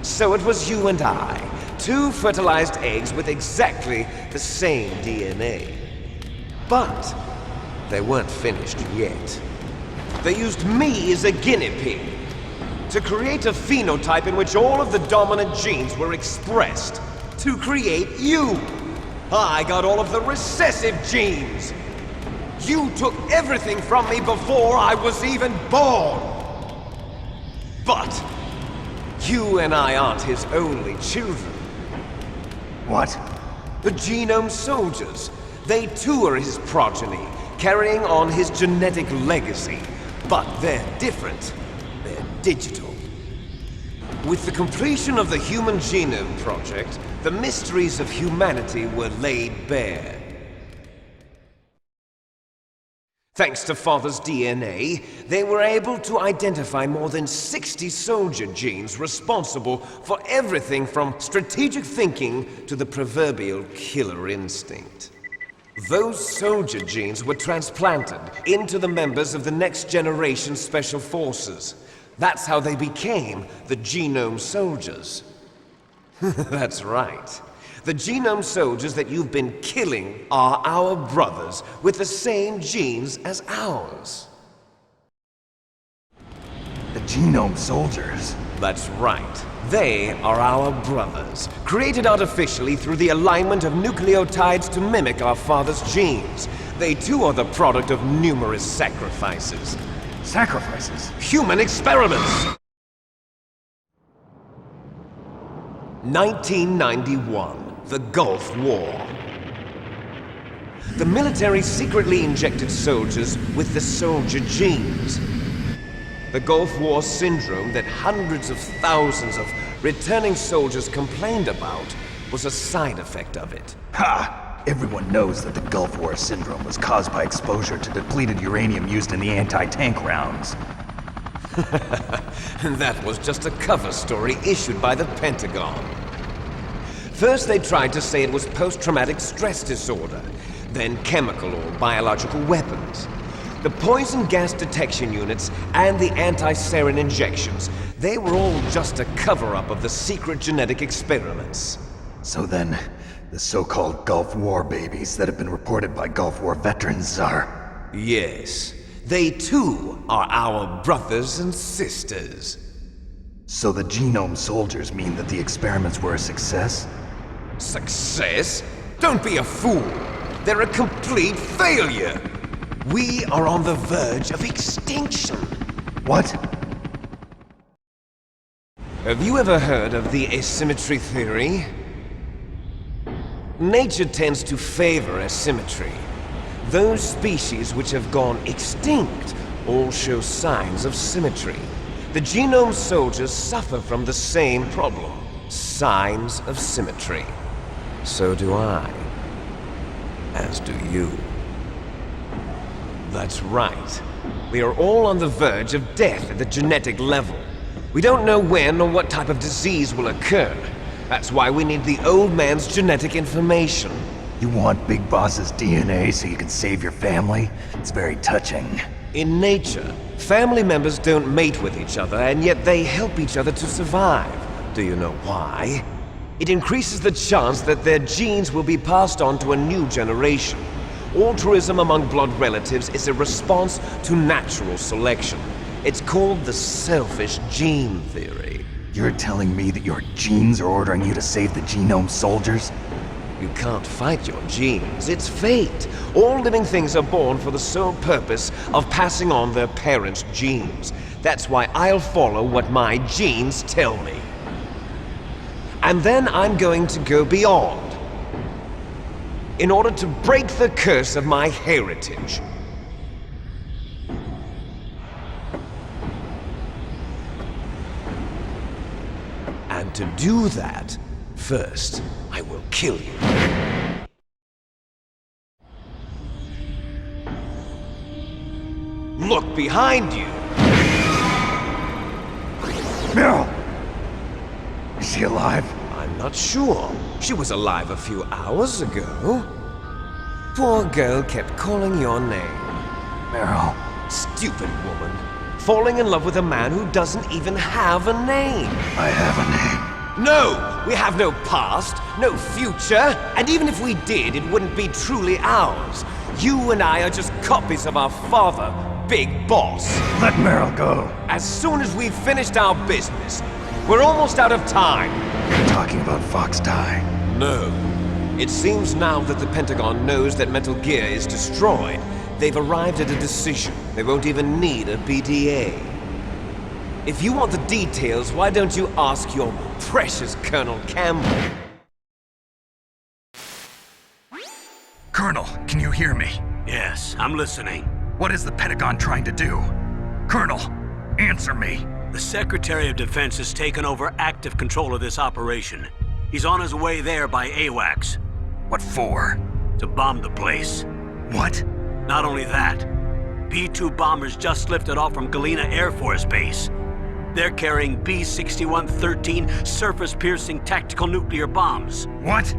So it was you and I, 2 fertilized eggs with exactly the same DNA. But they weren't finished yet. They used me as a guinea pig to create a phenotype in which all of the dominant genes were expressed to create you. I got all of the recessive genes. You took everything from me before I was even born. But you and I aren't his only children. What? The Genome Soldiers. They too are his progeny, carrying on his genetic legacy. But they're different. They're digital. With the completion of the Human Genome Project, the mysteries of humanity were laid bare. Thanks to Father's DNA, they were able to identify more than 60 soldier genes responsible for everything from strategic thinking to the proverbial killer instinct. Those soldier genes were transplanted into the members of the next generation Special Forces. That's how they became the Genome Soldiers. That's right. The Genome Soldiers that you've been killing are our brothers with the same genes as ours. The Genome Soldiers? That's right. They are our brothers, created artificially through the alignment of nucleotides to mimic our father's genes. They too are the product of numerous sacrifices. Sacrifices? Human experiments! 1991, the Gulf War. The military secretly injected soldiers with the soldier genes. The Gulf War syndrome that hundreds of thousands of returning soldiers complained about was a side effect of it. Ha! Everyone knows that the Gulf War syndrome was caused by exposure to depleted uranium used in the anti-tank rounds. That was just a cover story issued by the Pentagon. First they tried to say it was post-traumatic stress disorder, then chemical or biological weapons. The poison gas detection units and the anti-sarin injections, they were all just a cover-up of the secret genetic experiments. So then, the so-called Gulf War babies that have been reported by Gulf War veterans are... Yes. They too are our brothers and sisters. So the Genome Soldiers mean that the experiments were a success? Success? Don't be a fool! They're a complete failure! We are on the verge of extinction. What? Have you ever heard of the asymmetry theory? Nature tends to favor asymmetry. Those species which have gone extinct all show signs of symmetry. The Genome Soldiers suffer from the same problem. Signs of symmetry. So do I. As do you. That's right. We are all on the verge of death at the genetic level. We don't know when or what type of disease will occur. That's why we need the old man's genetic information. You want Big Boss's DNA so you can save your family? It's very touching. In nature, family members don't mate with each other, and yet they help each other to survive. Do you know why? It increases the chance that their genes will be passed on to a new generation. Altruism among blood relatives is a response to natural selection. It's called the selfish gene theory. You're telling me that your genes are ordering you to save the Genome Soldiers? You can't fight your genes. It's fate. All living things are born for the sole purpose of passing on their parents' genes. That's why I'll follow what my genes tell me. And then I'm going to go beyond. In order to break the curse of my heritage. And to do that, first, I will kill you. Look behind you! Meryl! Is she alive? I'm not sure. She was alive a few hours ago. Poor girl kept calling your name. Meryl. Stupid woman. Falling in love with a man who doesn't even have a name. I have a name. No! We have no past, no future, and even if we did, it wouldn't be truly ours. You and I are just copies of our father, big boss. Let Meryl go. As soon as we've finished our business, we're almost out of time. You're talking about Fox Die. No. It seems now that the Pentagon knows that Metal Gear is destroyed. They've arrived at a decision. They won't even need a BDA. If you want the details, why don't you ask your precious Colonel Campbell? Colonel, can you hear me? Yes, I'm listening. What is the Pentagon trying to do? Colonel, answer me. The Secretary of Defense has taken over active control of this operation. He's on his way there by AWACS. What for? To bomb the place. What? Not only that, B-2 bombers just lifted off from Galena Air Force Base. They're carrying B-6113 surface-piercing tactical nuclear bombs. What?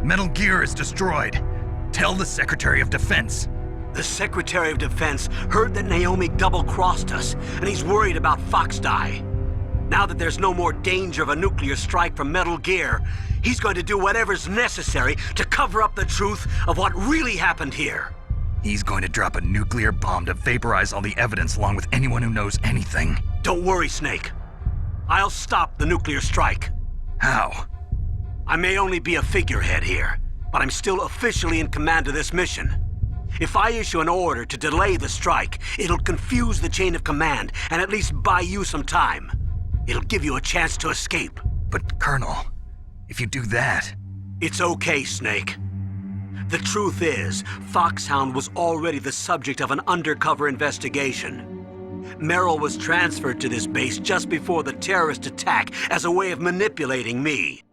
Metal Gear is destroyed. Tell the Secretary of Defense. The Secretary of Defense heard that Naomi double-crossed us, and he's worried about Fox Die. Now that there's no more danger of a nuclear strike from Metal Gear, he's going to do whatever's necessary to cover up the truth of what really happened here. He's going to drop a nuclear bomb to vaporize all the evidence along with anyone who knows anything. Don't worry, Snake. I'll stop the nuclear strike. How? I may only be a figurehead here, but I'm still officially in command of this mission. If I issue an order to delay the strike, it'll confuse the chain of command and at least buy you some time. It'll give you a chance to escape. But, Colonel, if you do that... It's okay, Snake. The truth is, Foxhound was already the subject of an undercover investigation. Meryl was transferred to this base just before the terrorist attack as a way of manipulating me.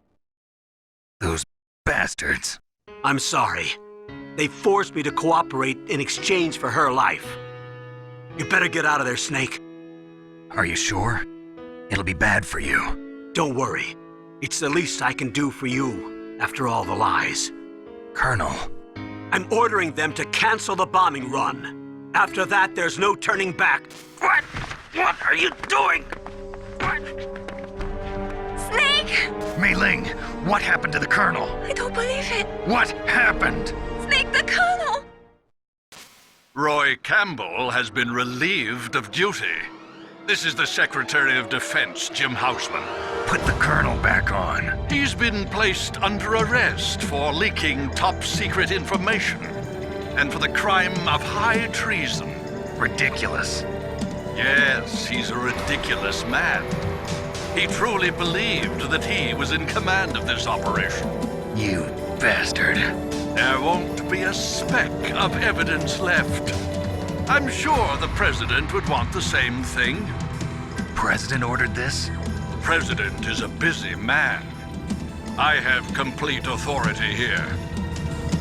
Those bastards. I'm sorry. They forced me to cooperate in exchange for her life. You better get out of there, Snake. Are you sure? It'll be bad for you. Don't worry. It's the least I can do for you, after all the lies. Colonel. I'm ordering them to cancel the bombing run. After that, there's no turning back. What? What are you doing? What? Snake! Mei Ling, what happened to the Colonel? I don't believe it. What happened? Snake, the Colonel! Roy Campbell has been relieved of duty. This is the Secretary of Defense, Jim Houseman. Put the Colonel back on. He's been placed under arrest for leaking top-secret information and for the crime of high treason. Ridiculous. Yes, he's a ridiculous man. He truly believed that he was in command of this operation. You bastard. There won't be a speck of evidence left. I'm sure the President would want the same thing. President ordered this? President is a busy man. I have complete authority here.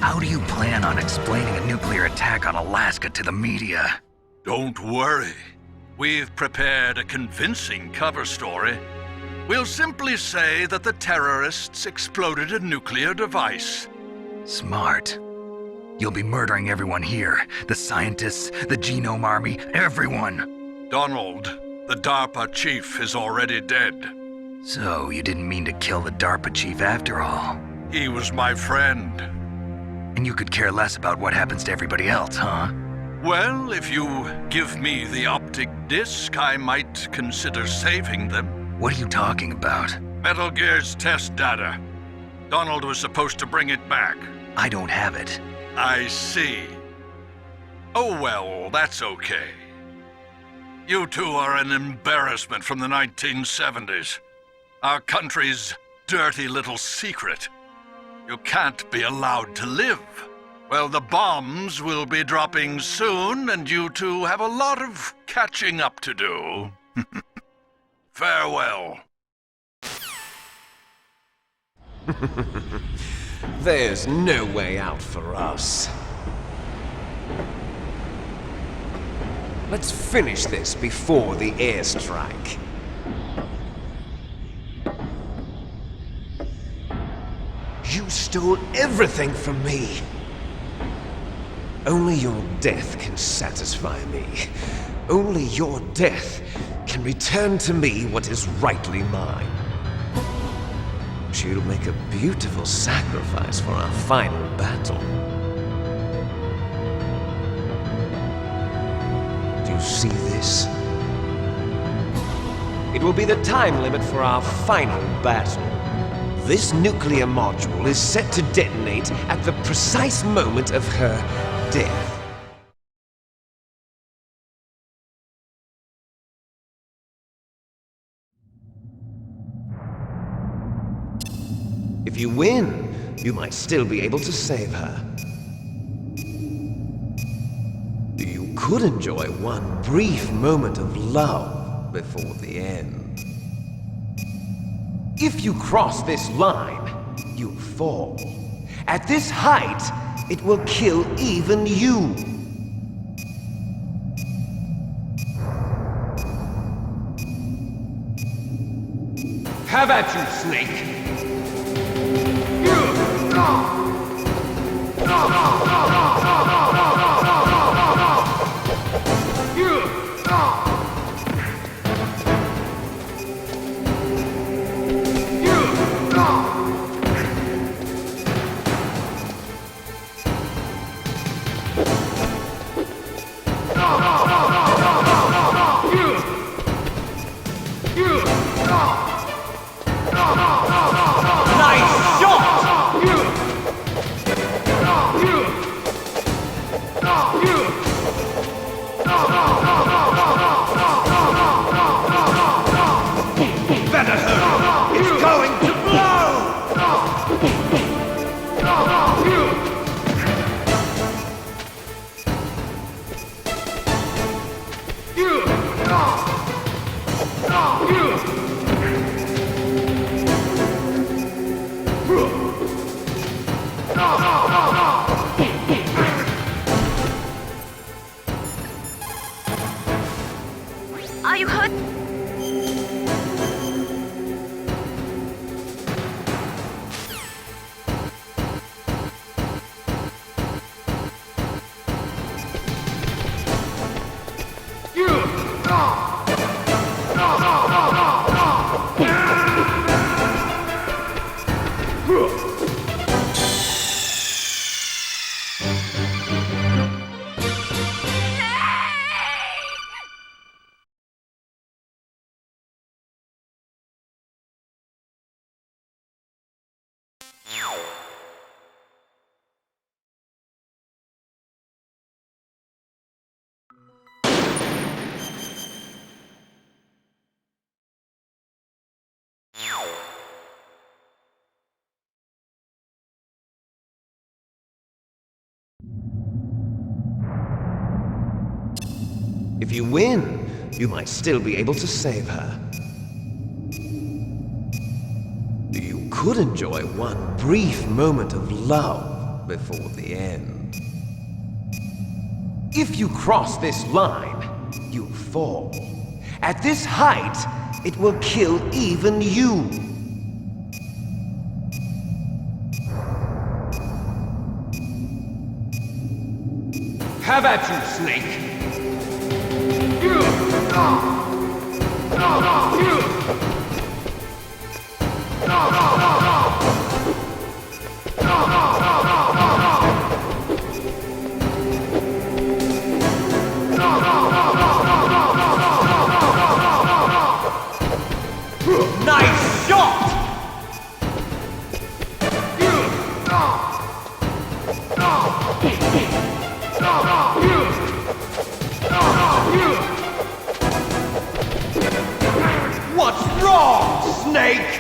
How do you plan on explaining a nuclear attack on Alaska to the media? Don't worry. We've prepared a convincing cover story. We'll simply say that the terrorists exploded a nuclear device. Smart. You'll be murdering everyone here. The scientists, the Genome Army, everyone. Donald, the DARPA chief, is already dead. So, you didn't mean to kill the DARPA chief after all? He was my friend. And you could care less about what happens to everybody else, huh? Well, if you give me the optic disc, I might consider saving them. What are you talking about? Metal Gear's test data. Donald was supposed to bring it back. I don't have it. I see. Oh well, that's okay. You two are an embarrassment from the 1970s. Our country's dirty little secret. You can't be allowed to live. Well, the bombs will be dropping soon, and you two have a lot of catching up to do. Farewell. There's no way out for us. Let's finish this before the airstrike. You stole everything from me. Only your death can satisfy me. Only your death can return to me what is rightly mine. She'll make a beautiful sacrifice for our final battle. Do you see this? It will be the time limit for our final battle. This nuclear module is set to detonate at the precise moment of her death. If you win, you might still be able to save her. You could enjoy one brief moment of love before the end. If you cross this line, you fall. At this height, it will kill even you. Have at you, Snake! Are you hurt? If you win, you might still be able to save her. You could enjoy one brief moment of love before the end. If you cross this line, you fall. At this height, it will kill even you. Have at you, Snake! Nice shot! What's wrong, Snake?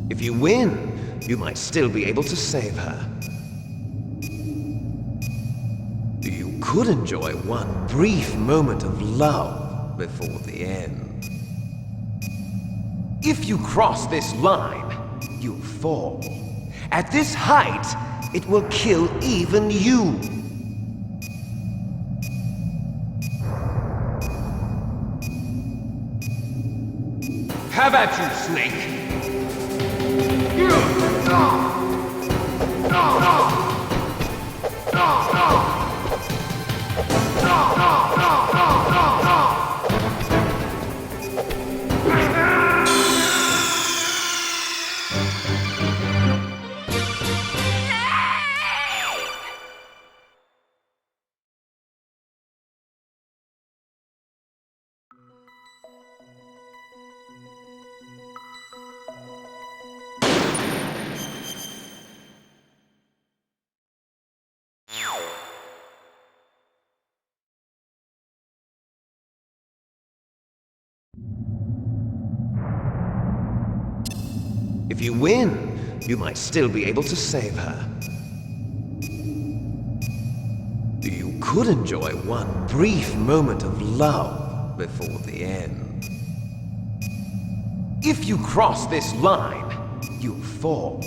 If you win, you might still be able to save her. You could enjoy one brief moment of love before the end. If you cross this line, you fall. At this height, it will kill even you. Have at you, Snake! If you win, you might still be able to save her. You could enjoy one brief moment of love before the end. If you cross this line, you fall.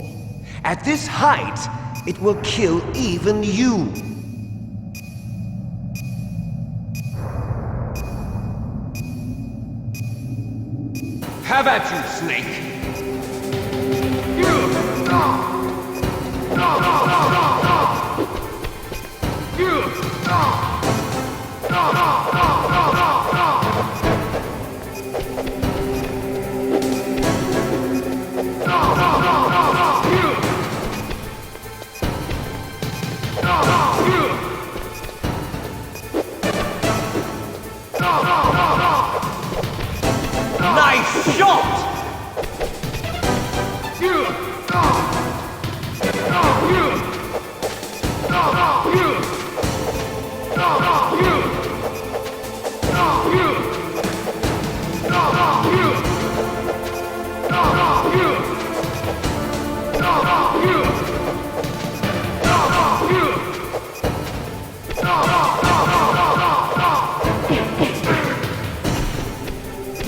At this height, it will kill even you. Have at you, Snake! Nice shot!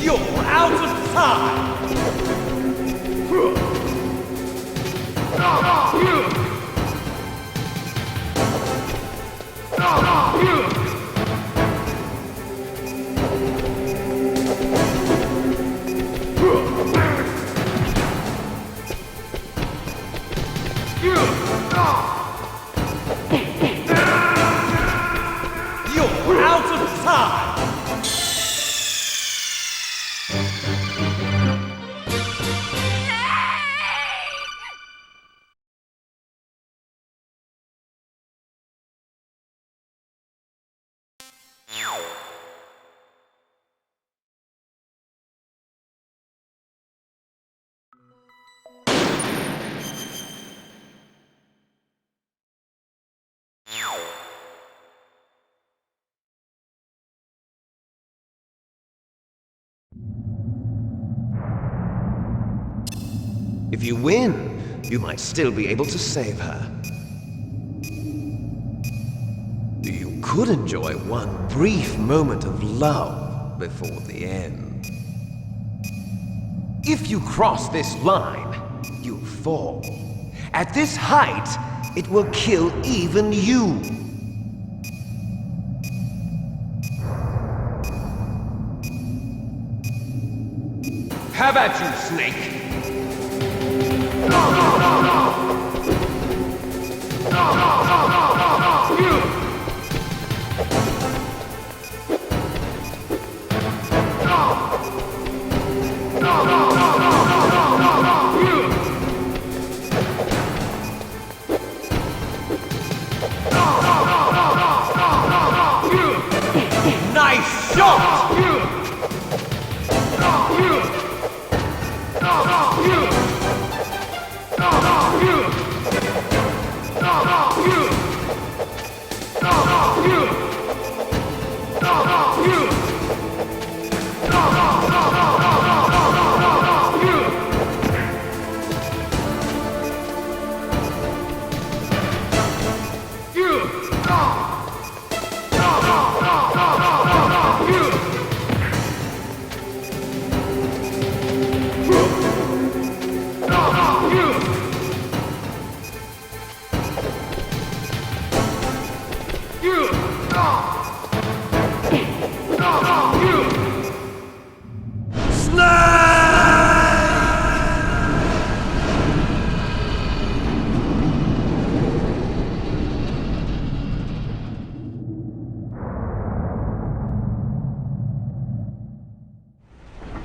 You're out of time! You're out of time! If you win, you might still be able to save her. You could enjoy one brief moment of love before the end. If you cross this line, you fall. At this height, it will kill even you. Have at you, Snake! Nice shot!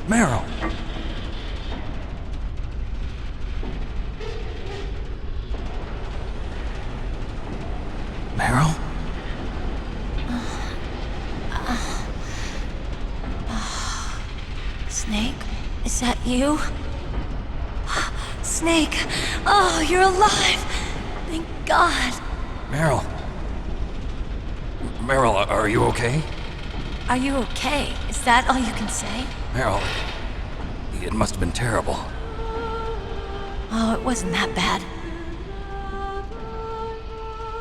Meryl! Meryl? Snake, is that you? Snake! Oh, you're alive! Thank God! Meryl? Meryl, are you okay? Are you okay? Is that all you can say? Meryl, it must have been terrible. Oh, it wasn't that bad.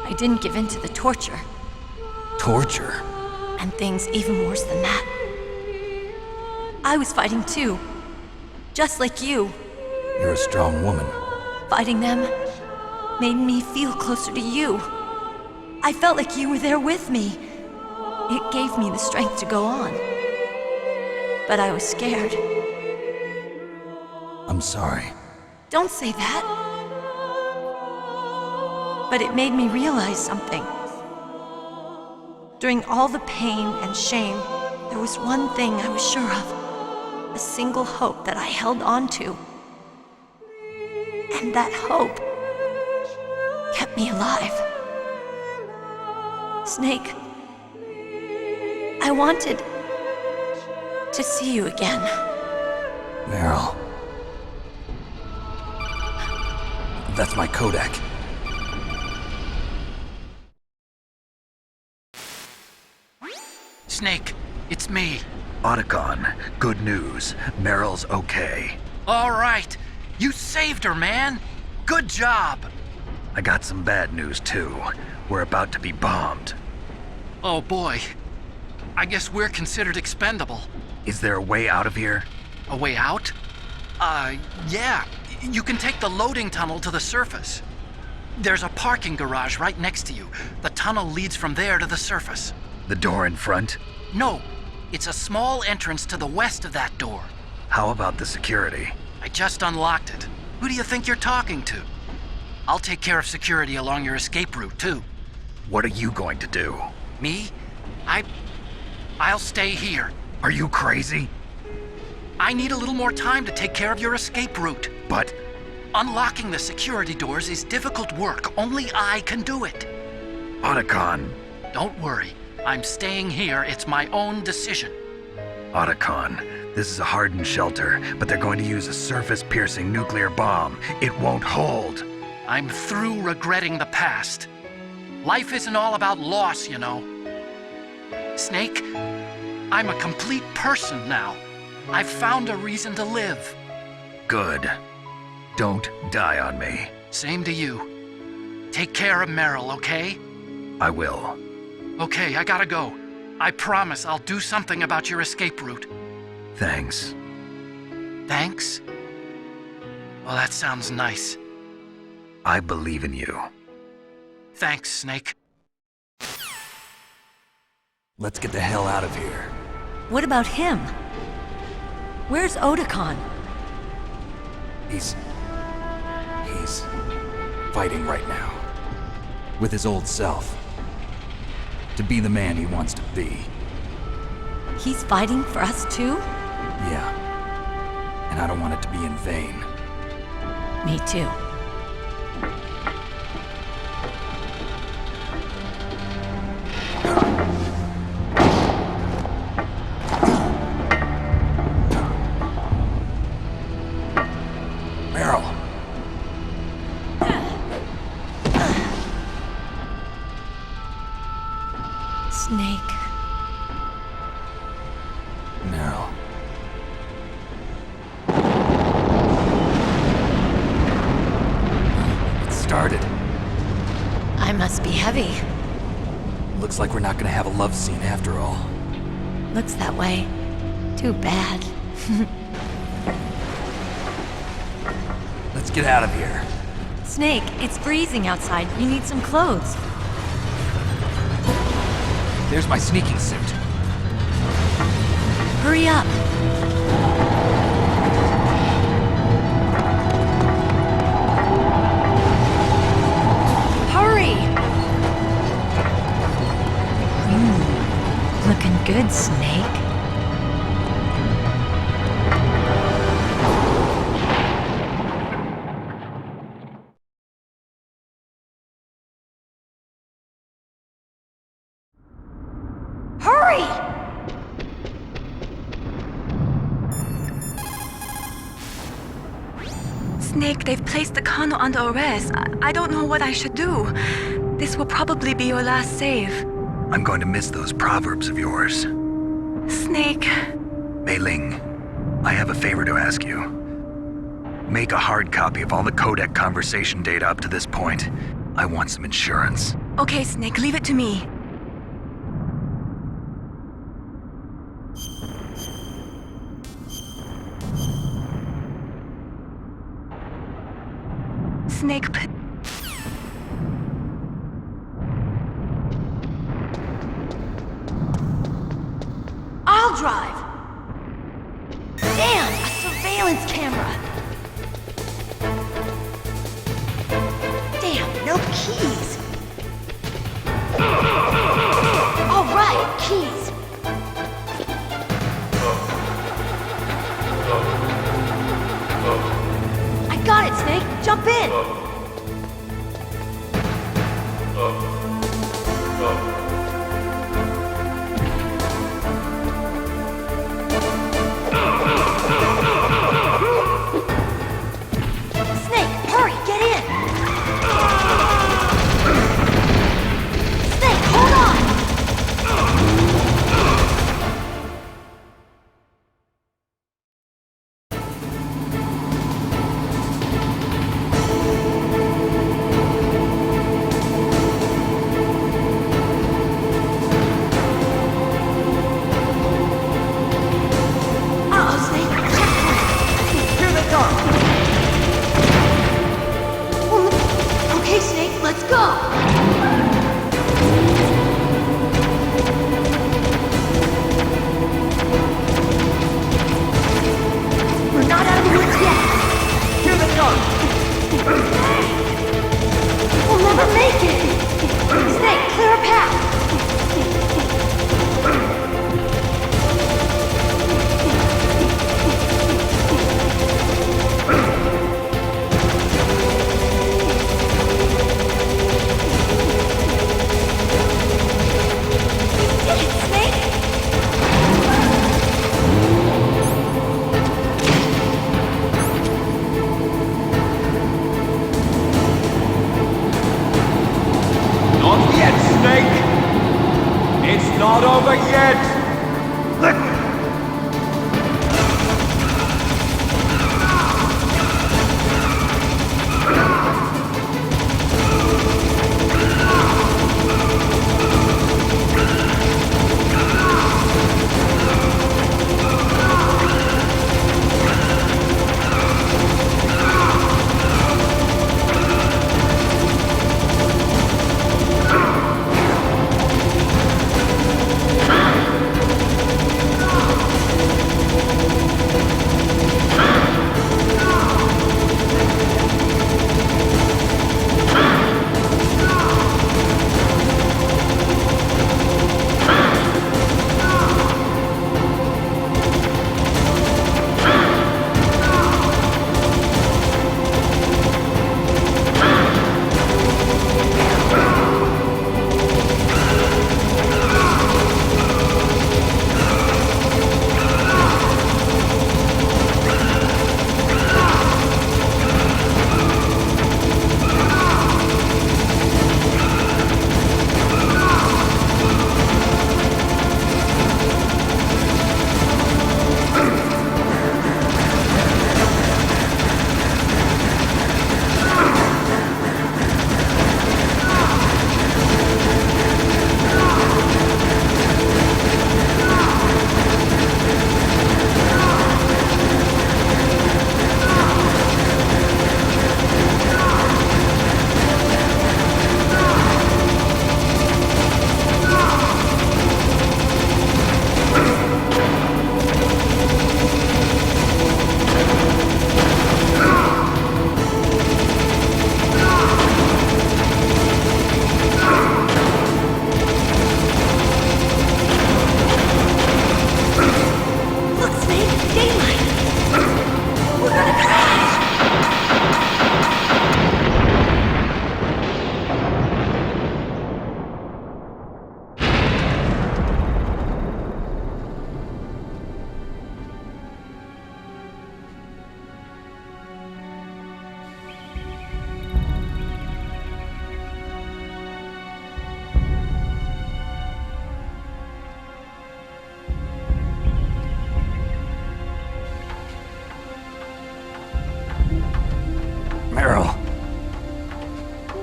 I didn't give in to the torture. Torture? And things even worse than that. I was fighting too. Just like you. You're a strong woman. Fighting them made me feel closer to you. I felt like you were there with me. It gave me the strength to go on. But I was scared. I'm sorry. Don't say that. But it made me realize something. During all the pain and shame, there was one thing I was sure of. A single hope that I held on to. And that hope kept me alive. Snake, I wanted to see you again. Meryl. That's my Kodak. Snake, it's me. Otacon, good news. Meryl's okay. All right. You saved her, man. Good job. I got some bad news, too. We're about to be bombed. Oh, boy. I guess we're considered expendable. Is there a way out of here? A way out? Yeah. You can take the loading tunnel to the surface. There's a parking garage right next to you. The tunnel leads from there to the surface. The door in front? No. It's a small entrance to the west of that door. How about the security? I just unlocked it. Who do you think you're talking to? I'll take care of security along your escape route, too. What are you going to do? Me? I'll stay here. Are you crazy? I need a little more time to take care of your escape route. But... unlocking the security doors is difficult work. Only I can do it. Otacon. Don't worry. I'm staying here. It's my own decision. Otacon, this is a hardened shelter, but they're going to use a surface-piercing nuclear bomb. It won't hold. I'm through regretting the past. Life isn't all about loss, you know. Snake, I'm a complete person now. I've found a reason to live. Good. Don't die on me. Same to you. Take care of Meryl, okay? I will. Okay, I gotta go. I promise I'll do something about your escape route. Thanks. Thanks? Well, that sounds nice. I believe in you. Thanks, Snake. Let's get the hell out of here. What about him? Where's Otacon? He's fighting right now. With his old self. To be the man he wants to be. He's fighting for us too? Yeah. And I don't want it to be in vain. Me too. Meryl. Snake. Meryl. It started. I must be heavy. Looks like we're not gonna have a love scene after all. Looks that way. Too bad. Let's get out of here. Snake, it's freezing outside. You need some clothes. There's my sneaking suit. Hurry up. Hurry! Looking good, Snake. Hurry! Snake, they've placed the Kano under arrest. I don't know what I should do. This will probably be your last save. I'm going to miss those proverbs of yours. Snake. Mei Ling, I have a favor to ask you. Make a hard copy of all the codec conversation data up to this point. I want some insurance. Okay, Snake, leave it to me. Snake, I'll drive! Damn, a surveillance camera! Damn, no keys! All right, keys! I got it, Snake! Jump in! Snake, hurry, get in! Snake, hold on! Uh-oh, Snake, checkpoint! Here they come! Okay, Snake, let's go! We're not out of the woods yet! Here they come! We'll never make it! Snake, clear a path! You did it, Snake! Not yet, Snake! It's not over yet! Let me...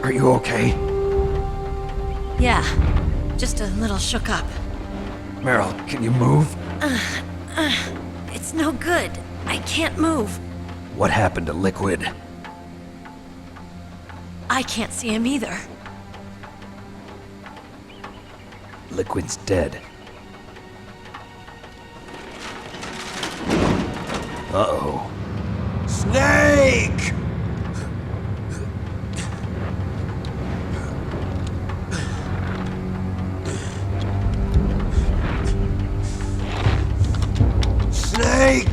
Are you okay? Yeah, just a little shook up. Meryl, can you move? It's no good. I can't move. What happened to Liquid? I can't see him either. Liquid's dead. Uh-oh. Snake! Snake!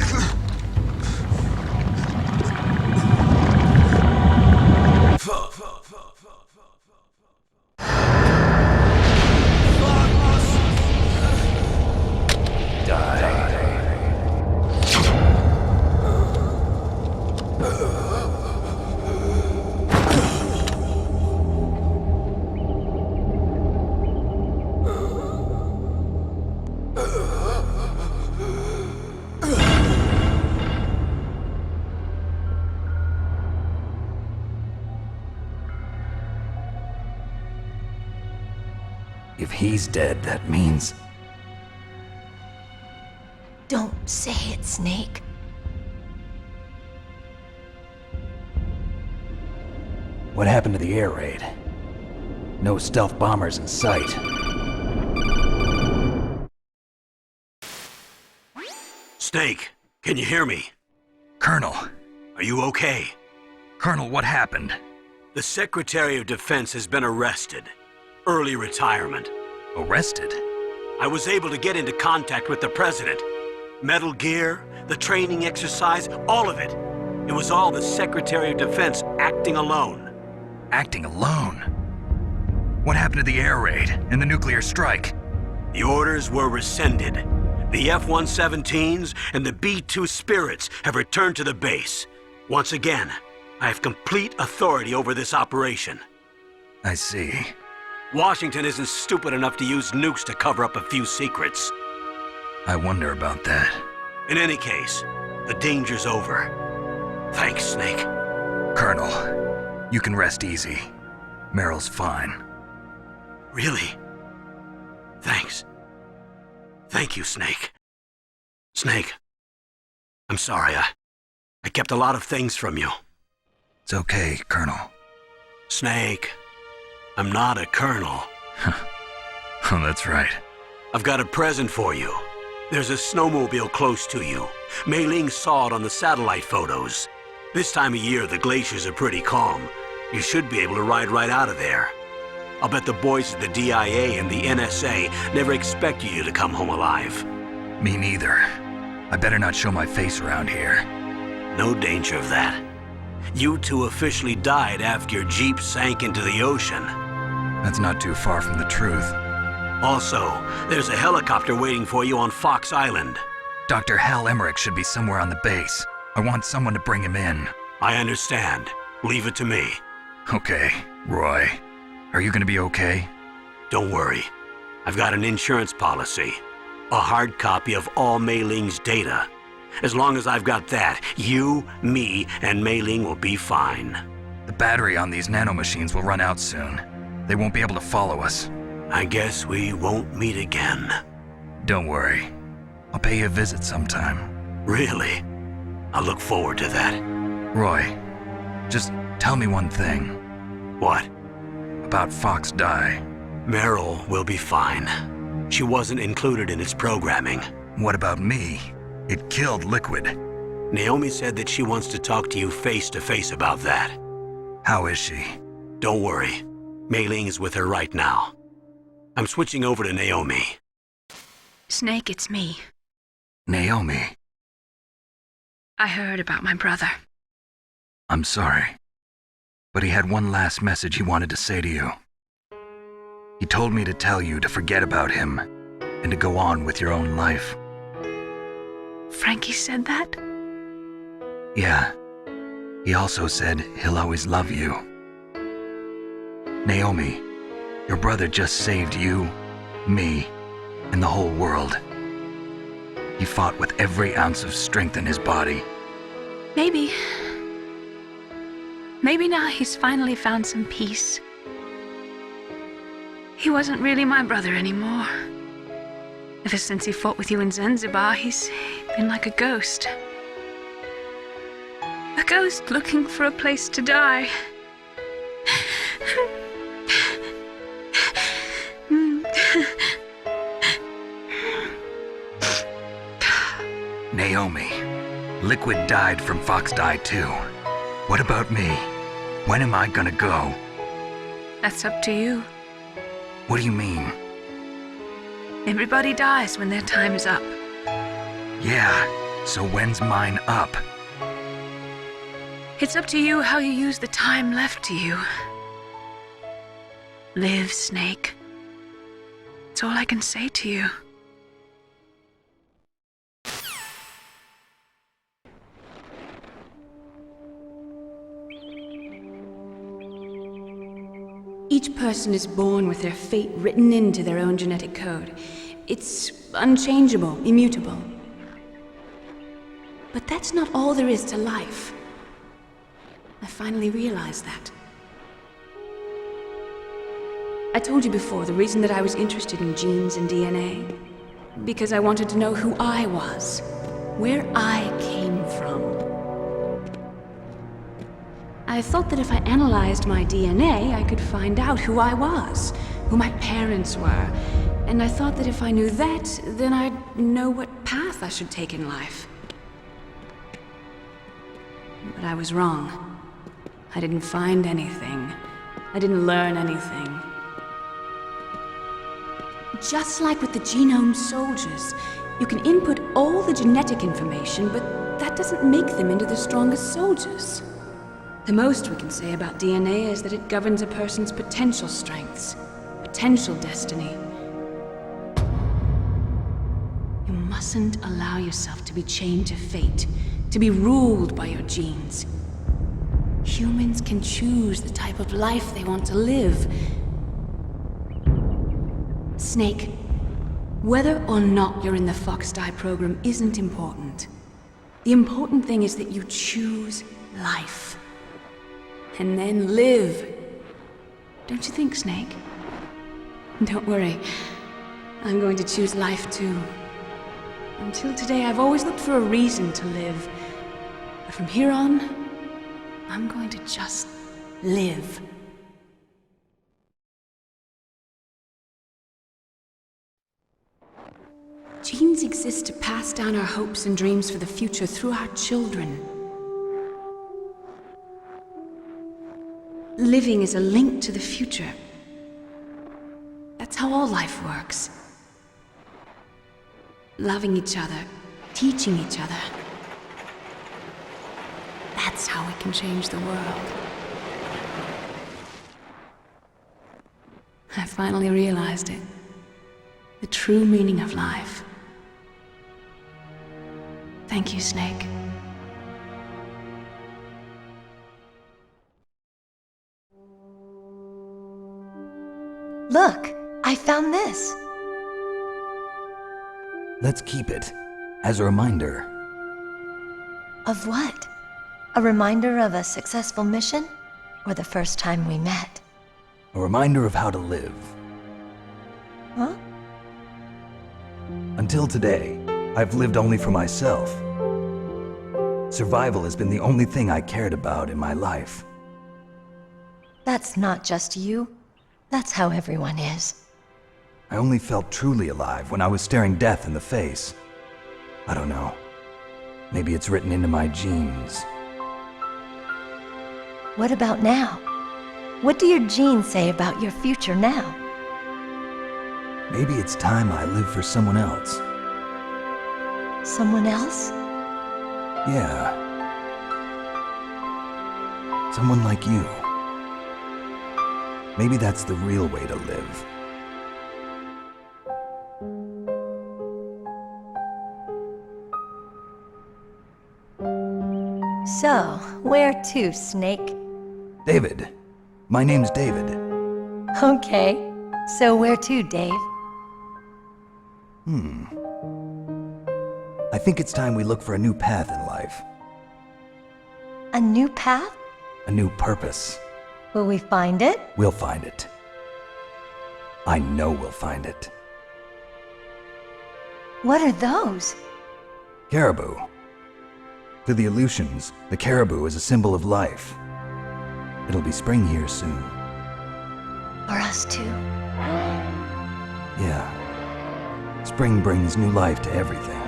If he's dead, that means... Don't say it, Snake. What happened to the air raid? No stealth bombers in sight. Snake, can you hear me? Colonel. Are you okay? Colonel, what happened? The Secretary of Defense has been arrested. Early retirement. Arrested? I was able to get into contact with the President. Metal Gear, the training exercise, all of it. It was all the Secretary of Defense acting alone. Acting alone? What happened to the air raid and the nuclear strike? The orders were rescinded. The F-117s and the B-2 Spirits have returned to the base. Once again, I have complete authority over this operation. I see. Washington isn't stupid enough to use nukes to cover up a few secrets. I wonder about that. In any case, the danger's over. Thanks, Snake. Colonel, you can rest easy. Meryl's fine. Really? Thanks. Thank you, Snake. Snake, I'm sorry, I kept a lot of things from you. It's okay, Colonel. Snake, I'm not a colonel. Oh, that's right. I've got a present for you. There's a snowmobile close to you. Mei Ling saw it on the satellite photos. This time of year, the glaciers are pretty calm. You should be able to ride right out of there. I'll bet the boys at the DIA and the NSA never expected you to come home alive. Me neither. I better not show my face around here. No danger of that. You two officially died after your Jeep sank into the ocean. That's not too far from the truth. Also, there's a helicopter waiting for you on Fox Island. Dr. Hal Emmerich should be somewhere on the base. I want someone to bring him in. I understand. Leave it to me. Okay, Roy. Are you gonna be okay? Don't worry. I've got an insurance policy. A hard copy of all Mei Ling's data. As long as I've got that, you, me, and Mei Ling will be fine. The battery on these nanomachines will run out soon. They won't be able to follow us. I guess we won't meet again. Don't worry. I'll pay you a visit sometime. Really? I'll look forward to that. Roy, just tell me one thing. What? About Fox Die. Meryl will be fine. She wasn't included in its programming. What about me? It killed Liquid. Naomi said that she wants to talk to you face to face about that. How is she? Don't worry. Mei Ling is with her right now. I'm switching over to Naomi. Snake, it's me. Naomi. I heard about my brother. I'm sorry. But he had one last message he wanted to say to you. He told me to tell you to forget about him and to go on with your own life. Frankie said that? Yeah. He also said he'll always love you. Naomi, your brother just saved you, me, and the whole world. He fought with every ounce of strength in his body. Maybe. Maybe now he's finally found some peace. He wasn't really my brother anymore. Ever since he fought with you in Zanzibar, he's been like a ghost. A ghost looking for a place to die. Naomi, Liquid died from Fox died too. What about me? When am I gonna go? That's up to you. What do you mean? Everybody dies when their time is up. Yeah, so when's mine up? It's up to you how you use the time left to you. Live, Snake. That's all I can say to you. Each person is born with their fate written into their own genetic code. It's unchangeable, immutable. But that's not all there is to life. I finally realized that. I told you before the reason that I was interested in genes and DNA. Because I wanted to know who I was, where I came from. I thought that if I analyzed my DNA, I could find out who I was, who my parents were. And I thought that if I knew that, then I'd know what path I should take in life. But I was wrong. I didn't find anything. I didn't learn anything. Just like with the genome soldiers, you can input all the genetic information, but that doesn't make them into the strongest soldiers. The most we can say about DNA is that it governs a person's potential strengths, potential destiny. You mustn't allow yourself to be chained to fate, to be ruled by your genes. Humans can choose the type of life they want to live. Snake, whether or not you're in the Fox Die program isn't important. The important thing is that you choose life. And then live. Don't you think, Snake? Don't worry. I'm going to choose life too. Until today, I've always looked for a reason to live. But from here on, I'm going to just live. Genes exist to pass down our hopes and dreams for the future through our children. Living is a link to the future. That's how all life works. Loving each other, teaching each other. That's how we can change the world. I finally realized it. The true meaning of life. Thank you, Snake. Look, I found this. Let's keep it as a reminder. Of what? A reminder of a successful mission? Or the first time we met? A reminder of how to live. Huh? Until today, I've lived only for myself. Survival has been the only thing I cared about in my life. That's not just you. That's how everyone is. I only felt truly alive when I was staring death in the face. I don't know. Maybe it's written into my genes. What about now? What do your genes say about your future now? Maybe it's time I live for someone else. Someone else? Yeah. Someone like you. Maybe that's the real way to live. So, where to, Snake? David. My name's David. Okay. So where to, Dave? I think it's time we look for a new path in life. A new path? a new purpose. Will we find it? We'll find it. I know we'll find it. What are those? Caribou. To the Aleutians, the caribou is a symbol of life. It'll be spring here soon. For us too. Yeah. Spring brings new life to everything.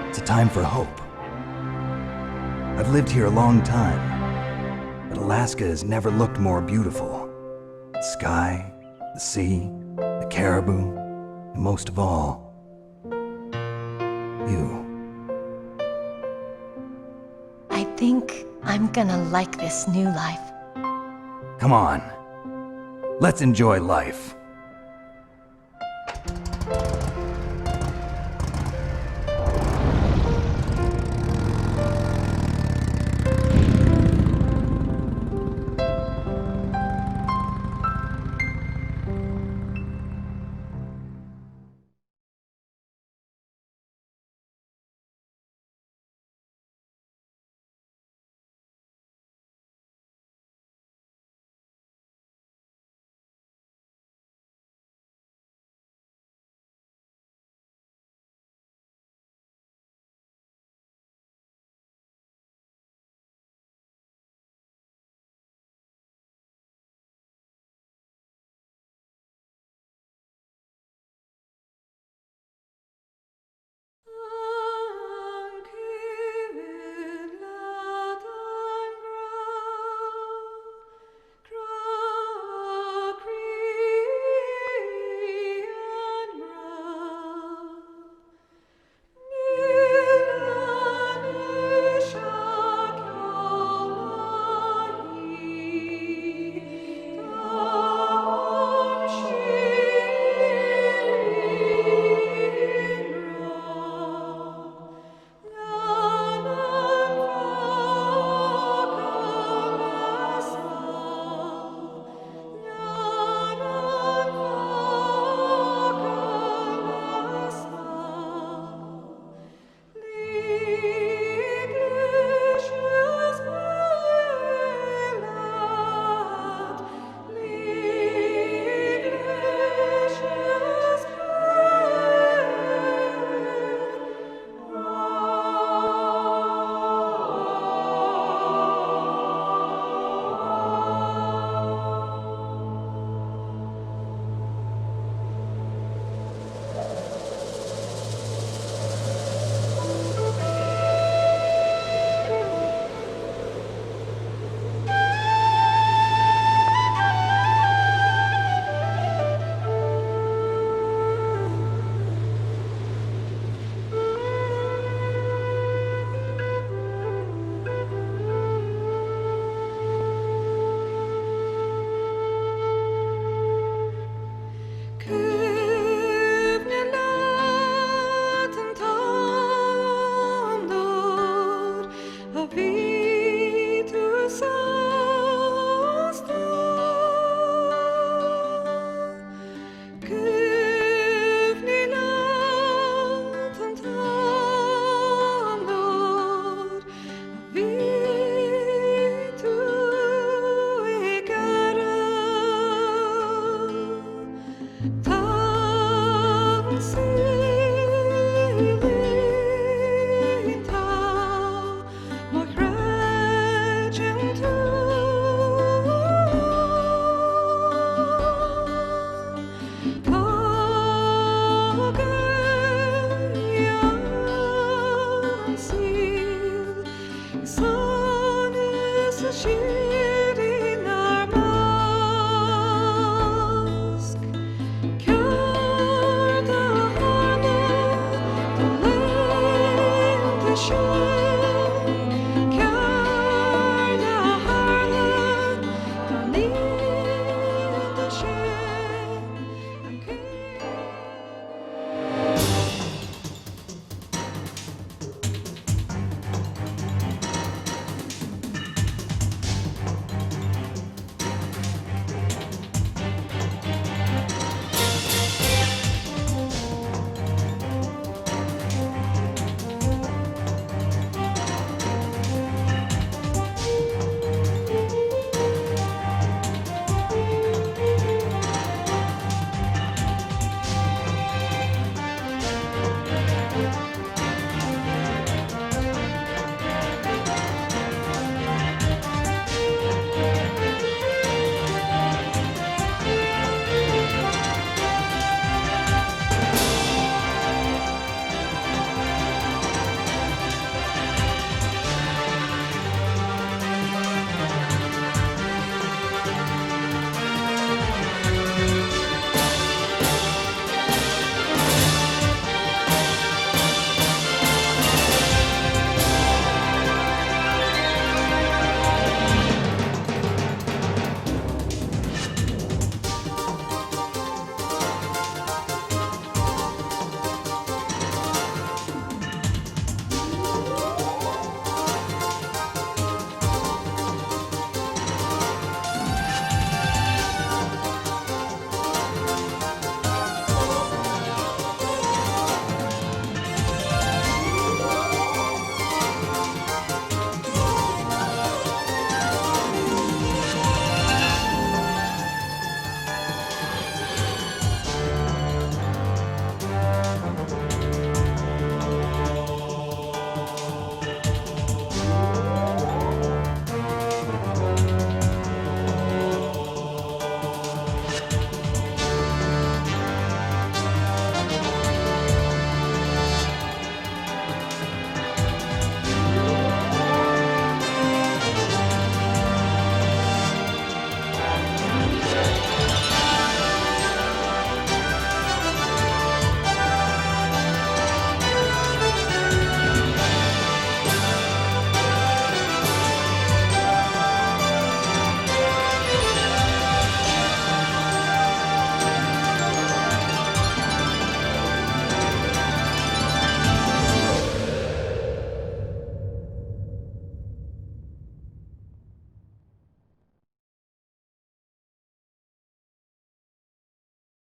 It's a time for hope. I've lived here a long time, but Alaska has never looked more beautiful. The sky, the sea, the caribou, and most of all, you. I think I'm gonna like this new life. Come on. Let's enjoy life.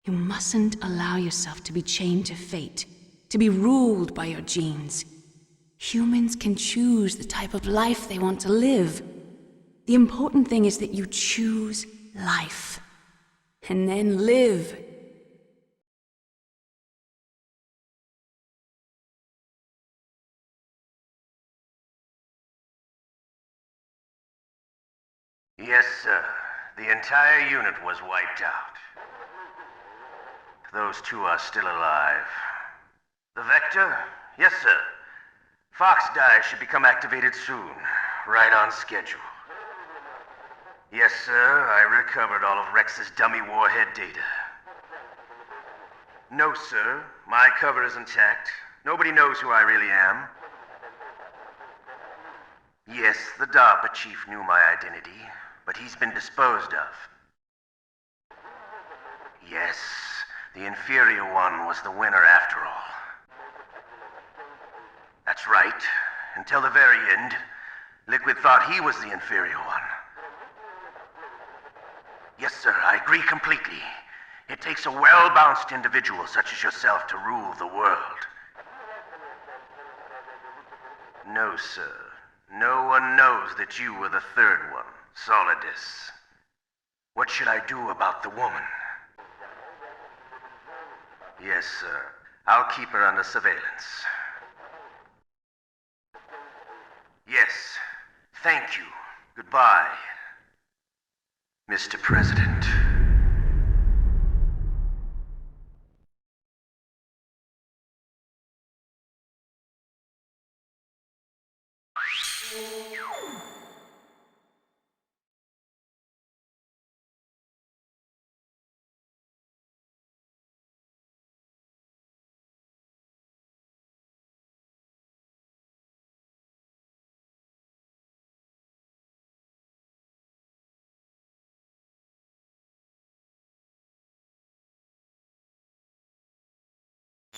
You mustn't allow yourself to be chained to fate, to be ruled by your genes. Humans can choose the type of life they want to live. The important thing is that you choose life. And then live. Yes, sir. The entire unit was wiped out. Those two are still alive. The Vector? Yes, sir. Fox Die should become activated soon. Right on schedule. Yes, sir. I recovered all of Rex's dummy warhead data. No, sir. My cover is intact. Nobody knows who I really am. Yes, the DARPA chief knew my identity, but he's been disposed of. Yes, the inferior one was the winner after all. That's right. Until the very end, Liquid thought he was the inferior one. Yes, sir, I agree completely. It takes a well-balanced individual such as yourself to rule the world. No, sir. No one knows that you were the third one, Solidus. What should I do about the woman? Yes, sir. I'll keep her under surveillance. Yes. Thank you. Goodbye, Mr. President.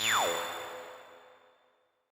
You